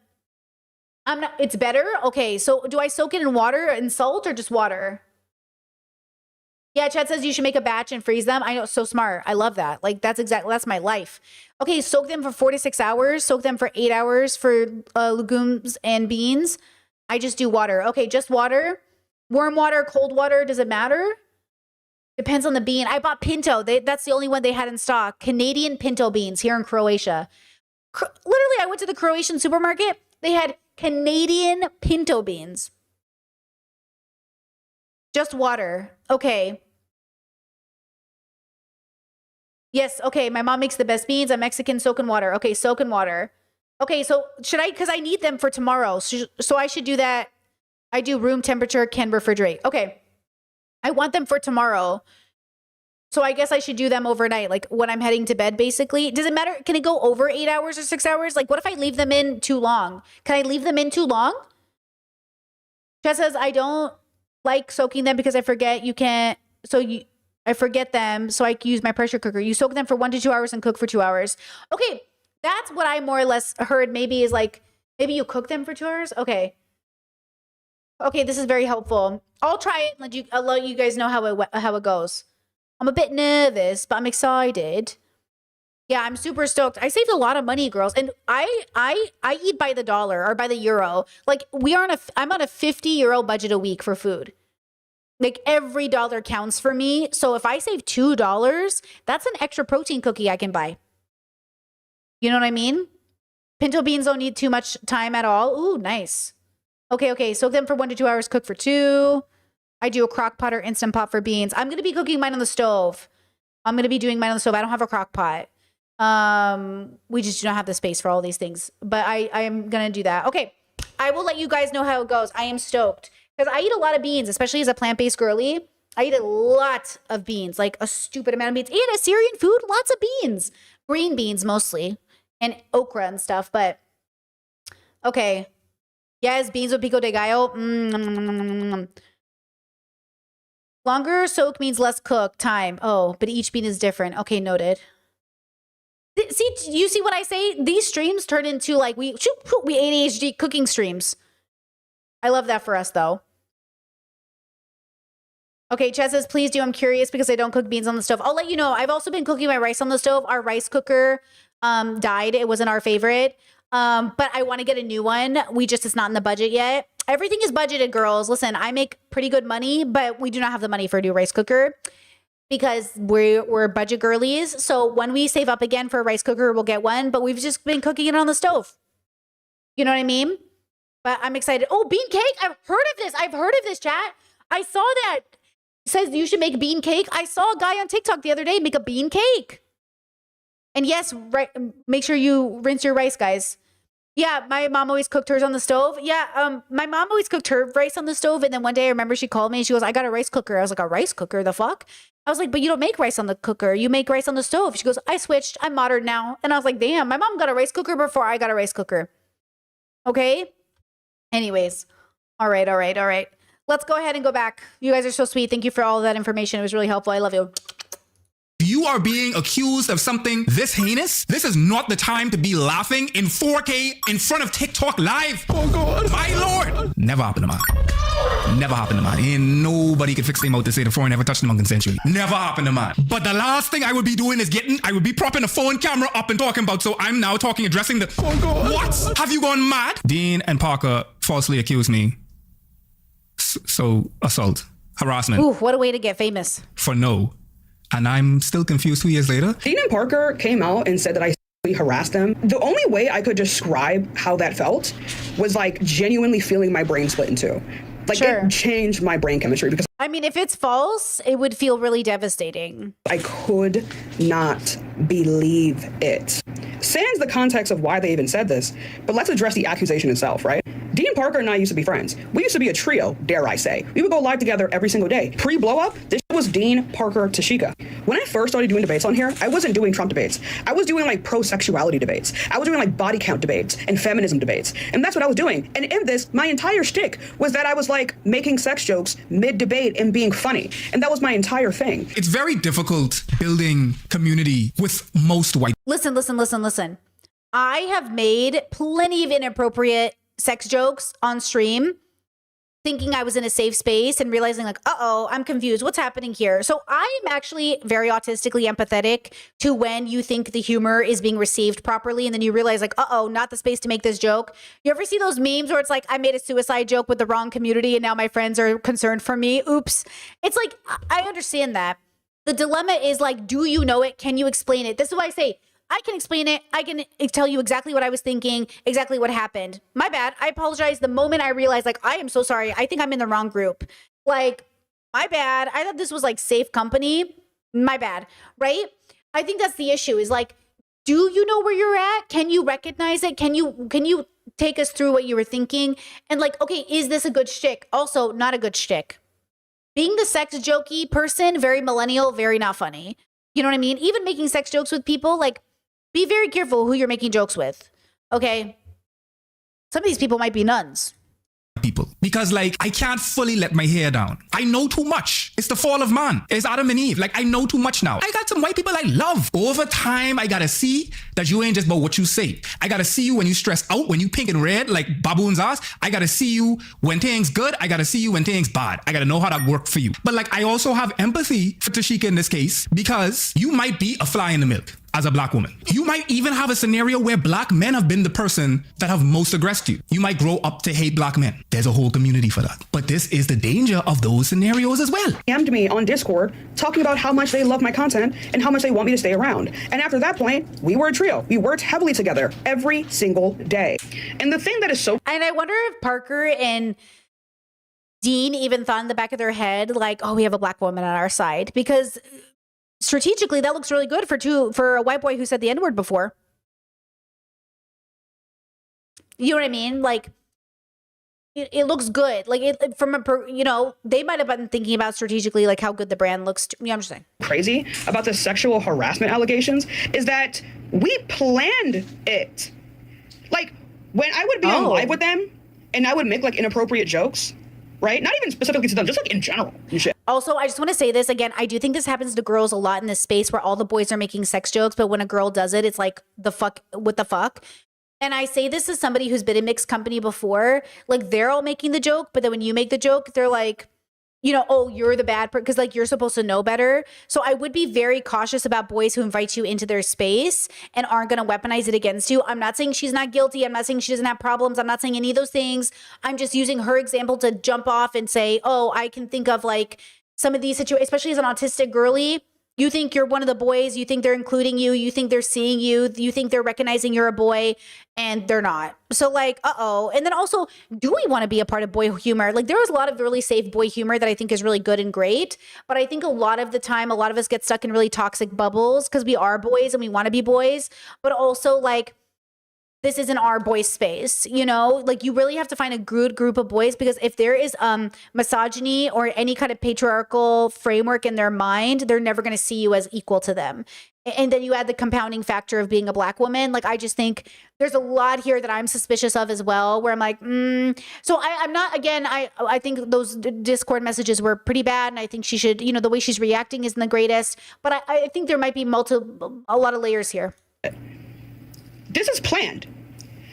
I'm not, it's better? Okay, so do I soak it in water and salt or just water? Yeah, Chad says you should make a batch and freeze them. I know, so smart. I love that. Like, that's my life. Okay, soak them for 4 to 6 hours. Soak them for 8 hours for legumes and beans. I just do water. Okay, just water. Warm water, cold water, does it matter? Depends on the bean. I bought pinto. That's the only one they had in stock. Canadian pinto beans here in Croatia. Literally, I went to the Croatian supermarket. They had Canadian pinto beans. Just water. Okay. Yes, okay. My mom makes the best beans. I'm Mexican, soak in water. Okay, soak in water. Okay, so should I, because I need them for tomorrow. So I should do that. I do room temperature, can refrigerate. Okay. I want them for tomorrow. So I guess I should do them overnight, like when I'm heading to bed, basically. Does it matter? Can it go over 8 hours or 6 hours? Like, what if I leave them in too long? Can I leave them in too long? Jess says, I don't like soaking them because I forget you can't. I forget them, so I use my pressure cooker. You soak them for 1 to 2 hours and cook for 2 hours. Okay, that's what I more or less heard. Maybe is like, maybe you cook them for 2 hours? Okay. Okay, this is very helpful. I'll try it. I'll let you guys know how it goes. I'm a bit nervous, but I'm excited. Yeah, I'm super stoked. I saved a lot of money, girls, and I eat by the dollar or by the euro. Like I'm on a 50 euro budget a week for food. Like every dollar counts for me. So if I save $2, that's an extra protein cookie I can buy. You know what I mean? Pinto beans don't need too much time at all. Ooh, nice. Okay. Soak them for 1 to 2 hours, cook for 2. I do a crock pot or Instant Pot for beans. I'm going to be cooking mine on the stove. I'm going to be doing mine on the stove. I don't have a crock pot. We just do not have the space for all these things. But I am going to do that. Okay. I will let you guys know how it goes. I am stoked. Because I eat a lot of beans, especially as a plant-based girly. I eat a lot of beans, like a stupid amount of beans. And Assyrian food, lots of beans. Green beans mostly. And okra and stuff. But, okay. Yes, beans with pico de gallo. Longer soak means less cook time. Oh, but each bean is different. Okay, noted. See, you see what I say? These streams turn into like we ADHD cooking streams. I love that for us though. Okay, Chad says, please do. I'm curious because I don't cook beans on the stove. I'll let you know. I've also been cooking my rice on the stove. Our rice cooker died. It wasn't our favorite. But I want to get a new one. It's not in the budget yet. Everything is budgeted, girls. Listen, I make pretty good money, but we do not have the money for a new rice cooker because we're budget girlies. So when we save up again for a rice cooker, we'll get one, but we've just been cooking it on the stove. You know what I mean? But I'm excited. Oh, bean cake. I've heard of this, chat. I saw that. It says you should make bean cake. I saw a guy on TikTok the other day make a bean cake. And yes, make sure you rinse your rice, guys. Yeah, my mom always cooked hers on the stove. Yeah, my mom always cooked her rice on the stove. And then one day I remember she called me and she goes, I got a rice cooker. I was like, a rice cooker? The fuck? I was like, but you don't make rice on the cooker. You make rice on the stove. She goes, I switched. I'm modern now. And I was like, damn, my mom got a rice cooker before I got a rice cooker. Okay? Anyways. All right. Let's go ahead and go back. You guys are so sweet. Thank you for all of that information. It was really helpful. I love you. You are being accused of something this heinous? This is not the time to be laughing in 4K in front of TikTok live. Oh God. My Lord. Never happened to mine. Never happened to mine. Ain't nobody could fix them out to say the foreign never touched them consensually. Never happened to mine. But the last thing I would be doing is I would be propping a phone camera up and talking about, so I'm now addressing the, oh God. What? Have you gone mad? Dean and Parker falsely accused me. So assault, harassment. Ooh, what a way to get famous. For no. And I'm still confused 2 years later. Dean and Parker came out and said that I harassed them. The only way I could describe how that felt was like genuinely feeling my brain split in two. Like Sure. It changed my brain chemistry because I mean, if it's false, it would feel really devastating. I could not believe it. Sans the context of why they even said this, but let's address the accusation itself, right? Dean Parker and I used to be friends. We used to be a trio, dare I say. We would go live together every single day. Pre-blow up, this was Dean, Parker, Tashika. When I first started doing debates on here, I wasn't doing Trump debates. I was doing like pro-sexuality debates. I was doing like body count debates and feminism debates. And that's what I was doing. And in this, my entire shtick was that I was like making sex jokes mid-debate and being funny. And that was my entire thing. It's very difficult building community with most white. Listen. I have made plenty of inappropriate sex jokes on stream, thinking I was in a safe space and realizing like, uh-oh, I'm confused. What's happening here? So I am actually very autistically empathetic to when you think the humor is being received properly and then you realize like, uh-oh, not the space to make this joke. You ever see those memes where it's like, I made a suicide joke with the wrong community and now my friends are concerned for me? Oops. It's like, I understand that. The dilemma is like, do you know it? Can you explain it? This is why I say, I can explain it. I can tell you exactly what I was thinking, exactly what happened. My bad. I apologize the moment I realized, like, I am so sorry. I think I'm in the wrong group. Like, my bad. I thought this was like safe company. My bad. Right? I think that's the issue is like, do you know where you're at? Can you recognize it? Can you take us through what you were thinking? And like, okay, is this a good shtick? Also, not a good shtick. Being the sex jokey person, very millennial, very not funny. You know what I mean? Even making sex jokes with people, like, be very careful who you're making jokes with, okay? Some of these people might be nuns. People, because like I can't fully let my hair down. I know too much. It's the fall of man. It's Adam and Eve. Like I know too much now. I got some white people I love. Over time, I gotta see that you ain't just about what you say. I gotta see you when you stress out, when you pink and red like baboon's ass. I gotta see you when things good. I gotta see you when things bad. I gotta know how that work for you. But like I also have empathy for Tashika in this case because you might be a fly in the milk. As a black woman, you might even have a scenario where black men have been the person that have most aggressed you. You might grow up to hate black men. There's a whole community for that. But this is the danger of those scenarios as well. DM'd me on Discord talking about how much they love my content and how much they want me to stay around. And after that point, we were a trio. We worked heavily together every single day. And the thing that is so... And I wonder if Parker and Dean even thought in the back of their head, like, oh, we have a black woman on our side. Because... strategically, that looks really good for a white boy who said the N-word before. You know what I mean? Like, it looks good. Like, they might have been thinking about strategically, like, how good the brand looks. I'm just saying. Crazy about the sexual harassment allegations is that we planned it. Like, when I would be on live with them and I would make, like, inappropriate jokes, right? Not even specifically to them, just like in general and shit. Also, I just want to say this again. I do think this happens to girls a lot in this space where all the boys are making sex jokes, but when a girl does it, it's like, what the fuck? And I say this as somebody who's been in mixed company before. Like, they're all making the joke, but then when you make the joke, they're like, you know, oh, you're the bad person, because like you're supposed to know better. So I would be very cautious about boys who invite you into their space and aren't going to weaponize it against you. I'm not saying she's not guilty. I'm not saying she doesn't have problems. I'm not saying any of those things. I'm just using her example to jump off and say, oh, I can think of like some of these situations, especially as an autistic girly. You think you're one of the boys, you think they're including you, you think they're seeing you, you think they're recognizing you're a boy, and they're not. So like, uh-oh. And then also, do we want to be a part of boy humor? Like, there is a lot of really safe boy humor that I think is really good and great, but I think a lot of the time, a lot of us get stuck in really toxic bubbles because we are boys and we want to be boys, but also like, this isn't our boy space, you know? Like, you really have to find a good group of boys, because if there is misogyny or any kind of patriarchal framework in their mind, they're never going to see you as equal to them. And then you add the compounding factor of being a black woman. Like, I just think there's a lot here that I'm suspicious of as well, where I'm like, So I'm not, again, I think those Discord messages were pretty bad. And I think she should, you know, the way she's reacting isn't the greatest. But I think there might be a lot of layers here. This is planned.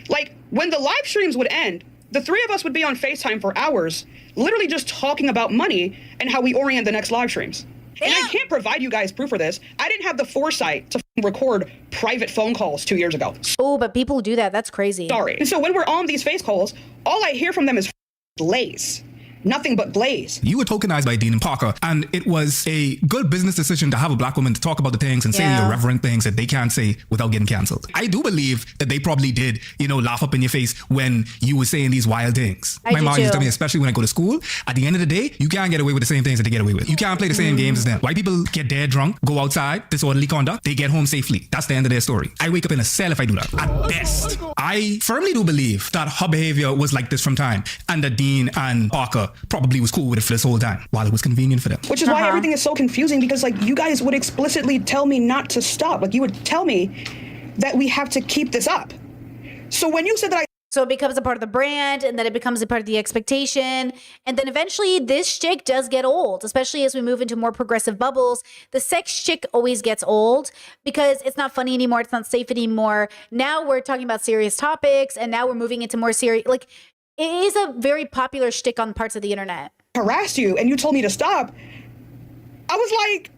Like, when the live streams would end, the three of us would be on FaceTime for hours, literally just talking about money and how we orient the next live streams. And I can't provide you guys proof for this. I didn't have the foresight to record private phone calls 2 years ago. Oh, but people do that. That's crazy. Sorry. And so when we're on these face calls, all I hear from them is glaze. Nothing but glaze. You were tokenized by Dean and Parker, and it was a good business decision to have a black woman to talk about the things and say the irreverent things that they can't say without getting canceled. I do believe that they probably did, you know, laugh up in your face when you were saying these wild things. My mom used to tell me, especially when I go to school, at the end of the day, you can't get away with the same things that they get away with. You can't play the same games as them. White people get dead drunk, go outside, disorderly conduct, they get home safely. That's the end of their story. I wake up in a cell if I do that, at best. I firmly do believe that her behavior was like this from time, and that Dean and Parker probably was cool with it for this whole time while it was convenient for them. Which is why everything is so confusing, because like you guys would explicitly tell me not to stop. Like, you would tell me that we have to keep this up. So when you said that So it becomes a part of the brand, and then it becomes a part of the expectation. And then eventually this shtick does get old, especially as we move into more progressive bubbles. The sex shtick always gets old because it's not funny anymore. It's not safe anymore. Now we're talking about serious topics, and now we're moving into more serious, like, it is a very popular shtick on parts of the internet. Harassed you and you told me to stop. I was like,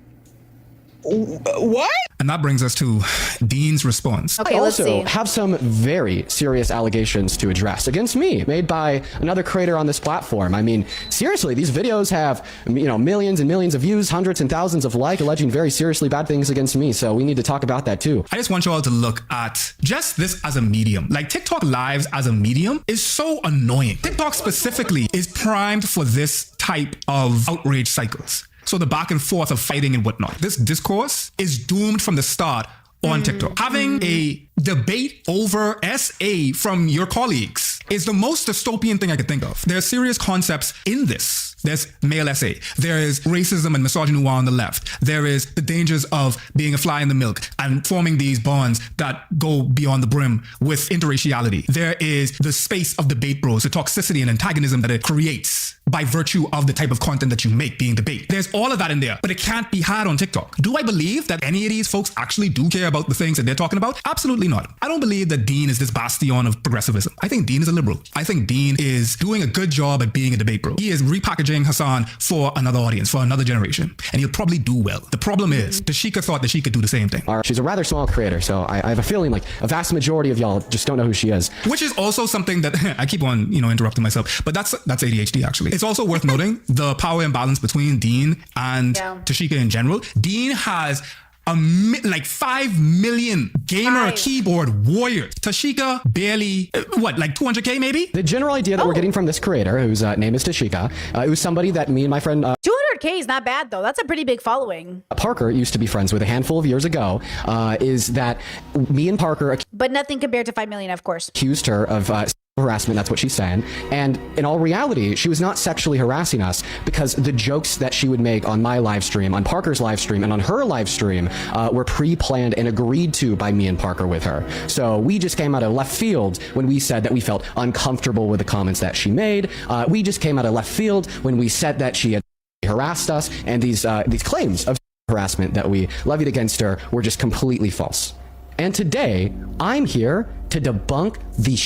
what? And that brings us to Dean's response. Okay, I let's also see. have some very serious allegations to address against me, made by another creator on this platform. I mean, seriously, these videos have, millions and millions of views, hundreds and thousands of likes, alleging very seriously bad things against me. So we need to talk about that too. I just want you all to look at just this as a medium. Like, TikTok lives as a medium is so annoying. TikTok specifically is primed for this type of outrage cycles. So the back and forth of fighting and whatnot. This discourse is doomed from the start on TikTok. Having a debate over SA from your colleagues is the most dystopian thing I could think of. There are serious concepts in this. There's male SA. There is racism and misogyny on the left. There is the dangers of being a fly in the milk and forming these bonds that go beyond the brim with interraciality. There is the space of debate bros, the toxicity and antagonism that it creates by virtue of the type of content that you make being debate. There's all of that in there, but it can't be had on TikTok. Do I believe that any of these folks actually do care about the things that they're talking about? Absolutely not. I don't believe that Dean is this bastion of progressivism. I think Dean is a liberal. I think Dean is doing a good job at being a debate bro. He is repackaging Hassan for another audience, for another generation, and he'll probably do well. The problem is, Tashika thought that she could do the same thing. She's a rather small creator, so I have a feeling like a vast majority of y'all just don't know who she is. Which is also something that I keep on, interrupting myself, but that's ADHD actually. It's also worth noting the power imbalance between Dean and Tashika in general. Dean has 5 million gamer keyboard warriors. Tashika barely, 200K maybe? The general idea that we're getting from this creator, whose name is Tashika, it was somebody that me and my friend 200K is not bad though. That's a pretty big following. Parker used to be friends with a handful of years ago, is that me and Parker But nothing compared to 5 million, of course. accused her of harassment. That's what she's saying. And in all reality, she was not sexually harassing us because the jokes that she would make on my live stream, on Parker's live stream, and on her live stream were pre-planned and agreed to by me and Parker with her. So we just came out of left field when we said that we felt uncomfortable with the comments that she made. We just came out of left field when we said that she had harassed us, and these claims of harassment that we levied against her were just completely false. And today, I'm here to debunk the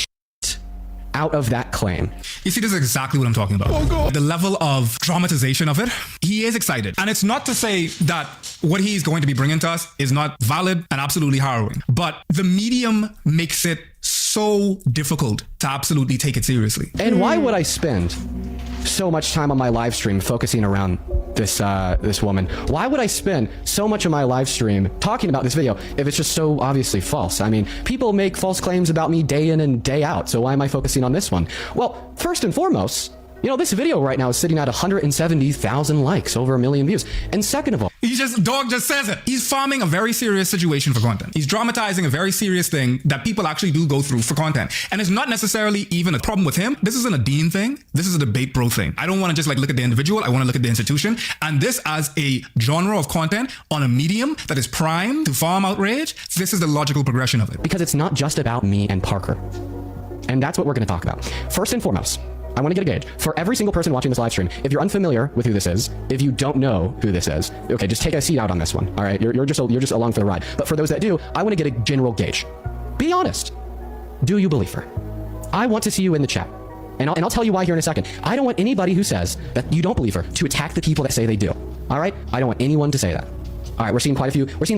out of that claim. You see, this is exactly what I'm talking about. Oh, God. The level of dramatization of it, he is excited. And it's not to say that what he's going to be bringing to us is not valid and absolutely harrowing, but the medium makes it so difficult to absolutely take it seriously. And why would I spend so much time on my live stream focusing around this woman? Why would I spend so much of my live stream talking about this video if it's just so obviously false? I mean, people make false claims about me day in and day out, so why am I focusing on this one? Well, first and foremost, this video right now is sitting at 170,000 likes, over 1 million views. And second of all, Dog just says it. He's farming a very serious situation for content. He's dramatizing a very serious thing that people actually do go through for content. And it's not necessarily even a problem with him. This isn't a Dean thing. This is a debate bro thing. I don't want to just look at the individual. I want to look at the institution. And this as a genre of content on a medium that is primed to farm outrage, this is the logical progression of it. Because it's not just about me and Parker. And that's what we're going to talk about. First and foremost, I want to get a gauge for every single person watching this live stream. If you're unfamiliar with who this is, if you don't know who this is, okay, just take a seat out on this one. All right, you're just along for the ride. But for those that do, I want to get a general gauge. Be honest. Do you believe her? I want to see you in the chat. And I'll tell you why here in a second. I don't want anybody who says that you don't believe her to attack the people that say they do. All right? I don't want anyone to say that. All right, we're seeing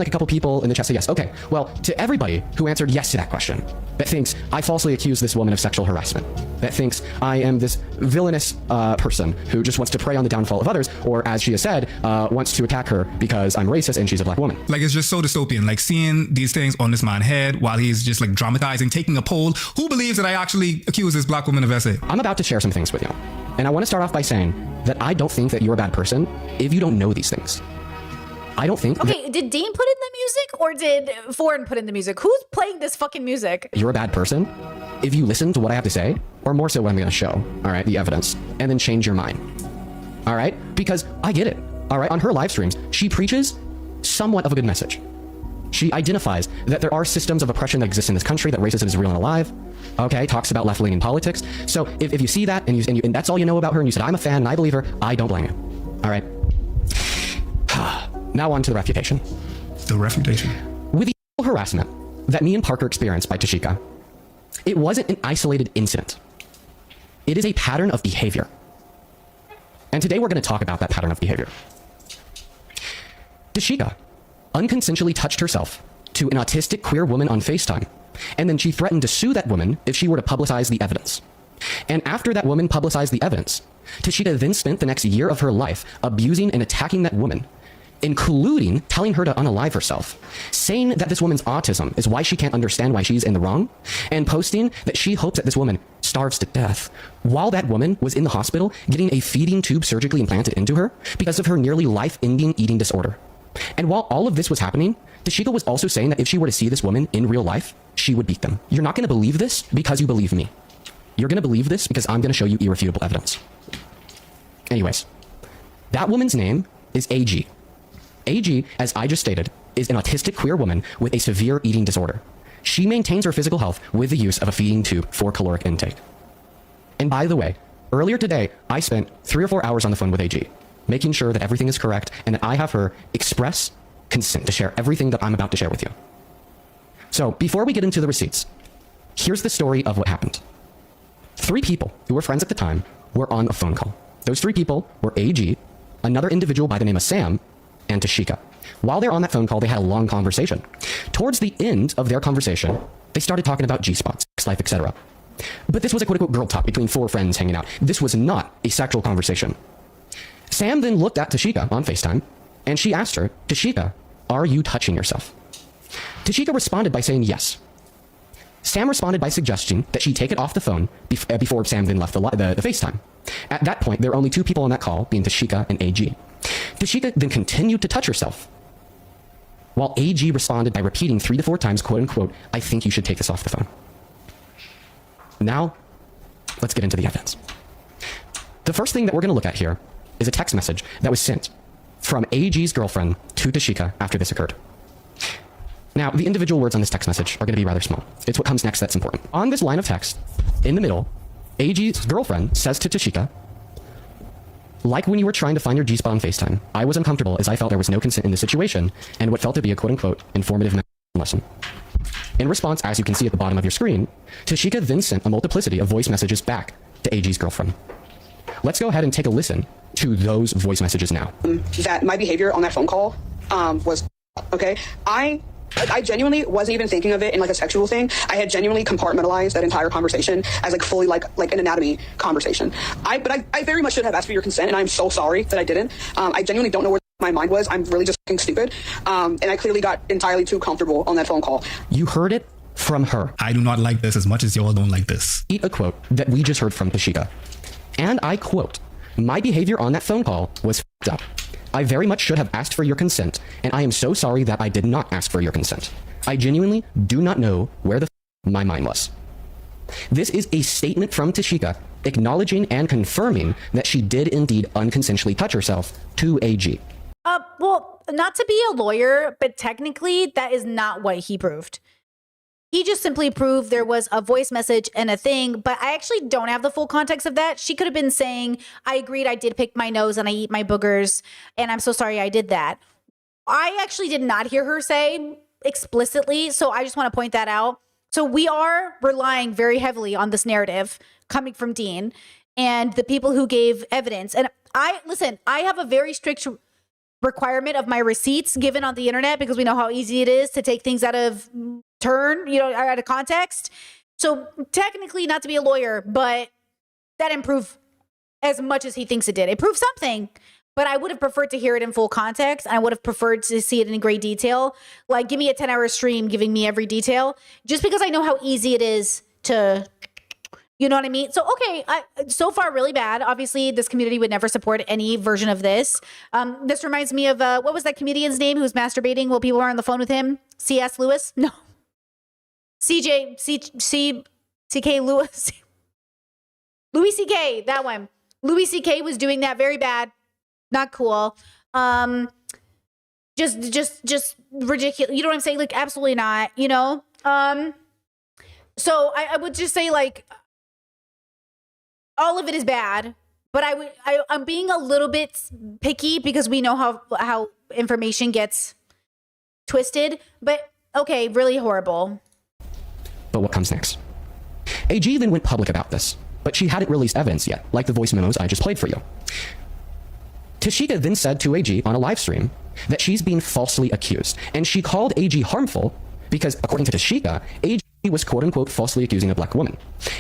a couple people in the chat say yes. Okay, well, to everybody who answered yes to that question, that thinks I falsely accused this woman of sexual harassment, that thinks I am this villainous person who just wants to prey on the downfall of others, or as she has said, wants to attack her because I'm racist and she's a black woman. It's just so dystopian, seeing these things on this man's head while he's just dramatizing, taking a poll. Who believes that I actually accuse this black woman of SA? I'm about to share some things with you. And I want to start off by saying that I don't think that you're a bad person if you don't know these things. I don't think. Okay, did Dean put in the music or did Foreign put in the music? Who's playing this fucking music? You're a bad person if you listen to what I have to say, or more so what I'm going to show, all right, the evidence, and then change your mind, all right? Because I get it, all right? On her live streams, she preaches somewhat of a good message. She identifies that there are systems of oppression that exist in this country, that racism is real and alive. Okay, talks about left-leaning politics. So if you see that and that's all you know about her and you said, I'm a fan and I believe her, I don't blame you. All right. Now on to the refutation. The refutation. With the harassment that me and Parker experienced by Tashika, it wasn't an isolated incident. It is a pattern of behavior. And today we're going to talk about that pattern of behavior. Tashika unconsensually touched herself to an autistic queer woman on FaceTime, and then she threatened to sue that woman if she were to publicize the evidence. And after that woman publicized the evidence, Tashika then spent the next year of her life abusing and attacking that woman, including telling her to unalive herself, saying that this woman's autism is why she can't understand why she's in the wrong, and posting that she hopes that this woman starves to death while that woman was in the hospital getting a feeding tube surgically implanted into her because of her nearly life-ending eating disorder. And while all of this was happening, Tashika was also saying that if she were to see this woman in real life, she would beat them. You're not going to believe this because you believe me. You're going to believe this because I'm going to show you irrefutable evidence. Anyways, that woman's name is AG. AG, as I just stated, is an autistic queer woman with a severe eating disorder. She maintains her physical health with the use of a feeding tube for caloric intake. And by the way, earlier today, I spent 3 or 4 hours on the phone with AG, making sure that everything is correct and that I have her express consent to share everything that I'm about to share with you. So before we get into the receipts, here's the story of what happened. 3 people who were friends at the time were on a phone call. Those 3 people were AG, another individual by the name of Sam, and Tashika. While they're on that phone call, they had a long conversation. Towards the end of their conversation, they started talking about G-spots, sex life, etc. But this was a quote-unquote girl talk between 4 friends hanging out. This was not a sexual conversation. Sam then looked at Tashika on FaceTime, and she asked her, Tashika, are you touching yourself? Tashika responded by saying yes. Sam responded by suggesting that she take it off the phone before Sam then left the FaceTime. At that point, there were only 2 people on that call, being Tashika and AG. Tashika then continued to touch herself, while AG responded by repeating 3 to 4 times, quote unquote, I think you should take this off the phone. Now, let's get into the evidence. The first thing that we're going to look at here is a text message that was sent from AG's girlfriend to Tashika after this occurred. Now, the individual words on this text message are going to be rather small. It's what comes next that's important. On this line of text, in the middle, AG's girlfriend says to Tashika, like when you were trying to find your G-spot on FaceTime, I was uncomfortable as I felt there was no consent in this situation and what felt to be a quote-unquote informative lesson. In response, as you can see at the bottom of your screen, Tashika then sent a multiplicity of voice messages back to AG's girlfriend. Let's go ahead and take a listen to those voice messages now. That my behavior on that phone call was okay. I genuinely wasn't even thinking of it in like a sexual thing. I had genuinely compartmentalized that entire conversation as like fully like an anatomy conversation. But I very much should have asked for your consent, and I'm so sorry that I didn't. I genuinely don't know where my mind was. I'm really just fucking stupid. And I clearly got entirely too comfortable on that phone call. You heard it from her. I do not like this as much as y'all don't like this. A quote that we just heard from Tashika. And I quote, my behavior on that phone call was f***ed up. I very much should have asked for your consent, and I am so sorry that I did not ask for your consent. I genuinely do not know where the f*** my mind was. This is a statement from Tashika acknowledging and confirming that she did indeed unconsensually touch herself to AG. Well, not to be a lawyer, but technically that is not what he proved. He just simply proved there was a voice message and a thing, but I actually don't have the full context of that. She could have been saying, I agreed, I did pick my nose and I eat my boogers, and I'm so sorry I did that. I actually did not hear her say explicitly, so I just want to point that out. So we are relying very heavily on this narrative coming from Dean and the people who gave evidence. And I have a very strict requirement of my receipts given on the internet because we know how easy it is to take things out of turn, out of context. So technically, not to be a lawyer, but that didn't prove as much as he thinks it did. It proved something, but I would have preferred to hear it in full context. And I would have preferred to see it in great detail. Like, give me a 10-hour stream giving me every detail, just because I know how easy it is to, you know what I mean? So, okay, so far really bad. Obviously, this community would never support any version of this. This reminds me of, what was that comedian's name who was masturbating while people were on the phone with him? C.S. Lewis? No. CK Lewis. Louis C.K., that one. Louis C.K. was doing that very bad. Not cool. just ridiculous. You know what I'm saying? Like, absolutely not, you know? So I would just say, like, all of it is bad, but I'm being a little bit picky because we know how information gets twisted, but okay, really horrible. But what comes next? AG then went public about this, but she hadn't released evidence yet, like the voice memos I just played for you. Tashika then said to AG on a live stream that she's being falsely accused, and she called AG harmful because, according to Tashika, AG was quote-unquote falsely accusing a black woman.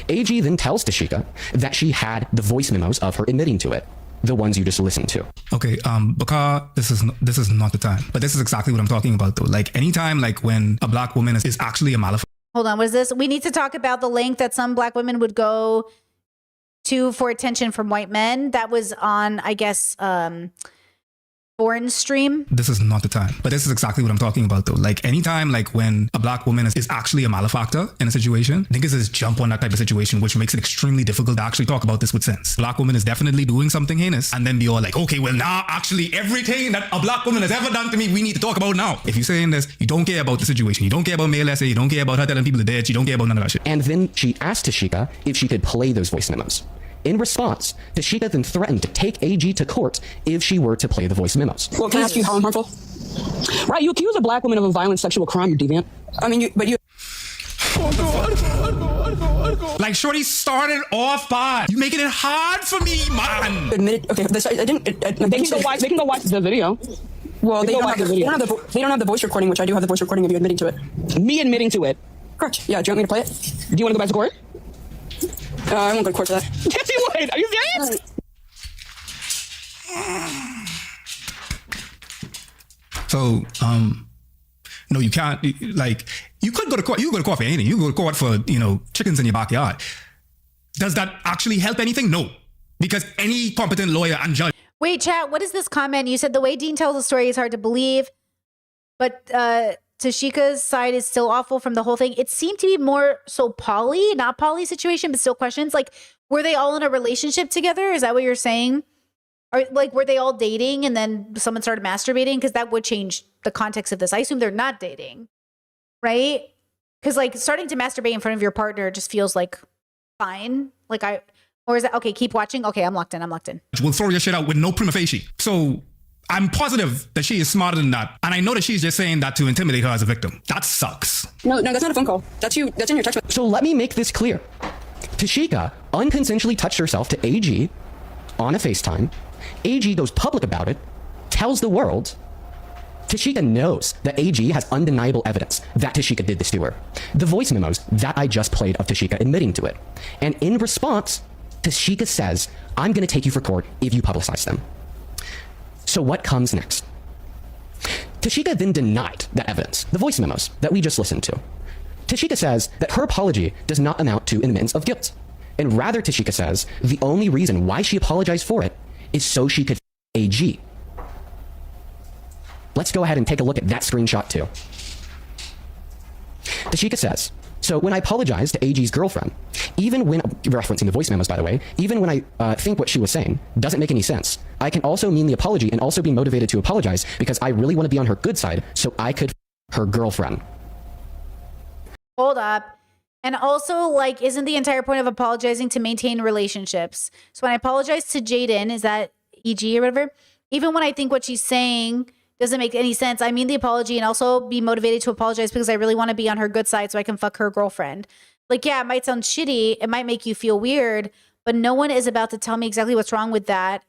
AG then tells Tashika that she had the voice memos of her admitting to it, the ones you just listened to. Okay, because this is not the time, but this is exactly what I'm talking about though. Like anytime, like when a black woman is actually a malefactor. Hold on, what is this? We need to talk about the length that some black women would go to for attention from white men. That was on, I guess, foreign stream. This is not the time, but this is exactly what I'm talking about though. Like anytime, like when a black woman is actually a malefactor in a situation, niggas is jump on that type of situation, which makes it extremely difficult to actually talk about this with sense. Black woman is definitely doing something heinous, and then be all like, okay, well now actually everything that a black woman has ever done to me, we need to talk about now. If you're saying this, you don't care about the situation. You don't care about male essay. You don't care about her telling people they're dead. You don't care about none of that shit. And then she asked Tashika if she could play those voice memos. In response, Tashika then threatened to take AG to court if she were to play the voice memos. Well, can I ask you how I'm harmful? Right, you accuse a black woman of a violent sexual crime, you deviant. I mean, you... Like Shorty started off by you making it hard for me, man. Admitted, okay, I didn't... They can go watch the video. Well, they don't have the voice recording, which I do have the voice recording of you admitting to it. Me admitting to it? Correct. Yeah, do you want me to play it? Do you want to go back to court? I won't go to court for that. Yes, you would. Are you serious? So, no, you can't. Like, you could go to court. You go to court for anything. You go to court for, chickens in your backyard. Does that actually help anything? No, because any competent lawyer and judge. Wait, chat. What is this comment? You said the way Dean tells the story is hard to believe, but Tashika's side is still awful from the whole thing. It seemed to be more so not poly situation, but still questions. Like, were they all in a relationship together? Is that what you're saying? Or like, were they all dating and then someone started masturbating? Because that would change the context of this. I assume they're not dating, right? Because like starting to masturbate in front of your partner just feels like fine. Or is that okay? Keep watching. Okay, I'm locked in. We'll throw your shit out with no prima facie. So I'm positive that she is smarter than that. And I know that she's just saying that to intimidate her as a victim. That sucks. No, that's not a phone call. That's you. That's in your text message. So let me make this clear. Tashika unconsensually touched herself to AG on a FaceTime. AG goes public about it, tells the world. Tashika knows that AG has undeniable evidence that Tashika did this to her. The voice memos that I just played of Tashika admitting to it. And in response, Tashika says, I'm going to take you for court if you publicize them. So what comes next? Tashika then denied that evidence, the voice memos that we just listened to. Tashika says that her apology does not amount to an admittance of guilt. And rather, Tashika says the only reason why she apologized for it is so she could AG. Let's go ahead and take a look at that screenshot too. Tashika says, so when I apologized to AG's girlfriend, even when, referencing the voice memos by the way, even when I think what she was saying doesn't make any sense, I can also mean the apology and also be motivated to apologize because I really want to be on her good side so I could her girlfriend. Hold up. And also, like, isn't the entire point of apologizing to maintain relationships? So when I apologize to Jaden, is that EG or whatever? Even when I think what she's saying doesn't make any sense, I mean the apology and also be motivated to apologize because I really want to be on her good side so I can fuck her girlfriend. Like, yeah, it might sound shitty. It might make you feel weird, but no one is about to tell me exactly what's wrong with that.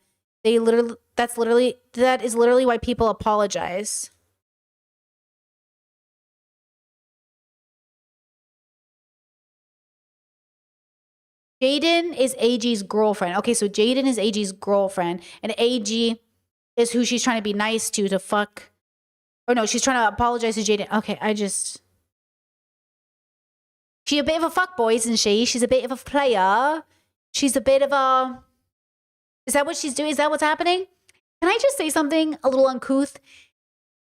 That is literally why people apologize. Jaden is AG's girlfriend. Okay, so Jaden is AG's girlfriend, and AG is who she's trying to be nice to fuck. Or no, she's trying to apologize to Jaden. Okay, she a bit of a fuckboy, isn't she? She's a bit of a player. She's a bit of a... Is that what she's doing? Is that what's happening? Can I just say something a little uncouth?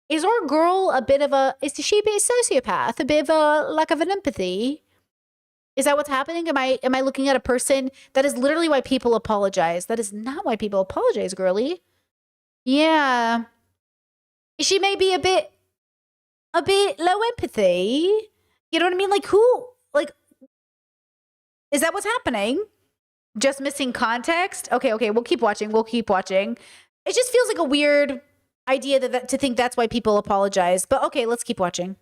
Is our girl a bit of a... Is she a bit of a sociopath? A bit of a lack of an empathy? Is that what's happening? Am I looking at a person? That is literally why people apologize. That is not why people apologize, girly. Yeah. she may be a bit low empathy. You know what I mean? Like, who, like, is that what's happening? Just missing context? Okay, we'll keep watching. It just feels like a weird idea that to think that's why people apologize. But okay, let's keep watching.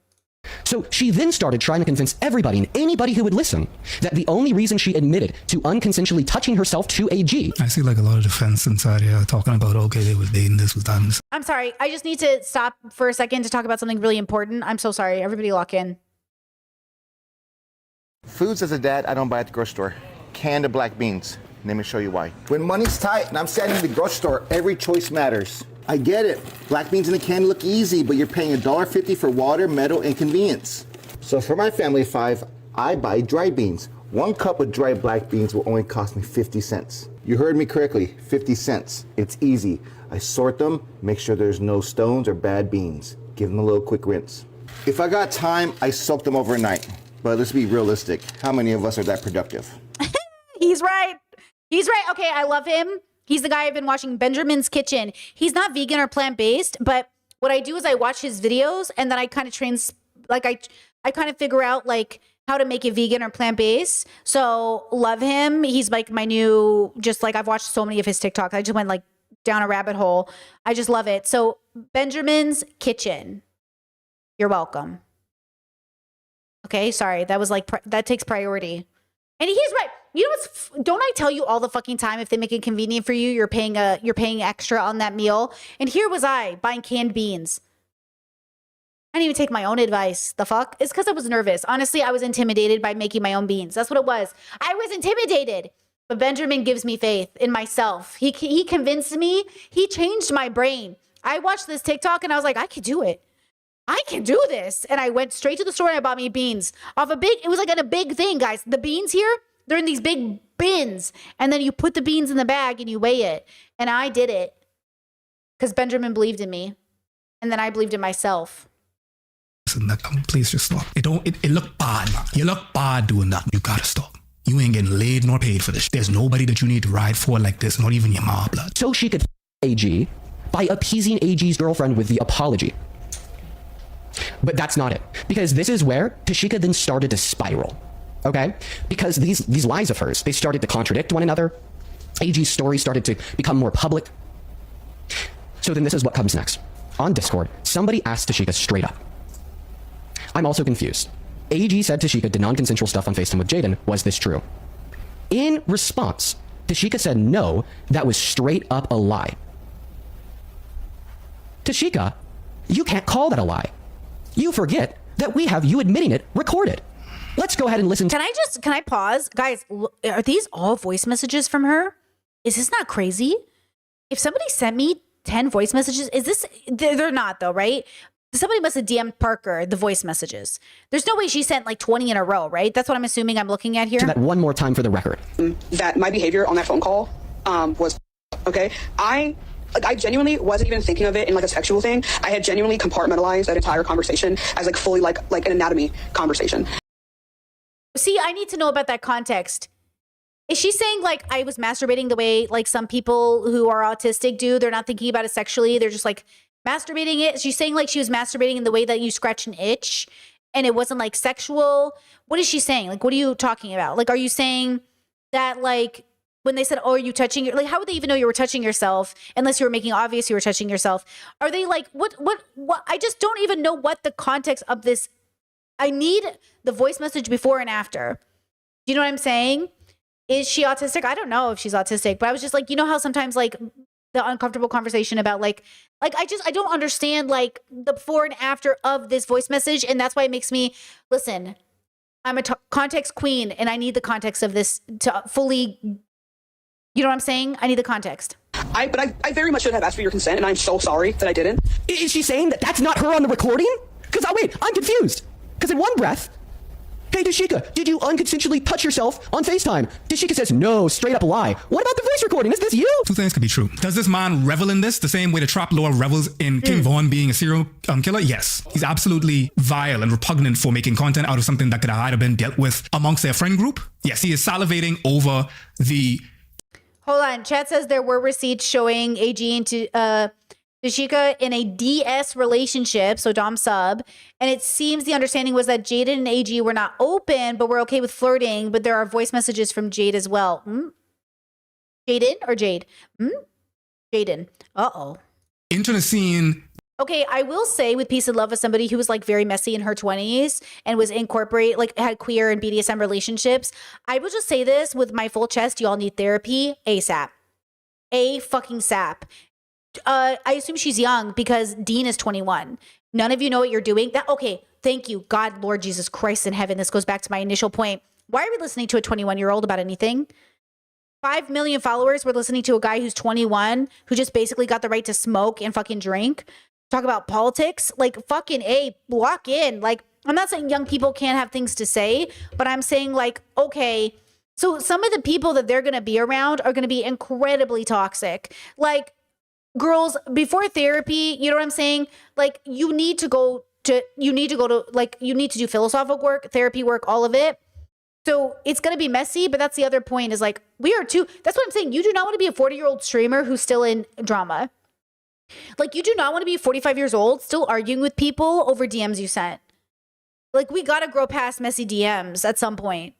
So she then started trying to convince everybody and anybody who would listen that the only reason she admitted to unconsensually touching herself to AG. I see like a lot of defense inside here talking about, okay, they were dating, this was that. And this. I'm sorry. I just need to stop for a second to talk about something really important. I'm so sorry. Everybody lock in. Foods as a dad, I don't buy at the grocery store. Canned black beans. Let me show you why. When money's tight and I'm standing in the grocery store, every choice matters. I get it. Black beans in a can look easy, but you're paying $1.50 for water, metal, and convenience. So for my family of 5, I buy dry beans. 1 cup of dry black beans will only cost me 50 cents. You heard me correctly, 50 cents. It's easy. I sort them, make sure there's no stones or bad beans. Give them a little quick rinse. If I got time, I soak them overnight. But let's be realistic. How many of us are that productive? He's right. Okay, I love him. He's the guy I've been watching, Benjamin's Kitchen. He's not vegan or plant-based, but what I do is I watch his videos and then I kind of I kind of figure out like how to make it vegan or plant-based. So love him. He's like my new, just like I've watched so many of his TikToks. I just went like down a rabbit hole. I just love it. So Benjamin's Kitchen. You're welcome. Okay, sorry. That was like, that takes priority. And he's right. You know what's, don't I tell you all the fucking time, if they make it convenient for you, you're paying extra on that meal. And here was I buying canned beans. I didn't even take my own advice. The fuck? It's because I was nervous. Honestly, I was intimidated by making my own beans. That's what it was. I was intimidated. But Benjamin gives me faith in myself. He convinced me. He changed my brain. I watched this TikTok and I was like, I could do it. I can do this. And I went straight to the store and I bought me beans off it was like in a big thing, guys. The beans here, they're in these big bins. And then you put the beans in the bag and you weigh it. And I did it because Benjamin believed in me. And then I believed in myself. Listen, please just stop. It look bad, man. You look bad doing that. You gotta stop. You ain't getting laid nor paid for this. There's nobody that you need to ride for like this, not even your mom, blood. So she could AG by appeasing AG's girlfriend with the apology. But that's not it. Because this is where Tashika then started to spiral. Okay? Because these lies of hers, they started to contradict one another. AG's story started to become more public. So then this is what comes next. On Discord, somebody asked Tashika straight up, I'm also confused. AG said Tashika did non-consensual stuff on FaceTime with Jaden. Was this true? In response, Tashika said no, that was straight up a lie. Tashika, you can't call that a lie. You forget that we have you admitting it recorded. Let's go ahead and listen. Can I pause? Guys, are these all voice messages from her? Is this not crazy? If somebody sent me 10 voice messages, they're not though, right? Somebody must have DM'd Parker the voice messages. There's no way she sent like 20 in a row, right? That's what I'm assuming I'm looking at here. To that one more time for the record. That my behavior on that phone call was okay. I genuinely wasn't even thinking of it in like a sexual thing. I had genuinely compartmentalized that entire conversation as like fully like an anatomy conversation. See, I need to know about that context. Is she saying like I was masturbating the way like some people who are autistic do? They're not thinking about it sexually. They're just like masturbating it. She's saying like she was masturbating in the way that you scratch an itch and it wasn't like sexual. What is she saying? Like, what are you talking about? Like, are you saying that like when they said, oh, are you touching your, like, how would they even know you were touching yourself unless you were making obvious you were touching yourself? Are they like, what, I just don't even know what the context of this. I need the voice message before and after. Do you know what I'm saying? Is she autistic? I don't know if she's autistic, but I was just like, you know how sometimes like the uncomfortable conversation about like I don't understand like the before and after of this voice message. And that's why it makes me, listen, I'm a context queen and I need the context of this to fully, you know what I'm saying? I need the context. I very much should have asked for your consent and I'm so sorry that I didn't. Is she saying that that's not her on the recording? Because I'm confused. Because in one breath, hey Tashika, did you unconsensually touch yourself on FaceTime? Tashika says no, straight up lie. What about the voice recording? Is this you? Two things could be true. Does this man revel in this the same way the trap lord revels in King Von being a serial killer? Yes. He's absolutely vile and repugnant for making content out of something that could have either been dealt with amongst their friend group. Yes, he is salivating over the... Hold on. Chat says there were receipts showing AG and Tashika in a DS relationship, so Dom sub, and it seems the understanding was that Jaden and AG were not open, but we're okay with flirting, but there are voice messages from Jade as well. Jaden or Jade? Jaden. Uh-oh. Into the scene. Okay, I will say with Peace and Love as somebody who was like very messy in her 20s and was had queer and BDSM relationships, I will just say this with my full chest, y'all need therapy ASAP. Fucking sap. I assume she's young because Dean is 21. None of you know what you're doing. Okay, thank you, God, Lord Jesus Christ in heaven. This goes back to my initial point. Why are we listening to a 21-year-old about anything? 5 million followers. We're listening to a guy who's 21 who just basically got the right to smoke and fucking drink. Talk about politics. Like, fucking walk in. Like, I'm not saying young people can't have things to say, but I'm saying like, okay, so some of the people that they're going to be around are going to be incredibly toxic. Like, girls, before therapy, you know what I'm saying? Like, you need to do philosophical work, therapy work, all of it. So it's going to be messy, but that's the other point is like, that's what I'm saying. You do not want to be a 40-year-old streamer who's still in drama. Like, you do not want to be 45 years old still arguing with people over DMs you sent. Like, we got to grow past messy DMs at some point.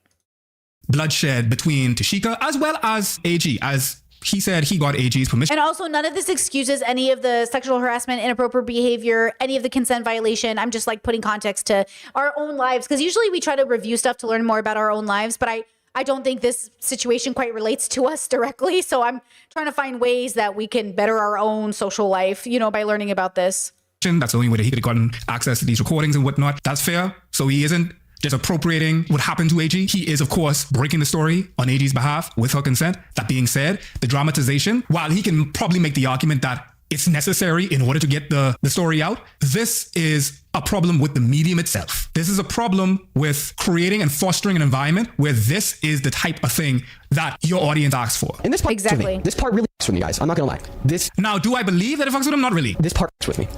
Bloodshed between Tashika as well as AG, as he said he got AG's permission. And also, none of this excuses any of the sexual harassment, inappropriate behavior, any of the consent violation. I'm just like putting context to our own lives, because usually we try to review stuff to learn more about our own lives, but I don't think this situation quite relates to us directly. So I'm trying to find ways that we can better our own social life, by learning about this. That's the only way that he could have gotten access to these recordings and whatnot. That's fair. So he isn't just appropriating what happened to AG. He is, of course, breaking the story on AG's behalf with her consent. That being said, the dramatization, while he can probably make the argument that it's necessary in order to get the story out, this is a problem with the medium itself. This is a problem with creating and fostering an environment where this is the type of thing that your audience asks for. And this part, exactly. This part really fucks with me, guys. I'm not gonna lie. Now, do I believe that it fucks with him? Not really. This part fucks with me.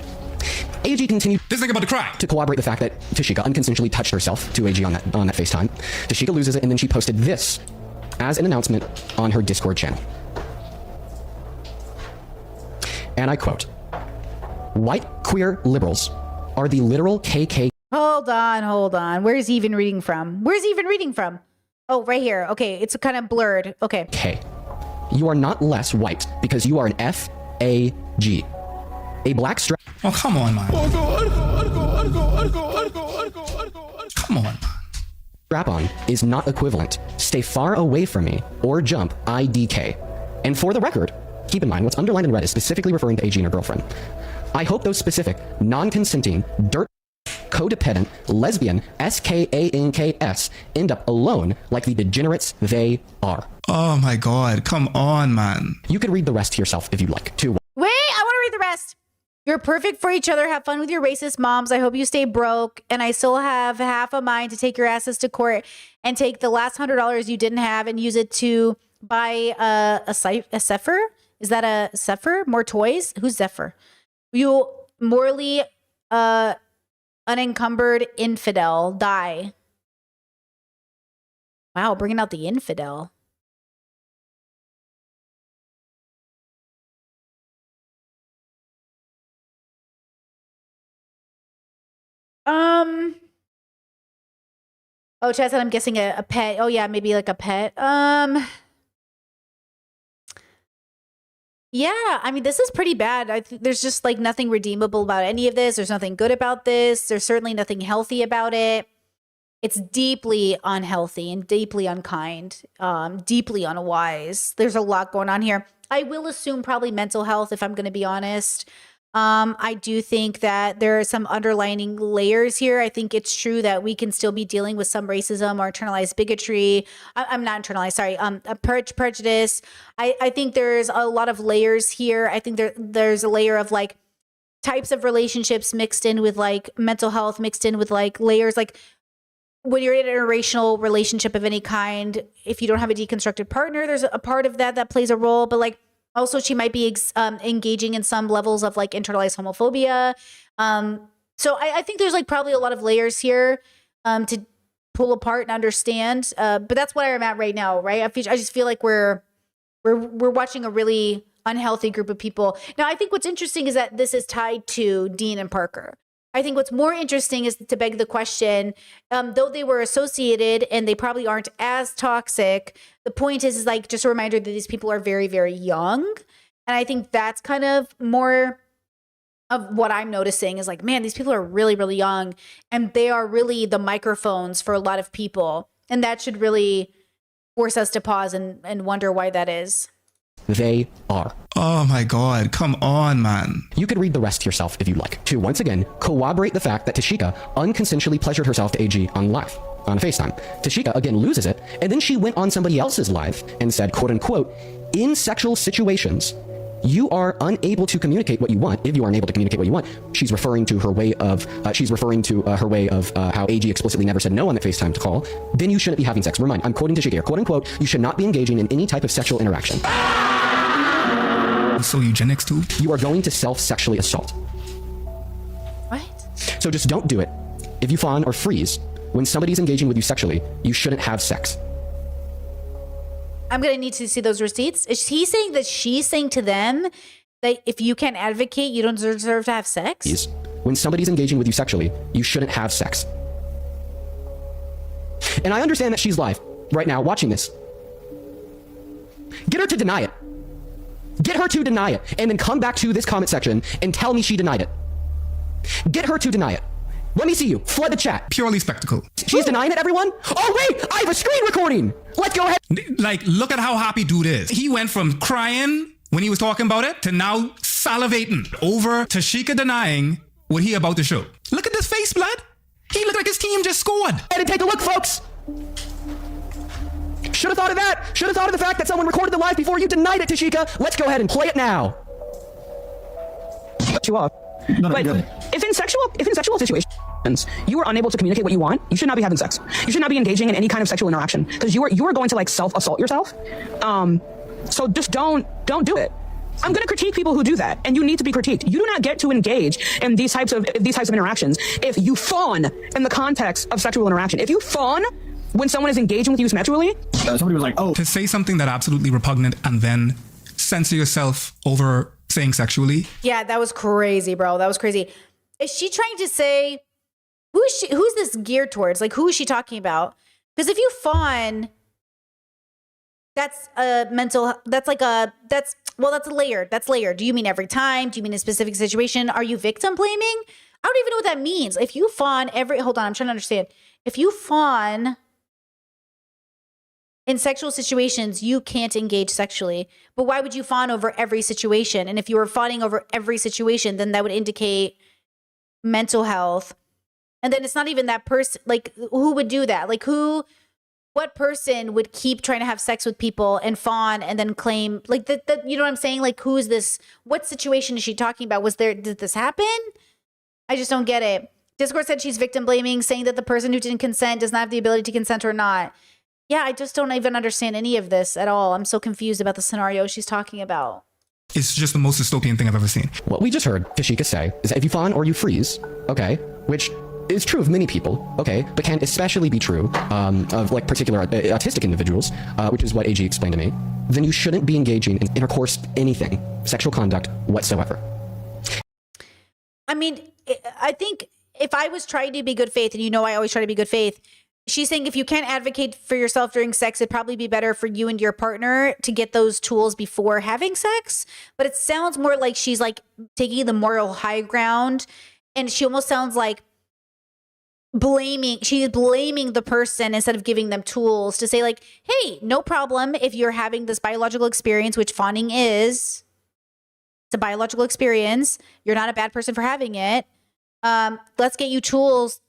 AG continued this thing about the cry to corroborate the fact that Tashika unconsensually touched herself to AG on that FaceTime. Tashika loses it, and then she posted this as an announcement on her Discord channel. And I quote, "White queer liberals are the literal KK." Hold on. Where's he even reading from? Oh, right here. Okay, it's kind of blurred. Okay. K. You are not less white because you are an FAG. A black strap. Oh, come on, man. Come on, man. Strap-on is not equivalent. Stay far away from me or jump IDK. And for the record, keep in mind what's underlined in red is specifically referring to AG and her girlfriend. I hope those specific, non-consenting, dirt, codependent, lesbian, SKANKS end up alone like the degenerates they are. Oh my God, come on, man. You can read the rest to yourself if you'd like to. Wait, I want to read the rest. You're perfect for each other. Have fun with your racist moms. I hope you stay broke. And I still have half a mind to take your asses to court and take the last $100 you didn't have and use it to buy a Zephyr. Is that a Zephyr? More toys? Who's Zephyr? You morally unencumbered infidel. Die. Wow, bringing out the infidel. Oh, Chad said I'm guessing a pet. Oh yeah, maybe like a pet. Yeah, I mean, this is pretty bad. There's just like nothing redeemable about any of this. There's nothing good about this. There's certainly nothing healthy about it. It's deeply unhealthy and deeply unkind, deeply unwise. There's a lot going on here. I will assume probably mental health, if I'm going to be honest. I do think that there are some underlining layers here. I think it's true that we can still be dealing with some racism or internalized bigotry. I'm not internalized, sorry. Prejudice. I think there's a lot of layers here. I think there's a layer of like types of relationships mixed in with like mental health, mixed in with like layers. Like when you're in an interracial relationship of any kind, if you don't have a deconstructed partner, there's a part of that plays a role. But like, also, she might be engaging in some levels of like internalized homophobia. So I think there's like probably a lot of layers here to pull apart and understand. But that's where I'm at right now, right? I just feel like we're watching a really unhealthy group of people. Now, I think what's interesting is that this is tied to Dean and Parker. I think what's more interesting is to beg the question, though they were associated and they probably aren't as toxic, the point is like just a reminder that these people are very, very young. And I think that's kind of more of what I'm noticing is like, man, these people are really, really young and they are really the microphones for a lot of people. And that should really force us to pause and wonder why that is. They are. Oh my God, come on, man. You could read the rest yourself if you'd like, to once again corroborate the fact that Tashika unconsensually pleasured herself to AG on live, on FaceTime. Tashika again loses it, and then she went on somebody else's live and said, quote unquote, in sexual situations, you are unable to communicate what you want. If you are unable to communicate what you want, she's referring to her way of how AG explicitly never said no on the FaceTime call. Then you shouldn't be having sex. Remind, I'm quoting Tashika here, quote unquote, you should not be engaging in any type of sexual interaction. So eugenics too? You are going to self-sexually assault. What? So just don't do it. If you fawn or freeze when somebody's engaging with you sexually, you shouldn't have sex. I'm going to need to see those receipts. Is he saying that she's saying to them that if you can't advocate, you don't deserve to have sex? When somebody's engaging with you sexually, you shouldn't have sex. And I understand that she's live right now watching this. Get her to deny it. Get her to deny it, and then come back to this comment section and tell me she denied it. Get her to deny it. Let me see you. Flood the chat. Purely spectacle. She's denying it, everyone? Oh, wait! I have a screen recording! Let's go ahead. Like, look at how happy dude is. He went from crying when he was talking about it to now salivating over Tashika denying what he about to show. Look at this face, blood. He looked like his team just scored. And take a look, folks. Should have thought of that. Should have thought of the fact that someone recorded the live before you denied it, Tashika. Let's go ahead and play it now. Cut you off. But if in sexual situations you are unable to communicate what you want, you should not be having sex. You should not be engaging in any kind of sexual interaction because you are going to like self-assault yourself. So just don't do it. I'm going to critique people who do that, and you need to be critiqued. You do not get to engage in these types of interactions if you fawn in the context of sexual interaction. If you fawn when someone is engaging with you sexually, somebody was like, "Oh," to say something that absolutely repugnant and then censor yourself over saying sexually. Yeah, that was crazy, bro. That was crazy. Is she trying to say who's this geared towards? Like, who is she talking about? Because if you fawn, that's a mental. That's layered. That's layered. Do you mean every time? Do you mean a specific situation? Are you victim blaming? I don't even know what that means. If you fawn hold on, I'm trying to understand. If you fawn in sexual situations, you can't engage sexually. But why would you fawn over every situation? And if you were fawning over every situation, then that would indicate mental health. And then it's not even that person. Like, who would do that? Like, what person would keep trying to have sex with people and fawn and then claim, like, that you know what I'm saying? Like, who is this? What situation is she talking about? Did this happen? I just don't get it. Discord said she's victim blaming, saying that the person who didn't consent does not have the ability to consent or not. Yeah, I just don't even understand any of this at all. I'm so confused about the scenario she's talking about. It's just the most dystopian thing I've ever seen. What we just heard Tashika say is that if you fawn or you freeze, okay, which is true of many people, okay, but can especially be true of like particular autistic individuals, which is what AG explained to me, then you shouldn't be engaging in intercourse, anything, sexual conduct whatsoever. I mean, I think if I was trying to be good faith, and you know I always try to be good faith, she's saying if you can't advocate for yourself during sex, it'd probably be better for you and your partner to get those tools before having sex. But it sounds more like she's like taking the moral high ground, and she almost sounds like she's blaming the person instead of giving them tools to say like, hey, no problem if you're having this biological experience, which fawning is. It's a biological experience. You're not a bad person for having it. Let's get you tools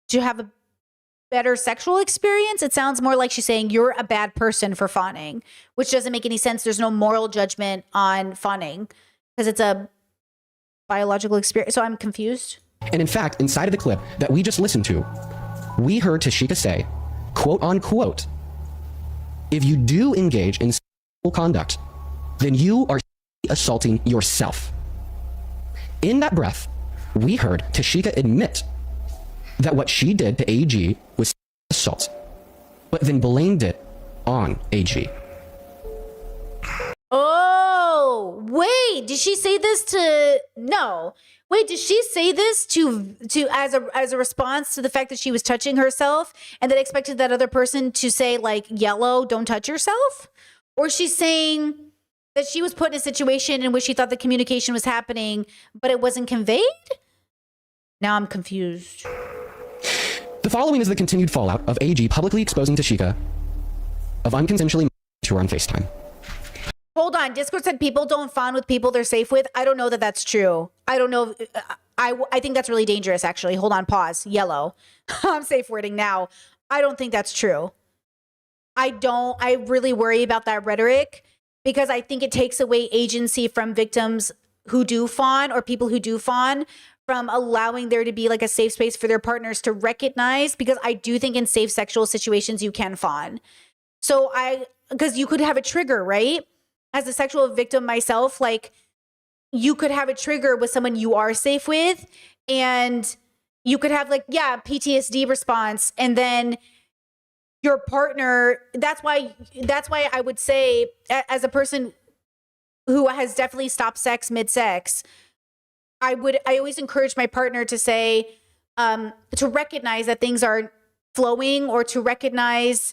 to have a better sexual experience. It sounds more like she's saying you're a bad person for fawning, which doesn't make any sense. There's no moral judgment on fawning because it's a biological experience. So I'm confused. And in fact, inside of the clip that we just listened to, we heard Tashika say, quote unquote, if you do engage in sexual conduct, then you are assaulting yourself. In that breath, we heard Tashika admit that what she did to AG was assault, but then blamed it on AG. Oh, No, wait, did she say this to, no. Wait, did she say this to as a response to the fact that she was touching herself and then expected that other person to say like, yellow, don't touch yourself? Or she's saying that she was put in a situation in which she thought the communication was happening, but it wasn't conveyed? Now I'm confused. The following is the continued fallout of AG publicly exposing Tashika of unconsensually to her on FaceTime. Hold on. Discord said people don't fawn with people they're safe with. I don't know that that's true. I don't know. I think that's really dangerous, actually. Hold on. Pause. Yellow. I'm safe wording now. I don't think that's true. I really worry about that rhetoric because I think it takes away agency from victims who do fawn or people who do fawn from allowing there to be like a safe space for their partners to recognize, because I do think in safe sexual situations you can fawn. So because you could have a trigger, right? As a sexual victim myself, like you could have a trigger with someone you are safe with, and you could have like, PTSD response, and then your partner, that's why I would say, as a person who has definitely stopped sex mid-sex, I always encourage my partner to say, to recognize that things are flowing, or to recognize,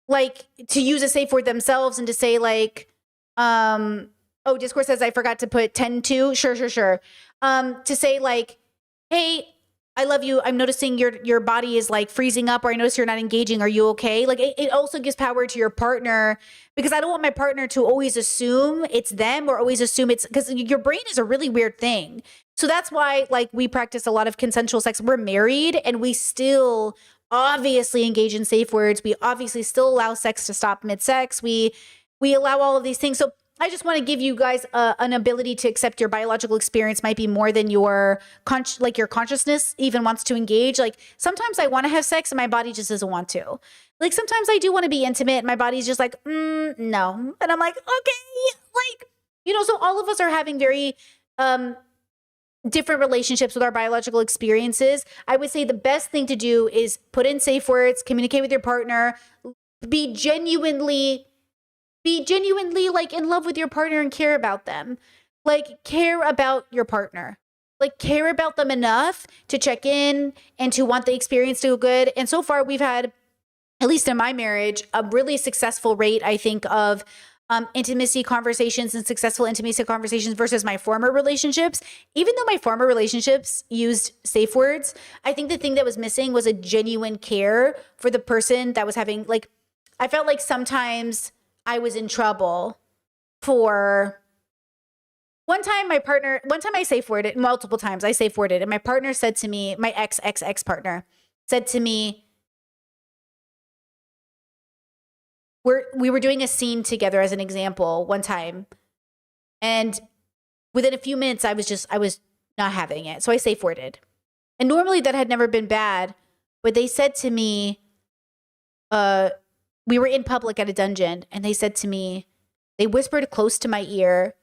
like to use a safe word themselves and to say like, Discord says I forgot to put 10-2. Sure. To say like, hey, I love you. I'm noticing your body is like freezing up, or I notice you're not engaging. Are you okay? Like it also gives power to your partner, because I don't want my partner to always assume it's them, or always assume it's, because your brain is a really weird thing. So that's why like we practice a lot of consensual sex. We're married and we still obviously engage in safe words. We obviously still allow sex to stop mid-sex. We allow all of these things. So I just want to give you guys an ability to accept your biological experience might be more than your your consciousness even wants to engage. Like sometimes I want to have sex and my body just doesn't want to. Like sometimes I do want to be intimate and my body's just like, no. And I'm like, okay, like, so all of us are having very different relationships with our biological experiences. I would say the best thing to do is put in safe words, communicate with your partner, be genuinely like in love with your partner and care about them. Like care about your partner. Like care about them enough to check in and to want the experience to go good. And so far we've had, at least in my marriage, a really successful rate, I think, of intimacy conversations and successful intimacy conversations versus my former relationships. Even though my former relationships used safe words, I think the thing that was missing was a genuine care for the person that was having, like, I felt like sometimes I was in trouble for one time I safe worded, multiple times I safe worded, and my partner said to me, my ex partner said to me, we were doing a scene together as an example one time, and within a few minutes I was not having it. So I safe worded. And normally that had never been bad, but they said to me, we were in public at a dungeon, and they said to me, they whispered close to my ear,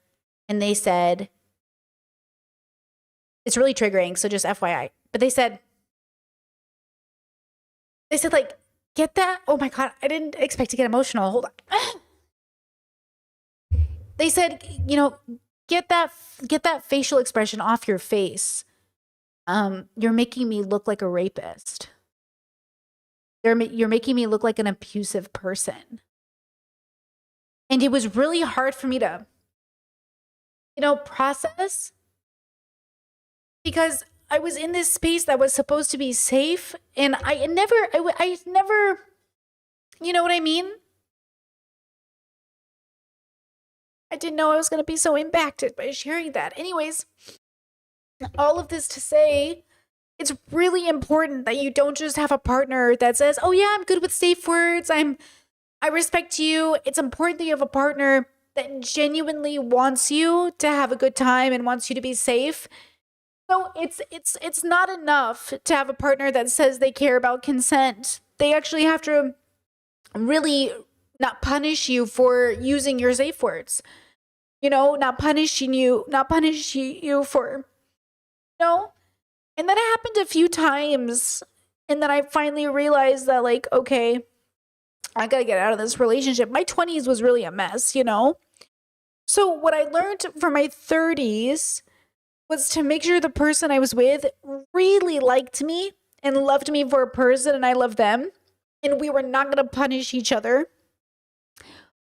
and they said, it's really triggering, so just FYI. But they said like, get that? Oh my God, I didn't expect to get emotional. Hold on. They said, get that facial expression off your face. You're making me look like a rapist. You're making me look like an abusive person. And it was really hard for me to, process, because I was in this space that was supposed to be safe, and I never, you know what I mean? I didn't know I was going to be so impacted by sharing that. Anyways, all of this to say, it's really important that you don't just have a partner that says, oh yeah, I'm good with safe words, I respect you. It's important that you have a partner that genuinely wants you to have a good time and wants you to be safe. So it's not enough to have a partner that says they care about consent. They actually have to really not punish you for using your safe words. Not punish you for, And that happened a few times. And then I finally realized that, like, okay, I gotta get out of this relationship. My 20s was really a mess, you know? So what I learned for my 30s was to make sure the person I was with really liked me and loved me for a person and I loved them. And we were not going to punish each other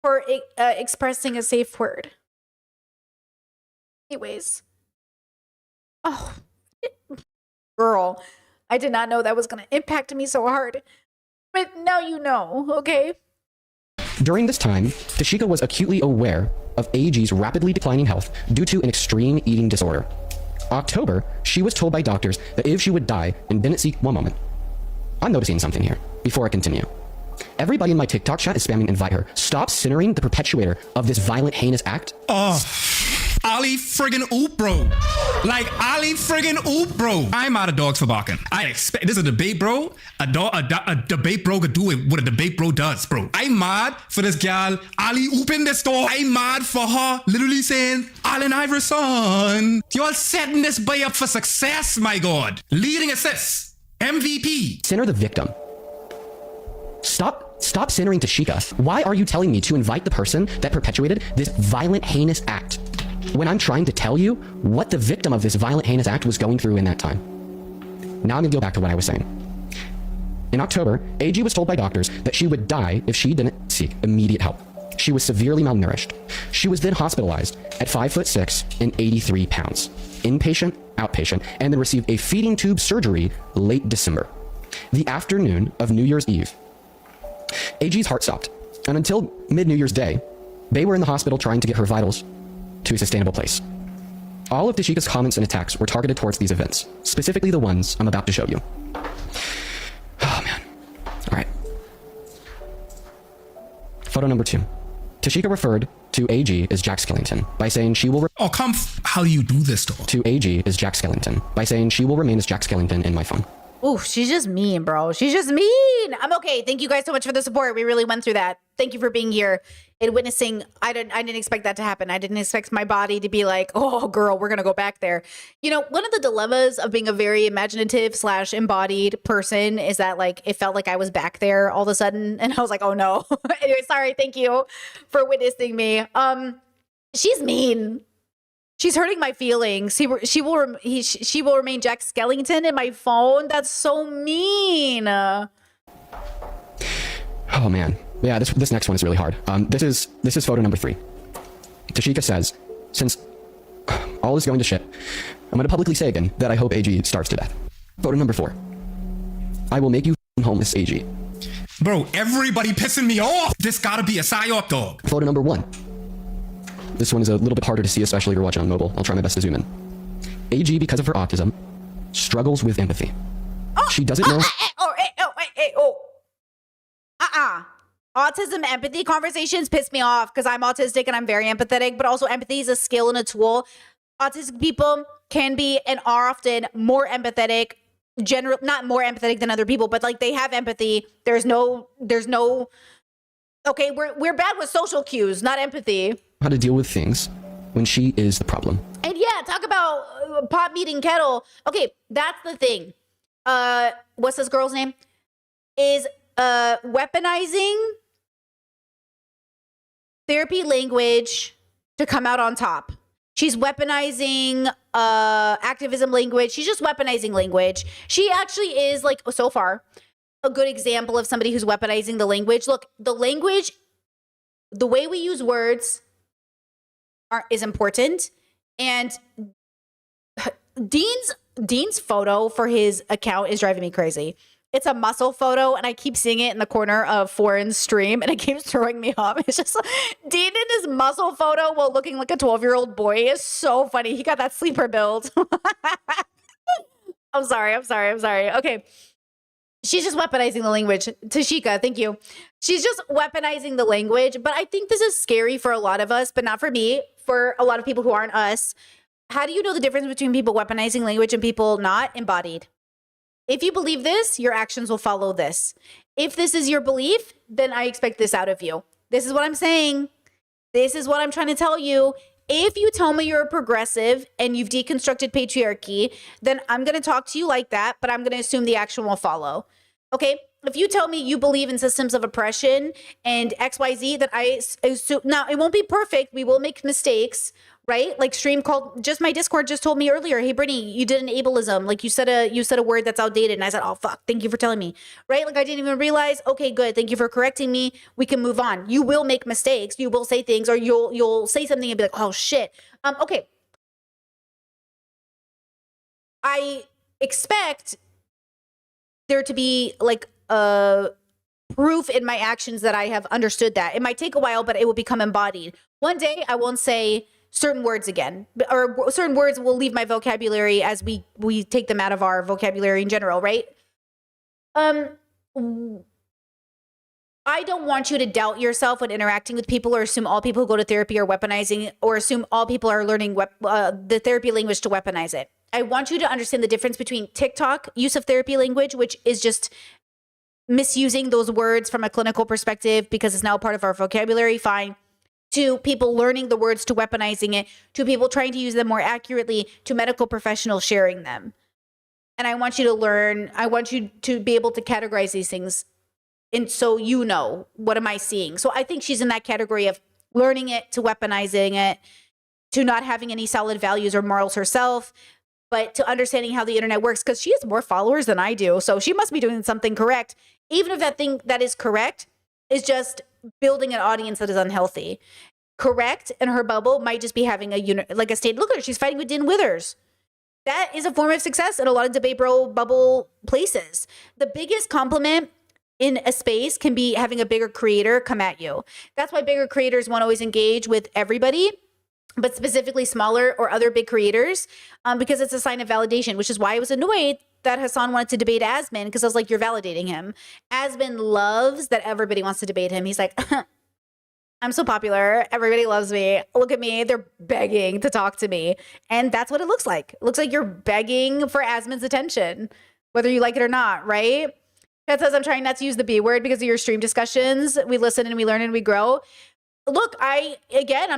for expressing a safe word. Anyways. Oh, girl, I did not know that was going to impact me so hard. But now you know, okay? During this time, Tashika was acutely aware of AG's rapidly declining health due to an extreme eating disorder. October, she was told by doctors that if she would die and didn't seek one moment. I'm noticing something here before I continue. Everybody in my TikTok chat is spamming invite her. Stop centering the perpetuator of this violent, heinous act. Ali friggin' oop, bro. Like, Ali friggin' oop, bro. I'm out of dogs for barking. I expect this is a debate, bro. A debate bro could do it what a debate bro does, bro. I'm mad for this gal Ali ooping this door. I'm mad for her literally saying, Allen Iverson, y'all setting this boy up for success, my God. Leading assist. MVP. Center the victim. Stop centering Tashika. Why are you telling me to invite the person that perpetuated this violent, heinous act when I'm trying to tell you what the victim of this violent, heinous act was going through in that time? Now I'm gonna go back to what I was saying. In October, AG was told by doctors that she would die if she didn't seek immediate help. She was severely malnourished. She was then hospitalized at 5'6" and 83 pounds, inpatient, outpatient, and then received a feeding tube surgery late December. The afternoon of New Year's Eve, AG's heart stopped, and until mid-New Year's Day, they were in the hospital trying to get her vitals to a sustainable place. All of Tashika's comments and attacks were targeted towards these events, specifically the ones I'm about to show you. Oh, man. All right. Photo number 2. Tashika referred to AG as Jack Skellington by saying she will... how do you do this, though? To AG as Jack Skellington by saying she will remain as Jack Skellington in my phone. Ooh, she's just mean, bro. She's just mean. I'm okay. Thank you guys so much for the support. We really went through that. Thank you for being here and witnessing. I didn't expect that to happen. I didn't expect my body to be like, oh, girl, we're going to go back there. You know, one of the dilemmas of being a very imaginative / embodied person is that, like, it felt like I was back there all of a sudden. And I was like, oh, no. Anyway, sorry. Thank you for witnessing me. She's mean. She's hurting my feelings. She will remain Jack Skellington in my phone. That's so mean. Oh man, yeah. This next one is really hard. This is photo number 3. Tashika says, since all is going to shit, I'm going to publicly say again that I hope AG starves to death. Photo number 4. I will make you homeless, AG. Bro, everybody pissing me off. This gotta be a psyop, dog. Photo number 1. This one is a little bit harder to see, especially if you're watching on mobile. I'll try my best to zoom in. AG, because of her autism, struggles with empathy. She doesn't know... Autism empathy conversations piss me off because I'm autistic and I'm very empathetic, but also empathy is a skill and a tool. Autistic people can be and are often more empathetic, not more empathetic than other people, but like they have empathy. There's no, okay, we're bad with social cues, not empathy. How to deal with things when she is the problem. And yeah, talk about pot meeting kettle. Okay, that's the thing. What's this girl's name? Is weaponizing therapy language to come out on top. She's weaponizing activism language. She's just weaponizing language. She actually is, like, so far, a good example of somebody who's weaponizing the language. Look, the language, the way we use words is important. And Dean's photo for his account is driving me crazy. It's a muscle photo, and I keep seeing it in the corner of Foreign's stream, and it keeps throwing me off. It's just Dean in his muscle photo while looking like a 12-year-old boy is so funny. He got that sleeper build. I'm sorry. Okay. She's just weaponizing the language. Tashika, thank you. She's just weaponizing the language, but I think this is scary for a lot of us, but not for me, for a lot of people who aren't us. How do you know the difference between people weaponizing language and people not embodied? If you believe this, your actions will follow this. If this is your belief, then I expect this out of you. This is what I'm saying. This is what I'm trying to tell you. If you tell me you're a progressive and you've deconstructed patriarchy, then I'm going to talk to you like that, but I'm going to assume the action will follow. Okay, if you tell me you believe in systems of oppression and XYZ, that I assume, now it won't be perfect. We will make mistakes, right? Like Stream called, just my Discord just told me earlier, hey Brittany, you did an ableism. Like you said a word that's outdated, and I said, oh fuck, thank you for telling me, right? Like I didn't even realize. Okay, good, thank you for correcting me. We can move on. You will make mistakes. You will say things, or you'll say something and be like, oh shit. Okay. I expect there to be like proof in my actions that I have understood that. It might take a while, but it will become embodied. One day I won't say certain words again, or certain words will leave my vocabulary as we take them out of our vocabulary in general, right? I don't want you to doubt yourself when interacting with people, or assume all people who go to therapy are weaponizing, or assume all people are learning the therapy language to weaponize it. I want you to understand the difference between TikTok use of therapy language, which is just misusing those words from a clinical perspective because it's now part of our vocabulary, fine, to people learning the words to weaponizing it, to people trying to use them more accurately, to medical professionals sharing them. And I want you to learn, I want you to be able to categorize these things. And so you know, what am I seeing? So I think she's in that category of learning it, to weaponizing it, to not having any solid values or morals herself, but to understanding how the internet works, because she has more followers than I do. So she must be doing something correct. Even if that thing that is correct is just building an audience that is unhealthy. Correct in her bubble might just be having a state. Look at her, she's fighting with Dean Withers. That is a form of success in a lot of debate bubble places. The biggest compliment in a space can be having a bigger creator come at you. That's why bigger creators won't always engage with everybody, but specifically smaller or other big creators, because it's a sign of validation, which is why I was annoyed that Hassan wanted to debate Asmin, because I was like, you're validating him. Asmin loves that everybody wants to debate him. He's like, I'm so popular. Everybody loves me. Look at me. They're begging to talk to me. And that's what it looks like. It looks like you're begging for Asmin's attention, whether you like it or not, right? That says I'm trying not to use the B word because of your stream discussions. We listen and we learn and we grow. Look, I'm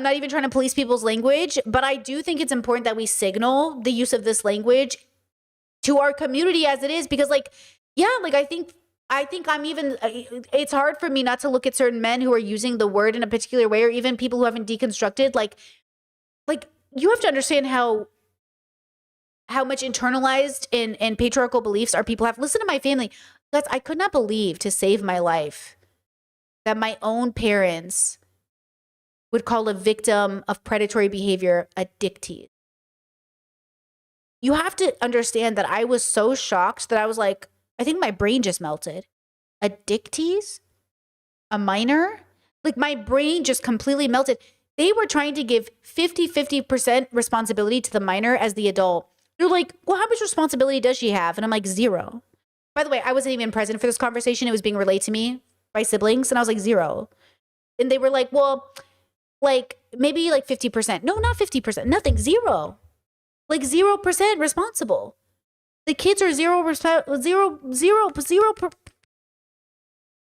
not even trying to police people's language, but I do think it's important that we signal the use of this language to our community as it is, because I think I'm even, it's hard for me not to look at certain men who are using the word in a particular way, or even people who haven't deconstructed. Like you have to understand how much internalized and patriarchal beliefs our people have. Listen to my family. Guys, I could not believe, to save my life, that my own parents would call a victim of predatory behavior a dick tease. You have to understand that I was so shocked that I was like, I think my brain just melted. A dick tease? A minor? Like my brain just completely melted. They were trying to give 50% responsibility to the minor as the adult. They're like, well, how much responsibility does she have? And I'm like, 0. By the way, I wasn't even present for this conversation. It was being relayed to me by siblings. And I was like, 0. And they were like, well, like maybe like 50%. No, not 50%. Nothing. 0. Like 0% responsible. The kids are 0.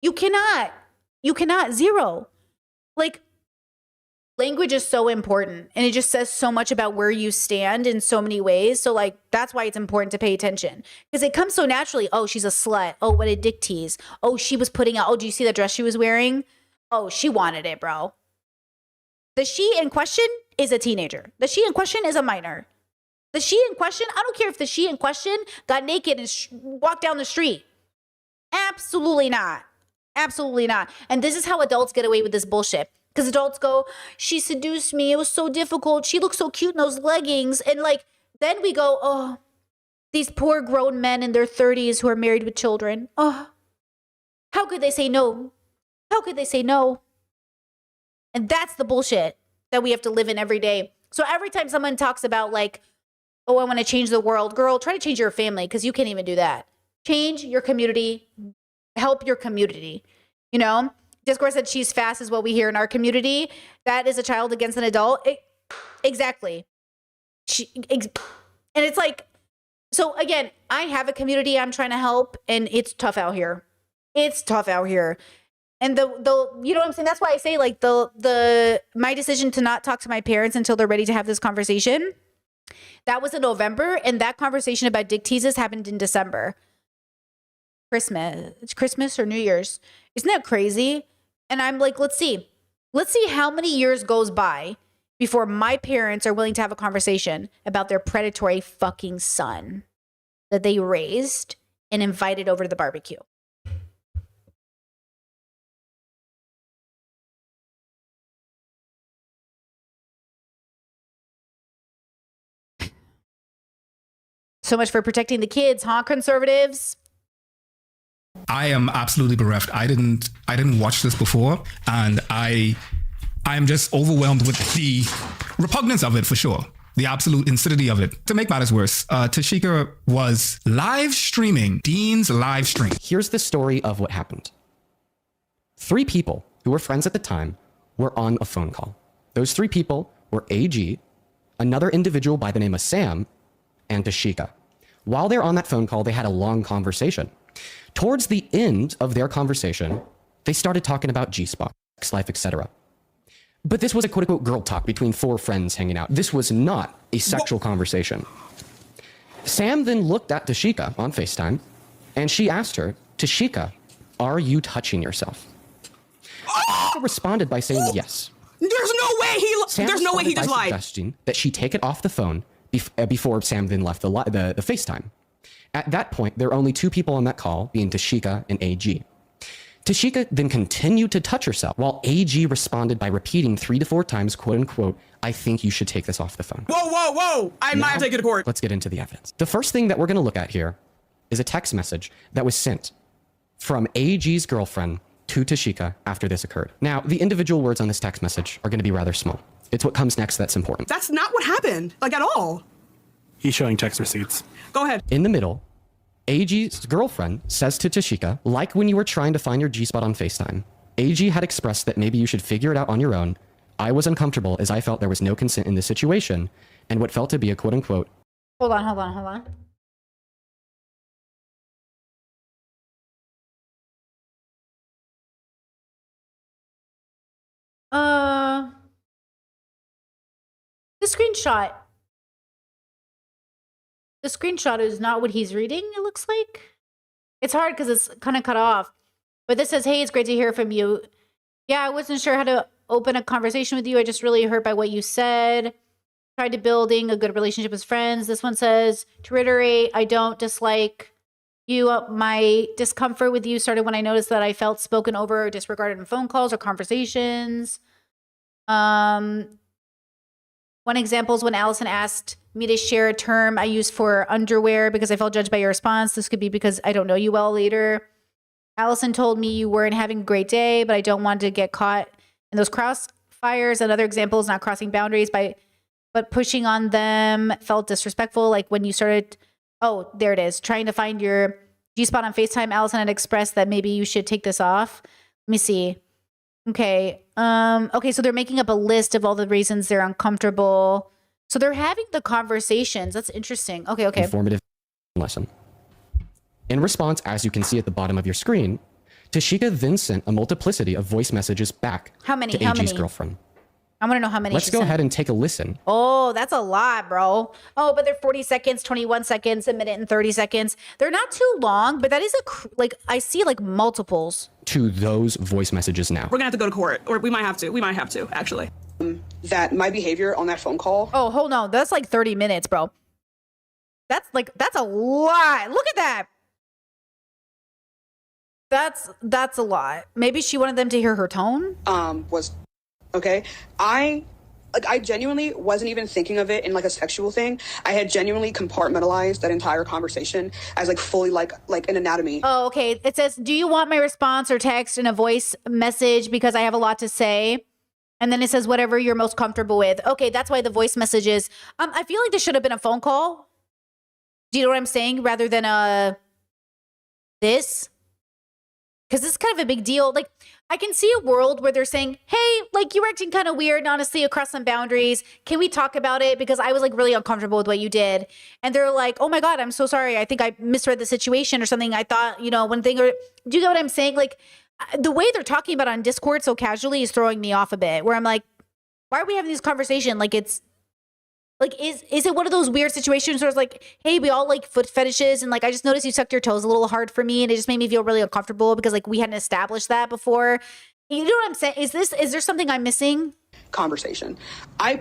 You cannot 0. Like, language is so important, and it just says so much about where you stand in so many ways. So like, that's why it's important to pay attention, because it comes so naturally. Oh, she's a slut. Oh, what a dick tease. Oh, she was putting out, oh, do you see the dress she was wearing? Oh, she wanted it, bro. The she in question is a teenager. The she in question is a minor. The she in question, I don't care if the she in question got naked and walked down the street. Absolutely not. Absolutely not. And this is how adults get away with this bullshit. Because adults go, she seduced me. It was so difficult. She looked so cute in those leggings. And like, then we go, oh, these poor grown men in their 30s who are married with children. Oh, how could they say no? How could they say no? And that's the bullshit that we have to live in every day. So every time someone talks about like, oh, I want to change the world. Girl, try to change your family, because you can't even do that. Change your community. Help your community. You know? Discord said she's fast is what we hear in our community. That is a child against an adult. Exactly. And it's like, so again, I have a community I'm trying to help, and it's tough out here. It's tough out here. And the you know what I'm saying? That's why I say like my decision to not talk to my parents until they're ready to have this conversation, that was in November, and that conversation about dick teases happened in December. Christmas or New Year's. Isn't that crazy? And I'm like, let's see how many years goes by before my parents are willing to have a conversation about their predatory fucking son that they raised and invited over to the barbecue. So much for protecting the kids, huh, conservatives? I am absolutely bereft. I didn't watch this before, and I am just overwhelmed with the repugnance of it for sure. The absolute insidity of it. To make matters worse, Tashika was live streaming Dean's live stream. Here's the story of what happened. 3 people who were friends at the time were on a phone call. Those 3 people were AG, another individual by the name of Sam, and Tashika. While they're on that phone call, they had a long conversation. Towards the end of their conversation, they started talking about G-spot, sex life, etc. But this was a quote-unquote girl talk between 4 friends hanging out. This was not a sexual conversation. Sam then looked at Tashika on FaceTime, and she asked her, Tashika, are you touching yourself? Tashika responded by saying yes. There's no way he just lied. Suggesting that she take it off the phone before Sam then left the FaceTime. At that point, there were only 2 people on that call, being Tashika and AG. Tashika then continued to touch herself, while AG responded by repeating 3 to 4 times, quote unquote, I think you should take this off the phone. Whoa. I might have to take it to court. Let's get into the evidence. The first thing that we're going to look at here is a text message that was sent from AG's girlfriend to Tashika after this occurred. Now, the individual words on this text message are going to be rather small. It's what comes next that's important. That's not what happened, like at all. He's showing text receipts. Go ahead. In the middle, AG's girlfriend says to Tashika, like when you were trying to find your G-spot on FaceTime, AG had expressed that maybe you should figure it out on your own. I was uncomfortable as I felt there was no consent in this situation and what felt to be a quote unquote. Hold on. The screenshot is not what he's reading, it looks like. It's hard because it's kind of cut off. But this says, hey, it's great to hear from you. Yeah, I wasn't sure how to open a conversation with you. I just really hurt by what you said. Tried to building a good relationship as friends. This one says, to reiterate, I don't dislike you. My discomfort with you started when I noticed that I felt spoken over or disregarded in phone calls or conversations. One example is when Allison asked me to share a term I use for underwear because I felt judged by your response. This could be because I don't know you well later. Allison told me you weren't having a great day, but I don't want to get caught in those crossfires. Another example is not crossing boundaries but pushing on them felt disrespectful. Like when you started, oh, there it is, trying to find your G-spot on FaceTime. Allison had expressed that maybe you should take this off. Let me see. Okay. Okay, so they're making up a list of all the reasons they're uncomfortable. So they're having the conversations. That's interesting. Okay. Informative lesson. In response, as you can see at the bottom of your screen, Tashika then sent a multiplicity of voice messages back How many? to AG's girlfriend. I want to know how many. Let's go ahead and take a listen. Oh, that's a lot, bro. Oh, but they're 40 seconds, 21 seconds, a minute and 30 seconds. They're not too long, but that is I see like multiples. To those voice messages now. We're gonna have to go to court, or we might have to, actually. That my behavior on that phone call. Oh, hold on. That's like 30 minutes, bro. That's a lot. Look at that. That's a lot. Maybe she wanted them to hear her tone. Was okay. I genuinely wasn't even thinking of it in like a sexual thing. I had genuinely compartmentalized that entire conversation as like fully like an anatomy. Oh, okay. It says, do you want my response or text in a voice message because I have a lot to say? And then it says whatever you're most comfortable with. Okay, that's why the voice messages. I feel like this should have been a phone call. Do you know what I'm saying? Rather than this. Because this is kind of a big deal. Like, I can see a world where they're saying, hey, like, you're acting kind of weird, honestly, across some boundaries. Can we talk about it? Because I was, like, really uncomfortable with what you did. And they're like, oh, my God, I'm so sorry. I think I misread the situation or something. I thought, one thing. Or do you get what I'm saying? Like, the way they're talking about it on Discord so casually is throwing me off a bit. Where I'm like, why are we having this conversation? Like, it's Like, is it one of those weird situations where it's like, hey, we all like foot fetishes, and like I just noticed you sucked your toes a little hard for me, and it just made me feel really uncomfortable because like we hadn't established that before. You know what I'm saying? Is there something I'm missing? Conversation. I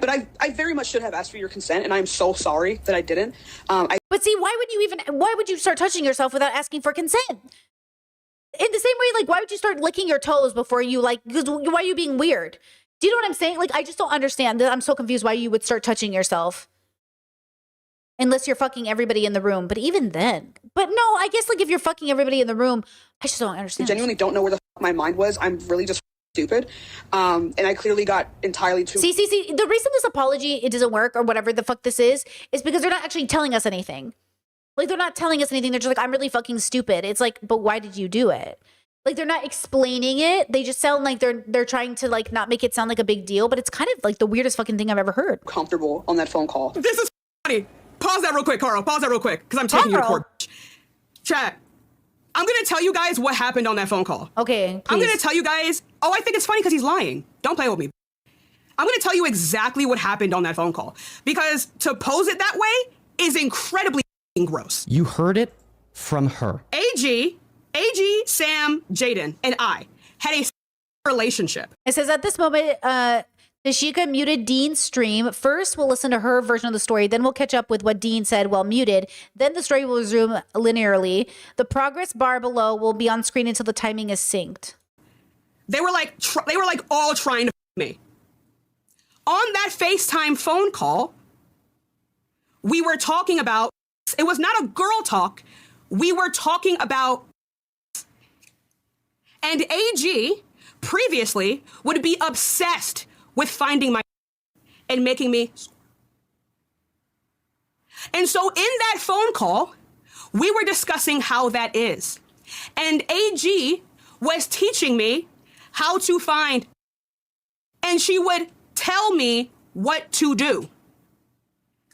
very much should have asked for your consent, and I'm so sorry that I didn't. But see, why would you start touching yourself without asking for consent? In the same way, like, why would you start licking your toes before you like, because why are you being weird? Do you know what I'm saying? Like, I just don't understand that. I'm so confused why you would start touching yourself. Unless you're fucking everybody in the room. But even then. But no, I guess like if you're fucking everybody in the room, I just don't understand. I genuinely don't know where the fuck my mind was. I'm really just stupid. And I clearly got entirely too... See. The reason this apology, it doesn't work or whatever the fuck this is because they're not actually telling us anything. Like, they're not telling us anything. They're just like, I'm really fucking stupid. It's like, but why did you do it? Like, they're not explaining it. They just sound like they're trying to like not make it sound like a big deal, but it's kind of like the weirdest fucking thing I've ever heard. Comfortable on that phone call. This is funny. Pause that real quick, Carl. Pause that real quick, because I'm taking you to court. Chat. I'm going to tell you guys what happened on that phone call. Okay, I'm going to tell you guys... Oh, I think it's funny because he's lying. Don't play with me. I'm going to tell you exactly what happened on that phone call. Because to pose it that way is incredibly gross. You heard it from her. AG, Sam, Jaden, and I had a relationship. It says at this moment, Tashika muted Dean's stream. First, we'll listen to her version of the story. Then we'll catch up with what Dean said while muted. Then the story will resume linearly. The progress bar below will be on screen until the timing is synced. They were like all trying to me. On that FaceTime phone call, we were talking about, it was not a girl talk. We were talking about, and AG previously would be obsessed with finding my and making me. And so in that phone call, we were discussing how that is. And AG was teaching me how to find, and she would tell me what to do.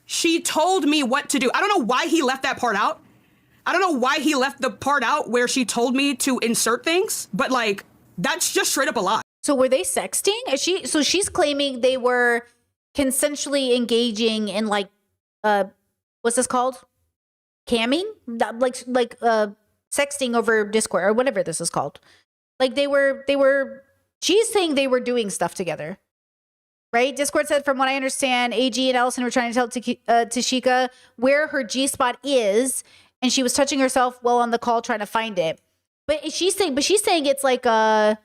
She told me what to do. I don't know why he left that part out. I don't know why he left the part out where she told me to insert things, but like, that's just straight up a lie. So were they sexting? So she's claiming they were consensually engaging in like, what's this called? Camming? Like sexting over Discord or whatever this is called. Like she's saying they were doing stuff together. Right? Discord said, from what I understand, AG and Allison were trying to tell Tashika where her G-spot is, and she was touching herself while on the call trying to find it. But she's saying it's like a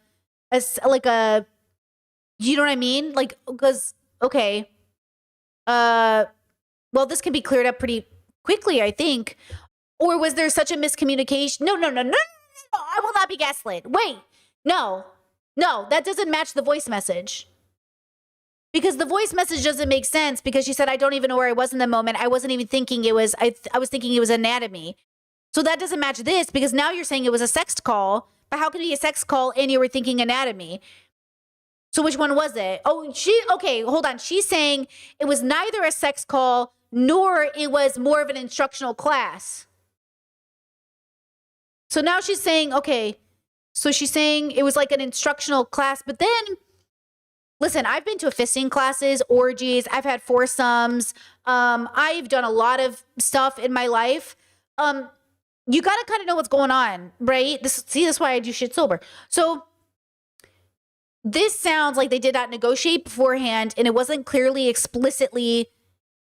you know what I mean? Like, because, okay. Well, this can be cleared up pretty quickly, I think. Or was there such a miscommunication? No. I will not be gaslit. Wait, no, that doesn't match the voice message. Because the voice message doesn't make sense because she said, I don't even know where I was in the moment. I wasn't even thinking it was, I was thinking it was anatomy. So that doesn't match this because now you're saying it was a sex call, but how can it be a sex call and you were thinking anatomy? So which one was it? Okay, hold on. She's saying it was neither a sex call nor it was more of an instructional class. So now she's saying, okay, so she's saying it was like an instructional class, but then listen, I've been to fisting classes, orgies. I've had foursomes. I've done a lot of stuff in my life. You got to kind of know what's going on, right? That's why I do shit sober. So this sounds like they did not negotiate beforehand and it wasn't clearly, explicitly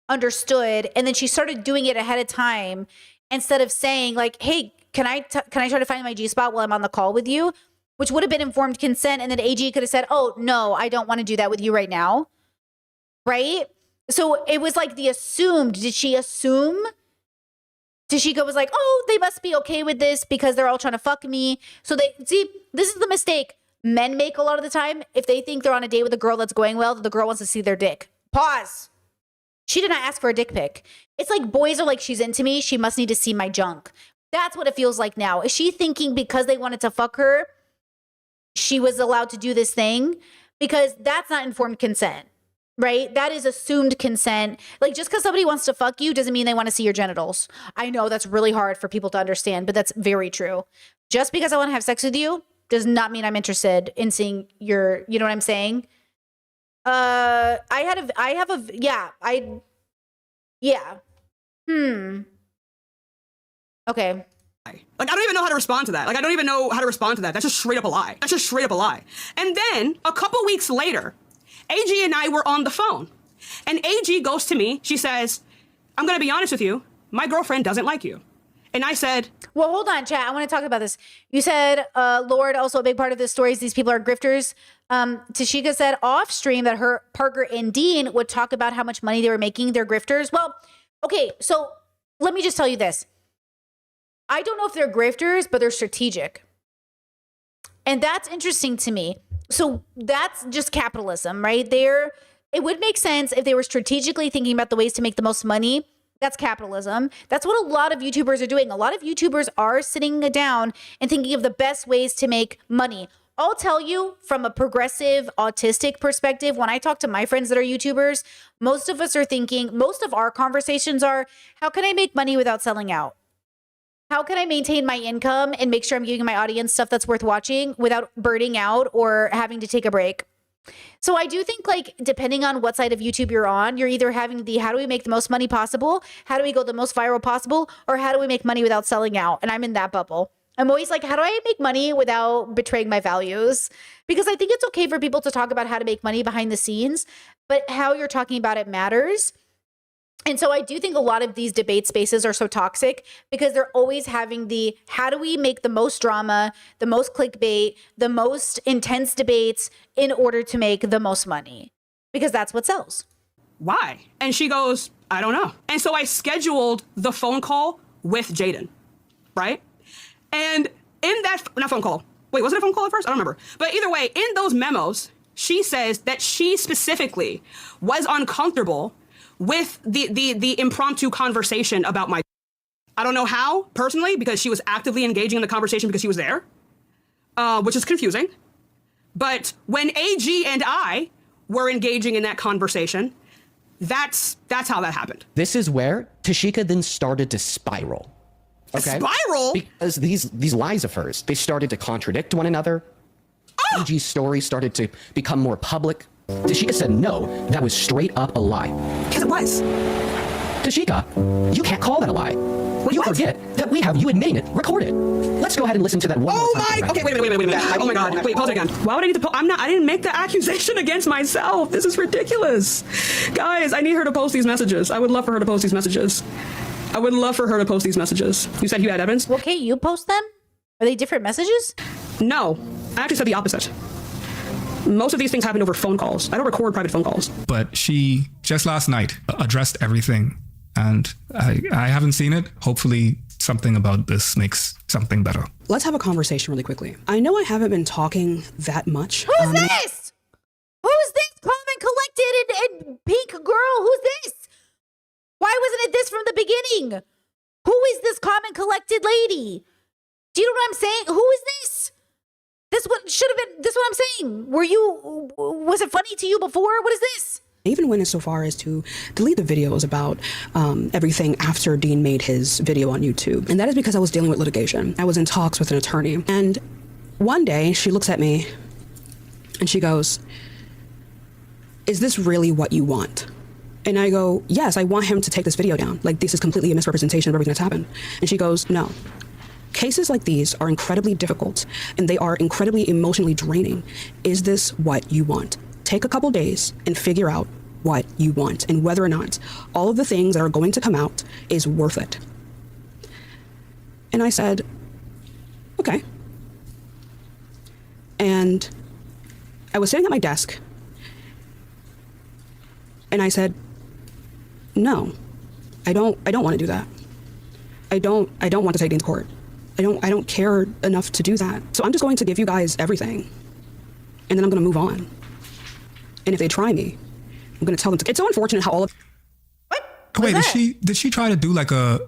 understood. And then she started doing it ahead of time instead of saying like, hey, can I try to find my G-spot while I'm on the call with you? Which would have been informed consent. And then AG could have said, oh, no, I don't want to do that with you right now. Right? So it was like the assumed. Did she assume? Tashika was like, oh, they must be okay with this because they're all trying to fuck me. So this is the mistake men make a lot of the time. If they think they're on a date with a girl that's going well, the girl wants to see their dick. Pause. She did not ask for a dick pic. It's like boys are like, she's into me. She must need to see my junk. That's what it feels like now. Is she thinking because they wanted to fuck her, she was allowed to do this thing? Because that's not informed consent, right? That is assumed consent. Like, just because somebody wants to fuck you doesn't mean they want to see your genitals. I know that's really hard for people to understand, but that's very true. Just because I want to have sex with you does not mean I'm interested in seeing your, you know what I'm saying? Yeah. Okay. Like, I don't even know how to respond to that. Like, I don't even know how to respond to that. That's just straight up a lie. That's just straight up a lie. And then a couple weeks later, AG and I were on the phone. And AG goes to me. She says, I'm going to be honest with you. My girlfriend doesn't like you. And I said, well, hold on, chat. I want to talk about this. You said, Lord, also a big part of this story is these people are grifters. Tashika said off stream that her Parker and Dean would talk about how much money they were making. They're grifters. Well, okay. So let me just tell you this. I don't know if they're grifters, but they're strategic. And that's interesting to me. So that's just capitalism, right? It would make sense if they were strategically thinking about the ways to make the most money. That's capitalism. That's what a lot of YouTubers are doing. A lot of YouTubers are sitting down and thinking of the best ways to make money. I'll tell you from a progressive autistic perspective, when I talk to my friends that are YouTubers, most of us are thinking, most of our conversations are, how can I make money without selling out? How can I maintain my income and make sure I'm giving my audience stuff that's worth watching without burning out or having to take a break? So I do think, like, depending on what side of YouTube you're on, you're either having the how do we make the most money possible, how do we go the most viral possible, or how do we make money without selling out? And I'm in that bubble. I'm always like, how do I make money without betraying my values? Because I think it's okay for people to talk about how to make money behind the scenes, but how you're talking about it matters. And so I do think a lot of these debate spaces are so toxic because they're always having the how do we make the most drama, the most clickbait, the most intense debates in order to make the most money, because that's what sells. why? And she goes, I don't know. And so I scheduled the phone call with Jaden, right? And in that, not phone call. Wait, was it a phone call at first? I don't remember. But either way, in those memos, she says that she specifically was uncomfortable with the impromptu conversation about my. I don't know how, personally, because she was actively engaging in the conversation because she was there, which is confusing. But when AG and I were engaging in that conversation, that's how that happened. This is where Tashika then started to spiral. Okay? Spiral? Because these lies of hers, they started to contradict one another. AG's story started to become more public. Tashika said no, that was straight up a lie. Because it was. Tashika, you can't call that a lie. You forget that we have you admitting it recorded. Let's go ahead and listen to that one more time. Okay, wait a minute. Oh my God, wait, pause it again. Why would I need to I didn't make the accusation against myself. This is ridiculous. Guys, I need her to post these messages. I would love for her to post these messages. You said you had evidence? Okay, you post them? Are they different messages? No, I actually said the opposite. Most of these things happen over phone calls. I don't record private phone calls. But she just last night addressed everything, and I haven't seen it. Hopefully something about this makes something better. Let's have a conversation really quickly. I know I haven't been talking that much. Who's this? Who's this calm and collected and pink girl? Who's this? Why wasn't it this from the beginning? Who is this calm and collected lady? Do you know what I'm saying? Who is this? This what should have been. This is what I'm saying. Was it funny to you before? What is this? Even went as so far as to delete the videos about everything after Dean made his video on YouTube. And that is because I was dealing with litigation. I was in talks with an attorney. And one day she looks at me and she goes, "Is this really what you want?" And I go, "Yes, I want him to take this video down. Like, this is completely a misrepresentation of everything that's happened." And she goes, "No. Cases like these are incredibly difficult and they are incredibly emotionally draining. Is this what you want? Take a couple days and figure out what you want and whether or not all of the things that are going to come out is worth it." And I said, "Okay." And I was sitting at my desk and I said, "No, I don't want to do that. I don't want to take Dean to court. I don't care enough to do that. So I'm just going to give you guys everything and then I'm going to move on. And if they try me, I'm going to tell them to." It's so unfortunate how all of. Wait, did she try to do like a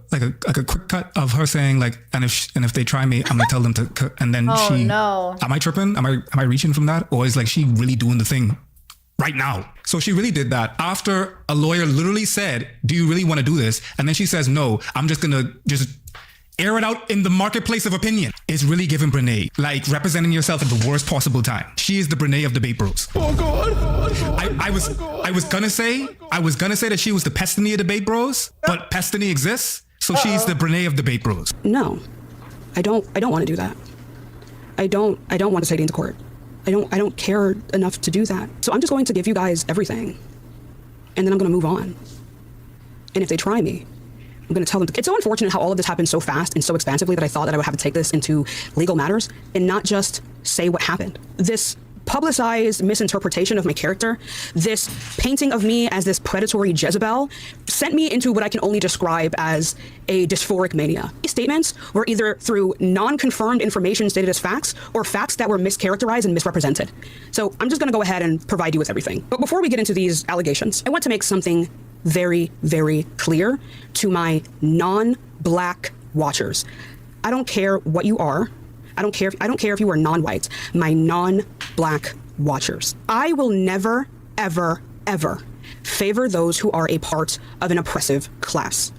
quick cut of her saying like, and if they try me, I'm gonna tell them to, and then she. No. Am I tripping? Am I reaching from that, or is like she really doing the thing right now? So she really did that after a lawyer literally said, "Do you really want to do this?" And then she says, "No, I'm just gonna air it out in the marketplace of opinion is really giving Brene, like representing yourself at the worst possible time. She is the Brene of debate bros. Oh God. I was gonna say that she was the Pestany of debate bros, but Pestany exists, so she's the Brene of debate bros. No, I don't want to do that. I don't want to take Dean to court. I don't care enough to do that. So I'm just going to give you guys everything, and then I'm going to move on. And if they try me, I'm going to tell them. It's so unfortunate how all of this happened so fast and so expansively that I thought that I would have to take this into legal matters and not just say what happened. This publicized misinterpretation of my character, this painting of me as this predatory Jezebel, sent me into what I can only describe as a dysphoric mania. These statements were either through non-confirmed information stated as facts or facts that were mischaracterized and misrepresented. So I'm just going to go ahead and provide you with everything. But before we get into these allegations, I want to make something very, very clear to my non-black watchers. I don't care what you are. I don't care if you are non-white, my non-black watchers. I will never, ever, ever favor those who are a part of an oppressive class.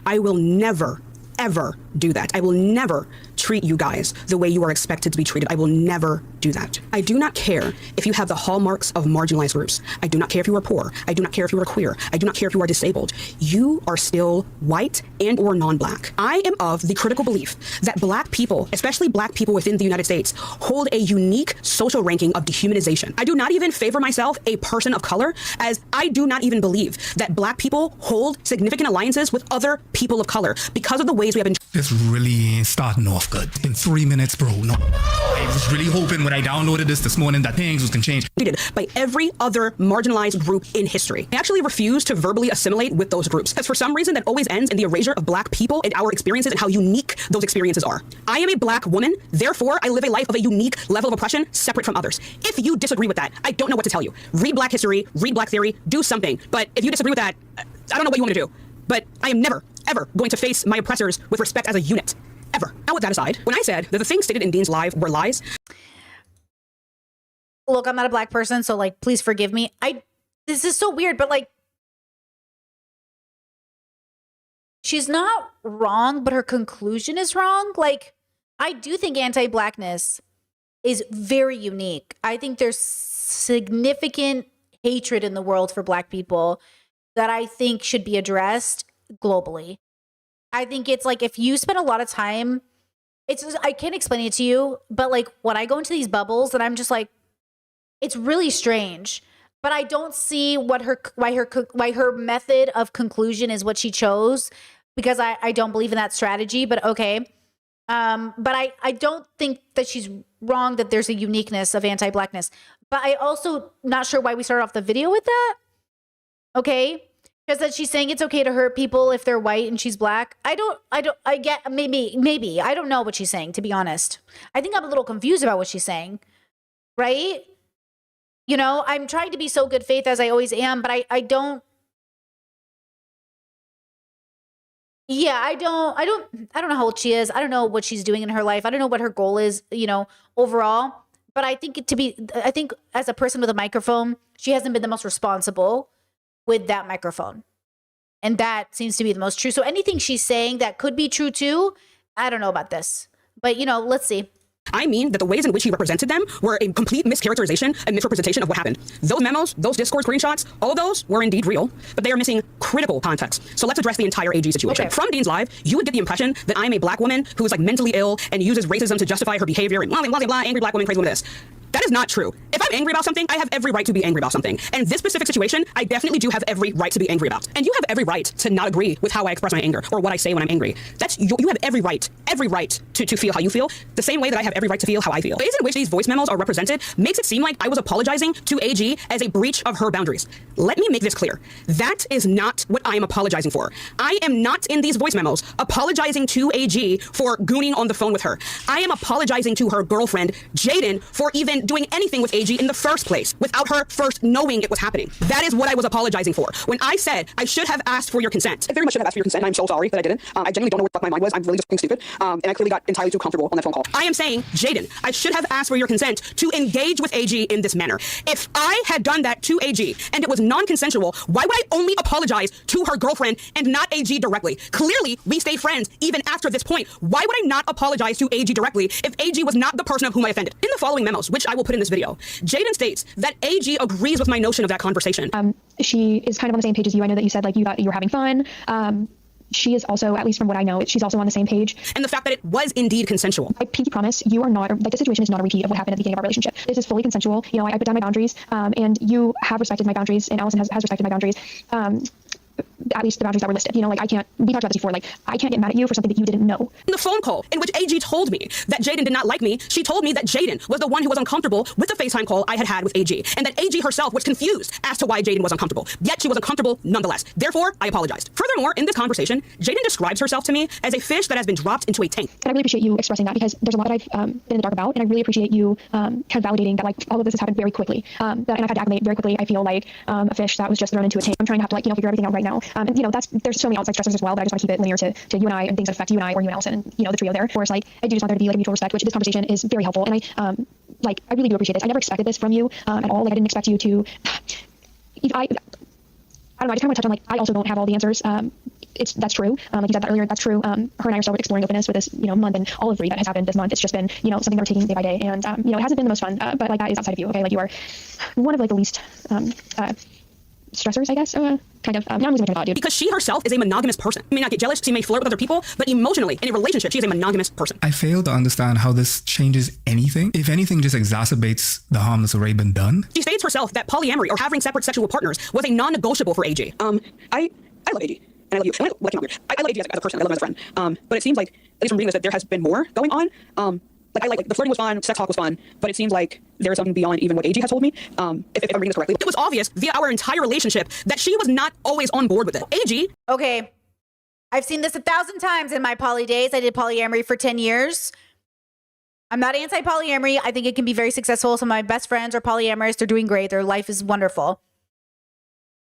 I will never, ever do that. I will never treat you guys the way you are expected to be treated. I will never do that. I do not care if you have the hallmarks of marginalized groups. I do not care if you are poor. I do not care if you are queer. I do not care if you are disabled. You are still white and or non-black. I am of the critical belief that black people, especially black people within the United States, hold a unique social ranking of dehumanization. I do not even favor myself a person of color, as I do not even believe that black people hold significant alliances with other people of color because of the ways we have been. This really ain't starting off good. In 3 minutes, bro. No. I was really hoping when I downloaded this morning that things was gonna change. By every other marginalized group in history. I actually refuse to verbally assimilate with those groups, because for some reason that always ends in the erasure of black people and our experiences and how unique those experiences are. I am a black woman, therefore I live a life of a unique level of oppression separate from others. If you disagree with that, I don't know what to tell you. Read black history, read black theory, do something. But if you disagree with that, I don't know what you want me to do. But I am never, ever going to face my oppressors with respect as a unit. Ever. Now with that aside, when I said that the things stated in Dean's live were lies. Look, I'm not a black person, so like, please forgive me. This is so weird, but like, she's not wrong, but her conclusion is wrong. Like, I do think anti-blackness is very unique. I think there's significant hatred in the world for black people that I think should be addressed globally. I think it's like, if you spend a lot of time, I can't explain it to you, but like when I go into these bubbles and I'm just like, it's really strange, but I don't see why her method of conclusion is what she chose, because I don't believe in that strategy, but okay. But I don't think that she's wrong that there's a uniqueness of anti-blackness, but I also not sure why we started off the video with that. Okay. Because that she's saying it's okay to hurt people if they're white and she's black. I get, maybe. I don't know what she's saying, to be honest. I think I'm a little confused about what she's saying, right? You know, I'm trying to be so good faith as I always am, but I don't know how old she is. I don't know what she's doing in her life. I don't know what her goal is, you know, overall. But I think as a person with a microphone, she hasn't been the most responsible with that microphone. And that seems to be the most true. So anything she's saying that could be true too, I don't know about this. But, you know, let's see. I mean that the ways in which he represented them were a complete mischaracterization and misrepresentation of what happened. Those memos, those Discord screenshots, all of those were indeed real, but they are missing critical context. So let's address the entire AG situation. Okay. From Dean's live, you would get the impression that I'm a black woman who is like mentally ill and uses racism to justify her behavior and blah, blah, blah, blah, angry black woman, crazy woman this. That is not true. If I'm angry about something, I have every right to be angry about something. And this specific situation, I definitely do have every right to be angry about. And you have every right to not agree with how I express my anger or what I say when I'm angry. You have every right to feel how you feel, the same way that I have every right to feel how I feel. The ways in which these voice memos are represented makes it seem like I was apologizing to AG as a breach of her boundaries. Let me make this clear. That is not what I am apologizing for. I am not in these voice memos apologizing to AG for gooning on the phone with her. I am apologizing to her girlfriend, Jaden, for even doing anything with AG in the first place without her first knowing it was happening. That is what I was apologizing for. When I said I should have asked for your consent, I very much should have asked for your consent, and I'm so sorry that I didn't. I genuinely don't know where the fuck my mind was. I'm really just being stupid. And I clearly got entirely too comfortable on that phone call. I am saying, Jaden, I should have asked for your consent to engage with AG in this manner. If I had done that to AG and it was non-consensual, why would I only apologize to her girlfriend and not AG directly? Clearly, we stayed friends even after this point. Why would I not apologize to AG directly if AG was not the person of whom I offended? In the following memos, which I will put in this video, Jaden states that AG agrees with my notion of that conversation. She is kind of on the same page as you. I know that you said like you thought you were having fun. She is also, at least from what I know, she's also on the same page. And the fact that it was indeed consensual. I pinky promise you are not, like the situation is not a repeat of what happened at the beginning of our relationship. This is fully consensual. You know, I put down my boundaries, and you have respected my boundaries, and Allison has respected my boundaries. At least the boundaries that were listed. You know, like we talked about this before, like I can't get mad at you for something that you didn't know. In the phone call in which AG told me that Jaden did not like me, she told me that Jaden was the one who was uncomfortable with the FaceTime call I had with AG, and that AG herself was confused as to why Jaden was uncomfortable. Yet she was uncomfortable nonetheless. Therefore, I apologized. Furthermore, in this conversation, Jaden describes herself to me as a fish that has been dropped into a tank. And I really appreciate you expressing that because there's a lot that I've been in the dark about, and I really appreciate you kind of validating that like all of this has happened very quickly. And I've had to acclimate very quickly. I feel like a fish that was just thrown into a tank. I'm trying to have to like figure everything out right now. And there's so many outside stressors as well, but I just want to keep it linear to you and I and things that affect you and I or you and Allison and the trio there. Whereas like I do just want there to be like a mutual respect, which this conversation is very helpful. And I really do appreciate this. I never expected this from you at all. Like I didn't expect you to. I don't know. I just kind of want to touch on like I also don't have all the answers. That's true. Like you said that earlier, that's true. Her and I are still exploring openness with this month and all of three that has happened this month. It's just been something that we're taking day by day, and it hasn't been the most fun. But like that is outside of you. Okay, like you are one of like the least stressors, I guess. Kind of. Now I'm losing my train of thought, dude. Because she herself is a monogamous person. She may not get jealous, she may flirt with other people, but emotionally, in a relationship, she is a monogamous person. I fail to understand how this changes anything. If anything, just exacerbates the harm that's already been done. She states herself that polyamory or having separate sexual partners was a non-negotiable for AG. I love AG. And I love you. And I love AG as a person. I love him as a friend. But it seems like, at least from reading this, that there has been more going on. Like the flirting was fun, sex talk was fun, but it seems like there is something beyond even what AG has told me. If I'm reading this correctly. It was obvious via our entire relationship that she was not always on board with it. AG. Okay. I've seen this 1,000 times in my poly days. I did polyamory for 10 years. I'm not anti-polyamory. I think it can be very successful. Some of my best friends are polyamorous. They're doing great. Their life is wonderful.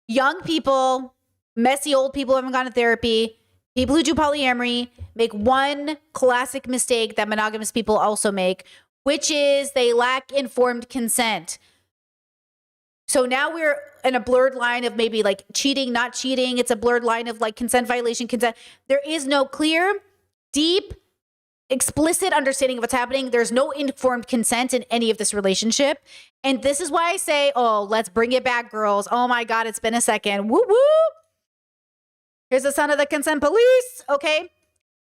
Young people, messy old people who haven't gone to therapy, people who do polyamory make one classic mistake that monogamous people also make, which is they lack informed consent. So now we're in a blurred line of maybe like cheating, not cheating. It's a blurred line of like consent violation, consent. There is no clear, deep, explicit understanding of what's happening. There's no informed consent in any of this relationship. And this is why I say, oh, let's bring it back, girls. Oh my God, it's been a second. Woo woo. Here's the son of the consent police. Okay.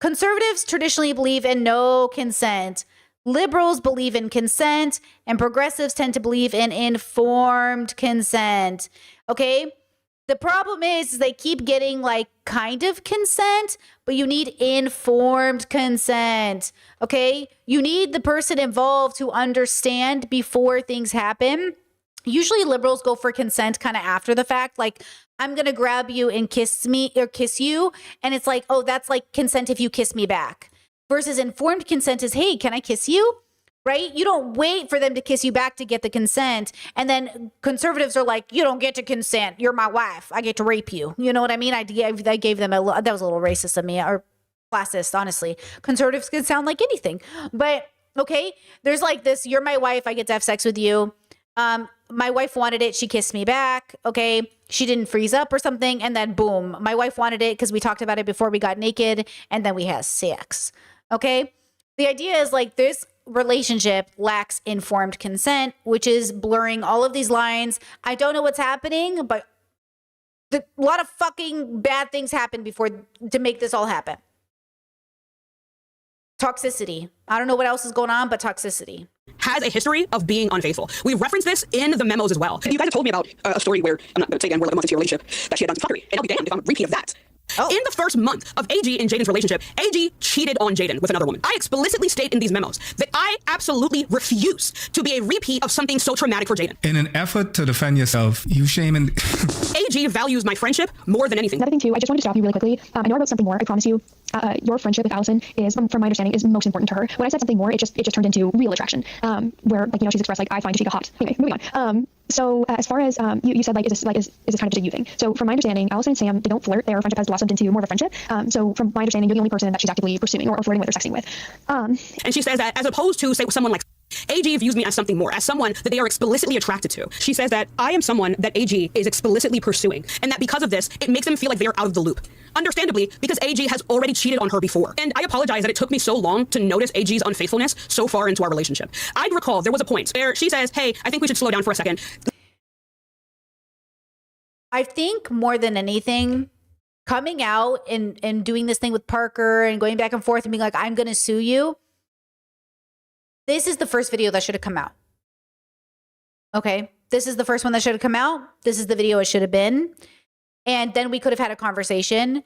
Conservatives traditionally believe in no consent. Liberals believe in consent, and progressives tend to believe in informed consent. Okay. The problem is they keep getting like kind of consent, but you need informed consent. Okay. You need the person involved to understand before things happen. Usually liberals go for consent kind of after the fact. Like, I'm going to grab you and kiss me or kiss you. And it's like, oh, that's like consent if you kiss me back. Versus informed consent is, hey, can I kiss you? Right? You don't wait for them to kiss you back to get the consent. And then conservatives are like, you don't get to consent. You're my wife. I get to rape you. You know what I mean? I gave them that was a little racist of me, or classist, honestly. Conservatives can sound like anything. But okay, there's like this, you're my wife. I get to have sex with you. My wife wanted it. She kissed me back. Okay. She didn't freeze up or something. And then boom, my wife wanted it because we talked about it before we got naked. And then we had sex. Okay. The idea is like this relationship lacks informed consent, which is blurring all of these lines. I don't know what's happening, but a lot of fucking bad things happen before to make this all happen. Toxicity. I don't know what else is going on, but toxicity. Has a history of being unfaithful. We reference this in the memos as well. You guys have told me about a story where, I'm not going to say again, we're like a month into your relationship, that she had done some fuckery. And I'll be damned if I'm a repeat of that. Oh. In the first month of AG and Jaden's relationship, AG cheated on Jaden with another woman. I explicitly state in these memos that I absolutely refuse to be a repeat of something so traumatic for Jaden. In an effort to defend yourself, you shame and... AG values my friendship more than anything. Another thing too, I just wanted to stop you really quickly. I know I wrote something more, I promise you. Your friendship with Allison is, from my understanding, is most important to her. When I said something more, it just turned into real attraction, where, like, she's expressed, like, I find Tashika hot. Anyway, moving on. So as far as you said, like, is this kind of just a you thing? So from my understanding, Allison and Sam, they don't flirt. Their friendship has blossomed into more of a friendship. So from my understanding, you're the only person that she's actively pursuing or flirting with or sexting with. And she says that as opposed to, say, someone like AG views me as something more, as someone that they are explicitly attracted to. She says that I am someone that AG is explicitly pursuing, and that because of this, it makes them feel like they are out of the loop. Understandably, because AG has already cheated on her before. And I apologize that it took me so long to notice AG's unfaithfulness so far into our relationship. I'd recall there was a point where she says, hey, I think we should slow down for a second. I think more than anything, coming out and doing this thing with Parker and going back and forth and being like, I'm going to sue you. This is the first video that should have come out. Okay. This is the first one that should have come out. This is the video it should have been. And then we could have had a conversation.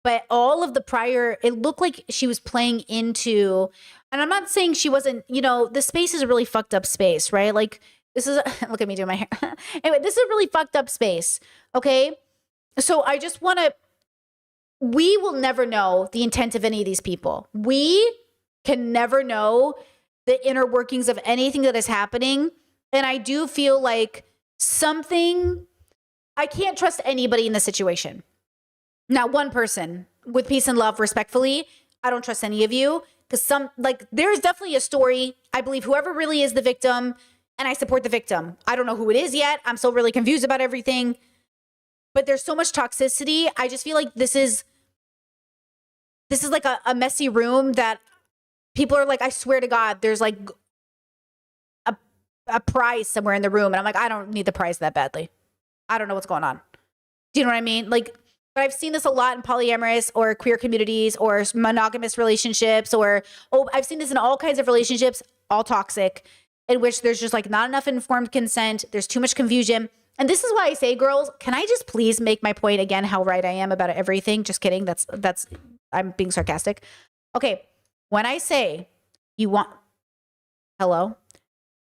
But all of the prior, it looked like she was playing into, and I'm not saying she wasn't, you know, the space is a really fucked up space, right? Like, this is, look at me doing my hair. Anyway, this is a really fucked up space. Okay. So I just want to, we will never know the intent of any of these people. We can never know the inner workings of anything that is happening. And I do feel like something, I can't trust anybody in this situation. Not one person. With peace and love, respectfully, I don't trust any of you. Because there's definitely a story. I believe whoever really is the victim, and I support the victim. I don't know who it is yet. I'm still really confused about everything. But there's so much toxicity. I just feel like this is like a messy room that people are like, I swear to God, there's like a prize somewhere in the room. And I'm like, I don't need the prize that badly. I don't know what's going on. Do you know what I mean? Like, but I've seen this a lot in polyamorous or queer communities or monogamous relationships, or, I've seen this in all kinds of relationships, all toxic, in which there's just like not enough informed consent. There's too much confusion. And this is why I say, girls, can I just please make my point again, how right I am about everything? Just kidding. That's, I'm being sarcastic. Okay. When I say you want, hello?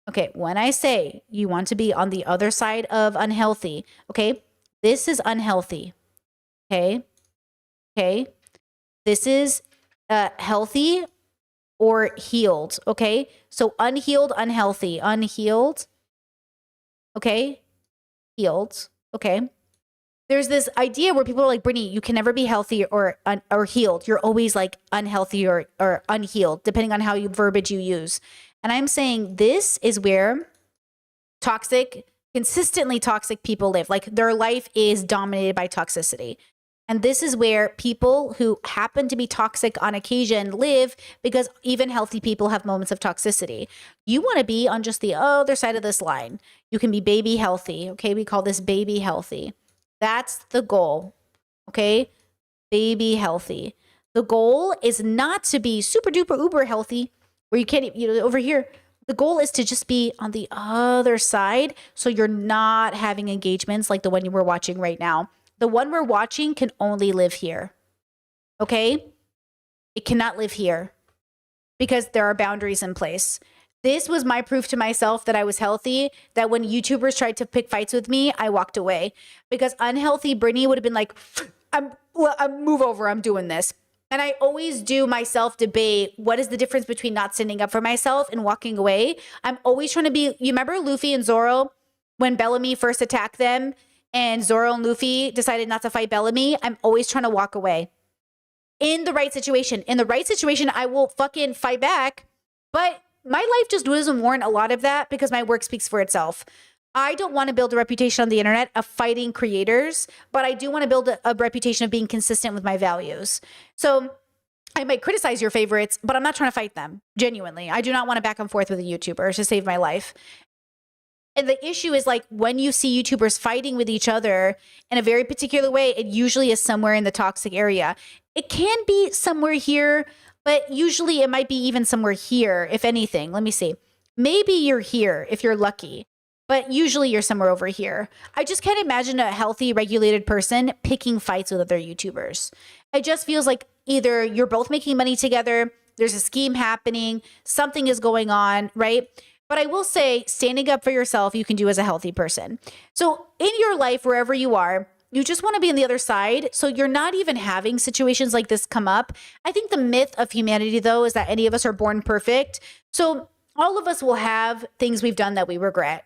Okay. When I say you want to be on the other side of unhealthy, okay, this is unhealthy. Okay. Okay. This is healthy or healed. Okay. So unhealed, unhealthy, unhealed. Okay. Healed. Okay. There's this idea where people are like, Brittany, you can never be healthy or healed. You're always like unhealthy or unhealed, depending on how you verbiage you use. And I'm saying this is where consistently toxic people live. Like their life is dominated by toxicity. And this is where people who happen to be toxic on occasion live, because even healthy people have moments of toxicity. You want to be on just the other side of this line. You can be baby healthy. Okay. We call this baby healthy. That's the goal. Okay. Baby healthy. The goal is not to be super duper uber healthy where you can't, over here. The goal is to just be on the other side. So you're not having engagements like the one you were watching right now. The one we're watching can only live here. Okay? It cannot live here because there are boundaries in place. This was my proof to myself that I was healthy, that when YouTubers tried to pick fights with me, I walked away. Because unhealthy Brittany would have been like, move over, I'm doing this. And I always do my self-debate. What is the difference between not standing up for myself and walking away? I'm always trying to be, you remember Luffy and Zoro when Bellamy first attacked them and Zoro and Luffy decided not to fight Bellamy? I'm always trying to walk away. In the right situation. In the right situation, I will fucking fight back. But my life just doesn't warrant a lot of that because my work speaks for itself. I don't want to build a reputation on the internet of fighting creators, but I do want to build a reputation of being consistent with my values. So I might criticize your favorites, but I'm not trying to fight them. Genuinely. I do not want to back and forth with a YouTuber to save my life. And the issue is like when you see YouTubers fighting with each other in a very particular way, it usually is somewhere in the toxic area. It can be somewhere here, but usually it might be even somewhere here, if anything. Let me see. Maybe you're here if you're lucky, but usually you're somewhere over here. I just can't imagine a healthy, regulated person picking fights with other YouTubers. It just feels like either you're both making money together, there's a scheme happening, something is going on, right? But I will say, standing up for yourself, you can do as a healthy person. So in your life, wherever you are, you just want to be on the other side. So you're not even having situations like this come up. I think the myth of humanity, though, is that any of us are born perfect. So all of us will have things we've done that we regret.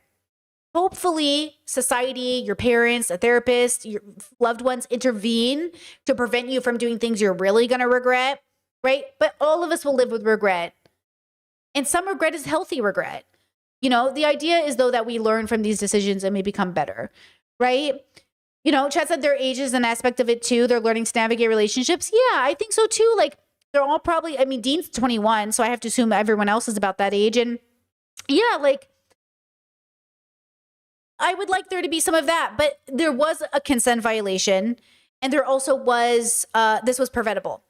hopefully society, your parents, a therapist, your loved ones intervene to prevent you from doing things you're really going to regret, right? But all of us will live with regret. And some regret is healthy regret. You know, the idea is though that we learn from these decisions and we become better, right? You know, Chad said their age is an aspect of it too. They're learning to navigate relationships. Yeah, I think so too. Like they're all probably, I mean, Dean's 21, so I have to assume everyone else is about that age. And yeah, like, I would like there to be some of that, but there was a consent violation and there also was, this was preventable.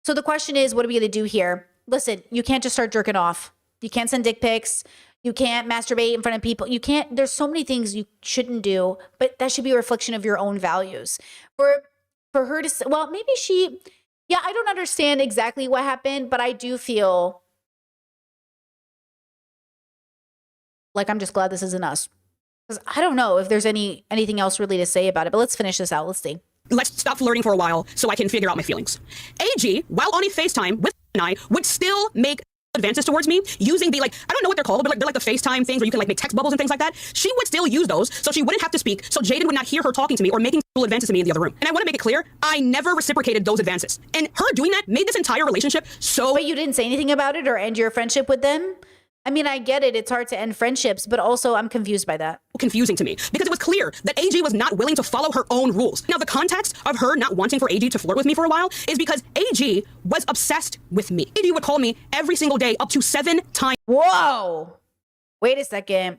So the question is, what are we going to do here? Listen, you can't just start jerking off. You can't send dick pics. You can't masturbate in front of people. You can't, there's so many things you shouldn't do, but that should be a reflection of your own values. For her to say, well, maybe she, yeah, I don't understand exactly what happened, but I do feel like I'm just glad this isn't us. Because I don't know if there's anything else really to say about it, but let's finish this out. Let's see. Let's stop flirting for a while so I can figure out my feelings. AG, while on a FaceTime with I, would still make advances towards me using the, like, I don't know what they're called, but they're like the FaceTime things where you can like make text bubbles and things like that. She would still use those so she wouldn't have to speak, so Jaden would not hear her talking to me or making advances to me in the other room. And I want to make it clear, I never reciprocated those advances. And her doing that made this entire relationship so... Wait, you didn't say anything about it or end your friendship with them? I mean, I get it. It's hard to end friendships, but also I'm confused by that. Confusing to me because it was clear that AG was not willing to follow her own rules. Now, the context of her not wanting for AG to flirt with me for a while is because AG was obsessed with me. AG would call me every single day up to 7 times. Whoa. Wait a second.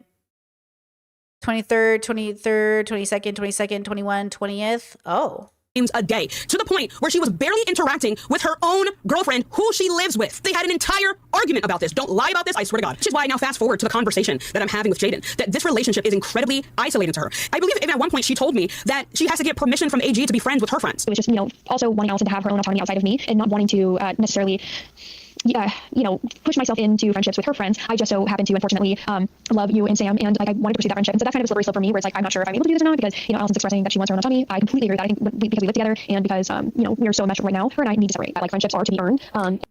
23rd, 22nd, 22nd, 21, 20th. Oh. A day, to the point where she was barely interacting with her own girlfriend who she lives with. They had an entire argument about this. Don't lie about this, I swear to God. Which is why I now fast forward to the conversation that I'm having with Jaden, that this relationship is incredibly isolating to her. I believe even at one point she told me that she has to get permission from AG to be friends with her friends. It was just, you know, also wanting Allison to have her own autonomy outside of me and not wanting to necessarily push myself into friendships with her friends. I just so happen to, unfortunately, love you and Sam, and like I wanted to pursue that friendship. And so that's kind of a slippery slope for me, where it's like I'm not sure if I'm able to do this or not because Allison's expressing that she wants her own autonomy. I completely agree with that. I think because we live together and because we're so enmeshed right now, her and I need to separate. Like friendships are to be earned.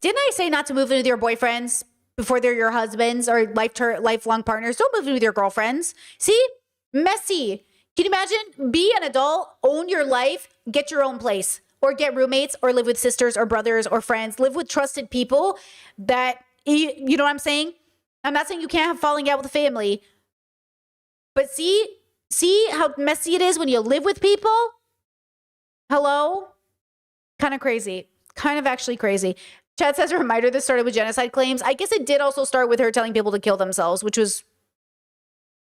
Didn't I say not to move in with your boyfriends before they're your husbands or lifelong partners? Don't move in with your girlfriends. See, messy. Can you imagine? Be an adult, own your life, get your own place. Or get roommates, or live with sisters or brothers or friends. Live with trusted people that, you know what I'm saying? I'm not saying you can't have falling out with the family. But see how messy it is when you live with people? Hello? Kind of crazy. Kind of actually crazy. Chad says, a reminder, this started with genocide claims. I guess it did also start with her telling people to kill themselves, which was,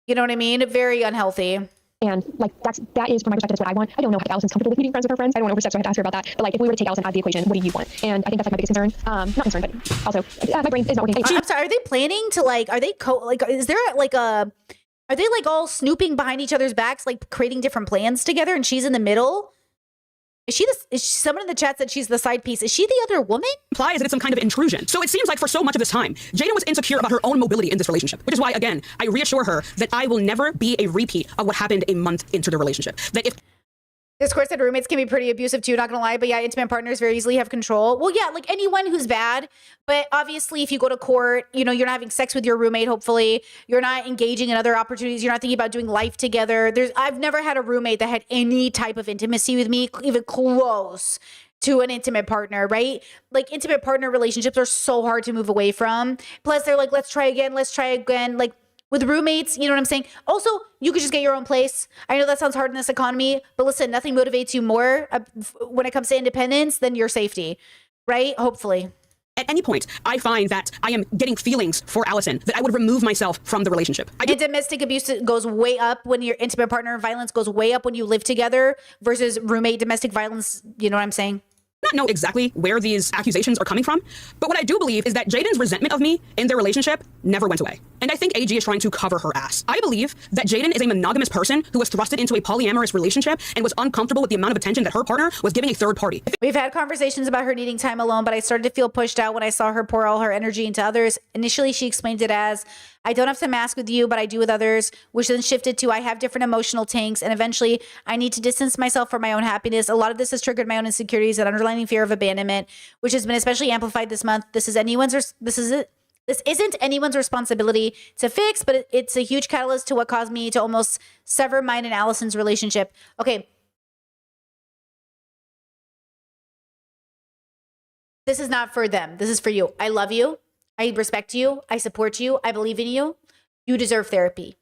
you know what I mean? Very unhealthy. And like that is from my perspective, what I want. I don't know if Allison's comfortable with me being friends with her friends. I don't want to overstep, so I have to ask her about that. But like, if we were to take Allison out of the equation, what do you want? And I think that's like my biggest concern. Not concern, but also my brain is not working. I'm sorry. Are they planning to are they is there are they like all snooping behind each other's backs, like creating different plans together, and she's in the middle? Is someone in the chat said she's the side piece? Is she the other woman? Implies that it's some kind of intrusion. So it seems like for so much of this time, Jaden was insecure about her own mobility in this relationship, which is why, again, I reassure her that I will never be a repeat of what happened a month into the relationship. That if Discord said roommates can be pretty abusive too, not gonna lie, but yeah, intimate partners very easily have control. Well, yeah, like anyone who's bad, but obviously if you go to court, you're not having sex with your roommate, hopefully. You're not engaging in other opportunities. You're not thinking about doing life together. I've never had a roommate that had any type of intimacy with me, even close to an intimate partner, right? Like intimate partner relationships are so hard to move away from. Plus they're like, let's try again. Like, with roommates, you know what I'm saying? Also, you could just get your own place. I know that sounds hard in this economy, but listen, nothing motivates you more when it comes to independence than your safety, right? Hopefully. At any point, I find that I am getting feelings for Allison, that I would remove myself from the relationship. And domestic abuse goes way up when your intimate partner violence goes way up when you live together versus roommate domestic violence. You know what I'm saying? Not know exactly where these accusations are coming from, but what I do believe is that Jaden's resentment of me in their relationship never went away. And I think AG is trying to cover her ass. I believe that Jaden is a monogamous person who was thrusted into a polyamorous relationship and was uncomfortable with the amount of attention that her partner was giving a third party. We've had conversations about her needing time alone, but I started to feel pushed out when I saw her pour all her energy into others. Initially, she explained it as, I don't have to mask with you, but I do with others, which then shifted to I have different emotional tanks, and eventually I need to distance myself from my own happiness. A lot of this has triggered my own insecurities and underlying fear of abandonment, which has been especially amplified this month. This is This isn't anyone's responsibility to fix, but it's a huge catalyst to what caused me to almost sever mine and Allison's relationship. Okay. This is not for them. This is for you. I love you. I respect you. I support you. I believe in you. You deserve therapy.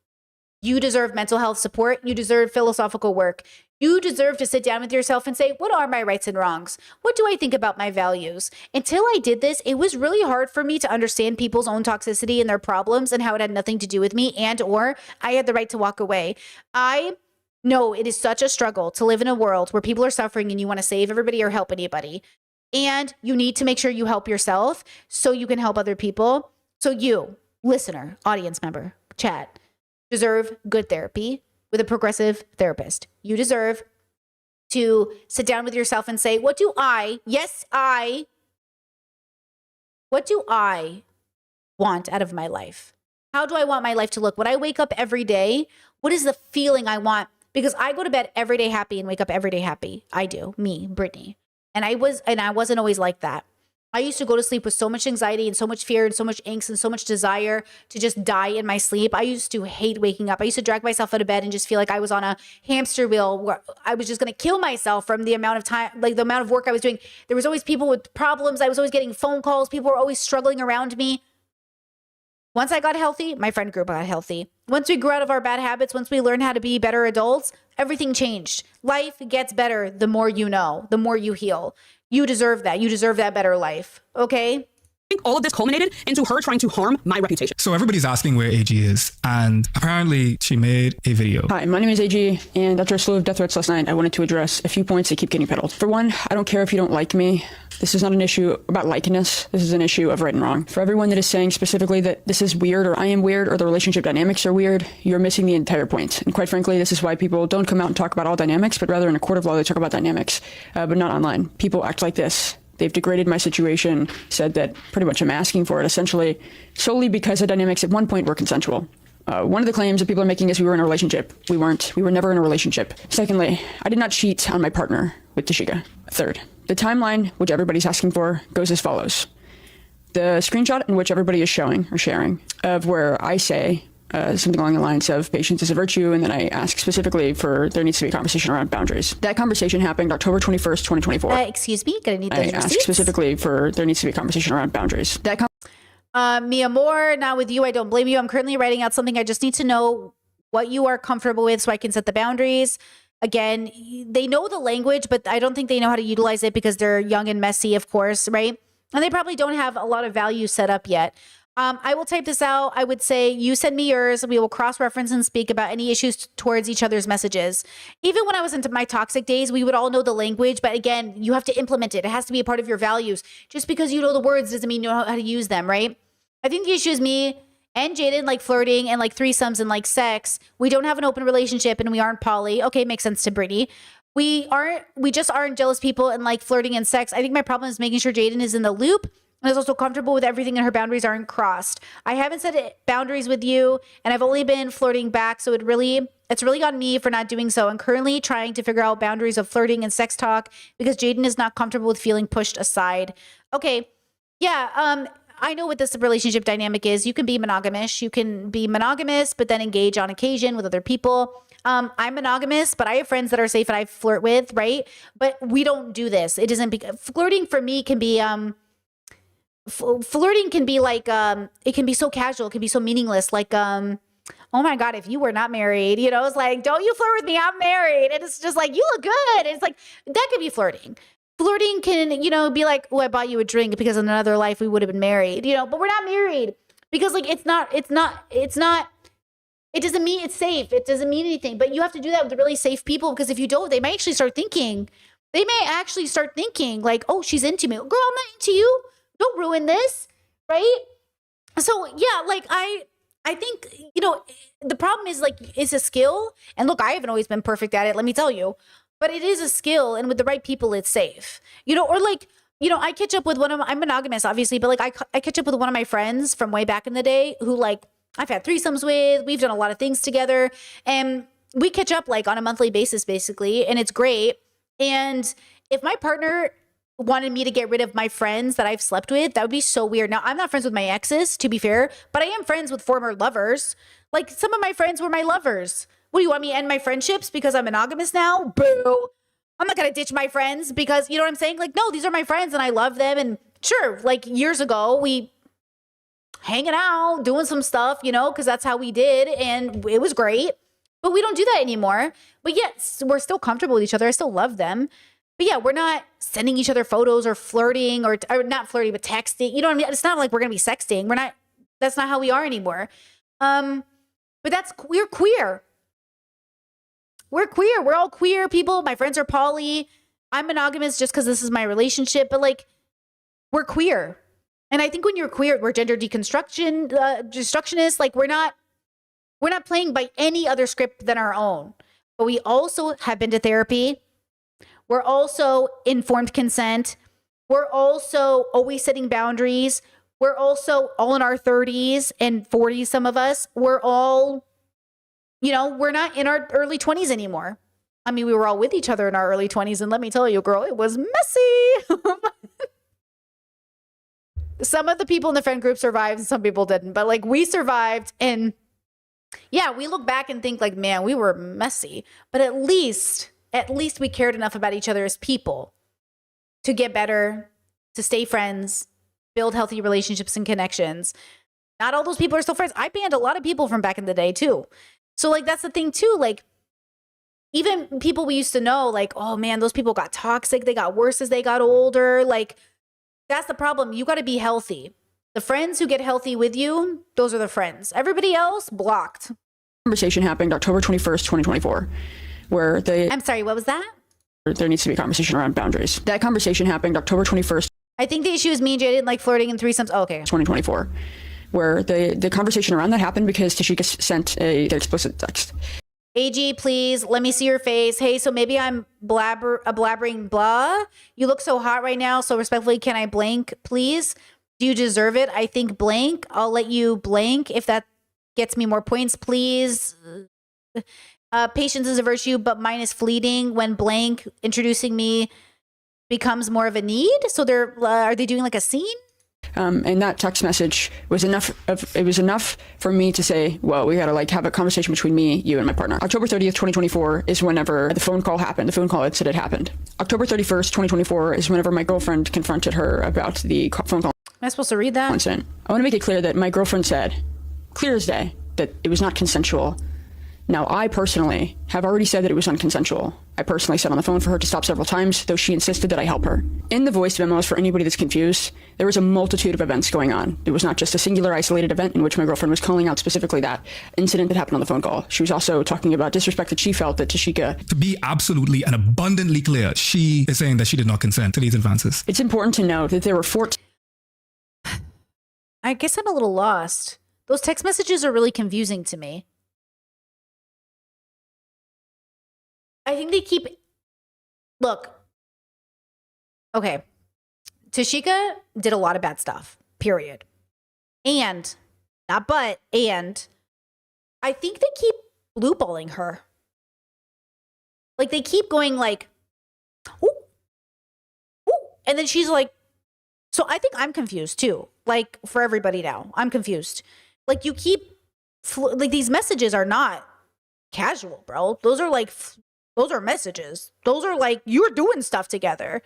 You deserve mental health support. You deserve philosophical work. You deserve to sit down with yourself and say, what are my rights and wrongs? What do I think about my values? Until I did this, it was really hard for me to understand people's own toxicity and their problems and how it had nothing to do with me, and or I had the right to walk away. I know it is such a struggle to live in a world where people are suffering and you want to save everybody or help anybody. And you need to make sure you help yourself so you can help other people. So you, listener, audience member, chat, deserve good therapy with a progressive therapist. You deserve to sit down with yourself and say, what do I want out of my life? How do I want my life to look? When I wake up every day, what is the feeling I want? Because I go to bed every day happy and wake up every day happy. I do, me, Brittany. And I wasn't always like that. I used to go to sleep with so much anxiety and so much fear and so much angst and so much desire to just die in my sleep. I used to hate waking up. I used to drag myself out of bed and just feel like I was on a hamster wheel where I was just going to kill myself from the amount of time, like the amount of work I was doing. There was always people with problems. I was always getting phone calls. People were always struggling around me. Once I got healthy, my friend group got healthy. Once we grew out of our bad habits, once we learned how to be better adults, everything changed. Life gets better the more you know, the more you heal. You deserve that. You deserve that better life. Okay? I think all of this culminated into her trying to harm my reputation. So everybody's asking where AG is, and apparently she made a video. Hi, my name is AG, and after a slew of death threats last night, I wanted to address a few points that keep getting peddled. For one, I don't care if you don't like me. This is not an issue about likeness. This is an issue of right and wrong. For everyone that is saying specifically that this is weird or I am weird or the relationship dynamics are weird, you're missing the entire point. And quite frankly, this is why people don't come out and talk about all dynamics, but rather in a court of law they talk about dynamics, but not online. People act like this. They've degraded my situation, said that pretty much I'm asking for it, essentially, solely because the dynamics at one point were consensual. One of the claims that people are making is we were in a relationship. We weren't. We were never in a relationship. Secondly, I did not cheat on my partner with Tashika. Third, the timeline, which everybody's asking for, goes as follows. The screenshot in which everybody is showing or sharing of where I say something along the lines of patience is a virtue, and then I ask specifically for there needs to be a conversation around boundaries. That conversation happened October 21st, 2024. Excuse me, gonna need those I asked receipts. specifically for there needs to be a conversation around boundaries. That Mia Moore, now with you, I don't blame you. I'm currently writing out something. I just need to know what you are comfortable with so I can set the boundaries. Again, they know the language, but I don't think they know how to utilize it because they're young and messy, of course, right? And they probably don't have a lot of value set up yet. I will type this out. I would say you send me yours. We will cross-reference and speak about any issues towards each other's messages. Even when I was into my toxic days, we would all know the language. But again, you have to implement it. It has to be a part of your values. Just because you know the words doesn't mean you know how to use them, right? I think the issue is me and Jaden like flirting and like threesomes and like sex. We don't have an open relationship and we aren't poly. Okay, makes sense to Brittany. We just aren't jealous people and like flirting and sex. I think my problem is making sure Jaden is in the loop and is also comfortable with everything and her boundaries aren't crossed. I haven't set boundaries with you and I've only been flirting back. So it's really on me for not doing so. I'm currently trying to figure out boundaries of flirting and sex talk because Jaden is not comfortable with feeling pushed aside. Okay. Yeah. I know what this relationship dynamic is. You can be monogamous. You can be monogamous, but then engage on occasion with other people. I'm monogamous, but I have friends that are safe and I flirt with, right? But we don't do this. It isn't flirting for me can be flirting can be like it can be so casual, it can be so meaningless, like oh my god, if you were not married, you know, it's like, don't you flirt with me, I'm married. And it's just like, you look good. It's like that could be flirting. Flirting can, you know, be like, oh, I bought you a drink because in another life we would have been married, you know, but we're not married because like it doesn't mean it's safe. It doesn't mean anything, but you have to do that with really safe people because if you don't, they may actually start thinking like, oh, she's into me. Girl, I'm not into you. Don't ruin this, right? So yeah, like I think, you know, the problem is like, it's a skill. And look, I haven't always been perfect at it, let me tell you. But it is a skill, and with the right people, it's safe. You know, or like, you know, I catch up with I'm monogamous, obviously, but like I catch up with one of my friends from way back in the day who like I've had threesomes with, we've done a lot of things together, and we catch up like on a monthly basis, basically, and it's great. And if my partner wanted me to get rid of my friends that I've slept with, that would be so weird. Now, I'm not friends with my exes, to be fair, but I am friends with former lovers. Like, some of my friends were my lovers. What, do you want me to end my friendships because I'm monogamous now? Boo. I'm not going to ditch my friends because, you know what I'm saying? Like, no, these are my friends and I love them. And sure, like years ago, we hanging out, doing some stuff, you know, because that's how we did. And it was great. But we don't do that anymore. But yet, we're still comfortable with each other. I still love them. But yeah, we're not sending each other photos or flirting or not flirting, but texting. You know what I mean? It's not like we're going to be sexting. That's not how we are anymore. But we're queer. We're queer. We're all queer people. My friends are poly. I'm monogamous just because this is my relationship. But like, we're queer. And I think when you're queer, we're gender deconstructionists. Like, we're not playing by any other script than our own. But we also have been to therapy. We're also informed consent. We're also always setting boundaries. We're also all in our 30s and 40s, some of us. We're all, you know, we're not in our early 20s anymore. I mean, we were all with each other in our early 20s. And let me tell you, girl, it was messy. Some of the people in the friend group survived and some people didn't. But like, we survived. And yeah, we look back and think like, man, we were messy. But at least we cared enough about each other as people to get better, to stay friends, build healthy relationships and connections. Not all those people are still friends. I banned a lot of people from back in the day too. So like, that's the thing too. Like, even people we used to know, like, oh man, those people got toxic. They got worse as they got older. Like, that's the problem. You got to be healthy. The friends who get healthy with you, those are the friends. Everybody else, blocked. Conversation happened October 21st, 2024. Where I'm sorry, what was that? There needs to be a conversation around boundaries. That conversation happened October 21st. I think the issue is me and Jay didn't like flirting and threesomes. Oh, okay. 2024. Where the conversation around that happened because Tashika sent the explicit text. AG, please, let me see your face. Hey, so maybe I'm blabbering blah. You look so hot right now, so respectfully, can I blank, please? Do you deserve it? I think blank. I'll let you blank if that gets me more points, please. Patience is a virtue, but mine is fleeting. When blank introducing me becomes more of a need. So are they doing like a scene? And that text message was enough. It was enough for me to say, well, we got to like have a conversation between me, you, and my partner. October 30th, 2024 is whenever the phone call happened. The phone call incident happened. October 31st, 2024 is whenever my girlfriend confronted her about the phone call. Am I supposed to read that? Incident. I want to make it clear that my girlfriend said, clear as day, that it was not consensual. Now, I personally have already said that it was unconsensual. I personally said on the phone for her to stop several times, though she insisted that I help her. In the voice memos, for anybody that's confused, there was a multitude of events going on. It was not just a singular isolated event in which my girlfriend was calling out specifically that incident that happened on the phone call. She was also talking about disrespect that she felt that Tashika... To be absolutely and abundantly clear, she is saying that she did not consent to these advances. It's important to note that there were 14... I guess I'm a little lost. Those text messages are really confusing to me. I think they keep... Look. Okay. Tashika did a lot of bad stuff. Period. And, not but, and, I think they keep blueballing her. Like, they keep going like, ooh, ooh, and then she's like, so I think I'm confused too. Like, for everybody now, I'm confused. Like, you keep, like, these messages are not casual, bro. Those are like... Those are messages. Those are like, you're doing stuff together.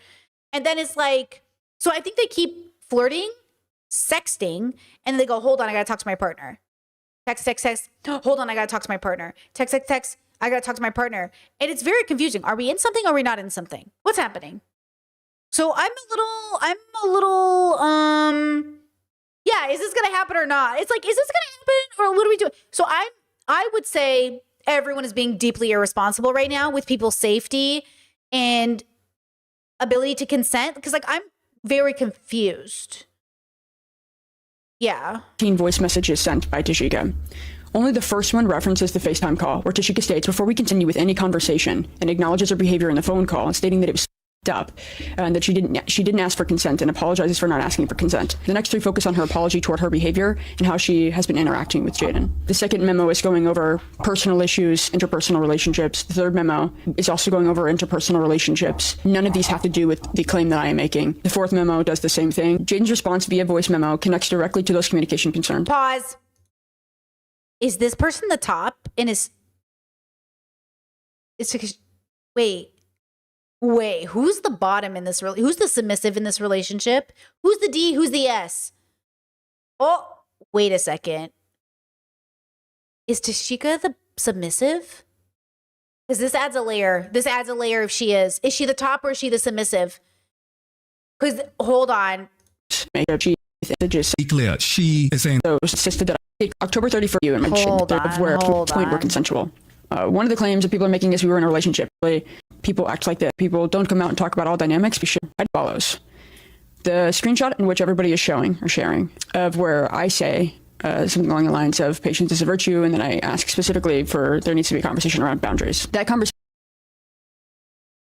And then it's like, so I think they keep flirting, sexting, and they go, hold on, I gotta talk to my partner. Text, text, text. Hold on, I gotta talk to my partner. Text, text, text. I gotta talk to my partner. And it's very confusing. Are we in something or are we not in something? What's happening? So I'm a little, yeah, is this gonna happen or not? It's like, is this gonna happen or what are we doing? So I would say, everyone is being deeply irresponsible right now with people's safety and ability to consent. Because, like, I'm very confused. Yeah. Voice messages sent by Tashika. Only the first one references the FaceTime call, where Tashika states, before we continue with any conversation, and acknowledges her behavior in the phone call, and stating that it was... up, and that she didn't ask for consent and apologizes for not asking for consent. The next three focus on her apology toward her behavior and how she has been interacting with Jaden. The second memo is going over personal issues, interpersonal relationships. The third memo is also going over interpersonal relationships. None of these have to do with the claim that I am making. The fourth memo does the same thing. Jaden's response via voice memo connects directly to those communication concerns. Pause. Is this person the top? And is Wait, who's the bottom in this? Who's the submissive in this relationship? Who's the D? Who's the S? Oh, wait a second. Is Tashika the submissive? Because this adds a layer. This adds a layer if she is. Is she the top or is she the submissive? Because, hold on. Be clear, she is saying those insisted that I take October 31st you and mentioned of where point were consensual. One of the claims that people are making is we were in a relationship. People act like that. People don't come out and talk about all dynamics. We should. It follows the screenshot in which everybody is showing or sharing of where I say something along the lines of patience is a virtue, and then I ask specifically for there needs to be a conversation around boundaries. That conversation.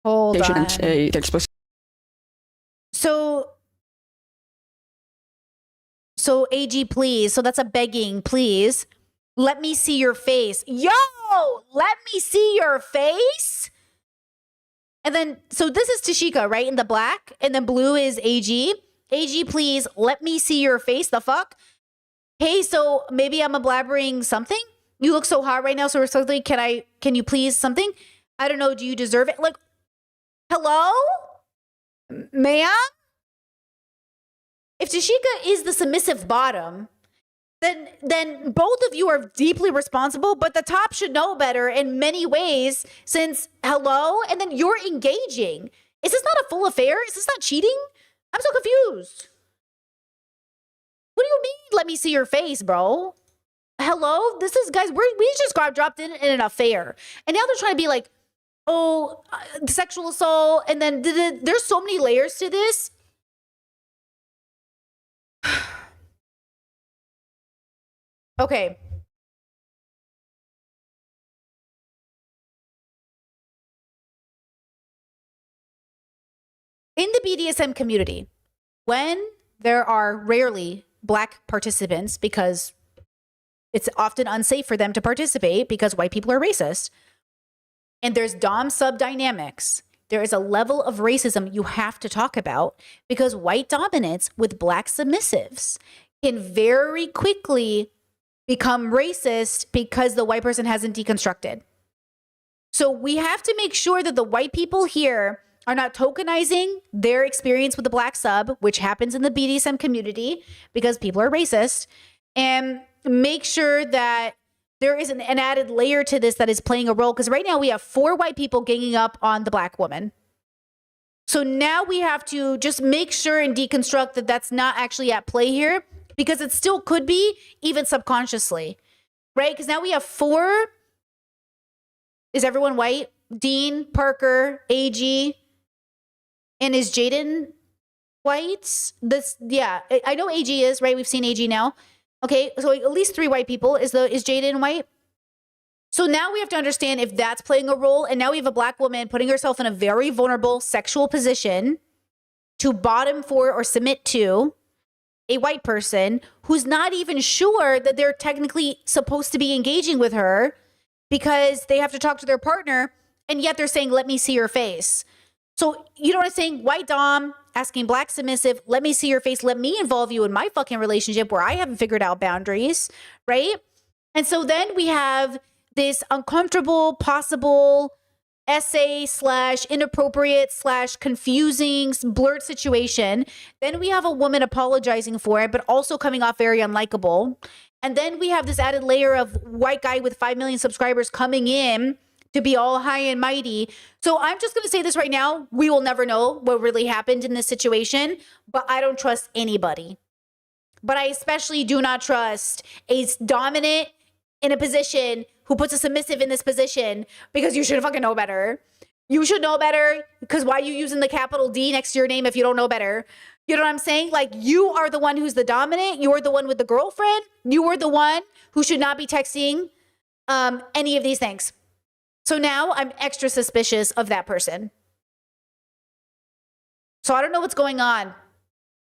Hold on. Explicit. So AG, please. So that's a begging, please. Let me see your face. Yo, let me see your face. And then, so this is Tashika, right? In the black. And then blue is AG. AG, please, let me see your face. The fuck? Hey, so maybe I'm blabbering something? You look so hot right now, so respectfully, can you please something? I don't know, do you deserve it? Like, hello? Ma'am? If Tashika is the submissive bottom, then both of you are deeply responsible, but the top should know better in many ways since, hello? And then you're engaging. Is this not a full affair? Is this not cheating? I'm so confused. What do you mean, let me see your face, bro? Hello? This is, guys, we just got dropped in an affair. And now they're trying to be like, oh, sexual assault. And then there's so many layers to this. Okay. In the BDSM community, when there are rarely Black participants, because it's often unsafe for them to participate because white people are racist, and there's Dom-sub dynamics, there is a level of racism you have to talk about because white dominance with Black submissives can very quickly become racist because the white person hasn't deconstructed. So we have to make sure that the white people here are not tokenizing their experience with the Black sub, which happens in the BDSM community because people are racist, and make sure that there is an added layer to this that is playing a role. Because right now we have 4 white people ganging up on the Black woman. So now we have to just make sure and deconstruct that that's not actually at play here, because it still could be, even subconsciously, right? Because now we have 4. Is everyone white? Dean, Parker, AG, and is Jaden white? Yeah, I know AG is, right? We've seen AG now. Okay, so at least 3 white people. Is Jaden white? So now we have to understand if that's playing a role, and now we have a Black woman putting herself in a very vulnerable sexual position to bottom for or submit to a white person who's not even sure that they're technically supposed to be engaging with her because they have to talk to their partner, and yet they're saying, let me see your face. So, you know what I'm saying? White Dom asking Black submissive, let me see your face, let me involve you in my fucking relationship where I haven't figured out boundaries, right? And so then we have this uncomfortable, possible essay / inappropriate / confusing blurred situation. Then we have a woman apologizing for it, but also coming off very unlikable. And then we have this added layer of white guy with 5 million subscribers coming in to be all high and mighty. So I'm just going to say this right now. We will never know what really happened in this situation, but I don't trust anybody. But I especially do not trust a dominant in a position who puts a submissive in this position, because you should fucking know better. You should know better, because why are you using the capital D next to your name if you don't know better? You know what I'm saying? Like, you are the one who's the dominant. You're the one with the girlfriend. You are the one who should not be texting any of these things. So now I'm extra suspicious of that person. So I don't know what's going on,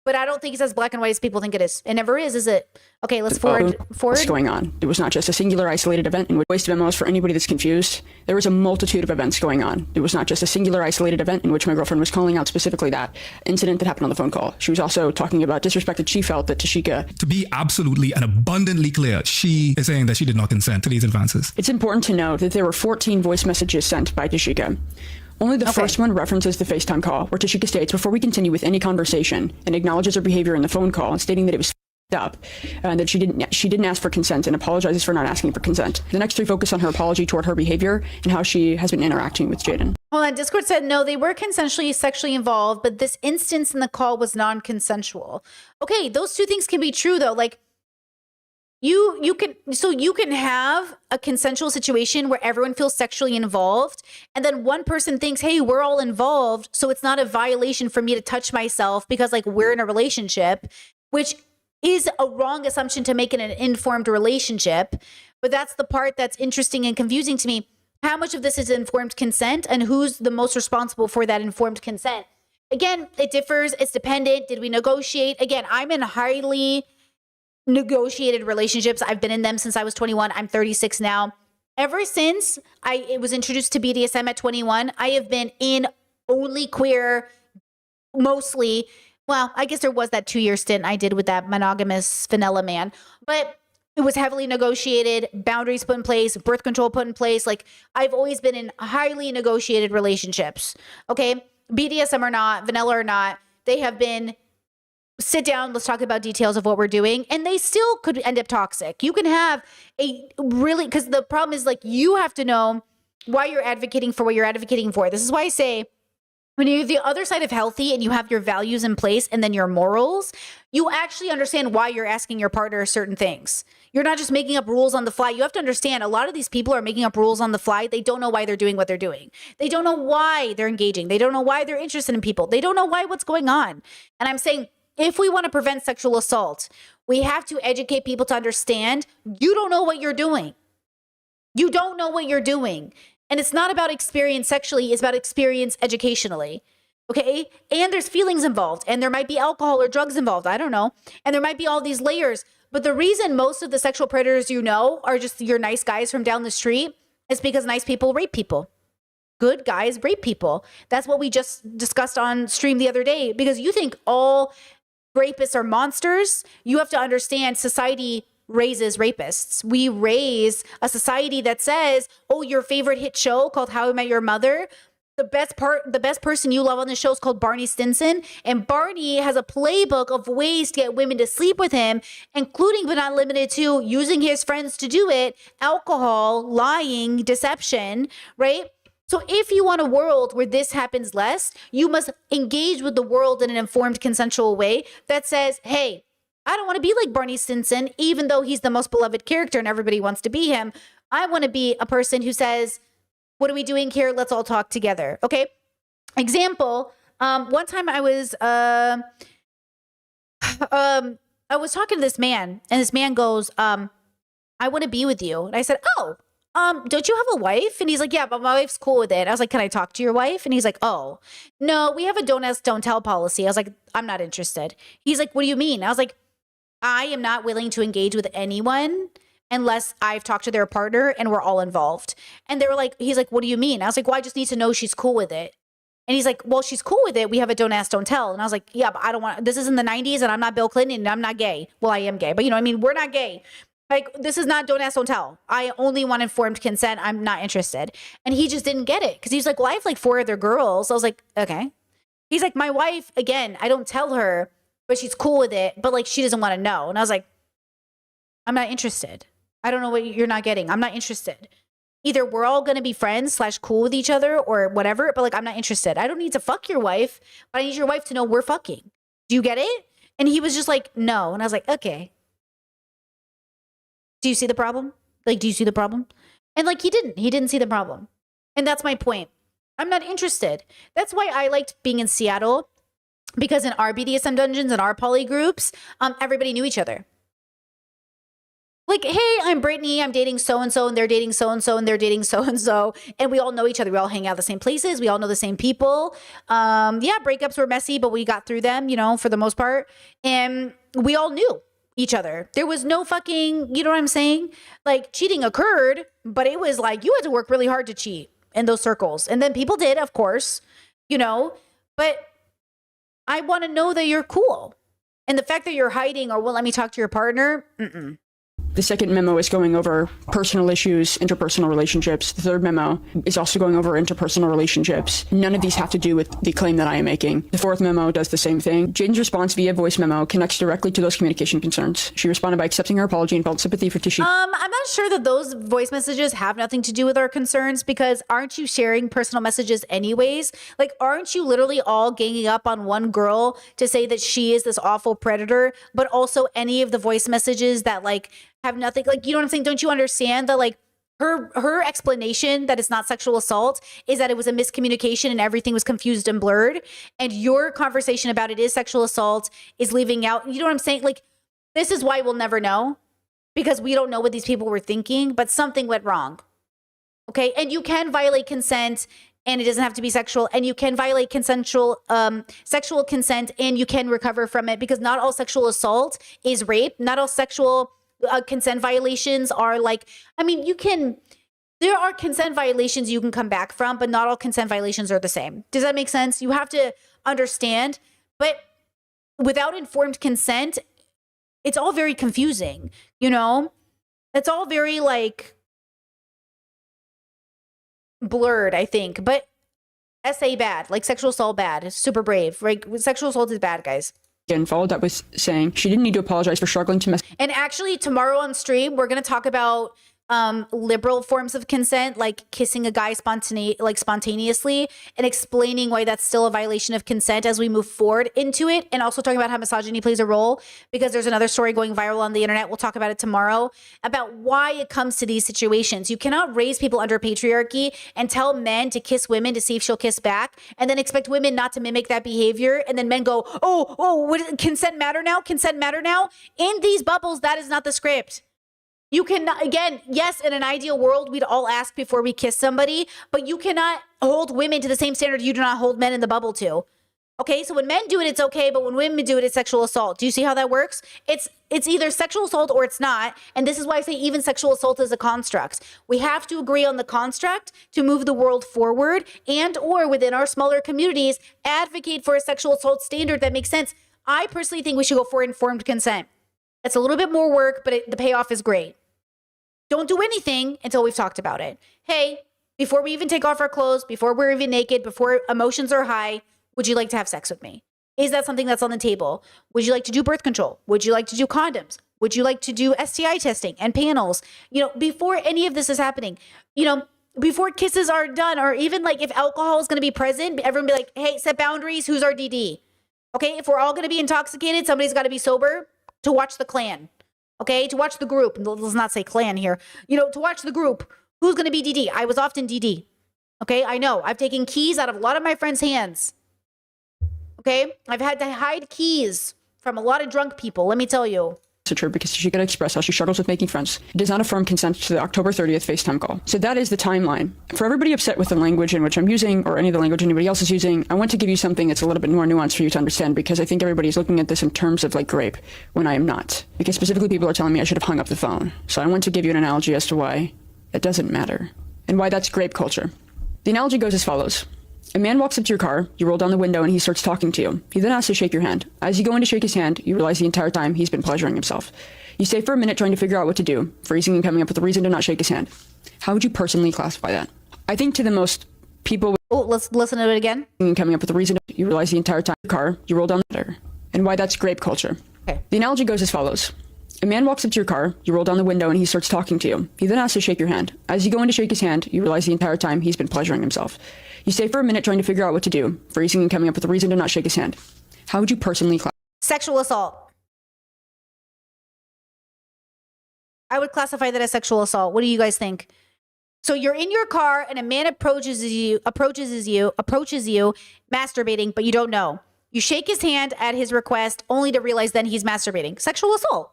but I don't think it's as black and white as people think it is. It never is it? Okay, let's forward. What's going on? It was not just a singular isolated event in which wasted memos for anybody that's confused. There was a multitude of events going on. It was not just a singular isolated event in which my girlfriend was calling out specifically that incident that happened on the phone call. She was also talking about disrespect that she felt that Tashika. To be absolutely and abundantly clear, she is saying that she did not consent to these advances. It's important to note that there were 14 voice messages sent by Tashika. Only the first one references the FaceTime call, where Tashika states, before we continue with any conversation, and acknowledges her behavior in the phone call, and stating that it was up, and that she didn't ask for consent, and apologizes for not asking for consent. The next 3 focus on her apology toward her behavior and how she has been interacting with Jaden. Hold on, Discord said no, they were consensually sexually involved, but this instance in the call was non-consensual. Okay, those 2 things can be true though. Like, you can have a consensual situation where everyone feels sexually involved, and then one person thinks, hey, we're all involved, so it's not a violation for me to touch myself because like we're in a relationship, which is a wrong assumption to make in an informed relationship. But that's the part that's interesting and confusing to me. How much of this is informed consent, and who's the most responsible for that informed consent? Again, it differs. It's dependent. Did we negotiate? Again, I'm in highly negotiated relationships. I've been in them since I was 21. I'm 36 now. Ever since I was introduced to BDSM at 21, I have been in only queer, mostly. Well, I guess there was that 2-year stint I did with that monogamous vanilla man, but it was heavily negotiated, boundaries put in place, birth control put in place. Like, I've always been in highly negotiated relationships. Okay. BDSM or not, vanilla or not, they have been sit down, let's talk about details of what we're doing, and they still could end up toxic. You can have a really, because the problem is like you have to know why you're advocating for what you're advocating for. This is why I say when you're the other side of healthy and you have your values in place and then your morals, you actually understand why you're asking your partner certain things. You're not just making up rules on the fly. You have to understand a lot of these people are making up rules on the fly. They don't know why they're doing what they're doing. They don't know why they're engaging. They don't know why they're interested in people. They don't know what's going on. And I'm saying, if we want to prevent sexual assault, we have to educate people to understand you don't know what you're doing. You don't know what you're doing. And it's not about experience sexually, it's about experience educationally. Okay? And there's feelings involved, and there might be alcohol or drugs involved. I don't know. And there might be all these layers. But the reason most of the sexual predators you know are just your nice guys from down the street is because nice people rape people. Good guys rape people. That's what we just discussed on stream the other day. Because you think all rapists are monsters, you have to understand society raises rapists. We raise a society that says, oh, your favorite hit show called How I Met Your Mother, the best person you love on the show is called Barney Stinson, and Barney has a playbook of ways to get women to sleep with him, including but not limited to using his friends to do it, alcohol, lying, deception, right? So if you want a world where this happens less, you must engage with the world in an informed, consensual way that says, hey, I don't want to be like Barney Stinson, even though he's the most beloved character and everybody wants to be him. I want to be a person who says, what are we doing here? Let's all talk together. Okay. Example. One time I was talking to this man, and this man goes, I want to be with you. And I said, oh, don't you have a wife? And he's like, yeah, but my wife's cool with it. I was like, can I talk to your wife? And he's like, oh, no, we have a don't ask, don't tell policy. I was like, I'm not interested. He's like, what do you mean? I was like, I am not willing to engage with anyone unless I've talked to their partner and we're all involved. And they were like, he's like, what do you mean? I was like, well, I just need to know she's cool with it. And he's like, well, she's cool with it. We have a don't ask, don't tell. And I was like, yeah, but I don't want, this is in the 90s and I'm not Bill Clinton and I'm not gay. Well, I am gay, but you know what I mean? We're not gay. Like, this is not don't ask, don't tell. I only want informed consent. I'm not interested. And he just didn't get it because he was like, well, I have like 4 other girls. I was like, okay. He's like, my wife, again, I don't tell her, but she's cool with it. But like, she doesn't want to know. And I was like, I'm not interested. I don't know what you're not getting. I'm not interested. Either we're all going to be friends / cool with each other or whatever, but like, I'm not interested. I don't need to fuck your wife, but I need your wife to know we're fucking. Do you get it? And he was just like, no. And I was like, okay. Do you see the problem? Like, do you see the problem? And like, he didn't see the problem. And that's my point. I'm not interested. That's why I liked being in Seattle, because in our BDSM dungeons and our poly groups, everybody knew each other. Like, hey, I'm Brittany, I'm dating so-and-so, and they're dating so-and-so, and they're dating so-and-so, and we all know each other. We all hang out the same places. We all know the same people. Yeah, breakups were messy, but we got through them, for the most part. And we all knew each other. There was no fucking, you know what I'm saying? Like, cheating occurred, but it was like, you had to work really hard to cheat in those circles. And then people did, of course, but I want to know that you're cool. And the fact that you're hiding or won't let me talk to your partner, The second memo is going over personal issues, interpersonal relationships. The third memo is also going over interpersonal relationships. None of these have to do with the claim that I am making. The fourth memo does the same thing. Jaden's response via voice memo connects directly to those communication concerns. She responded by accepting her apology and felt sympathy for Tashika. I'm not sure that those voice messages have nothing to do with our concerns, because aren't you sharing personal messages anyways? Like, aren't you literally all ganging up on one girl to say that she is this awful predator, but also any of the voice messages that like have nothing, like, you know what I'm saying? Don't you understand that like her explanation that it's not sexual assault is that it was a miscommunication and everything was confused and blurred, and your conversation about it is sexual assault is leaving out, you know what I'm saying? Like, this is why we'll never know, because we don't know what these people were thinking, but something went wrong. Okay. And you can violate consent, and it doesn't have to be sexual, and you can violate sexual consent, and you can recover from it, because not all sexual assault is rape. Not all sexual consent violations are like, I mean, there are consent violations you can come back from, but not all consent violations are the same. Does that make sense? You have to understand, but without informed consent, it's all very confusing, It's all very like blurred, I think, but SA bad, like sexual assault bad, super brave, right? Sexual assault is bad, guys. And followed up with saying she didn't need to apologize for struggling to mess. And actually, tomorrow on stream, we're going to talk about liberal forms of consent, like kissing a guy spontaneously, and explaining why that's still a violation of consent as we move forward into it, and also talking about how misogyny plays a role, because there's another story going viral on the internet. We'll talk about it tomorrow, about why it comes to these situations. You cannot raise people under patriarchy and tell men to kiss women to see if she'll kiss back, and then expect women not to mimic that behavior, and then men go, what, consent matter now? Consent matter now? In these bubbles, that is not the script. You cannot, again, yes, in an ideal world, we'd all ask before we kiss somebody, but you cannot hold women to the same standard you do not hold men in the bubble to. Okay, so when men do it, it's okay, but when women do it, it's sexual assault. Do you see how that works? It's either sexual assault or it's not, and this is why I say even sexual assault is a construct. We have to agree on the construct to move the world forward, and or within our smaller communities, advocate for a sexual assault standard that makes sense. I personally think we should go for informed consent. It's a little bit more work, but the payoff is great. Don't do anything until we've talked about it. Hey, before we even take off our clothes, before we're even naked, before emotions are high, would you like to have sex with me? Is that something that's on the table? Would you like to do birth control? Would you like to do condoms? Would you like to do STI testing and panels? Before any of this is happening, before kisses are done, or even like if alcohol is going to be present, everyone be like, hey, set boundaries. Who's our DD? Okay, if we're all going to be intoxicated, somebody's got to be sober to watch the clan. Okay, to watch the group. Let's not say clan here. To watch the group. Who's going to be DD? I was often DD. Okay, I know. I've taken keys out of a lot of my friends' hands. Okay, I've had to hide keys from a lot of drunk people, let me tell you. Her because she could express how she struggles with making friends. It does not affirm consent to the October 30th FaceTime call. So that is the timeline. For everybody upset with the language in which I'm using, or any of the language anybody else is using, I want to give you something that's a little bit more nuanced for you to understand, because I think everybody's looking at this in terms of like rape, when I am not. Because specifically people are telling me I should have hung up the phone. So I want to give you an analogy as to why it doesn't matter, and why that's grape culture. The analogy goes as follows. A man walks up to your car, you roll down the window, and he starts talking to you. He then asks to shake your hand. As you go in to shake his hand, you realize the entire time he's been pleasuring himself. You stay for a minute trying to figure out what to do, freezing and coming up with a reason to not shake his hand. How would you personally classify that? I think to the most people... let's listen to it again. Coming up with a reason, you realize the entire time car, you roll down the window, and why that's grape culture. Okay. The analogy goes as follows. A man walks up to your car, you roll down the window, and he starts talking to you. He then asks to shake your hand. As you go in to shake his hand, you realize the entire time he's been pleasuring himself. You stay for a minute trying to figure out what to do, freezing and coming up with a reason to not shake his hand. How would you personally classify? Sexual assault. I would classify that as sexual assault. What do you guys think? So you're in your car and a man approaches you, masturbating, but you don't know. You shake his hand at his request, only to realize then he's masturbating. Sexual assault.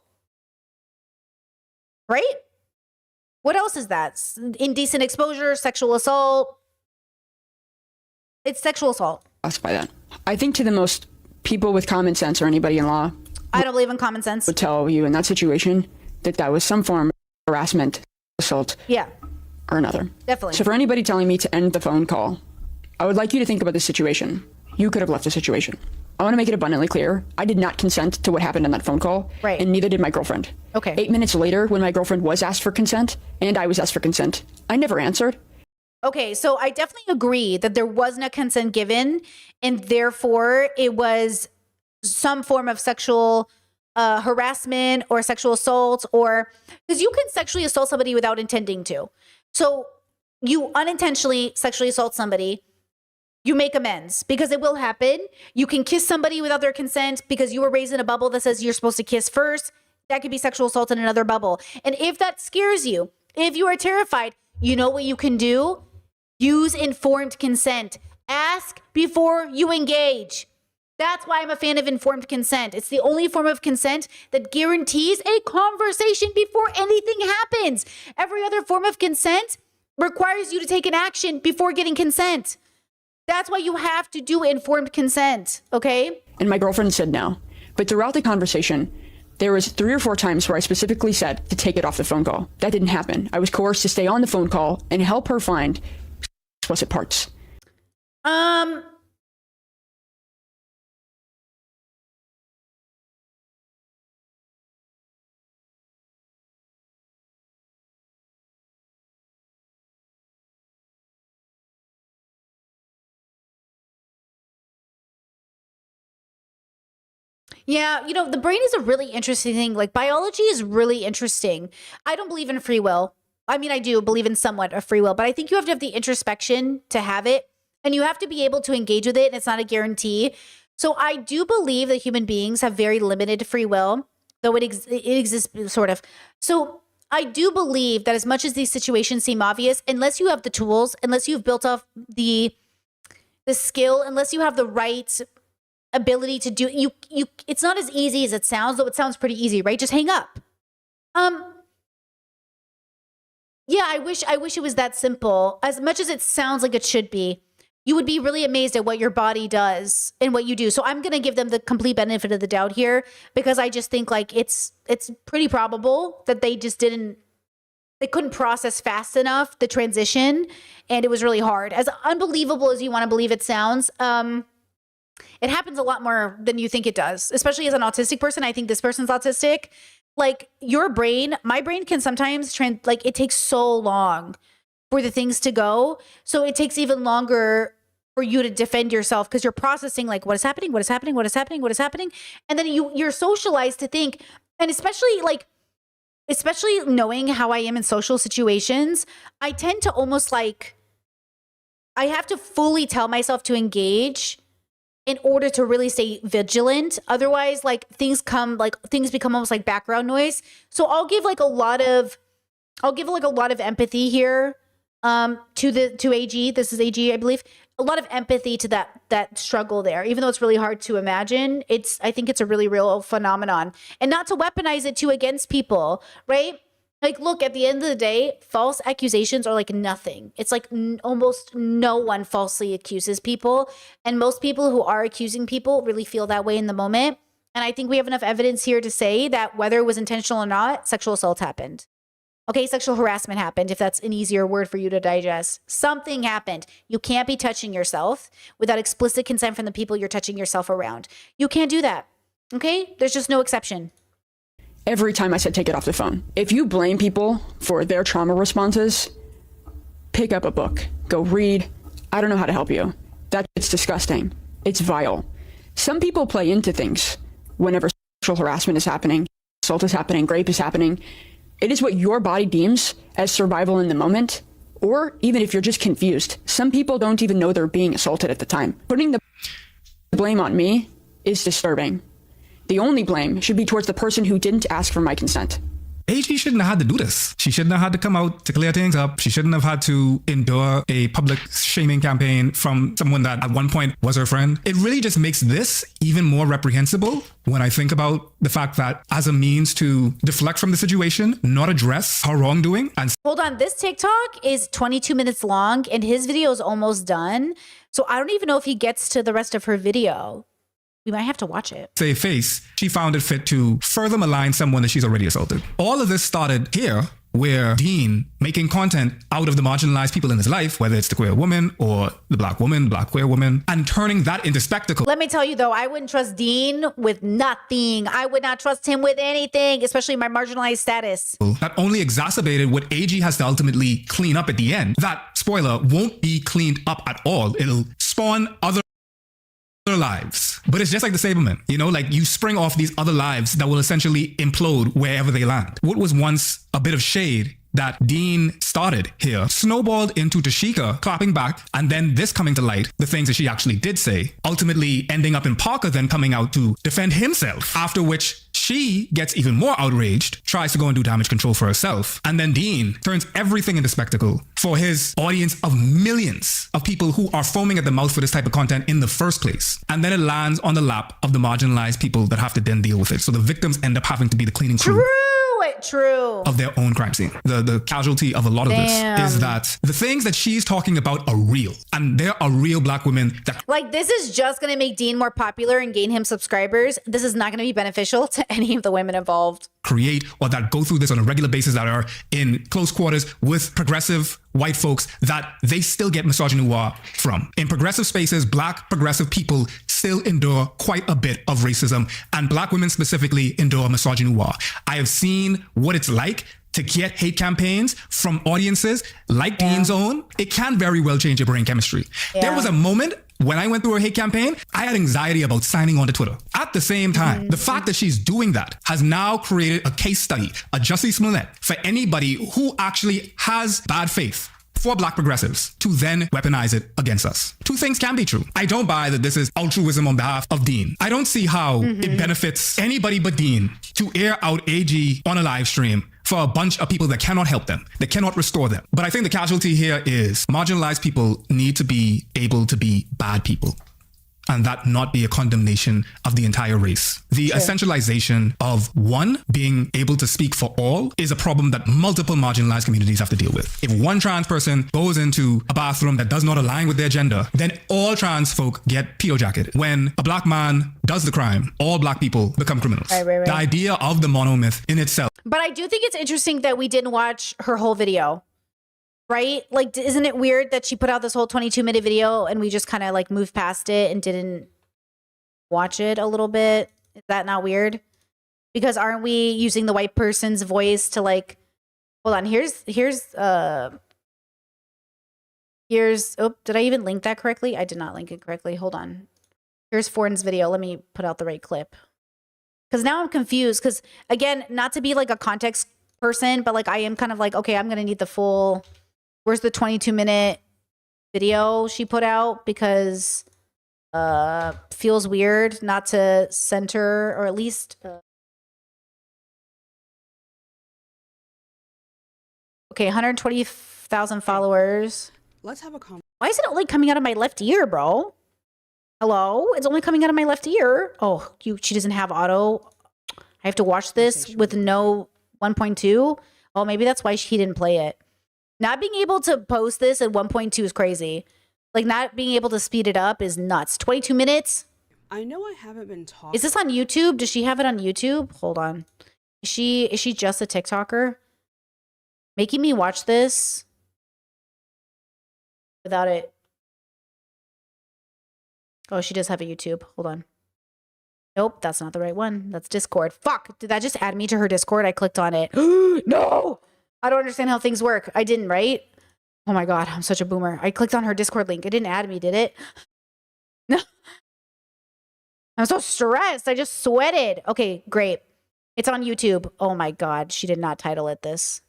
right? What else is that? Indecent exposure, sexual assault. It's sexual assault. By that, I think to the most people with common sense or anybody in law, I don't believe in common sense. Would tell you in that situation that was some form of harassment, assault, yeah, or another. Definitely. So for anybody telling me to end the phone call, I would like you to think about the situation. You could have left the situation. I want to make it abundantly clear. I did not consent to what happened on that phone call. Right. And neither did my girlfriend. Okay. 8 minutes later, when my girlfriend was asked for consent, and I was asked for consent, I never answered. Okay, so I definitely agree that there wasn't a consent given, and therefore it was some form of sexual harassment or sexual assault, or because you can sexually assault somebody without intending to. So you unintentionally sexually assault somebody, you make amends because it will happen. You can kiss somebody without their consent because you were raised in a bubble that says you're supposed to kiss first. That could be sexual assault in another bubble. And if that scares you, if you are terrified, you know what you can do? Use informed consent. Ask before you engage. That's why I'm a fan of informed consent. It's the only form of consent that guarantees a conversation before anything happens. Every other form of consent requires you to take an action before getting consent. That's why you have to do informed consent, okay? And my girlfriend said no. But throughout the conversation, there was 3 or 4 times where I specifically said to take it off the phone call. That didn't happen. I was coerced to stay on the phone call and help her find explicit parts. Yeah, you know, the brain is a really interesting thing. Like, biology is really interesting. I don't believe in free will. I mean, I do believe in somewhat of free will, but I think you have to have the introspection to have it, and you have to be able to engage with it, and it's not a guarantee. So I do believe that human beings have very limited free will, though it exists sort of. So I do believe that as much as these situations seem obvious, unless you have the tools, unless you've built up the skill, unless you have the right ability to do you it's not as easy as it sounds, though it sounds pretty easy, right? Just hang up. Yeah, I wish it was that simple. As much as it sounds like it should be, you would be really amazed at what your body does and what you do. So I'm going to give them the complete benefit of the doubt here, because I just think like it's pretty probable that they couldn't process fast enough the transition, and it was really hard. As unbelievable as you want to believe it sounds, it happens a lot more than you think it does, especially as an autistic person. I think this person's autistic. Like, your brain, my brain can sometimes it takes so long for the things to go. So it takes even longer for you to defend yourself, because you're processing like, what is happening? What is happening? What is happening? What is happening? And then you're socialized to think, and especially knowing how I am in social situations, I tend to almost like, I have to fully tell myself to engage in order to really stay vigilant. Otherwise, like, things become almost like background noise. So I'll give a lot of empathy here to AG. This is AG, I believe. A lot of empathy to that struggle there, even though it's really hard to imagine. I think it's a really real phenomenon, and not to weaponize it too against people, right? Like, look, at the end of the day, false accusations are like nothing. It's like almost no one falsely accuses people. And most people who are accusing people really feel that way in the moment. And I think we have enough evidence here to say that whether it was intentional or not, sexual assault happened. Okay, sexual harassment happened, if that's an easier word for you to digest. Something happened. You can't be touching yourself without explicit consent from the people you're touching yourself around. You can't do that. Okay? There's just no exception. Every time I said take it off the phone. If you blame people for their trauma responses, pick up a book. Go read. I don't know how to help you. It's disgusting. It's vile. Some people play into things whenever sexual harassment is happening, assault is happening, rape is happening. It is what your body deems as survival in the moment, or even if you're just confused. Some people don't even know they're being assaulted at the time. Putting the blame on me is disturbing. The only blame should be towards the person who didn't ask for my consent. AG shouldn't have had to do this. She shouldn't have had to come out to clear things up. She shouldn't have had to endure a public shaming campaign from someone that at one point was her friend. It really just makes this even more reprehensible when I think about the fact that as a means to deflect from the situation, not address her wrongdoing, and Hold on, this TikTok is 22 minutes long and his video is almost done. So I don't even know if he gets to the rest of her video. We might have to watch it. save face, she found it fit to further malign someone that she's already assaulted. All of this started here, where Dean making content out of the marginalized people in his life, whether it's the queer woman or the black woman, black queer woman, and turning that into spectacle. Let me tell you though, I wouldn't trust Dean with nothing. I would not trust him with anything, especially my marginalized status. That only exacerbated what AG has to ultimately clean up at the end. That, spoiler, won't be cleaned up at all. It'll spawn other lives. But it's just like the Sabermen, you know, like you spring off these other lives that will essentially implode wherever they land. What was once a bit of shade that Dean started here snowballed into Tashika clapping back, and then this coming to light, the things that she actually did say, ultimately ending up in Parker then coming out to defend himself, after which she gets even more outraged, tries to go and do damage control for herself, and then Dean turns everything into spectacle for his audience of millions of people who are foaming at the mouth for this type of content in the first place. And then it lands on the lap of the marginalized people that have to then deal with it. So the victims end up having to be the cleaning crew True. of their own crime scene. The casualty of a lot of this is that the things that she's talking about are real. And there are real black women that Like, this is just going to make Dean more popular and gain him subscribers. This is not going to be beneficial to any of the women involved. create or that go through this on a regular basis, that are in close quarters with progressive white folks, that they still get misogynoir from. In progressive spaces, black progressive people still endure quite a bit of racism, and black women specifically endure misogynoir. I have seen what it's like to get hate campaigns from audiences like Dean's own. It can very well change your brain chemistry. There was a moment when I went through a hate campaign, I had anxiety about signing on to Twitter. At the same time, the fact that she's doing that has now created a case study, a Jussie Smollett, for anybody who actually has bad faith for black progressives to then weaponize it against us. Two things can be true. I don't buy that this is altruism on behalf of Dean. I don't see how it benefits anybody but Dean to air out AG on a live stream for a bunch of people that cannot help them, that cannot restore them. But I think the casualty here is marginalized people need to be able to be bad people, and that not be a condemnation of the entire race. The essentialization of one being able to speak for all is a problem that multiple marginalized communities have to deal with. If one trans person goes into a bathroom that does not align with their gender, then all trans folk get PO jacketed. When a black man does the crime, all black people become criminals. Right. The idea of the monomyth in itself. But I do think it's interesting that we didn't watch her whole video, right? Like, isn't it weird that she put out this whole 22-minute video and we just kind of like moved past it and didn't watch it a little bit? Is that not weird? Because aren't we using the white person's voice to like, hold on, here's, oh, did I even link that correctly? I did not link it correctly. Hold on. Here's Fortin's video. Let me put out the right clip. Because now I'm confused. Because again, not to be like a context person, but like I am kind of like, okay, I'm going to need the full, where's the 22-minute video she put out? Because feels weird not to center, or at least okay, 120,000 followers. Let's have a comment. Why is it only coming out of my left ear, bro? Hello? It's only coming out of my left ear. Oh, she doesn't have auto. I have to watch this with no 1.2. Oh, maybe that's why he didn't play it. Not being able to post this at 1.2 is crazy. Like, not being able to speed it up is nuts. 22 minutes? I know I haven't been talking. Is this on YouTube? Does she have it on YouTube? Hold on. Is she just a TikToker? Making me watch this without it. Oh, she does have a YouTube. Hold on. Nope, that's not the right one. That's Discord. Fuck, did that just add me to her Discord? I clicked on it. No! I don't understand how things work. I didn't, right? Oh my God, I'm such a boomer. I clicked on her Discord link. It didn't add me, did it? No. I'm so stressed. I just sweated. Okay, great. It's on YouTube. Oh my God, she did not title it this.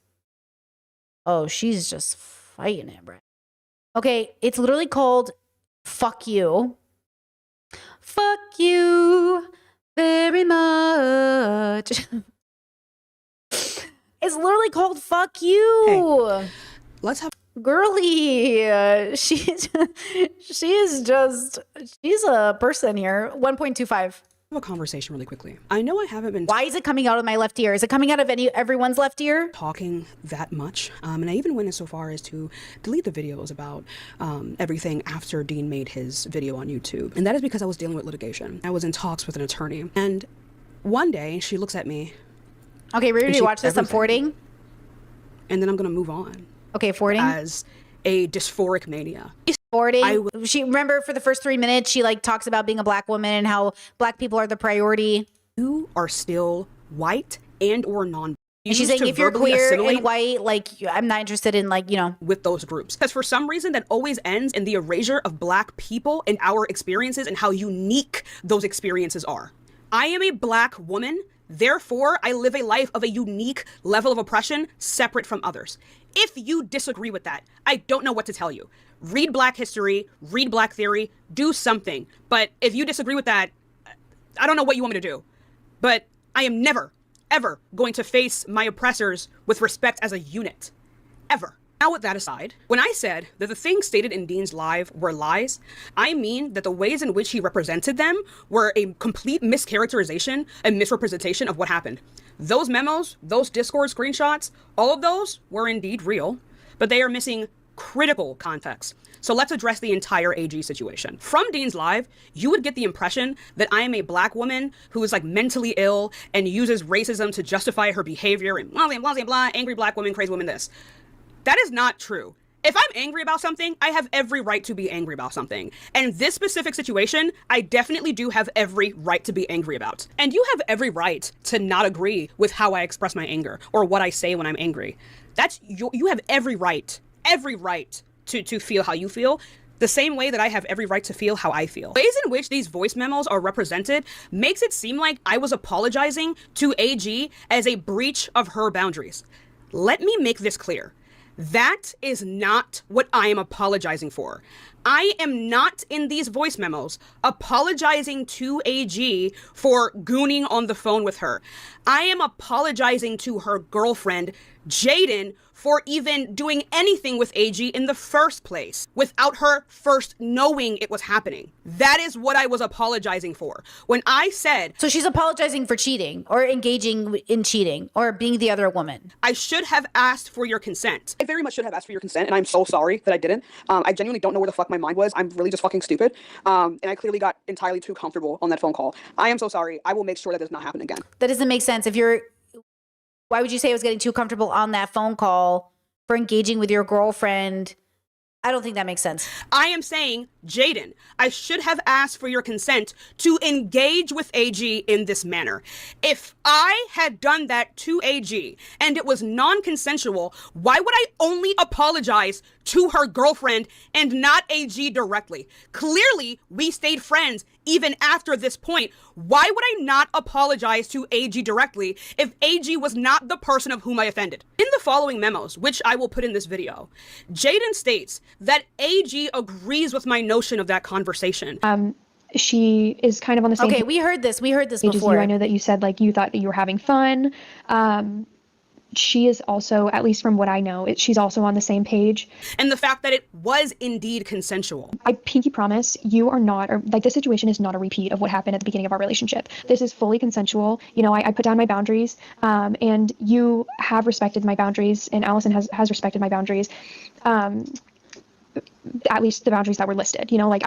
Oh, she's just fighting it, bro. Okay, it's literally called Fuck You. Fuck you very much. It's literally called "fuck you." Hey, let's have girly. She's a person here. 1.25. a conversation really quickly. I know I haven't been. Why is it coming out of my left ear? Is it coming out of everyone's left ear? Talking that much, and I even went so far as to delete the videos about everything after Dean made his video on YouTube, and that is because I was dealing with litigation. I was in talks with an attorney, and one day she looks at me. Okay, ready to watch this? I'm forwarding, and then I'm gonna move on. Okay, forwarding as a dysphoric mania. She remember for the first 3 minutes she like talks about being a black woman and how black people are the priority. You are still white and or non. And she's saying if you're queer and white, like I'm not interested in like, you know, with those groups. Because for some reason that always ends in the erasure of black people and our experiences and how unique those experiences are. I am a black woman, therefore I live a life of a unique level of oppression separate from others. If you disagree with that, I don't know what to tell you. Read Black history, read Black theory, do something. But if you disagree with that, I don't know what you want me to do. But I am never, ever going to face my oppressors with respect as a unit. Ever. Now, with that aside, when I said that the things stated in Dean's live were lies, I mean that the ways in which he represented them were a complete mischaracterization and misrepresentation of what happened. Those memos, those Discord screenshots, all of those were indeed real, but they are missing critical context. So let's address the entire AG situation. From Dean's live, you would get the impression that I am a black woman who is like mentally ill and uses racism to justify her behavior and blah, blah, blah, blah, angry black woman, crazy woman, this. That is not true. If I'm angry about something, I have every right to be angry about something. And this specific situation, I definitely do have every right to be angry about. And you have every right to not agree with how I express my anger or what I say when I'm angry. That's you have every right to feel how you feel, the same way that I have every right to feel how I feel. Ways in which these voice memos are represented makes it seem like I was apologizing to AG as a breach of her boundaries. Let me make this clear. That is not what I am apologizing for. I am not in these voice memos apologizing to AG for gooning on the phone with her. I am apologizing to her girlfriend, Jaden, for even doing anything with AG in the first place, without her first knowing it was happening. That is what I was apologizing for. When I said... So she's apologizing for cheating, or engaging in cheating, or being the other woman. I should have asked for your consent. I very much should have asked for your consent, and I'm so sorry that I didn't. I genuinely don't know where the fuck my mind was. I'm really just fucking stupid. And I clearly got entirely too comfortable on that phone call. I am so sorry. I will make sure that does not happen again. That doesn't make sense. Why would you say I was getting too comfortable on that phone call for engaging with your girlfriend? I don't think that makes sense. I am saying, Jaden, I should have asked for your consent to engage with AG in this manner. If I had done that to AG and it was non-consensual, why would I only apologize to her girlfriend and not AG directly? Clearly, we stayed friends even after this point. Why would I not apologize to AG directly if AG was not the person of whom I offended? In the following memos, which I will put in this video, Jaden states that AG agrees with my notion of that conversation. She is kind of on the same. Okay, we heard this page as before. you. I know that you said like you thought you were having fun. She is also, at least from what I know, she's also on the same page. And the fact that it was indeed consensual. I pinky promise you are not, or like this situation is not a repeat of what happened at the beginning of our relationship. This is fully consensual. You know, I put down my boundaries, and you have respected my boundaries, and Allison has respected my boundaries. At least the boundaries that were listed, you know, like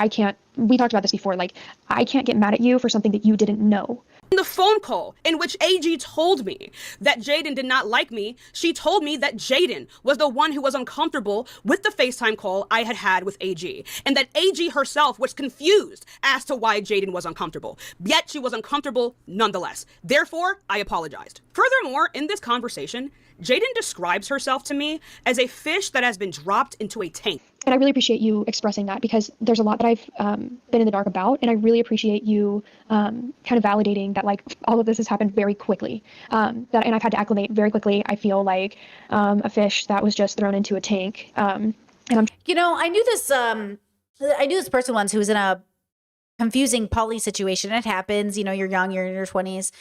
we talked about this before, like I can't get mad at you for something that you didn't know. In the phone call in which AG told me that Jaden did not like me, she told me that Jaden was the one who was uncomfortable with the FaceTime call I had with AG, and that AG herself was confused as to why Jaden was uncomfortable. Yet she was uncomfortable nonetheless. Therefore, I apologized. Furthermore, in this conversation, Jaden describes herself to me as a fish that has been dropped into a tank. And I really appreciate you expressing that, because there's a lot that I've been in the dark about, and I really appreciate you kind of validating that like all of this has happened very quickly. And I've had to acclimate very quickly. I feel like a fish that was just thrown into a tank. And you know, I knew this person once who was in a confusing poly situation. It happens, you know, you're young, you're in your 20s.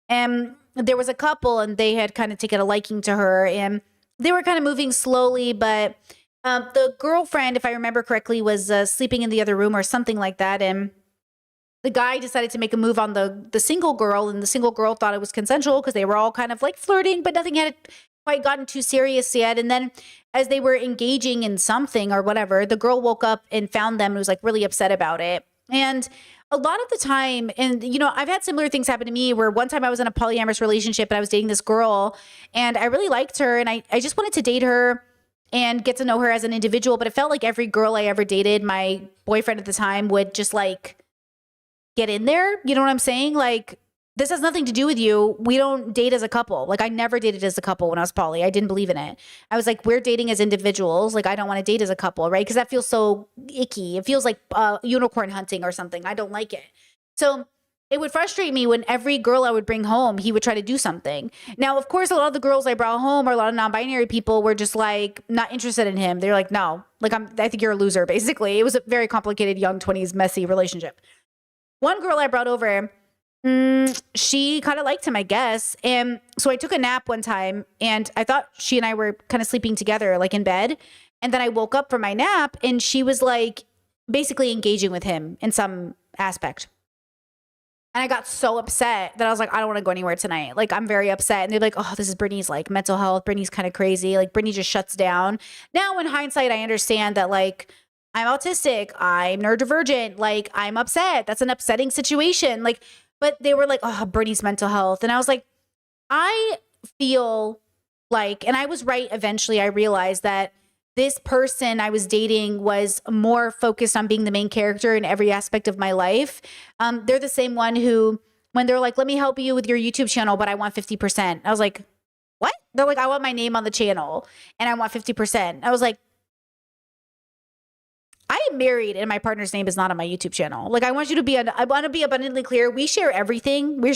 And there was a couple and they had kind of taken a liking to her and they were kind of moving slowly, but the girlfriend, if I remember correctly, was sleeping in the other room or something like that. And the guy decided to make a move on the single girl, and the single girl thought it was consensual because they were all kind of like flirting, but nothing had quite gotten too serious yet. And then as they were engaging in something or whatever, the girl woke up and found them and was like really upset about it. And a lot of the time, and you know, I've had similar things happen to me where one time I was in a polyamorous relationship and I was dating this girl and I really liked her and I just wanted to date her and get to know her as an individual. But it felt like every girl I ever dated, my boyfriend at the time would just like get in there. You know what I'm saying? Like, this has nothing to do with you. We don't date as a couple. Like, I never dated as a couple when I was poly. I didn't believe in it. I was like, we're dating as individuals. Like, I don't want to date as a couple, right? Because that feels so icky. It feels like unicorn hunting or something. I don't like it. So it would frustrate me when every girl I would bring home, he would try to do something. Now, of course, a lot of the girls I brought home or a lot of non-binary people were just like not interested in him. They're like, no, like I think you're a loser, basically. It was a very complicated, young 20s, messy relationship. One girl I brought over, she kind of liked him, I guess. And so I took a nap one time and I thought she and I were kind of sleeping together, like in bed. And then I woke up from my nap and she was like basically engaging with him in some aspect. And I got so upset that I was like, I don't want to go anywhere tonight. Like, I'm very upset. And they're like, oh, this is Brittany's like mental health. Brittany's kind of crazy. Like, Brittany just shuts down. Now, in hindsight, I understand that like, I'm autistic, I'm neurodivergent, like I'm upset. That's an upsetting situation. Like, but they were like, oh, Brittany's mental health. And I was like, I feel like, and I was right eventually, I realized that this person I was dating was more focused on being the main character in every aspect of my life. They're the same one who, when they're like, let me help you with your YouTube channel, but I want 50%. I was like, what? They're like, I want my name on the channel and I want 50%. I was like, I am married and my partner's name is not on my YouTube channel. Like, I want to be abundantly clear. We share everything. We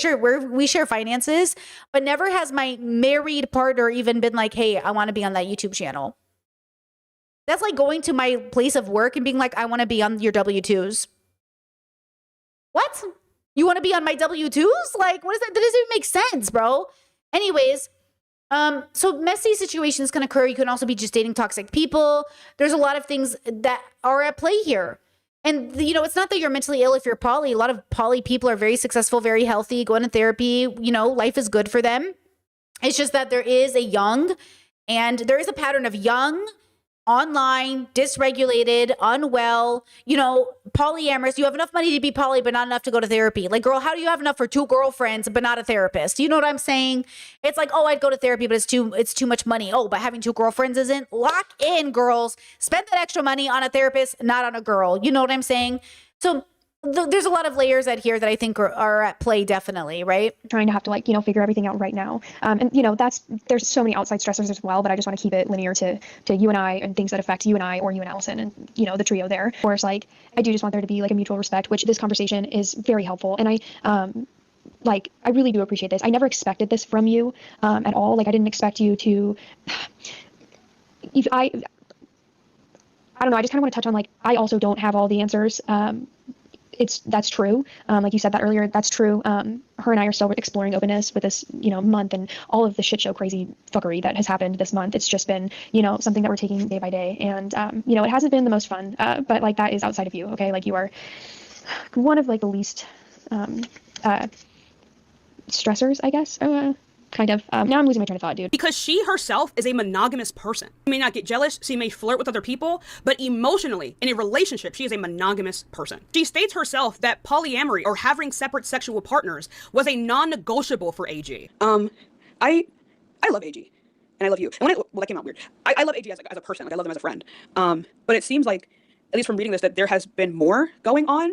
share finances, but never has my married partner even been like, hey, I want to be on that YouTube channel. That's like going to my place of work and being like, I want to be on your W-2s. What? You want to be on my W-2s? Like, what is that? That doesn't even make sense, bro. Anyways, so messy situations can occur. You can also be just dating toxic people. There's a lot of things that are at play here. And, you know, it's not that you're mentally ill if you're poly. A lot of poly people are very successful, very healthy, going to therapy. You know, life is good for them. It's just that there is a pattern of young, online, dysregulated, unwell, you know, polyamorous. You have enough money to be poly, but not enough to go to therapy. Like, girl, how do you have enough for 2 girlfriends, but not a therapist? You know what I'm saying? It's like, oh, I'd go to therapy, but it's too much money. Oh, but having 2 girlfriends isn't. Lock in, girls. Spend that extra money on a therapist, not on a girl. You know what I'm saying? So there's a lot of layers out here that I think are at play, definitely, right? Trying to have to like, you know, figure everything out right now. And you know, there's so many outside stressors as well, but I just want to keep it linear to you and I and things that affect you and I or you and Allison and, you know, the trio there. Where it's like, I do just want there to be like a mutual respect, which this conversation is very helpful. And I really do appreciate this. I never expected this from you at all. Like, I didn't expect you to, I don't know. I just kind of want to touch on, like, I also don't have all the answers. That's true. Like you said that earlier, that's true. Her and I are still exploring openness with this, you know, month and all of the shit show crazy fuckery that has happened this month. It's just been, you know, something that we're taking day by day. And, you know, it hasn't been the most fun, but like that is outside of you. Okay. Like, you are one of like the least, stressors, I guess. Kind of. Now I'm losing my train of thought, dude. Because she herself is a monogamous person. She may not get jealous, she may flirt with other people, but emotionally, in a relationship, she is a monogamous person. She states herself that polyamory or having separate sexual partners was a non-negotiable for AG. I love AG. And I love you. And that came out weird. I love AG as a person. Like, I love them as a friend. But it seems like, at least from reading this, that there has been more going on.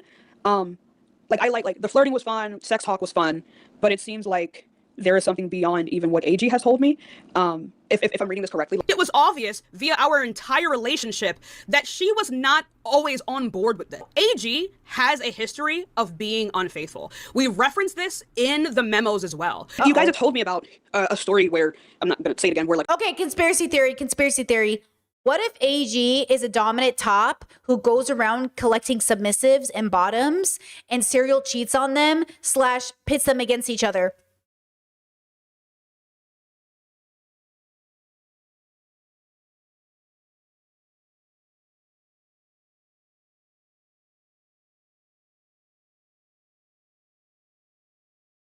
Like the flirting was fun, sex talk was fun, but it seems like there is something beyond even what AG has told me, if I'm reading this correctly. It was obvious via our entire relationship that she was not always on board with it. AG has a history of being unfaithful. We referenced this in the memos as well. You guys have told me about a story where, I'm not going to say it again, where like... Okay, conspiracy theory. What if AG is a dominant top who goes around collecting submissives and bottoms and serial cheats on them / pits them against each other?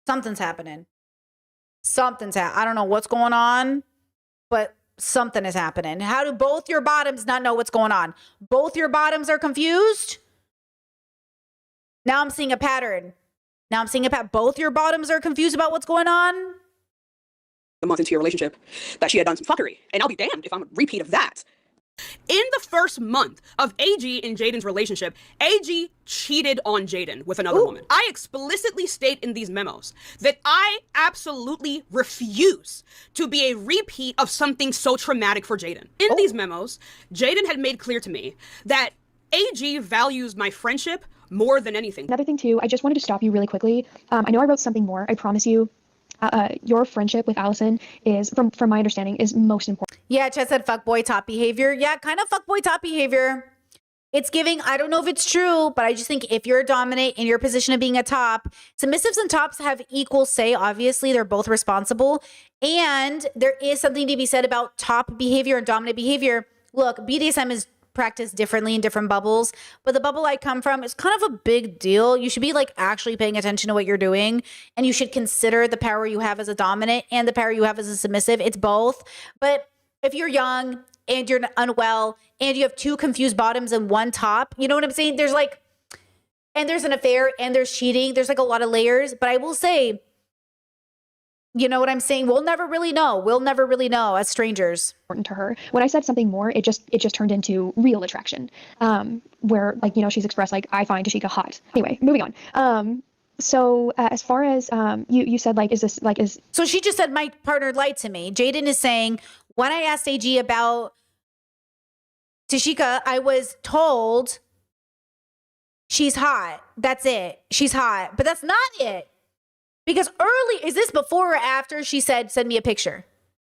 Something's happening. I don't know what's going on, but something is happening. How do both your bottoms not know what's going on? Both your bottoms are confused? Now I'm seeing a pattern. Both your bottoms are confused about what's going on? A month into your relationship that she had done some fuckery. And I'll be damned if I'm a repeat of that. In the first month of AG and Jaden's relationship, AG cheated on Jaden with another woman. I explicitly state in these memos that I absolutely refuse to be a repeat of something so traumatic for Jaden. In these memos, Jaden had made clear to me that AG values my friendship more than anything. Another thing too, I just wanted to stop you really quickly. I know I wrote something more. I promise you. Your friendship with Allison is, from my understanding, is most important. Yeah, Chet said fuckboy top behavior. Yeah, kind of fuckboy top behavior. It's giving, I don't know if it's true, but I just think if you're a dominant in your position of being a top, submissives and tops have equal say. Obviously, they're both responsible. And there is something to be said about top behavior and dominant behavior. Look, BDSM is practiced differently in different bubbles, but the bubble I come from is kind of a big deal. You should be like actually paying attention to what you're doing, and you should consider the power you have as a dominant and the power you have as a submissive. It's both. But if you're young and you're unwell and you have two confused bottoms and one top, you know what I'm saying? There's like, and there's an affair and there's cheating. There's like a lot of layers, but I will say, you know what I'm saying? We'll never really know. We'll never really know as strangers. Important to her. When I said something more, it just turned into real attraction. Where like, you know, she's expressed like, I find Tashika hot. Anyway, moving on. So as far as you said like, so she just said my partner lied to me. Jaden is saying when I asked AG about Tashika, I was told she's hot. That's it. She's hot, but that's not it. Because is this before or after she said, send me a picture?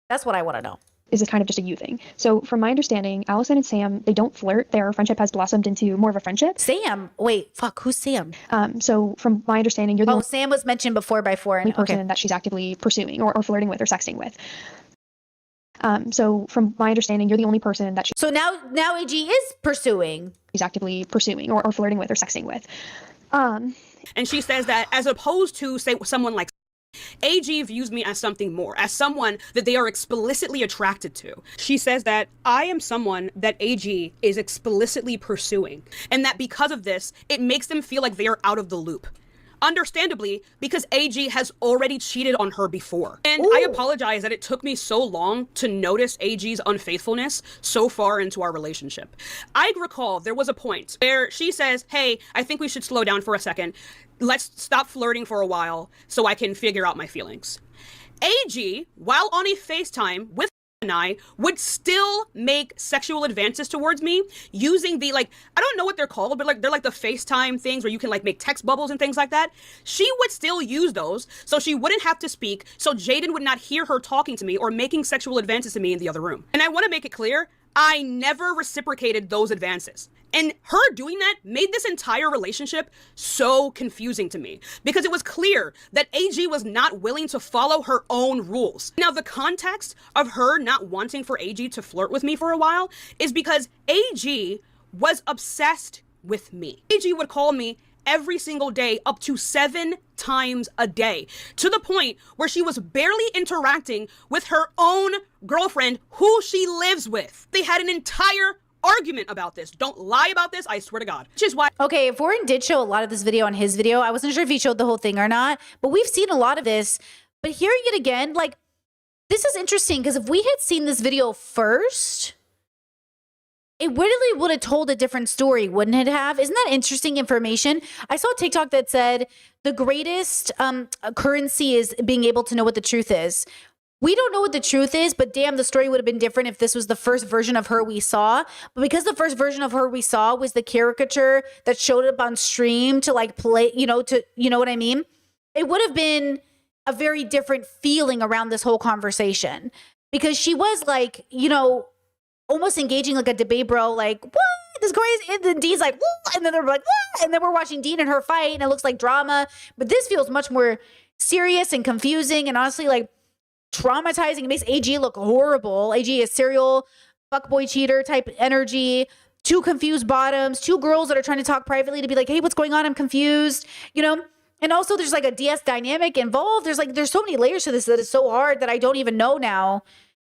That's what I want to know. Is this kind of just a you thing? So from my understanding, Allison and Sam, they don't flirt. Their friendship has blossomed into more of a friendship. Sam? Wait, fuck, who's Sam? So from my understanding, you're the only Sam was mentioned before by Foreign. person that she's actively pursuing or flirting with or sexting with. So from my understanding, you're the only person that So now AG is pursuing. She's actively pursuing or flirting with or sexting with. And she says that as opposed to, say, someone like AG views me as something more, as someone that they are explicitly attracted to. She says that I am someone that AG is explicitly pursuing, and that because of this, it makes them feel like they are out of the loop. Understandably, because AG has already cheated on her before. And I apologize that it took me so long to notice AG's unfaithfulness so far into our relationship. I recall there was a point where she says, hey, I think we should slow down for a second. Let's stop flirting for a while so I can figure out my feelings. AG, while on a FaceTime with and I would still make sexual advances towards me using the, like, I don't know what they're called, but like they're like the FaceTime things where you can like make text bubbles and things like that. She would still use those so she wouldn't have to speak, so Jaden would not hear her talking to me or making sexual advances to me in the other room. And I want to make it clear, I never reciprocated those advances. And her doing that made this entire relationship so confusing to me because it was clear that AG was not willing to follow her own rules. Now, the context of her not wanting for AG to flirt with me for a while is because AG was obsessed with me. AG would call me every single day up to 7 times a day, to the point where she was barely interacting with her own girlfriend who she lives with. They had an entire argument about this. Don't lie about this, I swear to God. Which is why. Okay, Foreign did show a lot of this video on his video. I wasn't sure if he showed the whole thing or not, but we've seen a lot of this. But hearing it again, like, this is interesting because if we had seen this video first, it really would have told a different story, wouldn't it have? Isn't that interesting information? I saw a TikTok that said the greatest currency is being able to know what the truth is. We don't know what the truth is, but damn, the story would have been different if this was the first version of her we saw. But because the first version of her we saw was the caricature that showed up on stream to like play, you know what I mean? It would have been a very different feeling around this whole conversation because she was like, almost engaging like a debate bro, like, what? This crazy. And then Dean's like, what? And then they're like, what? And then we're watching Dean and her fight and it looks like drama. But this feels much more serious and confusing and honestly like traumatizing. It makes AG look horrible. AG is serial fuckboy cheater type energy. 2 confused bottoms, 2 girls that are trying to talk privately to be like, hey, what's going on? I'm confused. And also there's like a DS dynamic involved. There's so many layers to this that is so hard that I don't even know now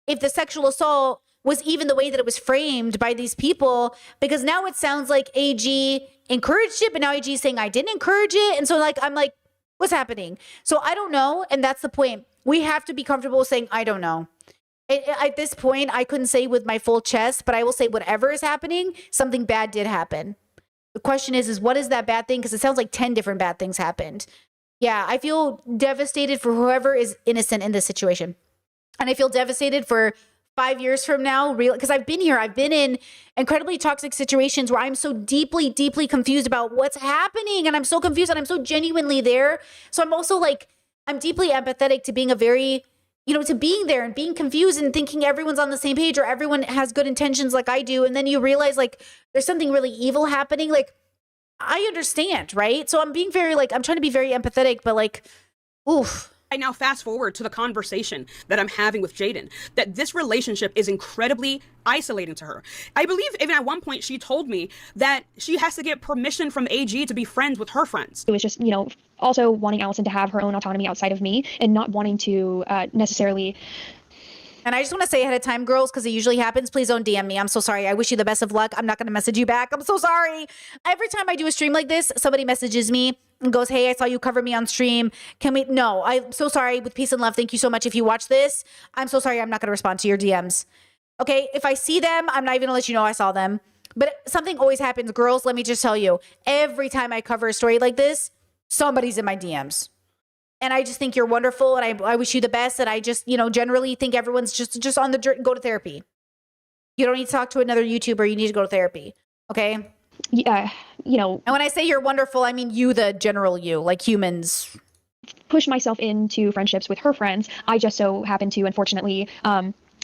if the sexual assault was even the way that it was framed by these people, because now it sounds like AG encouraged it, but now AG is saying I didn't encourage it. And so like, I'm like, what's happening? So I don't know. And that's the point. We have to be comfortable saying, I don't know. At this point, I couldn't say with my full chest, but I will say whatever is happening, something bad did happen. The question is what is that bad thing? Because it sounds like 10 different bad things happened. Yeah, I feel devastated for whoever is innocent in this situation. And I feel devastated for 5 years from now, because I've been here. I've been in incredibly toxic situations where I'm so deeply, deeply confused about what's happening. And I'm so confused and I'm so genuinely there. So I'm also like, I'm deeply empathetic to being to being there and being confused and thinking everyone's on the same page or everyone has good intentions like I do. And then you realize like there's something really evil happening. Like, I understand, right? So I'm being very I'm trying to be very empathetic, but like, oof. I now fast forward to the conversation that I'm having with Jaden, that this relationship is incredibly isolating to her. I believe even at one point she told me that she has to get permission from AG to be friends with her friends. It was just, also wanting Allison to have her own autonomy outside of me and not wanting to necessarily. And I just want to say ahead of time, girls, because it usually happens, please don't DM me. I'm so sorry. I wish you the best of luck. I'm not going to message you back. I'm so sorry. Every time I do a stream like this, somebody messages me and goes, hey, I saw you cover me on stream. Can we? No, I'm so sorry. With peace and love, thank you so much. If you watch this, I'm so sorry. I'm not going to respond to your DMs. Okay? If I see them, I'm not even going to let you know I saw them. But something always happens. Girls, let me just tell you, every time I cover a story like this, somebody's in my DMs. And I just think you're wonderful, and I wish you the best. And I just, generally think everyone's just on the dirt. Go to therapy. You don't need to talk to another YouTuber. You need to go to therapy. Okay? Yeah, And when I say you're wonderful, I mean you, the general you, like humans. Push myself into friendships with her friends. I just so happen to, unfortunately,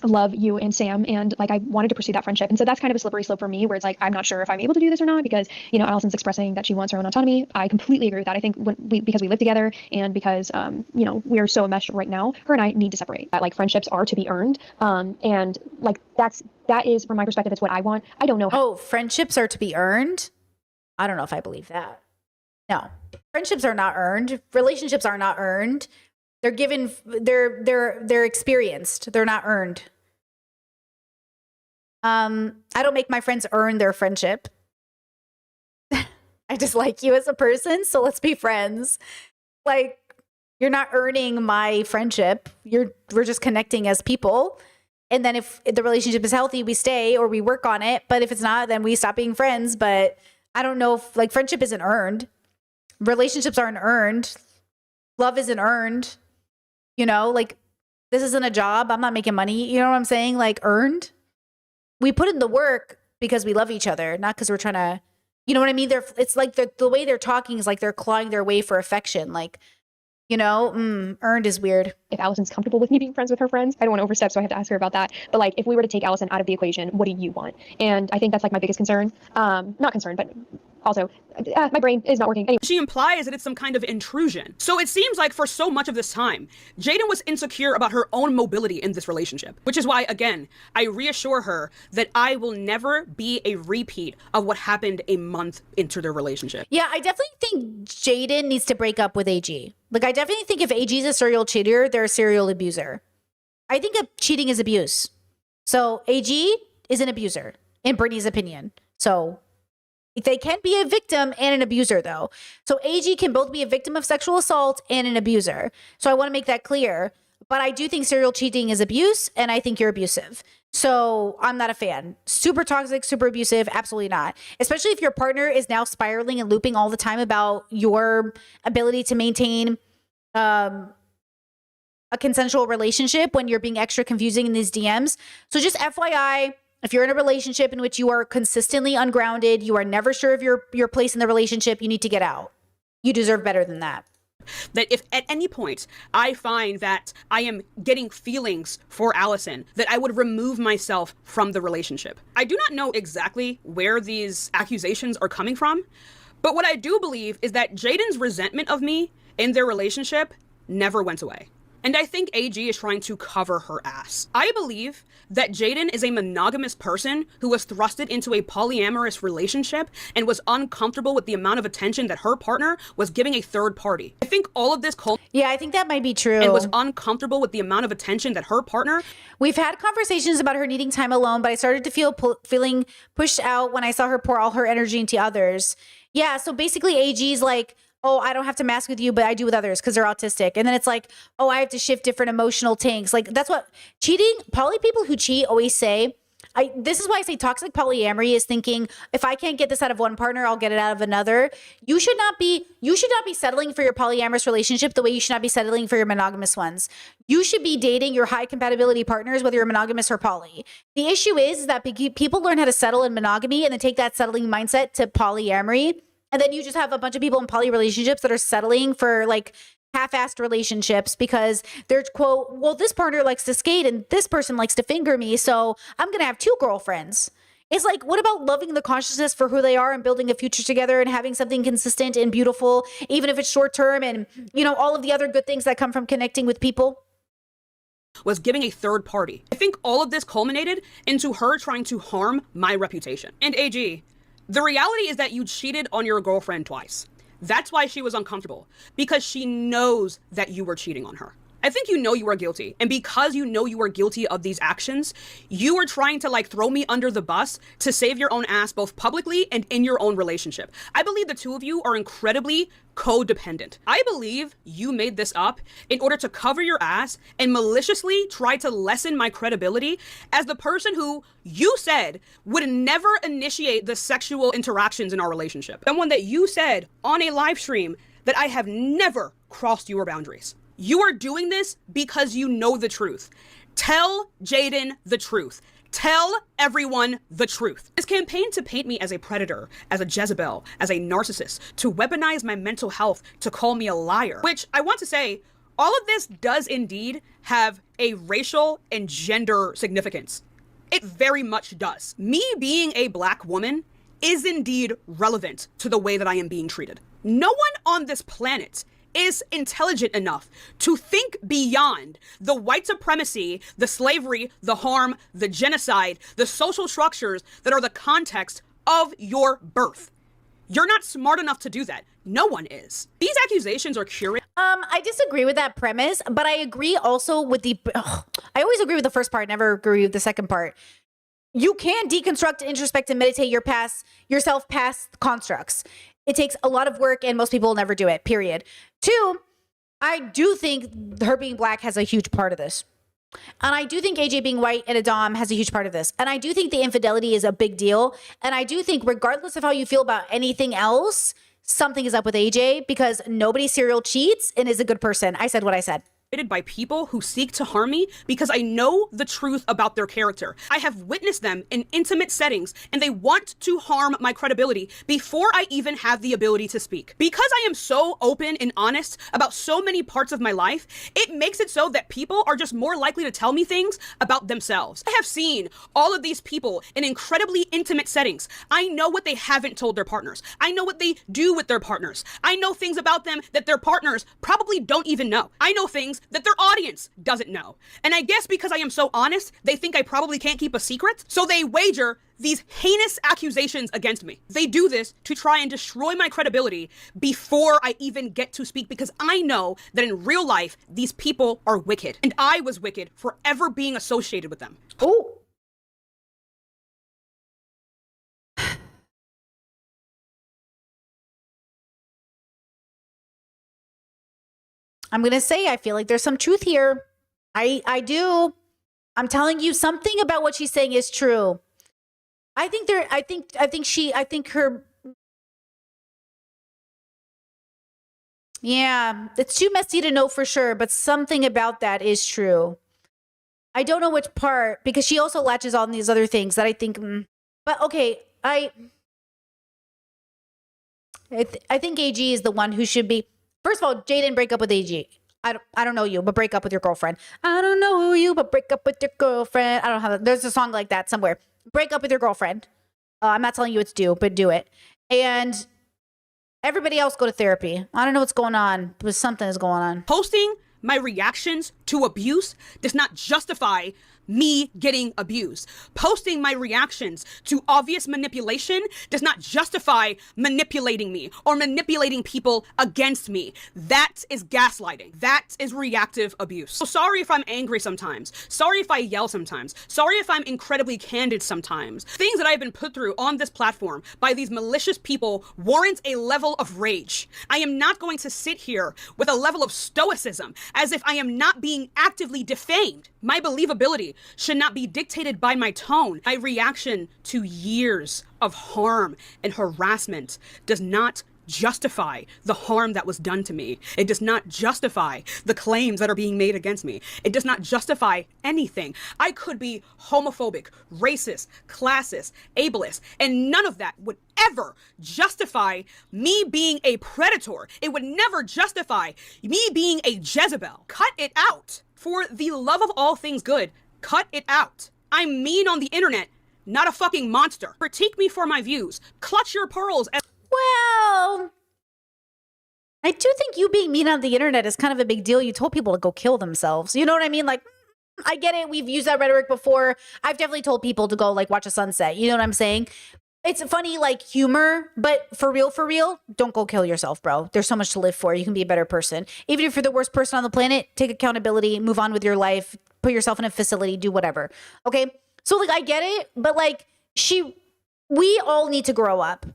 love you and Sam, and I wanted to pursue that friendship. And so that's kind of a slippery slope for me, where it's like I'm not sure if I'm able to do this or not, because Allison's expressing that she wants her own autonomy. I completely agree with that. I think because we live together and because we are so enmeshed right now, her and I need to separate. That friendships are to be earned, and that is, from my perspective, it's what I want. I don't know. Oh, friendships are to be earned? I don't know if I believe that. No, friendships are not earned. Relationships are not earned. They're given, they're experienced. They're not earned. I don't make my friends earn their friendship. I just like you as a person, so let's be friends. You're not earning my friendship. We're just connecting as people. And then if the relationship is healthy, we stay or we work on it. But if it's not, then we stop being friends. But I don't know if friendship isn't earned. Relationships aren't earned. Love isn't earned. This isn't a job. I'm not making money. You know what I'm saying? Earned. We put in the work because we love each other, not because we're trying to, you know what I mean? It's the way they're talking is they're clawing their way for affection. Earned is weird. If Allison's comfortable with me being friends with her friends, I don't want to overstep, so I have to ask her about that. But if we were to take Allison out of the equation, what do you want? And I think that's my biggest concern. Not concern, but also my brain is not working. Anyway. She implies that it's some kind of intrusion. So it seems like for so much of this time, Jaden was insecure about her own mobility in this relationship, which is why, again, I reassure her that I will never be a repeat of what happened a month into their relationship. Yeah, I definitely think Jaden needs to break up with AG. I definitely think if AG is a serial cheater, they're a serial abuser. I think cheating is abuse. So AG is an abuser, in Brittany's opinion. So they can be a victim and an abuser, though. So AG can both be a victim of sexual assault and an abuser. So I want to make that clear. But I do think serial cheating is abuse, and I think you're abusive. So I'm not a fan. Super toxic, super abusive, absolutely not. Especially if your partner is now spiraling and looping all the time about your ability to maintain a consensual relationship when you're being extra confusing in these DMs. So just FYI, if you're in a relationship in which you are consistently ungrounded, you are never sure of your place in the relationship, you need to get out. You deserve better than that. That if at any point I find that I am getting feelings for Allison, that I would remove myself from the relationship. I do not know exactly where these accusations are coming from, but what I do believe is that Jaden's resentment of me in their relationship never went away. And I think AG is trying to cover her ass. I believe that Jaden is a monogamous person who was thrusted into a polyamorous relationship and was uncomfortable with the amount of attention that her partner was giving a third party. I think all of this Yeah, I think that might be true. and was uncomfortable with the amount of attention that her partner. We've had conversations about her needing time alone, but I started to feeling pushed out when I saw her pour all her energy into others. Yeah, so basically AG's like, oh, I don't have to mask with you, but I do with others because they're autistic. And then it's like, oh, I have to shift different emotional tanks. Like that's what cheating, poly people who cheat always say. This is why I say toxic polyamory is thinking, if I can't get this out of one partner, I'll get it out of another. You should not be settling for your polyamorous relationship the way you should not be settling for your monogamous ones. You should be dating your high compatibility partners, whether you're monogamous or poly. The issue is that people learn how to settle in monogamy and then take that settling mindset to polyamory. And then you just have a bunch of people in poly relationships that are settling for like half-assed relationships because they're, quote, well, this partner likes to skate and this person likes to finger me, so I'm going to have 2 girlfriends. It's like, what about loving the consciousness for who they are and building a future together and having something consistent and beautiful, even if it's short term, and, you know, all of the other good things that come from connecting with people? Was giving a third party. I think all of this culminated into her trying to harm my reputation. And AG, the reality is that you cheated on your girlfriend twice. That's why she was uncomfortable, because she knows that you were cheating on her. I think you know you are guilty. And because you know you are guilty of these actions, you are trying to like throw me under the bus to save your own ass, both publicly and in your own relationship. I believe the two of you are incredibly codependent. I believe you made this up in order to cover your ass and maliciously try to lessen my credibility as the person who you said would never initiate the sexual interactions in our relationship. Someone that you said on a live stream that I have never crossed your boundaries. You are doing this because you know the truth. Tell Jaden the truth. Tell everyone the truth. This campaign to paint me as a predator, as a Jezebel, as a narcissist, to weaponize my mental health, to call me a liar, which I want to say, all of this does indeed have a racial and gender significance. It very much does. Me being a Black woman is indeed relevant to the way that I am being treated. No one on this planet is intelligent enough to think beyond the white supremacy, the slavery, the harm, the genocide, the social structures that are the context of your birth. You're not smart enough to do that. No one is. These accusations are curious. I disagree with that premise, but I agree also with I always agree with the first part, never agree with the second part. You can deconstruct, introspect, and meditate yourself past constructs. It takes a lot of work and most people will never do it, period. 2, I do think her being Black has a huge part of this. And I do think AJ being white and a dom has a huge part of this. And I do think the infidelity is a big deal. And I do think regardless of how you feel about anything else, something is up with AJ because nobody serial cheats and is a good person. I said what I said. By people who seek to harm me because I know the truth about their character. I have witnessed them in intimate settings and they want to harm my credibility before I even have the ability to speak. Because I am so open and honest about so many parts of my life, it makes it so that people are just more likely to tell me things about themselves. I have seen all of these people in incredibly intimate settings. I know what they haven't told their partners. I know what they do with their partners. I know things about them that their partners probably don't even know. I know things that their audience doesn't know. And I guess because I am so honest, they think I probably can't keep a secret, so they wager these heinous accusations against me. They do this to try and destroy my credibility before I even get to speak because I know that in real life, these people are wicked. And I was wicked for ever being associated with them. Oh. I'm going to say, I feel like there's some truth here. I do. I'm telling you, something about what she's saying is true. I think her, yeah, it's too messy to know for sure, but something about that is true. I don't know which part, because she also latches on these other things that I think, but okay, I think AG is the one who should be. First of all, Jaden, break up with AG. I don't know you, but break up with your girlfriend. I don't know you, but break up with your girlfriend. I don't know how there's a song like that somewhere. Break up with your girlfriend. I'm not telling you it's due, but do it. And everybody else go to therapy. I don't know what's going on, but something is going on. Posting my reactions to abuse does not justify me getting abused. Posting my reactions to obvious manipulation does not justify manipulating me or manipulating people against me. That is gaslighting. That is reactive abuse. So sorry if I'm angry sometimes. Sorry if I yell sometimes. Sorry if I'm incredibly candid sometimes. Things that I've been put through on this platform by these malicious people warrant a level of rage. I am not going to sit here with a level of stoicism as if I am not being actively defamed. My believability should not be dictated by my tone. My reaction to years of harm and harassment does not justify the harm that was done to me. It does not justify the claims that are being made against me. It does not justify anything. I could be homophobic, racist, classist, ableist, and none of that would ever justify me being a predator. It would never justify me being a Jezebel. Cut it out. For the love of all things good, cut it out. I'm mean on the internet, not a fucking monster. Critique me for my views. Clutch your pearls. Well, I do think you being mean on the internet is kind of a big deal. You told people to go kill themselves. You know what I mean? Like, I get it. We've used that rhetoric before. I've definitely told people to go like watch a sunset. You know what I'm saying? It's funny, like humor, but for real, don't go kill yourself, bro. There's so much to live for. You can be a better person. Even if you're the worst person on the planet, take accountability, move on with your life, put yourself in a facility, do whatever. Okay? So like, I get it, but like we all need to grow up.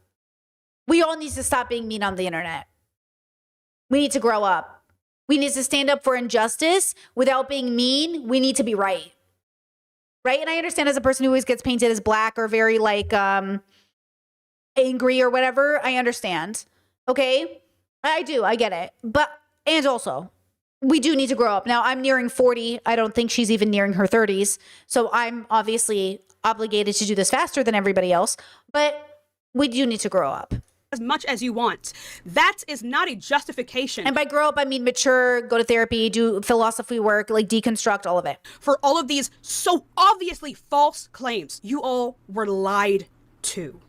We all need to stop being mean on the internet. We need to grow up. We need to stand up for injustice without being mean. We need to be right. Right? And I understand as a person who always gets painted as black or very like angry or whatever, I understand. Okay? I do. I get it. And also, we do need to grow up. Now, I'm nearing 40. I don't think she's even nearing her 30s. So I'm obviously obligated to do this faster than everybody else. But we do need to grow up. As much as you want. That is not a justification. And by grow up, I mean mature, go to therapy, do philosophy work, like deconstruct all of it. For all of these so obviously false claims, you all were lied to.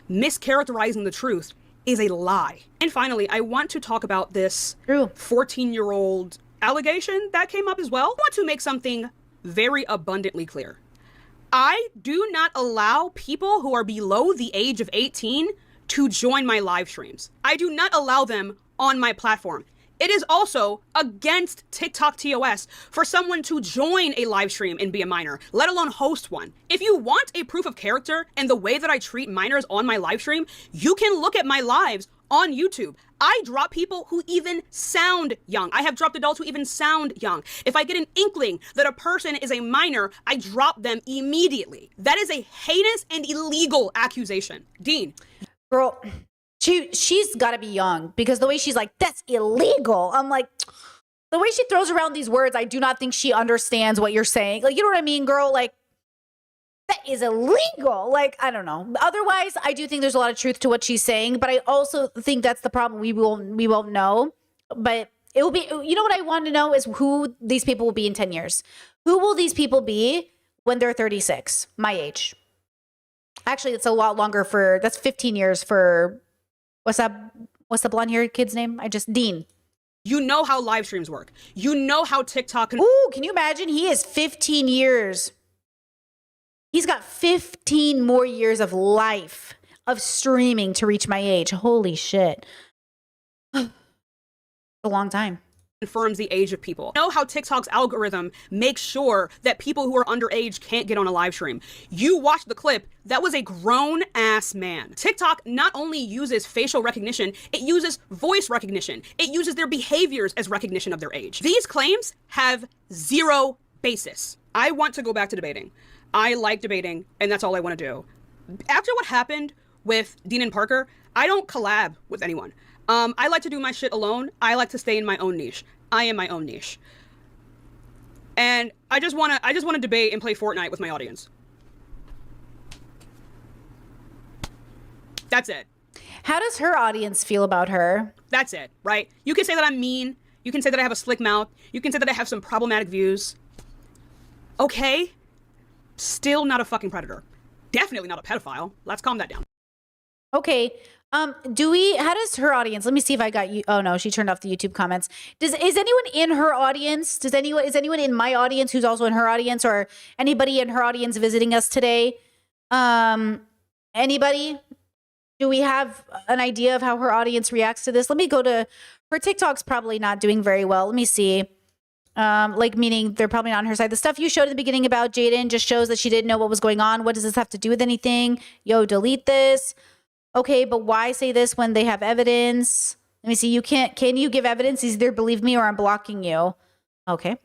Mischaracterizing the truth is a lie. And finally, I want to talk about this 14-year-old allegation that came up as well. I want to make something very abundantly clear. I do not allow people who are below the age of 18 to join my live streams. I do not allow them on my platform. It is also against TikTok TOS for someone to join a live stream and be a minor, let alone host one. If you want a proof of character and the way that I treat minors on my live stream, you can look at my lives on YouTube. I drop people who even sound young. I have dropped adults who even sound young. If I get an inkling that a person is a minor, I drop them immediately. That is a heinous and illegal accusation. Dean. Girl, she's got to be young because the way she's like, that's illegal. I'm like, the way she throws around these words, I do not think she understands what you're saying. Like, you know what I mean, girl? Like, that is illegal. Like, I don't know. Otherwise, I do think there's a lot of truth to what she's saying, but I also think that's the problem. We won't know, but it will be, you know what I want to know is who these people will be in 10 years. Who will these people be when they're 36, my age? Actually, it's a lot longer that's 15 years for, what's the blonde haired kid's name? Dean. You know how live streams work. You know how TikTok Ooh, can you imagine? He is 15 years. He's got 15 more years of life of streaming to reach my age. Holy shit. A long time. Confirms the age of people. You know how TikTok's algorithm makes sure that people who are underage can't get on a live stream. You watch the clip, that was a grown ass man. TikTok not only uses facial recognition, it uses voice recognition. It uses their behaviors as recognition of their age. These claims have zero basis. I want to go back to debating. I like debating, and that's all I want to do. After what happened with Dean and Parker, I don't collab with anyone. I like to do my shit alone. I like to stay in my own niche. I am my own niche. And I just want to debate and play Fortnite with my audience. That's it. How does her audience feel about her? That's it, right? You can say that I'm mean. You can say that I have a slick mouth. You can say that I have some problematic views. Okay. Still not a fucking predator. Definitely not a pedophile. Let's calm that down. Okay. How does her audience, let me see if I got you. Oh no, she turned off the YouTube comments. Is anyone in her audience? Is anyone in my audience who's also in her audience, or anybody in her audience visiting us today? Anybody? Do we have an idea of how her audience reacts to this? Let me go to her TikTok's probably not doing very well. Let me see. Meaning they're probably not on her side. The stuff you showed at the beginning about Jaden just shows that she didn't know what was going on. What does this have to do with anything? Yo, delete this. Okay, but why say this when they have evidence? Let me see. Can you give evidence? Either believe me or I'm blocking you. Okay.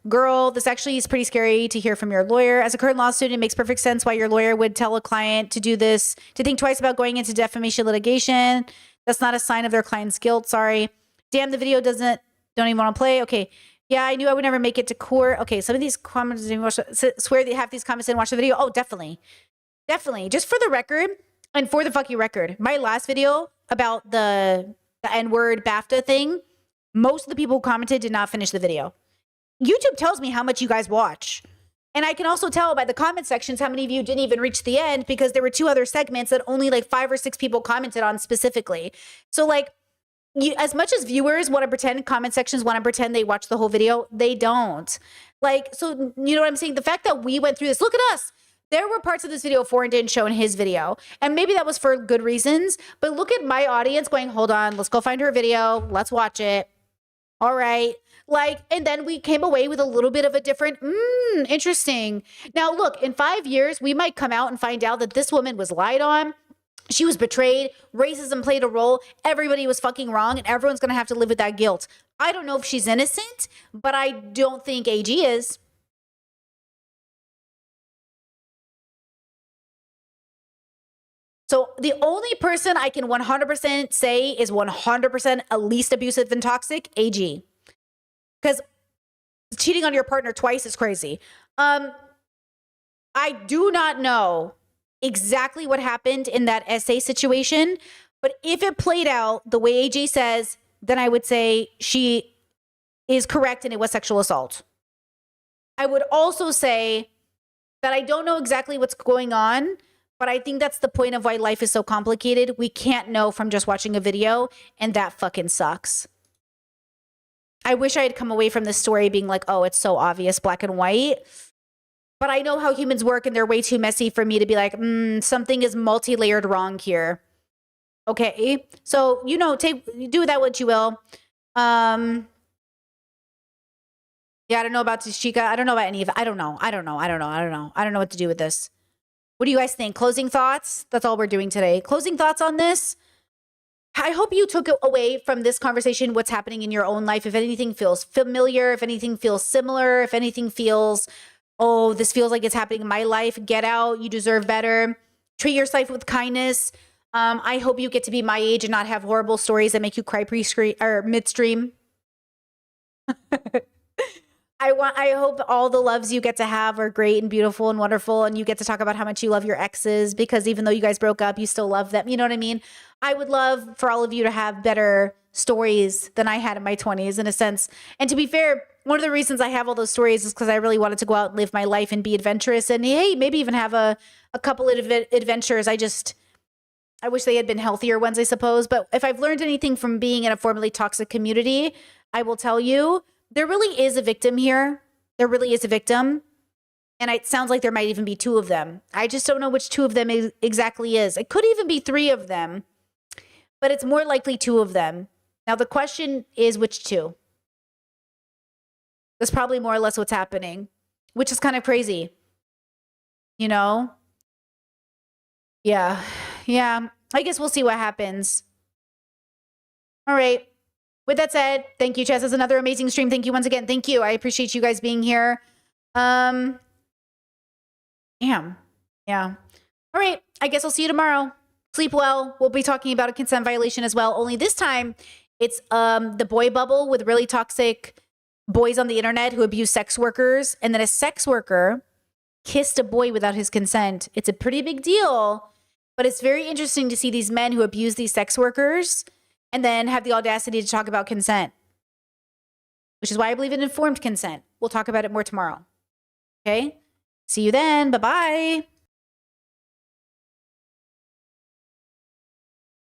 Girl, this actually is pretty scary to hear from your lawyer. As a current law student, it makes perfect sense why your lawyer would tell a client to do this, to think twice about going into defamation litigation. That's not a sign of their client's guilt. Sorry. Damn, the video don't even want to play. Okay. Yeah, I knew I would never make it to court. Okay, some of these comments, swear they have these comments and watch the video. Oh, definitely. Definitely. Just for the record, and for the fucking record, my last video about the N-word BAFTA thing, most of the people who commented did not finish the video. YouTube tells me how much you guys watch. And I can also tell by the comment sections how many of you didn't even reach the end, because there were 2 other segments that only like 5 or 6 people commented on specifically. So like, as much as viewers want to pretend, comment sections want to pretend they watch the whole video, they don't. Like, so you know what I'm saying? The fact that we went through this, look at us. There were parts of this video Foreign didn't show in his video. And maybe that was for good reasons. But look at my audience going, hold on, let's go find her video. Let's watch it. All right. Like, and then we came away with a little bit of a different, interesting. Now, look, in 5 years, we might come out and find out that this woman was lied on. She was betrayed. Racism played a role. Everybody was fucking wrong, and everyone's going to have to live with that guilt. I don't know if she's innocent, but I don't think AG is. So the only person I can 100% say is 100% at least abusive and toxic, AG. Because cheating on your partner twice is crazy. I do not know exactly what happened in that essay situation, but if it played out the way AG says, then I would say she is correct and it was sexual assault. I would also say that I don't know exactly what's going on, but I think that's the point of why life is so complicated. We can't know from just watching a video, and that fucking sucks. I wish I had come away from this story being like, oh, it's so obvious, black and white. But I know how humans work, and they're way too messy for me to be like, something is multi-layered wrong here. Okay, so, you know, do that what you will. Yeah, I don't know about Tashika. I don't know about any of it. I don't know what to do with this. What do you guys think? Closing thoughts? That's all we're doing today. Closing thoughts on this? I hope you took away from this conversation what's happening in your own life. If anything feels familiar, if anything feels similar, if anything feels, oh, this feels like it's happening in my life, get out. You deserve better. Treat yourself with kindness. I hope you get to be my age and not have horrible stories that make you cry pre-screen or midstream. I hope all the loves you get to have are great and beautiful and wonderful, and you get to talk about how much you love your exes, because even though you guys broke up, you still love them. You know what I mean? I would love for all of you to have better stories than I had in my 20s, in a sense. And to be fair, one of the reasons I have all those stories is because I really wanted to go out and live my life and be adventurous, and hey, maybe even have a couple of adventures. I wish they had been healthier ones, I suppose. But if I've learned anything from being in a formerly toxic community, I will tell you, there really is a victim here. There really is a victim. And it sounds like there might even be 2 of them. I just don't know which 2 of them exactly is. It could even be 3 of them, but it's more likely 2 of them. Now, the question is which 2? That's probably more or less what's happening, which is kind of crazy. You know? Yeah. I guess we'll see what happens. All right. With that said, thank you, Chess. It's another amazing stream. Thank you once again. Thank you. I appreciate you guys being here. Damn. Yeah. All right. I guess I'll see you tomorrow. Sleep well. We'll be talking about a consent violation as well. Only this time, it's the boy bubble with really toxic boys on the internet who abuse sex workers. And then a sex worker kissed a boy without his consent. It's a pretty big deal. But it's very interesting to see these men who abuse these sex workers and then have the audacity to talk about consent, which is why I believe in informed consent. We'll talk about it more tomorrow. Okay? See you then. Bye-bye.